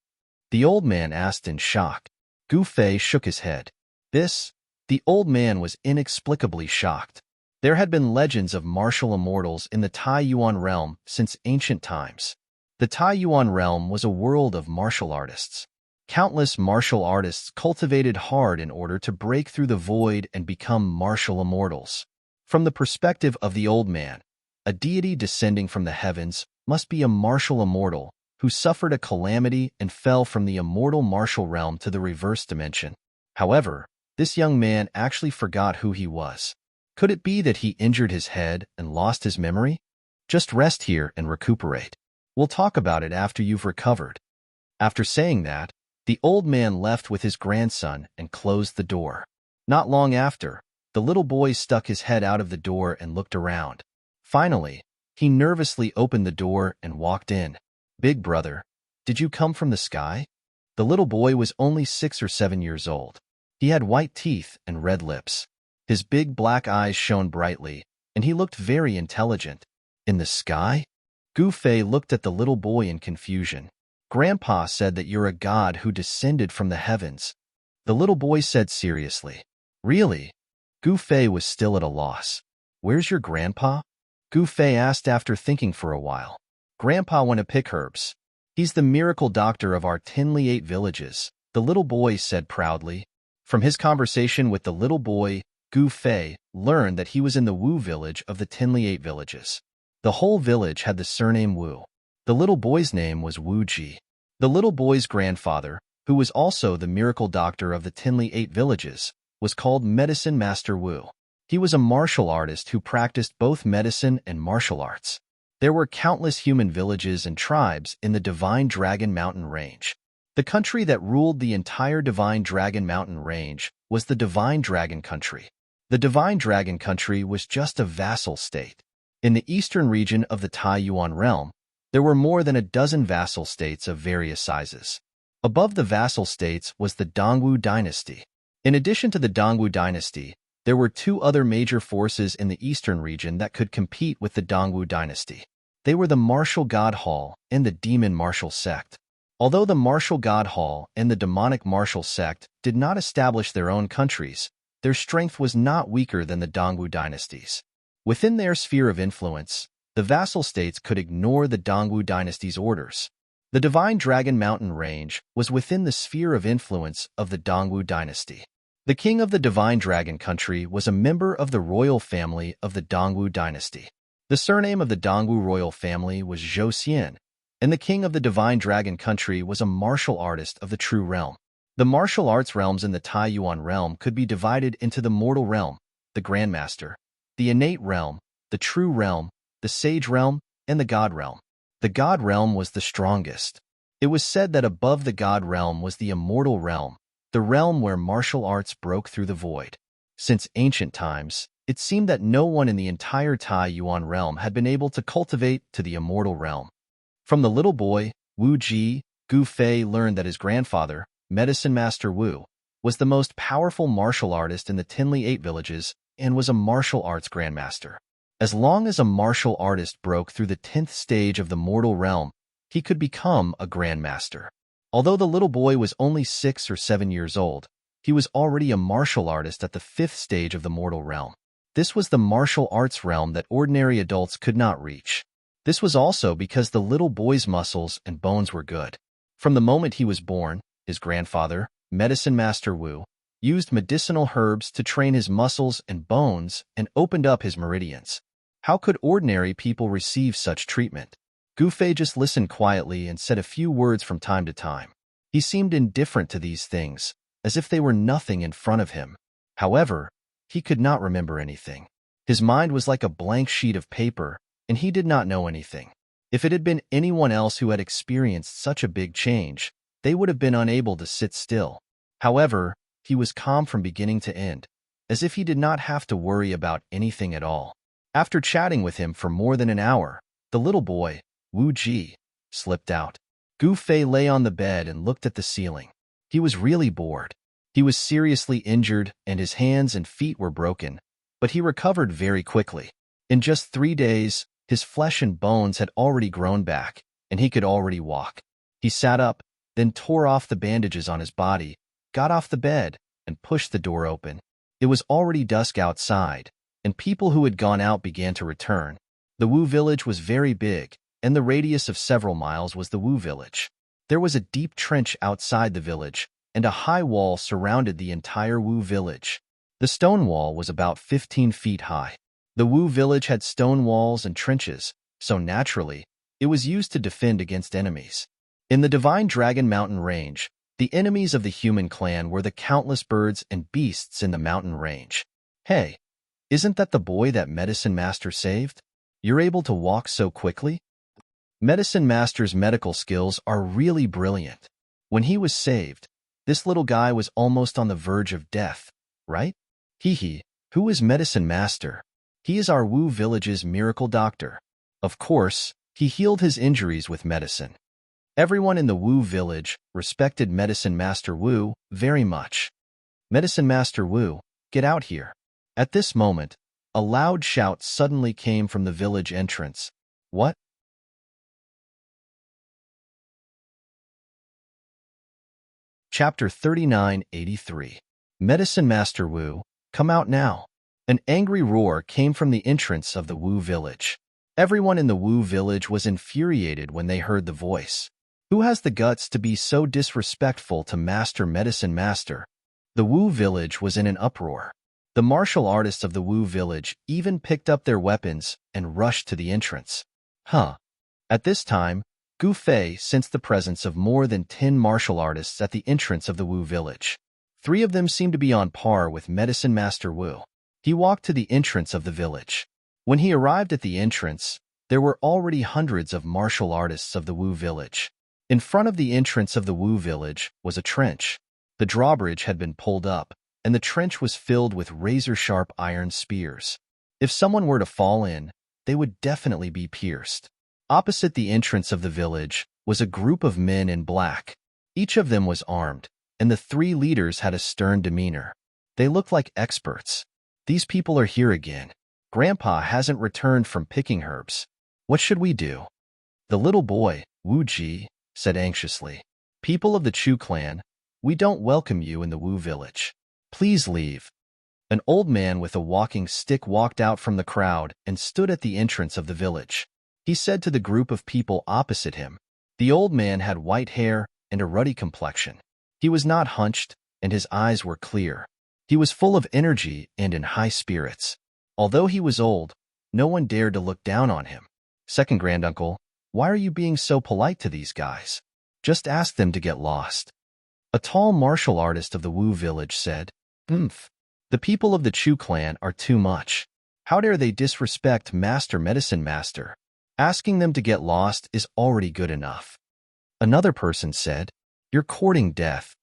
The old man asked in shock. Gu Fei shook his head. The old man was inexplicably shocked. There had been legends of martial immortals in the Taiyuan realm since ancient times. The Taiyuan realm was a world of martial artists. Countless martial artists cultivated hard in order to break through the void and become martial immortals. From the perspective of the old man, a deity descending from the heavens must be a martial immortal who suffered a calamity and fell from the immortal martial realm to the reverse dimension. However, this young man actually forgot who he was. Could it be that he injured his head and lost his memory? Just rest here and recuperate. We'll talk about it after you've recovered. After saying that, the old man left with his grandson and closed the door. Not long after, the The little boy stuck his head out of the door and looked around. Finally, he nervously opened the door and walked in. "Big brother, did you come from the sky?" The little boy was only 6 or 7 years old. He had white teeth and red lips. His big black eyes shone brightly, and he looked very intelligent. "In the sky?" Gu Fei looked at the little boy in confusion. "Grandpa said that you're a god who descended from the heavens," the little boy said seriously. "Really?" Gu Fei was still at a loss. "Where's your grandpa?" Gu Fei asked after thinking for a while. "Grandpa went to pick herbs. He's the miracle doctor of our Tinley 8 villages," the little boy said proudly. From his conversation with the little boy, Gu Fei learned that he was in the Wu village of the Tinley 8 villages. The whole village had the surname Wu. The little boy's name was Wu Ji. The little boy's grandfather, who was also the miracle doctor of the Tinley 8 villages, was called Medicine Master Wu. He was a martial artist who practiced both medicine and martial arts. There were countless human villages and tribes in the Divine Dragon Mountain Range. The country that ruled the entire Divine Dragon Mountain Range was the Divine Dragon Country. The Divine Dragon Country was just a vassal state. In the eastern region of the Taiyuan realm, there were more than a dozen vassal states of various sizes. Above the vassal states was the Dongwu dynasty. In addition to the Dongwu dynasty, there were 2 other major forces in the eastern region that could compete with the Dongwu dynasty. They were the Martial God Hall and the Demon Martial Sect. Although the Martial God Hall and the Demonic Martial Sect did not establish their own countries, their strength was not weaker than the Dongwu dynasties. Within their sphere of influence, the vassal states could ignore the Dongwu dynasty's orders. The Divine Dragon Mountain Range was within the sphere of influence of the Dongwu dynasty. The king of the Divine Dragon Country was a member of the royal family of the Dongwu dynasty. The surname of the Dongwu royal family was Zhou Xian, and the king of the Divine Dragon Country was a martial artist of the true realm. The martial arts realms in the Taiyuan realm could be divided into the mortal realm, the Grandmaster, the innate realm, the true realm, the sage realm, and the god realm. The god realm was the strongest. It was said that above the god realm was the immortal realm, the realm where martial arts broke through the void. Since ancient times, it seemed that no one in the entire Taiyuan realm had been able to cultivate to the immortal realm. From the little boy, Wu Ji, Gu Fei learned that his grandfather, Medicine Master Wu, was the most powerful martial artist in the Tinley 8 villages and was a martial arts grandmaster. As long as a martial artist broke through the 10th stage of the mortal realm, he could become a grandmaster. Although the little boy was only 6 or 7 years old, he was already a martial artist at the 5th stage of the mortal realm. This was the martial arts realm that ordinary adults could not reach. This was also because the little boy's muscles and bones were good. From the moment he was born, his grandfather, Medicine Master Wu, used medicinal herbs to train his muscles and bones and opened up his meridians. How could ordinary people receive such treatment? Gu Fei just listened quietly and said a few words from time to time. He seemed indifferent to these things, as if they were nothing in front of him. However, he could not remember anything. His mind was like a blank sheet of paper, and he did not know anything. If it had been anyone else who had experienced such a big change, they would have been unable to sit still. However, he was calm from beginning to end, as if he did not have to worry about anything at all. After chatting with him for more than an hour, the little boy, Wu Ji, slipped out. Gu Fei lay on the bed and looked at the ceiling. He was really bored. He was seriously injured and his hands and feet were broken, but he recovered very quickly. In just 3 days, his flesh and bones had already grown back, and he could already walk. He sat up, then tore off the bandages on his body, got off the bed, and pushed the door open. It was already dusk outside, and people who had gone out began to return. The Wu village was very big, and the radius of several miles was the Wu village. There was a deep trench outside the village, and a high wall surrounded the entire Wu village. The stone wall was about 15 feet high. The Wu village had stone walls and trenches, so naturally, it was used to defend against enemies. In the Divine Dragon Mountain Range, the enemies of the human clan were the countless birds and beasts in the mountain range. Hey, isn't that the boy that Medicine Master saved? You're able to walk so quickly? Medicine Master's medical skills are really brilliant. When he was saved, this little guy was almost on the verge of death, right? Hee hee, Who is Medicine Master? He is our Wu village's miracle doctor. Of course, he healed his injuries with medicine. Everyone in the Wu village respected Medicine Master Wu very much. Medicine Master Wu, get out here. At this moment, a loud shout suddenly came from the village entrance. What? Chapter 3983. Medicine Master Wu, come out now. An angry roar came from the entrance of the Wu village. Everyone in the Wu village was infuriated when they heard the voice. Who has the guts to be so disrespectful to Master Medicine Master? The Wu village was in an uproar. The martial artists of the Wu village even picked up their weapons and rushed to the entrance. At this time, Gu Fei sensed the presence of more than 10 martial artists at the entrance of the Wu village. 3 of them seemed to be on par with Medicine Master Wu. He walked to the entrance of the village. When he arrived at the entrance, there were already hundreds of martial artists of the Wu village. In front of the entrance of the Wu village was a trench. The drawbridge had been pulled up, and the trench was filled with razor-sharp iron spears. If someone were to fall in, they would definitely be pierced. Opposite the entrance of the village was a group of men in black. Each of them was armed, and the 3 leaders had a stern demeanor. They looked like experts. These people are here again. Grandpa hasn't returned from picking herbs. What should we do? The little boy, Wu Ji, said anxiously. People of the Chu clan, we don't welcome you in the Wu village. Please leave. An old man with a walking stick walked out from the crowd and stood at the entrance of the village. He said to the group of people opposite him. The old man had white hair and a ruddy complexion. He was not hunched, and his eyes were clear. He was full of energy and in high spirits. Although he was old, no one dared to look down on him. Second granduncle, why are you being so polite to these guys? Just ask them to get lost. A tall martial artist of the Wu village said, The people of the Chu clan are too much. How dare they disrespect Master Medicine Master? Asking them to get lost is already good enough. Another person said, You're courting death.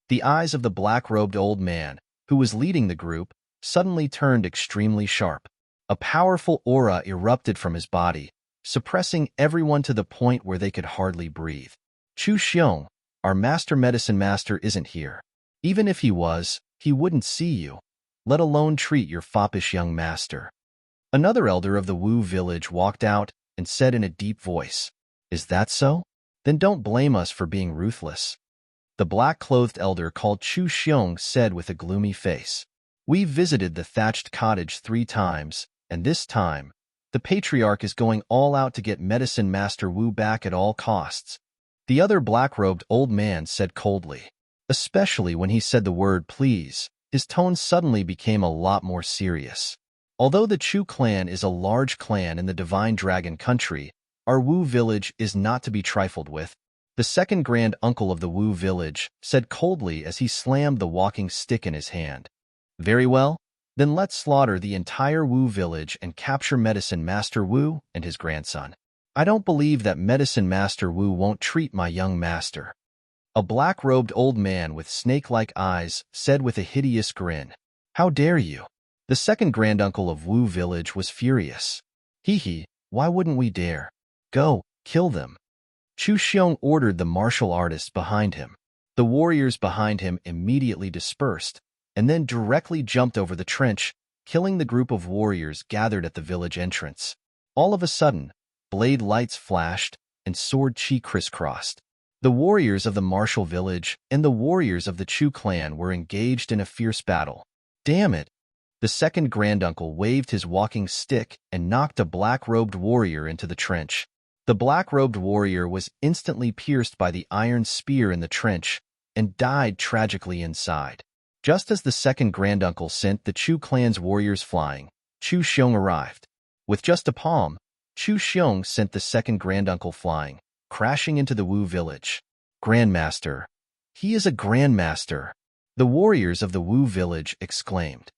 The eyes of the black-robed old man, who was leading the group, suddenly turned extremely sharp. A powerful aura erupted from his body, suppressing everyone to the point where they could hardly breathe. Chu Xiong, our Master Medicine Master isn't here. Even if he was, he wouldn't see you, let alone treat your foppish young master. Another elder of the Wu village walked out and said in a deep voice, Is that so? Then don't blame us for being ruthless. The black-clothed elder called Chu Xiong said with a gloomy face, We visited the thatched cottage 3 times, and this time, the patriarch is going all out to get Medicine Master Wu back at all costs. The other black-robed old man said coldly. Especially when he said the word please, his tone suddenly became a lot more serious. Although the Chu clan is a large clan in the Divine Dragon country, our Wu village is not to be trifled with. The second grand uncle of the Wu village said coldly as he slammed the walking stick in his hand. Very well, then let's slaughter the entire Wu village and capture Medicine Master Wu and his grandson. I don't believe that Medicine Master Wu won't treat my young master. A black-robed old man with snake-like eyes said with a hideous grin, How dare you? The second granduncle of Wu village was furious. Hee, why wouldn't we dare? Go, kill them. Chu Xiong ordered the martial artists behind him. The warriors behind him immediately dispersed, and then directly jumped over the trench, killing the group of warriors gathered at the village entrance. All of a sudden, blade lights flashed and sword chi crisscrossed. The warriors of the martial village and the warriors of the Chu clan were engaged in a fierce battle. Damn it! The second granduncle waved his walking stick and knocked a black-robed warrior into the trench. The black-robed warrior was instantly pierced by the iron spear in the trench and died tragically inside. Just as the second granduncle sent the Chu clan's warriors flying, Chu Xiong arrived. With just a palm, Chu Xiong sent the second granduncle flying, crashing into the Wu village. Grandmaster. He is a grandmaster. The warriors of the Wu village exclaimed.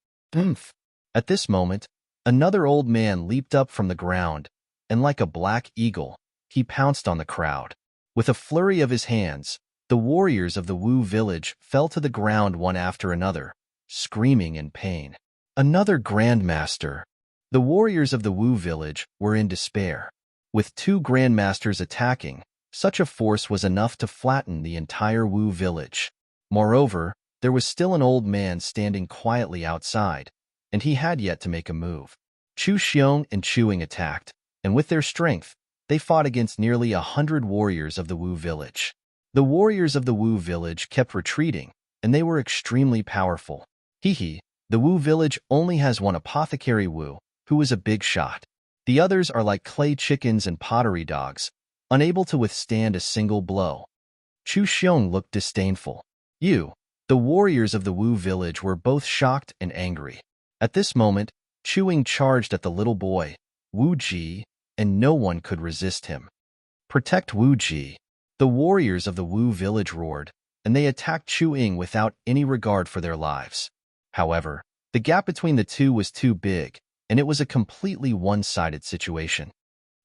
At this moment, another old man leaped up from the ground, and like a black eagle, he pounced on the crowd. With a flurry of his hands, the warriors of the Wu village fell to the ground one after another, screaming in pain. Another grandmaster. The warriors of the Wu village were in despair. With two grandmasters attacking, such a force was enough to flatten the entire Wu village. Moreover, there was still an old man standing quietly outside, and he had yet to make a move. Chu Xiong and Chuing attacked, and with their strength, they fought against nearly 100 warriors of the Wu village. The warriors of the Wu village kept retreating, and they were extremely powerful. Hee, the Wu village only has one apothecary Wu, who is a big shot. The others are like clay chickens and pottery dogs, unable to withstand a single blow. Chu Xiong looked disdainful. The warriors of the Wu village were both shocked and angry. At this moment, Chuing charged at the little boy, Wu Ji, and no one could resist him. Protect Wu Ji. The warriors of the Wu village roared, and they attacked Chuing without any regard for their lives. However, the gap between the two was too big, and it was a completely one-sided situation.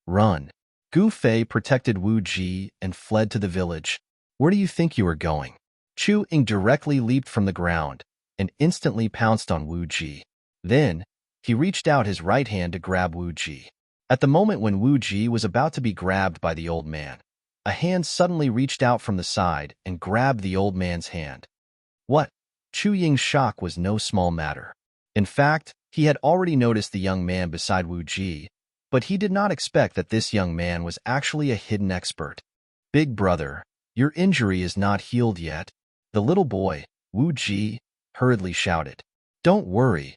Run. Gu Fei protected Wu Ji and fled to the village. Where do you think you are going? Chu Ying directly leaped from the ground and instantly pounced on Wu Ji. Then, he reached out his right hand to grab Wu Ji. At the moment when Wu Ji was about to be grabbed by the old man, a hand suddenly reached out from the side and grabbed the old man's hand. What? Chu Ying's shock was no small matter. In fact, he had already noticed the young man beside Wu Ji, but he did not expect that this young man was actually a hidden expert. Big brother, your injury is not healed yet. The little boy, Wu Ji, hurriedly shouted. Don't worry.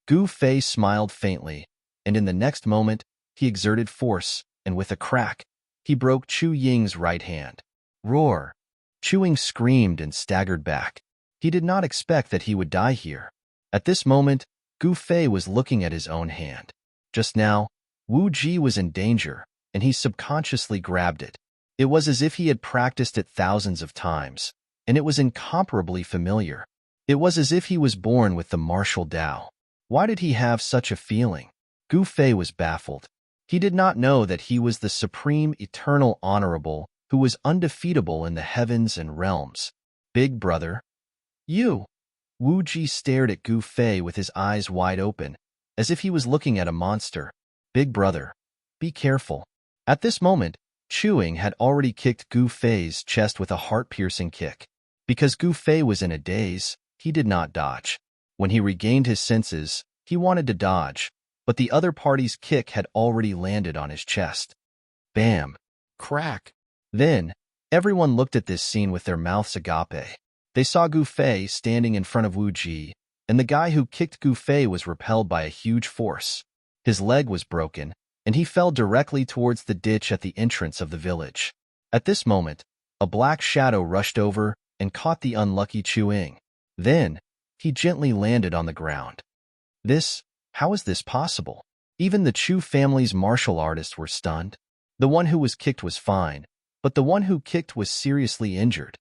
Gu Fei smiled faintly, and in the next moment, he exerted force, and with a crack, he broke Chu Ying's right hand. Roar! Chu Ying screamed and staggered back. He did not expect that he would die here. At this moment, Gu Fei was looking at his own hand. Just now, Wu Ji was in danger, and he subconsciously grabbed it. It was as if he had practiced it thousands of times, and it was incomparably familiar. It was as if he was born with the martial Tao. Why did he have such a feeling? Gu Fei was baffled. He did not know that he was the supreme, eternal honorable who was undefeatable in the heavens and realms. Big brother. You! Wu Ji stared at Gu Fei with his eyes wide open, as if he was looking at a monster. Big brother, be careful. At this moment, Chu Ying had already kicked Gu Fei's chest with a heart-piercing kick. Because Gu Fei was in a daze, he did not dodge. When he regained his senses, he wanted to dodge, but the other party's kick had already landed on his chest. Bam! Crack! Then, everyone looked at this scene with their mouths agape. They saw Gu Fei standing in front of Wu Ji, and the guy who kicked Gu Fei was repelled by a huge force. His leg was broken, and he fell directly towards the ditch at the entrance of the village. At this moment, a black shadow rushed over and caught the unlucky Chu Ying. Then, he gently landed on the ground. How is this possible? Even the Chu family's martial artists were stunned. The one who was kicked was fine, but the one who kicked was seriously injured.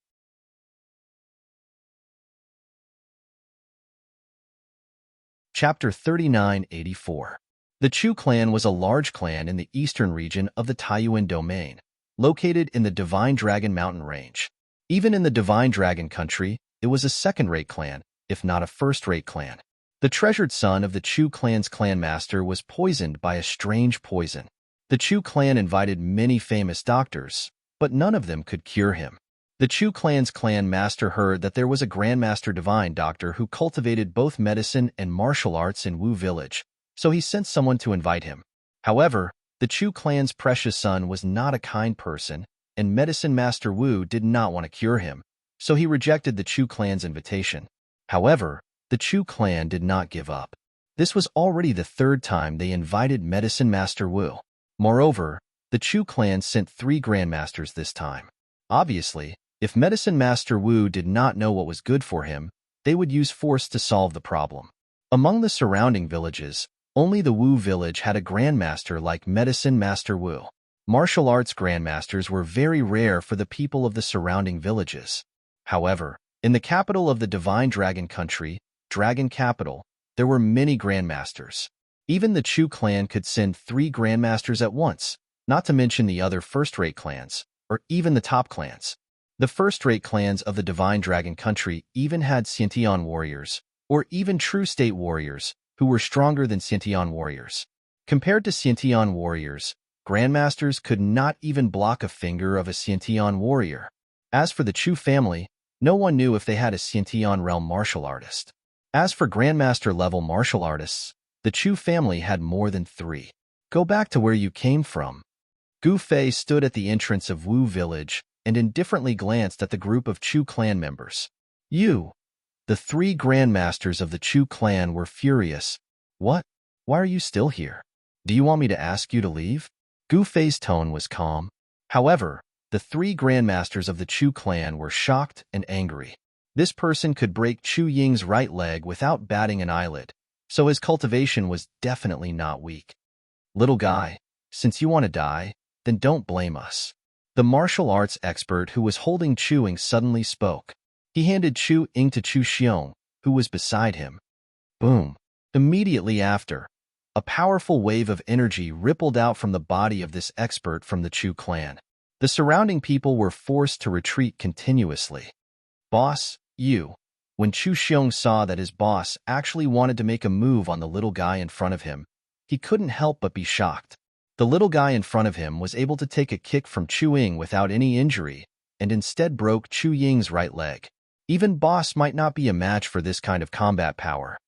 Chapter 3984. The Chu clan was a large clan in the eastern region of the Taiyuan domain, located in the Divine Dragon Mountain Range. Even in the Divine Dragon country, it was a second-rate clan, if not a first-rate clan. The treasured son of the Chu clan's clan master was poisoned by a strange poison. The Chu clan invited many famous doctors, but none of them could cure him. The Chu clan's clan master heard that there was a grandmaster divine doctor who cultivated both medicine and martial arts in Wu village, so he sent someone to invite him. However, the Chu clan's precious son was not a kind person, and medicine master Wu did not want to cure him, so he rejected the Chu clan's invitation. However, the Chu clan did not give up. This was already the third time they invited medicine master Wu. Moreover, the Chu clan sent 3 grandmasters this time. Obviously, if medicine master Wu did not know what was good for him, they would use force to solve the problem. Among the surrounding villages, only the Wu village had a grandmaster like medicine master Wu. Martial arts grandmasters were very rare for the people of the surrounding villages. However, in the capital of the Divine Dragon country, Dragon Capital, there were many grandmasters. Even the Chu clan could send 3 grandmasters at once, not to mention the other first-rate clans, or even the top clans. The first-rate clans of the Divine Dragon country even had Xiantian warriors, or even true state warriors, who were stronger than Xiantian warriors. Compared to Xiantian warriors, grandmasters could not even block a finger of a Xiantian warrior. As for the Chu family, no one knew if they had a Xiantian realm martial artist. As for grandmaster-level martial artists, the Chu family had more than 3. Go back to where you came from. Gu Fei stood at the entrance of Wu village and indifferently glanced at the group of Chu clan members. You! The 3 grandmasters of the Chu clan were furious. What? Why are you still here? Do you want me to ask you to leave? Gu Fei's tone was calm. However, the 3 grandmasters of the Chu clan were shocked and angry. This person could break Chu Ying's right leg without batting an eyelid, so his cultivation was definitely not weak. Little guy, since you want to die, then don't blame us. The martial arts expert who was holding Chu Ying suddenly spoke. He handed Chu Ying to Chu Xiong, who was beside him. Boom! Immediately after, a powerful wave of energy rippled out from the body of this expert from the Chu clan. The surrounding people were forced to retreat continuously. Boss, you. When Chu Xiong saw that his boss actually wanted to make a move on the little guy in front of him, he couldn't help but be shocked. The little guy in front of him was able to take a kick from Chu Ying without any injury, and instead broke Chu Ying's right leg. Even boss might not be a match for this kind of combat power.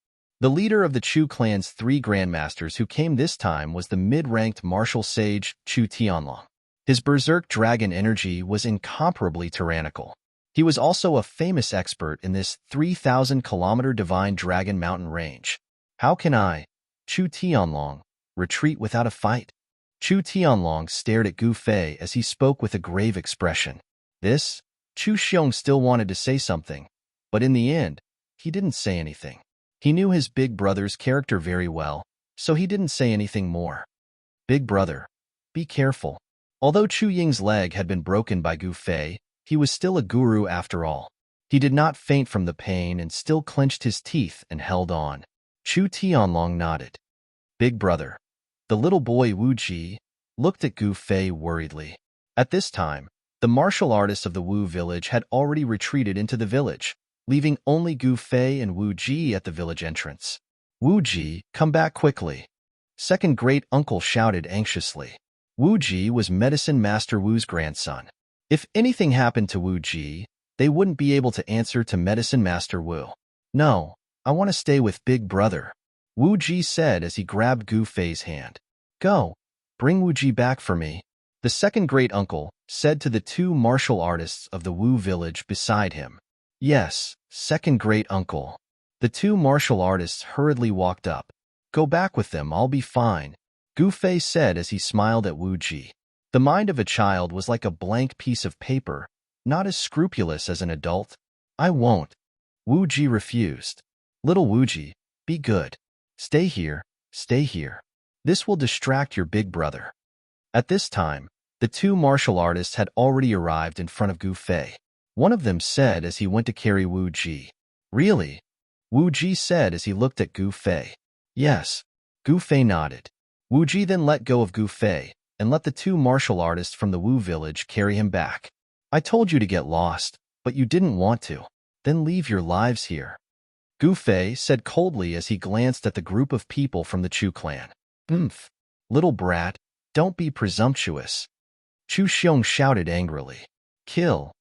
The leader of the Chu clan's 3 grandmasters who came this time was the mid-ranked martial sage Chu Tianlong. His berserk dragon energy was incomparably tyrannical. He was also a famous expert in this 3,000-kilometer divine dragon mountain range. How can I, Chu Tianlong, retreat without a fight? Chu Tianlong stared at Gu Fei as he spoke with a grave expression. Chu Xiong still wanted to say something, but in the end, he didn't say anything. He knew his big brother's character very well, so he didn't say anything more. Big brother, be careful. Although Chu Ying's leg had been broken by Gu Fei, he was still a guru after all. He did not faint from the pain and still clenched his teeth and held on. Chu Tianlong nodded. Big brother. The little boy Wu Ji looked at Gu Fei worriedly. At this time, the martial artists of the Wu village had already retreated into the village, leaving only Gu Fei and Wu Ji at the village entrance. Wu Ji, come back quickly. Second great uncle shouted anxiously. Wu Ji was Medicine Master Wu's grandson. If anything happened to Wu Ji, they wouldn't be able to answer to Medicine Master Wu. No, I want to stay with Big Brother, Wu Ji said as he grabbed Gu Fei's hand. Go, bring Wu Ji back for me. The second great uncle said to the 2 martial artists of the Wu village beside him. Yes, second great uncle. The 2 martial artists hurriedly walked up. Go back with them, I'll be fine, Gu Fei said as he smiled at Wu Ji. The mind of a child was like a blank piece of paper, not as scrupulous as an adult. I won't. Wu Ji refused. Little Wu Ji, be good. Stay here, stay here. This will distract your big brother. At this time, the 2 martial artists had already arrived in front of Gu Fei. One of them said as he went to carry Wu Ji. Really? Wu Ji said as he looked at Gu Fei. Yes. Gu Fei nodded. Wu Ji then let go of Gu Fei and let the 2 martial artists from the Wu village carry him back. I told you to get lost, but you didn't want to. Then leave your lives here, Gu Fei said coldly as he glanced at the group of people from the Chu clan. Little brat, don't be presumptuous, Chu Xiong shouted angrily. Kill.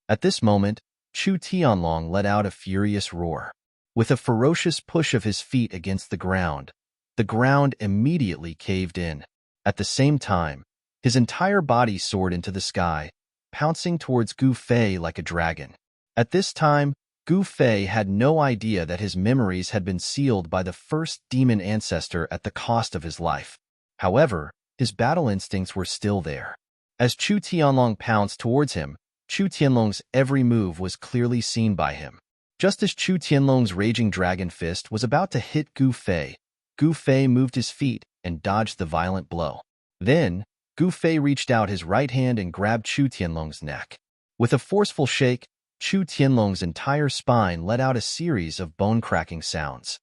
At this moment, Chu Tianlong let out a furious roar. With a ferocious push of his feet against the ground immediately caved in. At the same time, his entire body soared into the sky, pouncing towards Gu Fei like a dragon. At this time, Gu Fei had no idea that his memories had been sealed by the first demon ancestor at the cost of his life. However, his battle instincts were still there. As Chu Tianlong pounced towards him, Chu Tianlong's every move was clearly seen by him. Just as Chu Tianlong's raging dragon fist was about to hit Gu Fei moved his feet and dodged the violent blow. Then, Gu Fei reached out his right hand and grabbed Chu Tianlong's neck. With a forceful shake, Chu Tianlong's entire spine let out a series of bone-cracking sounds.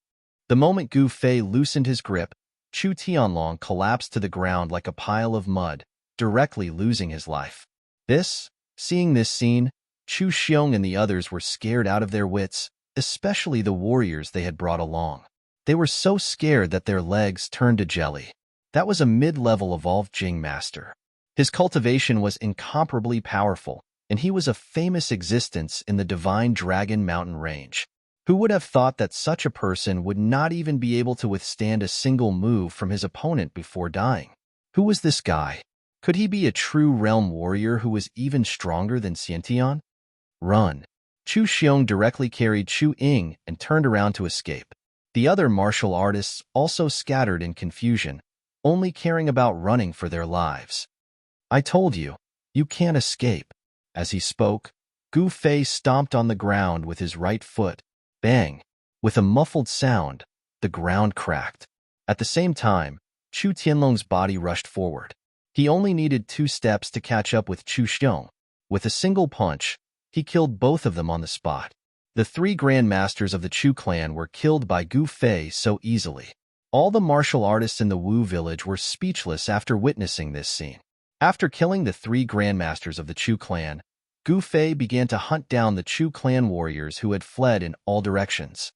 The moment Gu Fei loosened his grip, Chu Tianlong collapsed to the ground like a pile of mud, directly losing his life. Seeing this scene, Chu Xiong and the others were scared out of their wits, especially the warriors they had brought along. They were so scared that their legs turned to jelly. That was a mid-level evolved Jing master. His cultivation was incomparably powerful, and he was a famous existence in the Divine Dragon Mountain Range. Who would have thought that such a person would not even be able to withstand a single move from his opponent before dying? Who was this guy? Could he be a true realm warrior who was even stronger than Xiantian? Run! Chu Xiong directly carried Chu Ying and turned around to escape. The other martial artists also scattered in confusion, only caring about running for their lives. I told you, you can't escape. As he spoke, Gu Fei stomped on the ground with his right foot. Bang! With a muffled sound, the ground cracked. At the same time, Chu Tianlong's body rushed forward. He only needed 2 steps to catch up with Chu Xiong. With a single punch, he killed both of them on the spot. The 3 grandmasters of the Chu clan were killed by Gu Fei so easily. All the martial artists in the Wu village were speechless after witnessing this scene. After killing the 3 grandmasters of the Chu clan, Gu Fei began to hunt down the Chu clan warriors who had fled in all directions.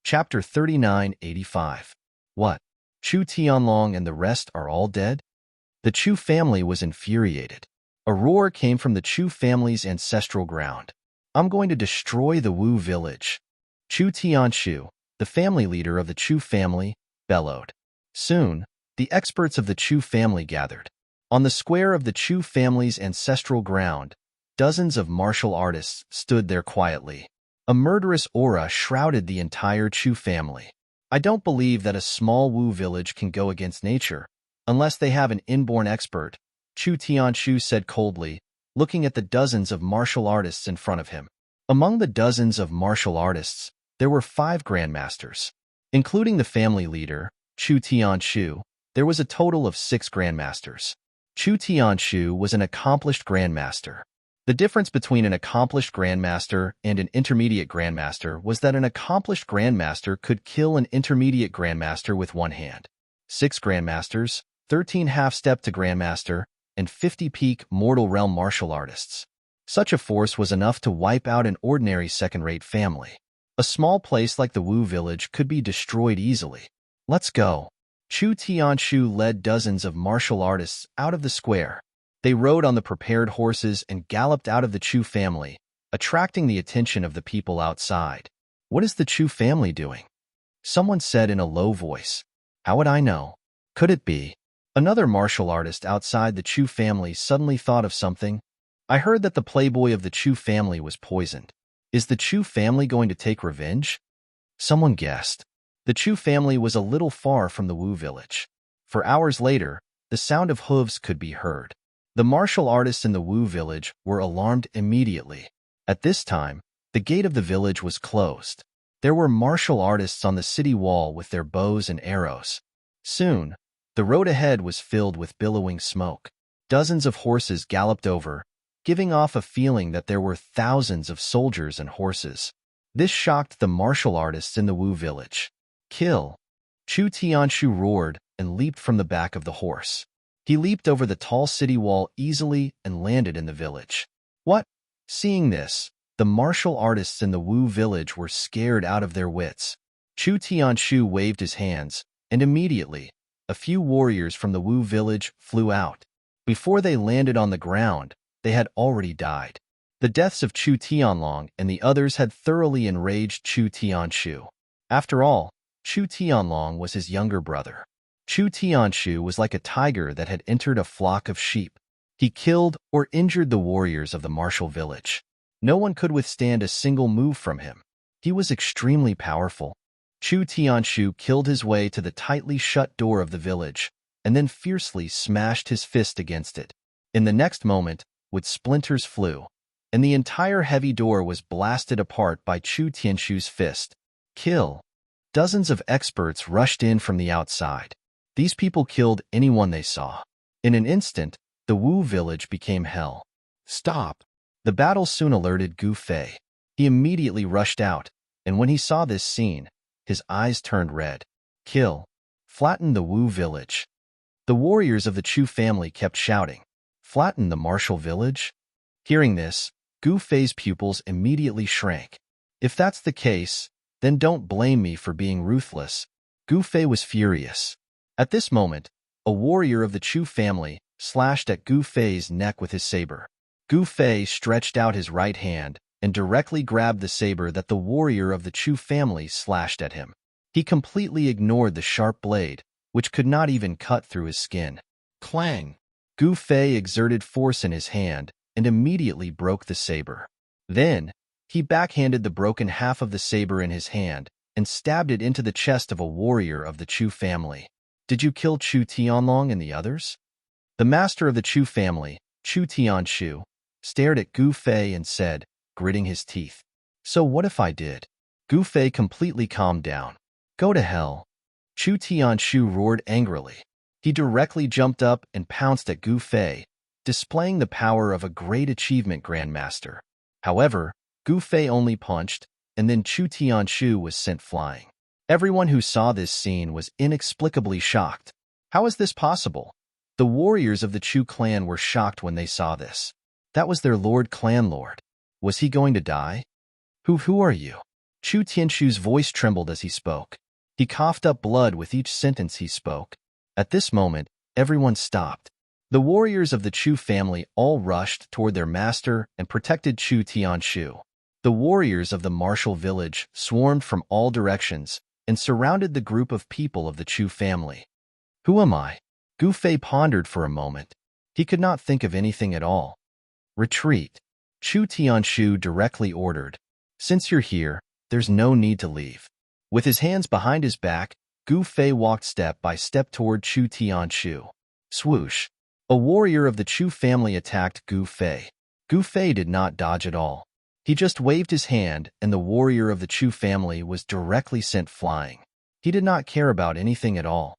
Chapter 3985. What? Chu Tianlong and the rest are all dead? The Chu family was infuriated. A roar came from the Chu family's ancestral ground. I'm going to destroy the Wu village. Chu Tianshu, the family leader of the Chu family, bellowed. Soon, the experts of the Chu family gathered. On the square of the Chu family's ancestral ground, dozens of martial artists stood there quietly. A murderous aura shrouded the entire Chu family. I don't believe that a small Wu village can go against nature, unless they have an inborn expert, Chu Tianshu said coldly, looking at the dozens of martial artists in front of him. Among the dozens of martial artists, there were 5 grandmasters. Including the family leader, Chu Tianshu, there was a total of 6 grandmasters. Chu Tianshu was an accomplished grandmaster. The difference between an accomplished grandmaster and an intermediate grandmaster was that an accomplished grandmaster could kill an intermediate grandmaster with one hand. 6 grandmasters, 13 half-step to grandmaster, and 50 peak mortal realm martial artists. Such a force was enough to wipe out an ordinary second-rate family. A small place like the Wu village could be destroyed easily. Let's go. Chu Tianshu led dozens of martial artists out of the square. They rode on the prepared horses and galloped out of the Chu family, attracting the attention of the people outside. What is the Chu family doing? Someone said in a low voice. How would I know? Could it be? Another martial artist outside the Chu family suddenly thought of something. I heard that the playboy of the Chu family was poisoned. Is the Chu family going to take revenge? Someone guessed. The Chu family was a little far from the Wu village. For hours later, the sound of hooves could be heard. The martial artists in the Wu village were alarmed immediately. At this time, the gate of the village was closed. There were martial artists on the city wall with their bows and arrows. Soon, the road ahead was filled with billowing smoke. Dozens of horses galloped over, giving off a feeling that there were thousands of soldiers and horses. This shocked the martial artists in the Wu village. Kill! Chu Tianshu roared and leaped from the back of the horse. He leaped over the tall city wall easily and landed in the village. What? Seeing this, the martial artists in the Wu village were scared out of their wits. Chu Tianshu waved his hands, and immediately, a few warriors from the Wu village flew out. Before they landed on the ground, they had already died. The deaths of Chu Tianlong and the others had thoroughly enraged Chu Tianshu. After all, Chu Tianlong was his younger brother. Chu Tianshu was like a tiger that had entered a flock of sheep. He killed or injured the warriors of the martial village. No one could withstand a single move from him. He was extremely powerful. Chu Tianshu killed his way to the tightly shut door of the village, and then fiercely smashed his fist against it. In the next moment, with splinters flew, and the entire heavy door was blasted apart by Chu Tianshu's fist. Kill! Dozens of experts rushed in from the outside. These people killed anyone they saw. In an instant, the Wu village became hell. Stop! The battle soon alerted Gu Fei. He immediately rushed out, and when he saw this scene, his eyes turned red. Kill! Flatten the Wu village! The warriors of the Chu family kept shouting. Flatten the martial village? Hearing this, Gu Fei's pupils immediately shrank. If that's the case, then don't blame me for being ruthless. Gu Fei was furious. At this moment, a warrior of the Chu family slashed at Gu Fei's neck with his saber. Gu Fei stretched out his right hand and directly grabbed the saber that the warrior of the Chu family slashed at him. He completely ignored the sharp blade, which could not even cut through his skin. Clang! Gu Fei exerted force in his hand and immediately broke the saber. Then, he backhanded the broken half of the saber in his hand and stabbed it into the chest of a warrior of the Chu family. Did you kill Chu Tianlong and the others? The master of the Chu family, Chu Tianshu, stared at Gu Fei and said, gritting his teeth. So what if I did? Gu Fei completely calmed down. Go to hell. Chu Tianshu roared angrily. He directly jumped up and pounced at Gu Fei, displaying the power of a great achievement grandmaster. However, Gu Fei only punched, and then Chu Tianshu was sent flying. Everyone who saw this scene was inexplicably shocked. How is this possible? The warriors of the Chu clan were shocked when they saw this. That was their clan lord. Was he going to die? Who are you? Chu Tianshu's voice trembled as he spoke. He coughed up blood with each sentence he spoke. At this moment, everyone stopped. The warriors of the Chu family all rushed toward their master and protected Chu Tianshu. The warriors of the martial village swarmed from all directions and surrounded the group of people of the Chu family. Who am I? Gu Fei pondered for a moment. He could not think of anything at all. Retreat. Chu Tianshu directly ordered. Since you're here, there's no need to leave. With his hands behind his back, Gu Fei walked step by step toward Chu Tianshu. Swoosh. A warrior of the Chu family attacked Gu Fei. Gu Fei did not dodge at all. He just waved his hand and the warrior of the Chu family was directly sent flying. He did not care about anything at all.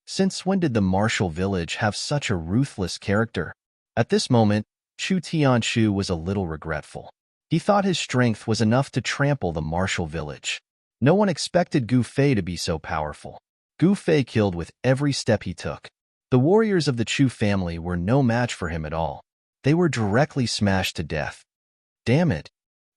Since when did the martial village have such a ruthless character? At this moment, Chu Tianshu was a little regretful. He thought his strength was enough to trample the martial village. No one expected Gu Fei to be so powerful. Gu Fei killed with every step he took. The warriors of the Chu family were no match for him at all. They were directly smashed to death. Damn it!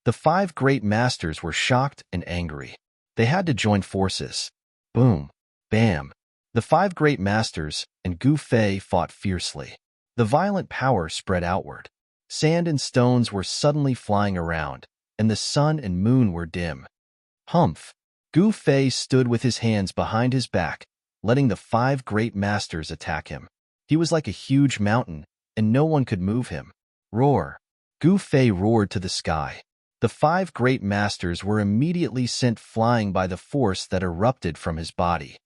The 5 great masters were shocked and angry. They had to join forces. Boom! Bam! The 5 great masters and Gu Fei fought fiercely. The violent power spread outward. Sand and stones were suddenly flying around, and the sun and moon were dim. Humph! Gu Fei stood with his hands behind his back, letting the 5 great masters attack him. He was like a huge mountain, and no one could move him. Roar! Gu Fei roared to the sky. The 5 great masters were immediately sent flying by the force that erupted from his body.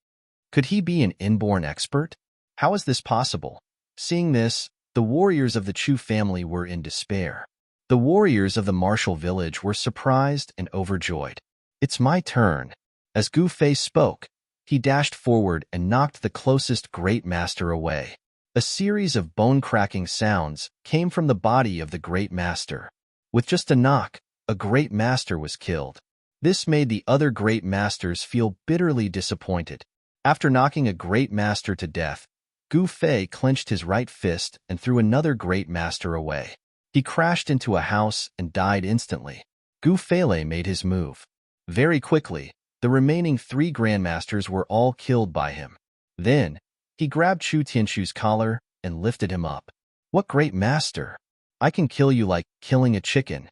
Could he be an inborn expert? How is this possible? Seeing this, the warriors of the Chu family were in despair. The warriors of the martial village were surprised and overjoyed. It's my turn. As Gu Fei spoke, he dashed forward and knocked the closest great master away. A series of bone-cracking sounds came from the body of the great master. With just a knock, a great master was killed. This made the other great masters feel bitterly disappointed. After knocking a great master to death, Gu Fei clenched his right fist and threw another great master away. He crashed into a house and died instantly. Gu Fei made his move. Very quickly, the remaining 3 grandmasters were all killed by him. Then, he grabbed Chu Tianshu's collar and lifted him up. What great master! I can kill you like killing a chicken.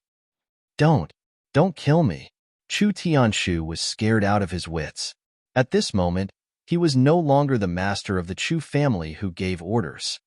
Don't kill me. Chu Tianshu was scared out of his wits. At this moment, he was no longer the master of the Chu family who gave orders.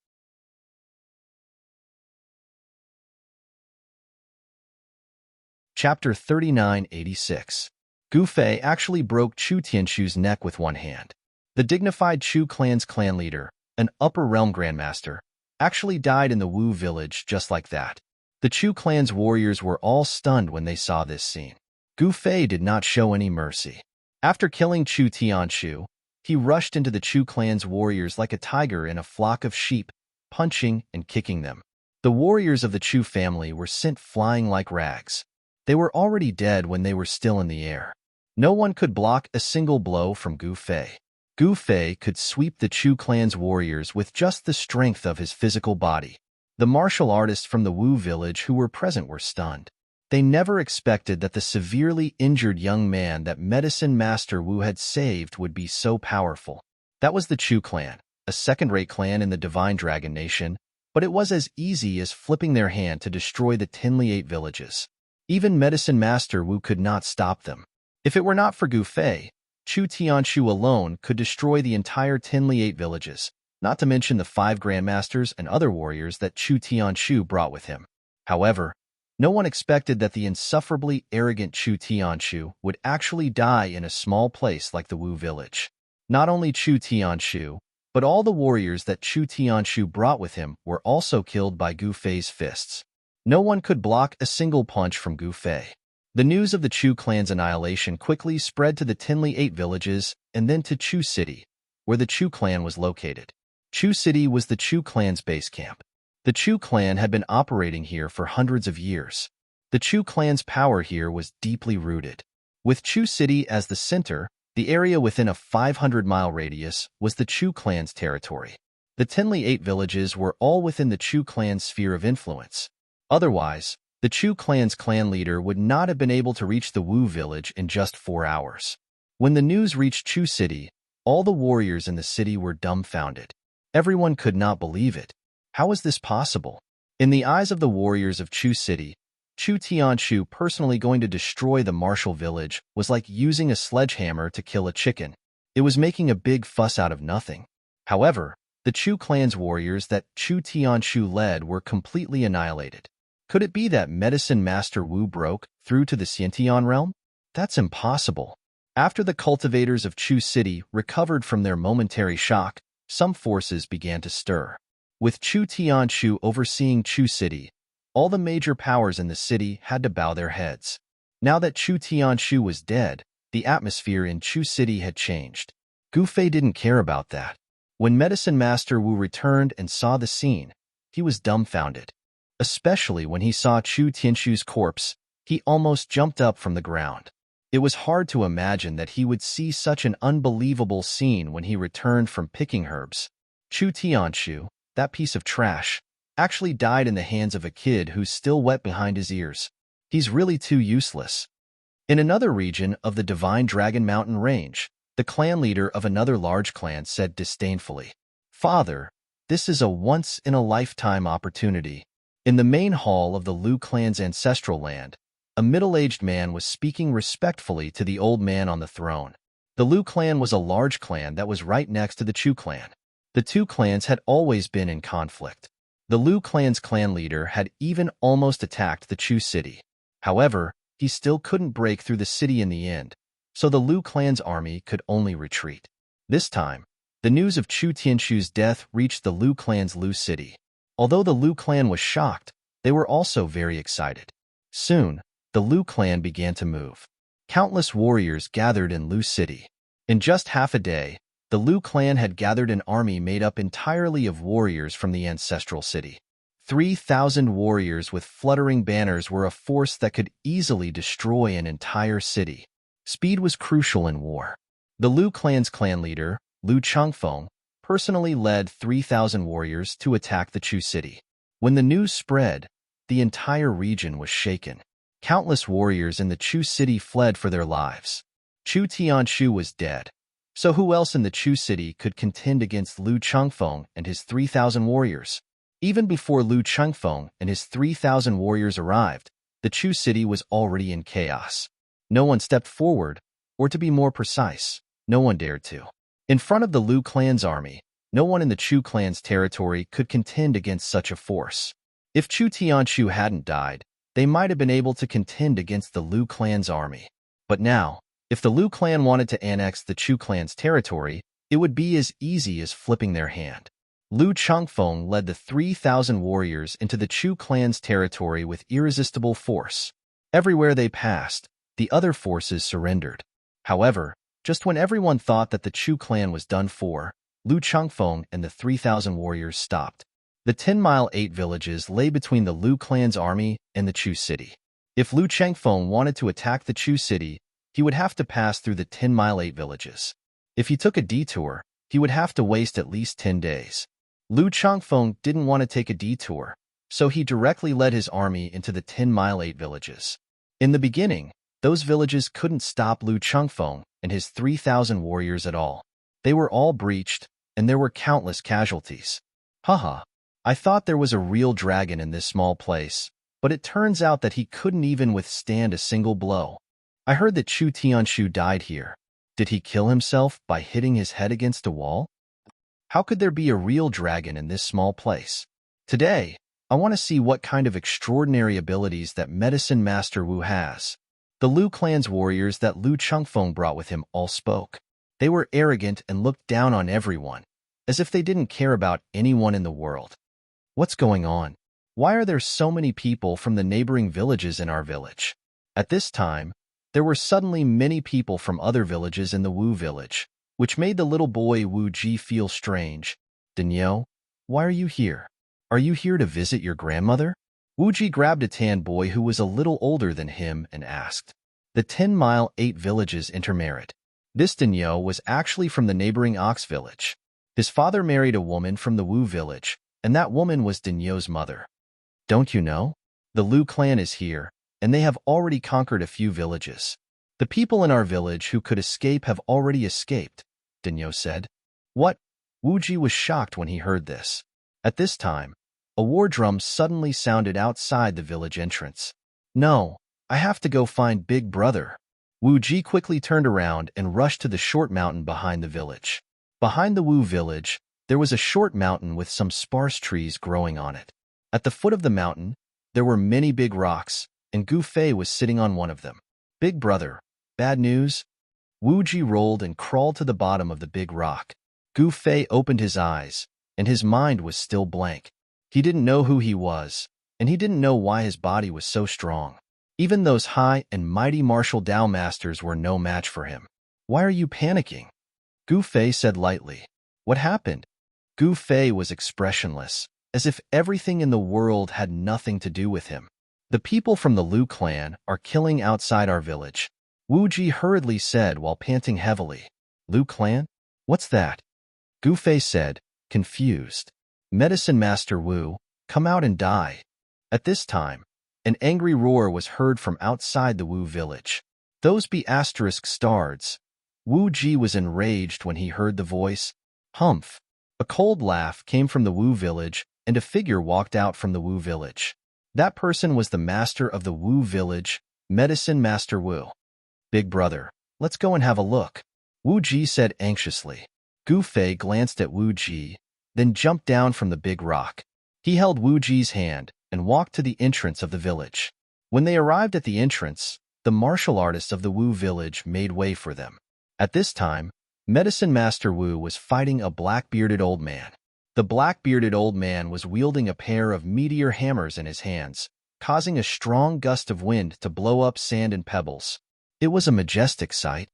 Chapter 3986. Gu Fei actually broke Chu Tianshu's neck with one hand. The dignified Chu clan's clan leader, an upper realm grandmaster, actually died in the Wu village just like that. The Chu clan's warriors were all stunned when they saw this scene. Gu Fei did not show any mercy. After killing Chu Tianshu, he rushed into the Chu clan's warriors like a tiger in a flock of sheep, punching and kicking them. The warriors of the Chu family were sent flying like rags. They were already dead when they were still in the air. No one could block a single blow from Gu Fei. Gu Fei could sweep the Chu clan's warriors with just the strength of his physical body. The martial artists from the Wu village who were present were stunned. They never expected that the severely injured young man that Medicine Master Wu had saved would be so powerful. That was the Chu clan, a second-rate clan in the Divine Dragon Nation, but it was as easy as flipping their hand to destroy the Tinley 8 villages. Even Medicine Master Wu could not stop them. If it were not for Gu Fei, Chu Tianshu alone could destroy the entire Tinley 8 villages, not to mention the 5 grandmasters and other warriors that Chu Tianshu brought with him. However, no one expected that the insufferably arrogant Chu Tianshu would actually die in a small place like the Wu village. Not only Chu Tianshu, but all the warriors that Chu Tianshu brought with him were also killed by Gu Fei's fists. No one could block a single punch from Gu Fei. The news of the Chu clan's annihilation quickly spread to the Tinley 8 villages and then to Chu City, where the Chu clan was located. Chu City was the Chu clan's base camp. The Chu clan had been operating here for hundreds of years. The Chu clan's power here was deeply rooted. With Chu City as the center, the area within a 500-mile radius was the Chu clan's territory. The Tinley 8 villages were all within the Chu clan's sphere of influence. Otherwise, the Chu clan's clan leader would not have been able to reach the Wu village in just 4 hours. When the news reached Chu City, all the warriors in the city were dumbfounded. Everyone could not believe it. How was this possible? In the eyes of the warriors of Chu City, Chu Tianshu personally going to destroy the martial village was like using a sledgehammer to kill a chicken. It was making a big fuss out of nothing. However, the Chu clan's warriors that Chu Tianshu led were completely annihilated. Could it be that Medicine Master Wu broke through to the Xiantian realm? That's impossible. After the cultivators of Chu City recovered from their momentary shock, some forces began to stir. With Chu Tianshu overseeing Chu City, all the major powers in the city had to bow their heads. Now that Chu Tianshu was dead, the atmosphere in Chu City had changed. Gu Fei didn't care about that. When Medicine Master Wu returned and saw the scene, he was dumbfounded. Especially when he saw Chu Tianshu's corpse, he almost jumped up from the ground. It was hard to imagine that he would see such an unbelievable scene when he returned from picking herbs. Chu Tianshu, that piece of trash, actually died in the hands of a kid who's still wet behind his ears. He's really too useless. In another region of the Divine Dragon Mountain Range, the clan leader of another large clan said disdainfully, "Father, this is a once-in-a-lifetime opportunity." In the main hall of the Lu clan's ancestral land, a middle-aged man was speaking respectfully to the old man on the throne. The Lu clan was a large clan that was right next to the Chu clan. The two clans had always been in conflict. The Lu clan's clan leader had even almost attacked the Chu city. However, he still couldn't break through the city in the end, so the Lu clan's army could only retreat. This time, the news of Chu Tianshu's death reached the Lu clan's Lu city. Although the Lu clan was shocked, they were also very excited. Soon, the Lu clan began to move. Countless warriors gathered in Lu city. In just half a day, the Lu clan had gathered an army made up entirely of warriors from the ancestral city. 3,000 warriors with fluttering banners were a force that could easily destroy an entire city. Speed was crucial in war. The Lu clan's clan leader, Lu Changfeng, personally led 3,000 warriors to attack the Chu city. When the news spread, the entire region was shaken. Countless warriors in the Chu city fled for their lives. Chu Tianshu was dead. So who else in the Chu city could contend against Lu Changfeng and his 3,000 warriors? Even before Lu Changfeng and his 3,000 warriors arrived, the Chu city was already in chaos. No one stepped forward, or to be more precise, no one dared to. In front of the Lu clan's army, no one in the Chu clan's territory could contend against such a force. If Chu Tianshu hadn't died, they might have been able to contend against the Lu clan's army. But now, if the Lu clan wanted to annex the Chu clan's territory, it would be as easy as flipping their hand. Lu Changfeng led the 3,000 warriors into the Chu clan's territory with irresistible force. Everywhere they passed, the other forces surrendered. However, just when everyone thought that the Chu clan was done for, Lu Changfeng and the 3,000 warriors stopped. The 10-mile 8 villages lay between the Lu clan's army and the Chu city. If Lu Changfeng wanted to attack the Chu city, he would have to pass through the 10-mile 8 villages. If he took a detour, he would have to waste at least 10 days. Lu Changfeng didn't want to take a detour, So he directly led his army into the 10-mile 8 villages. In the beginning, those villages couldn't stop Lu Changfeng and his 3,000 warriors at all. They were all breached, and there were countless casualties. Haha, I thought there was a real dragon in this small place, but it turns out that he couldn't even withstand a single blow. I heard that Chu Tianshu died here. Did he kill himself by hitting his head against a wall? How could there be a real dragon in this small place? Today, I want to see what kind of extraordinary abilities that Medicine Master Wu has. The Lu clan's warriors that Lu Changfeng brought with him all spoke. They were arrogant and looked down on everyone, as if they didn't care about anyone in the world. What's going on? Why are there so many people from the neighboring villages in our village? At this time, there were suddenly many people from other villages in the Wu village, which made the little boy Wu Ji feel strange. Dinyo, why are you here? Are you here to visit your grandmother? Wu Ji grabbed a tan boy who was a little older than him and asked. The 10-mile 8 villages intermarried. This Dinyo was actually from the neighboring Ox village. His father married a woman from the Wu village, and that woman was Dinyo's mother. Don't you know? The Lu clan is here, and they have already conquered a few villages. The people in our village who could escape have already escaped, Dinyo said. What? Wu Ji was shocked when he heard this. At this time, a war drum suddenly sounded outside the village entrance. No, I have to go find Big Brother. Wu Ji quickly turned around and rushed to the short mountain behind the village. Behind the Wu village, there was a short mountain with some sparse trees growing on it. At the foot of the mountain, there were many big rocks, and Gu Fei was sitting on one of them. Big Brother, bad news? Wu Ji rolled and crawled to the bottom of the big rock. Gu Fei opened his eyes, and his mind was still blank. He didn't know who he was, and he didn't know why his body was so strong. Even those high and mighty martial Dao masters were no match for him. Why are you panicking? Gu Fei said lightly. What happened? Gu Fei was expressionless, as if everything in the world had nothing to do with him. The people from the Lu clan are killing outside our village, Wu Ji hurriedly said while panting heavily. Lu clan? What's that? Gu Fei said, confused. Medicine Master Wu, come out and die. At this time, an angry roar was heard from outside the Wu village. Those be asterisk stars. Wu Ji was enraged when he heard the voice. Humph. A cold laugh came from the Wu village, and a figure walked out from the Wu village. That person was the master of the Wu village, Medicine Master Wu. Big Brother, let's go and have a look, Wu Ji said anxiously. Gu Fei glanced at Wu Ji, then jumped down from the big rock. He held Wu Ji's hand and walked to the entrance of the village. When they arrived at the entrance, the martial artists of the Wu village made way for them. At this time, Medicine Master Wu was fighting a black-bearded old man. The black-bearded old man was wielding a pair of meteor hammers in his hands, causing a strong gust of wind to blow up sand and pebbles. It was a majestic sight.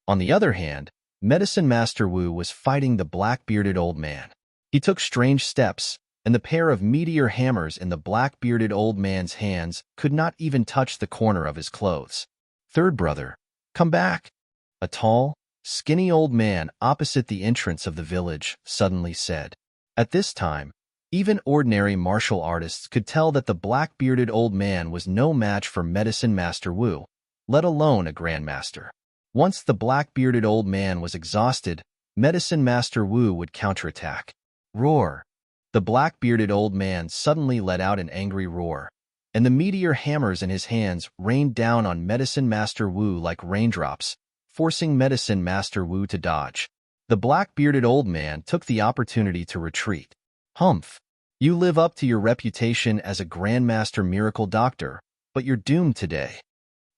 On the other hand, Medicine Master Wu was fighting the black-bearded old man. He took strange steps, and the pair of meteor hammers in the black-bearded old man's hands could not even touch the corner of his clothes. Third brother, come back. A tall, skinny old man opposite the entrance of the village suddenly said. At this time, even ordinary martial artists could tell that the black-bearded old man was no match for Medicine Master Wu, let alone a grandmaster. Once the black-bearded old man was exhausted, Medicine Master Wu would counterattack. Roar! The black-bearded old man suddenly let out an angry roar, and the meteor hammers in his hands rained down on Medicine Master Wu like raindrops, forcing Medicine Master Wu to dodge. The black-bearded old man took the opportunity to retreat. Humph! You live up to your reputation as a Grandmaster Miracle Doctor, but you're doomed today.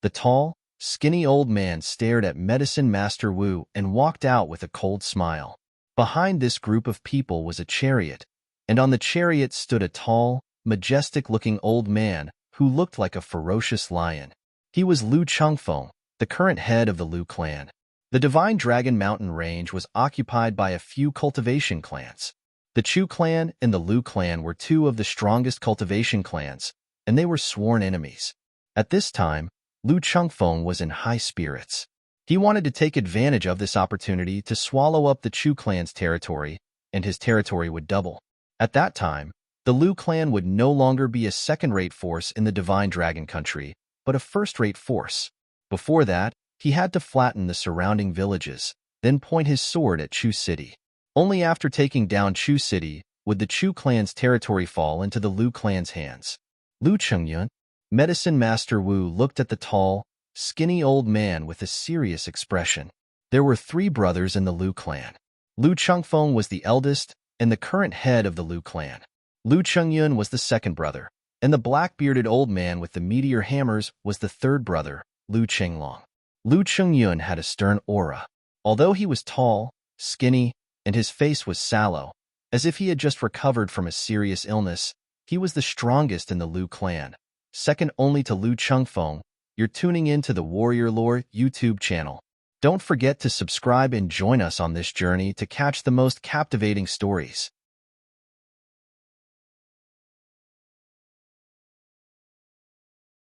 The tall, skinny old man stared at Medicine Master Wu and walked out with a cold smile. Behind this group of people was a chariot, and on the chariot stood a tall, majestic-looking old man who looked like a ferocious lion. He was Lu Changfeng, the current head of the Lu clan. The Divine Dragon Mountain Range was occupied by a few cultivation clans. The Chu clan and the Lu clan were two of the strongest cultivation clans, and they were sworn enemies. At this time, Lu Changfeng was in high spirits. He wanted to take advantage of this opportunity to swallow up the Chu clan's territory, and his territory would double. At that time, The Liu clan would no longer be a second-rate force in the Divine Dragon Country, but a first-rate force. Before that, he had to flatten the surrounding villages, then point his sword at Chu City. Only after taking down Chu City would the Chu clan's territory fall into the Liu clan's hands. Lu Chengyun, Medicine Master Wu, looked at the tall, skinny old man with a serious expression. There were 3 brothers in the Liu clan. Lu Chengfeng was the eldest and the current head of the Liu clan. Lu Chengyun was the second brother, and the black-bearded old man with the meteor hammers was the third brother, Lu Chenglong. Lu Chengyun had a stern aura. Although he was tall, skinny, and his face was sallow, as if he had just recovered from a serious illness, he was the strongest in the Liu clan, second only to Lu Chengfeng. You're tuning in to the Warrior Lore YouTube channel. Don't forget to subscribe and join us on this journey to catch the most captivating stories.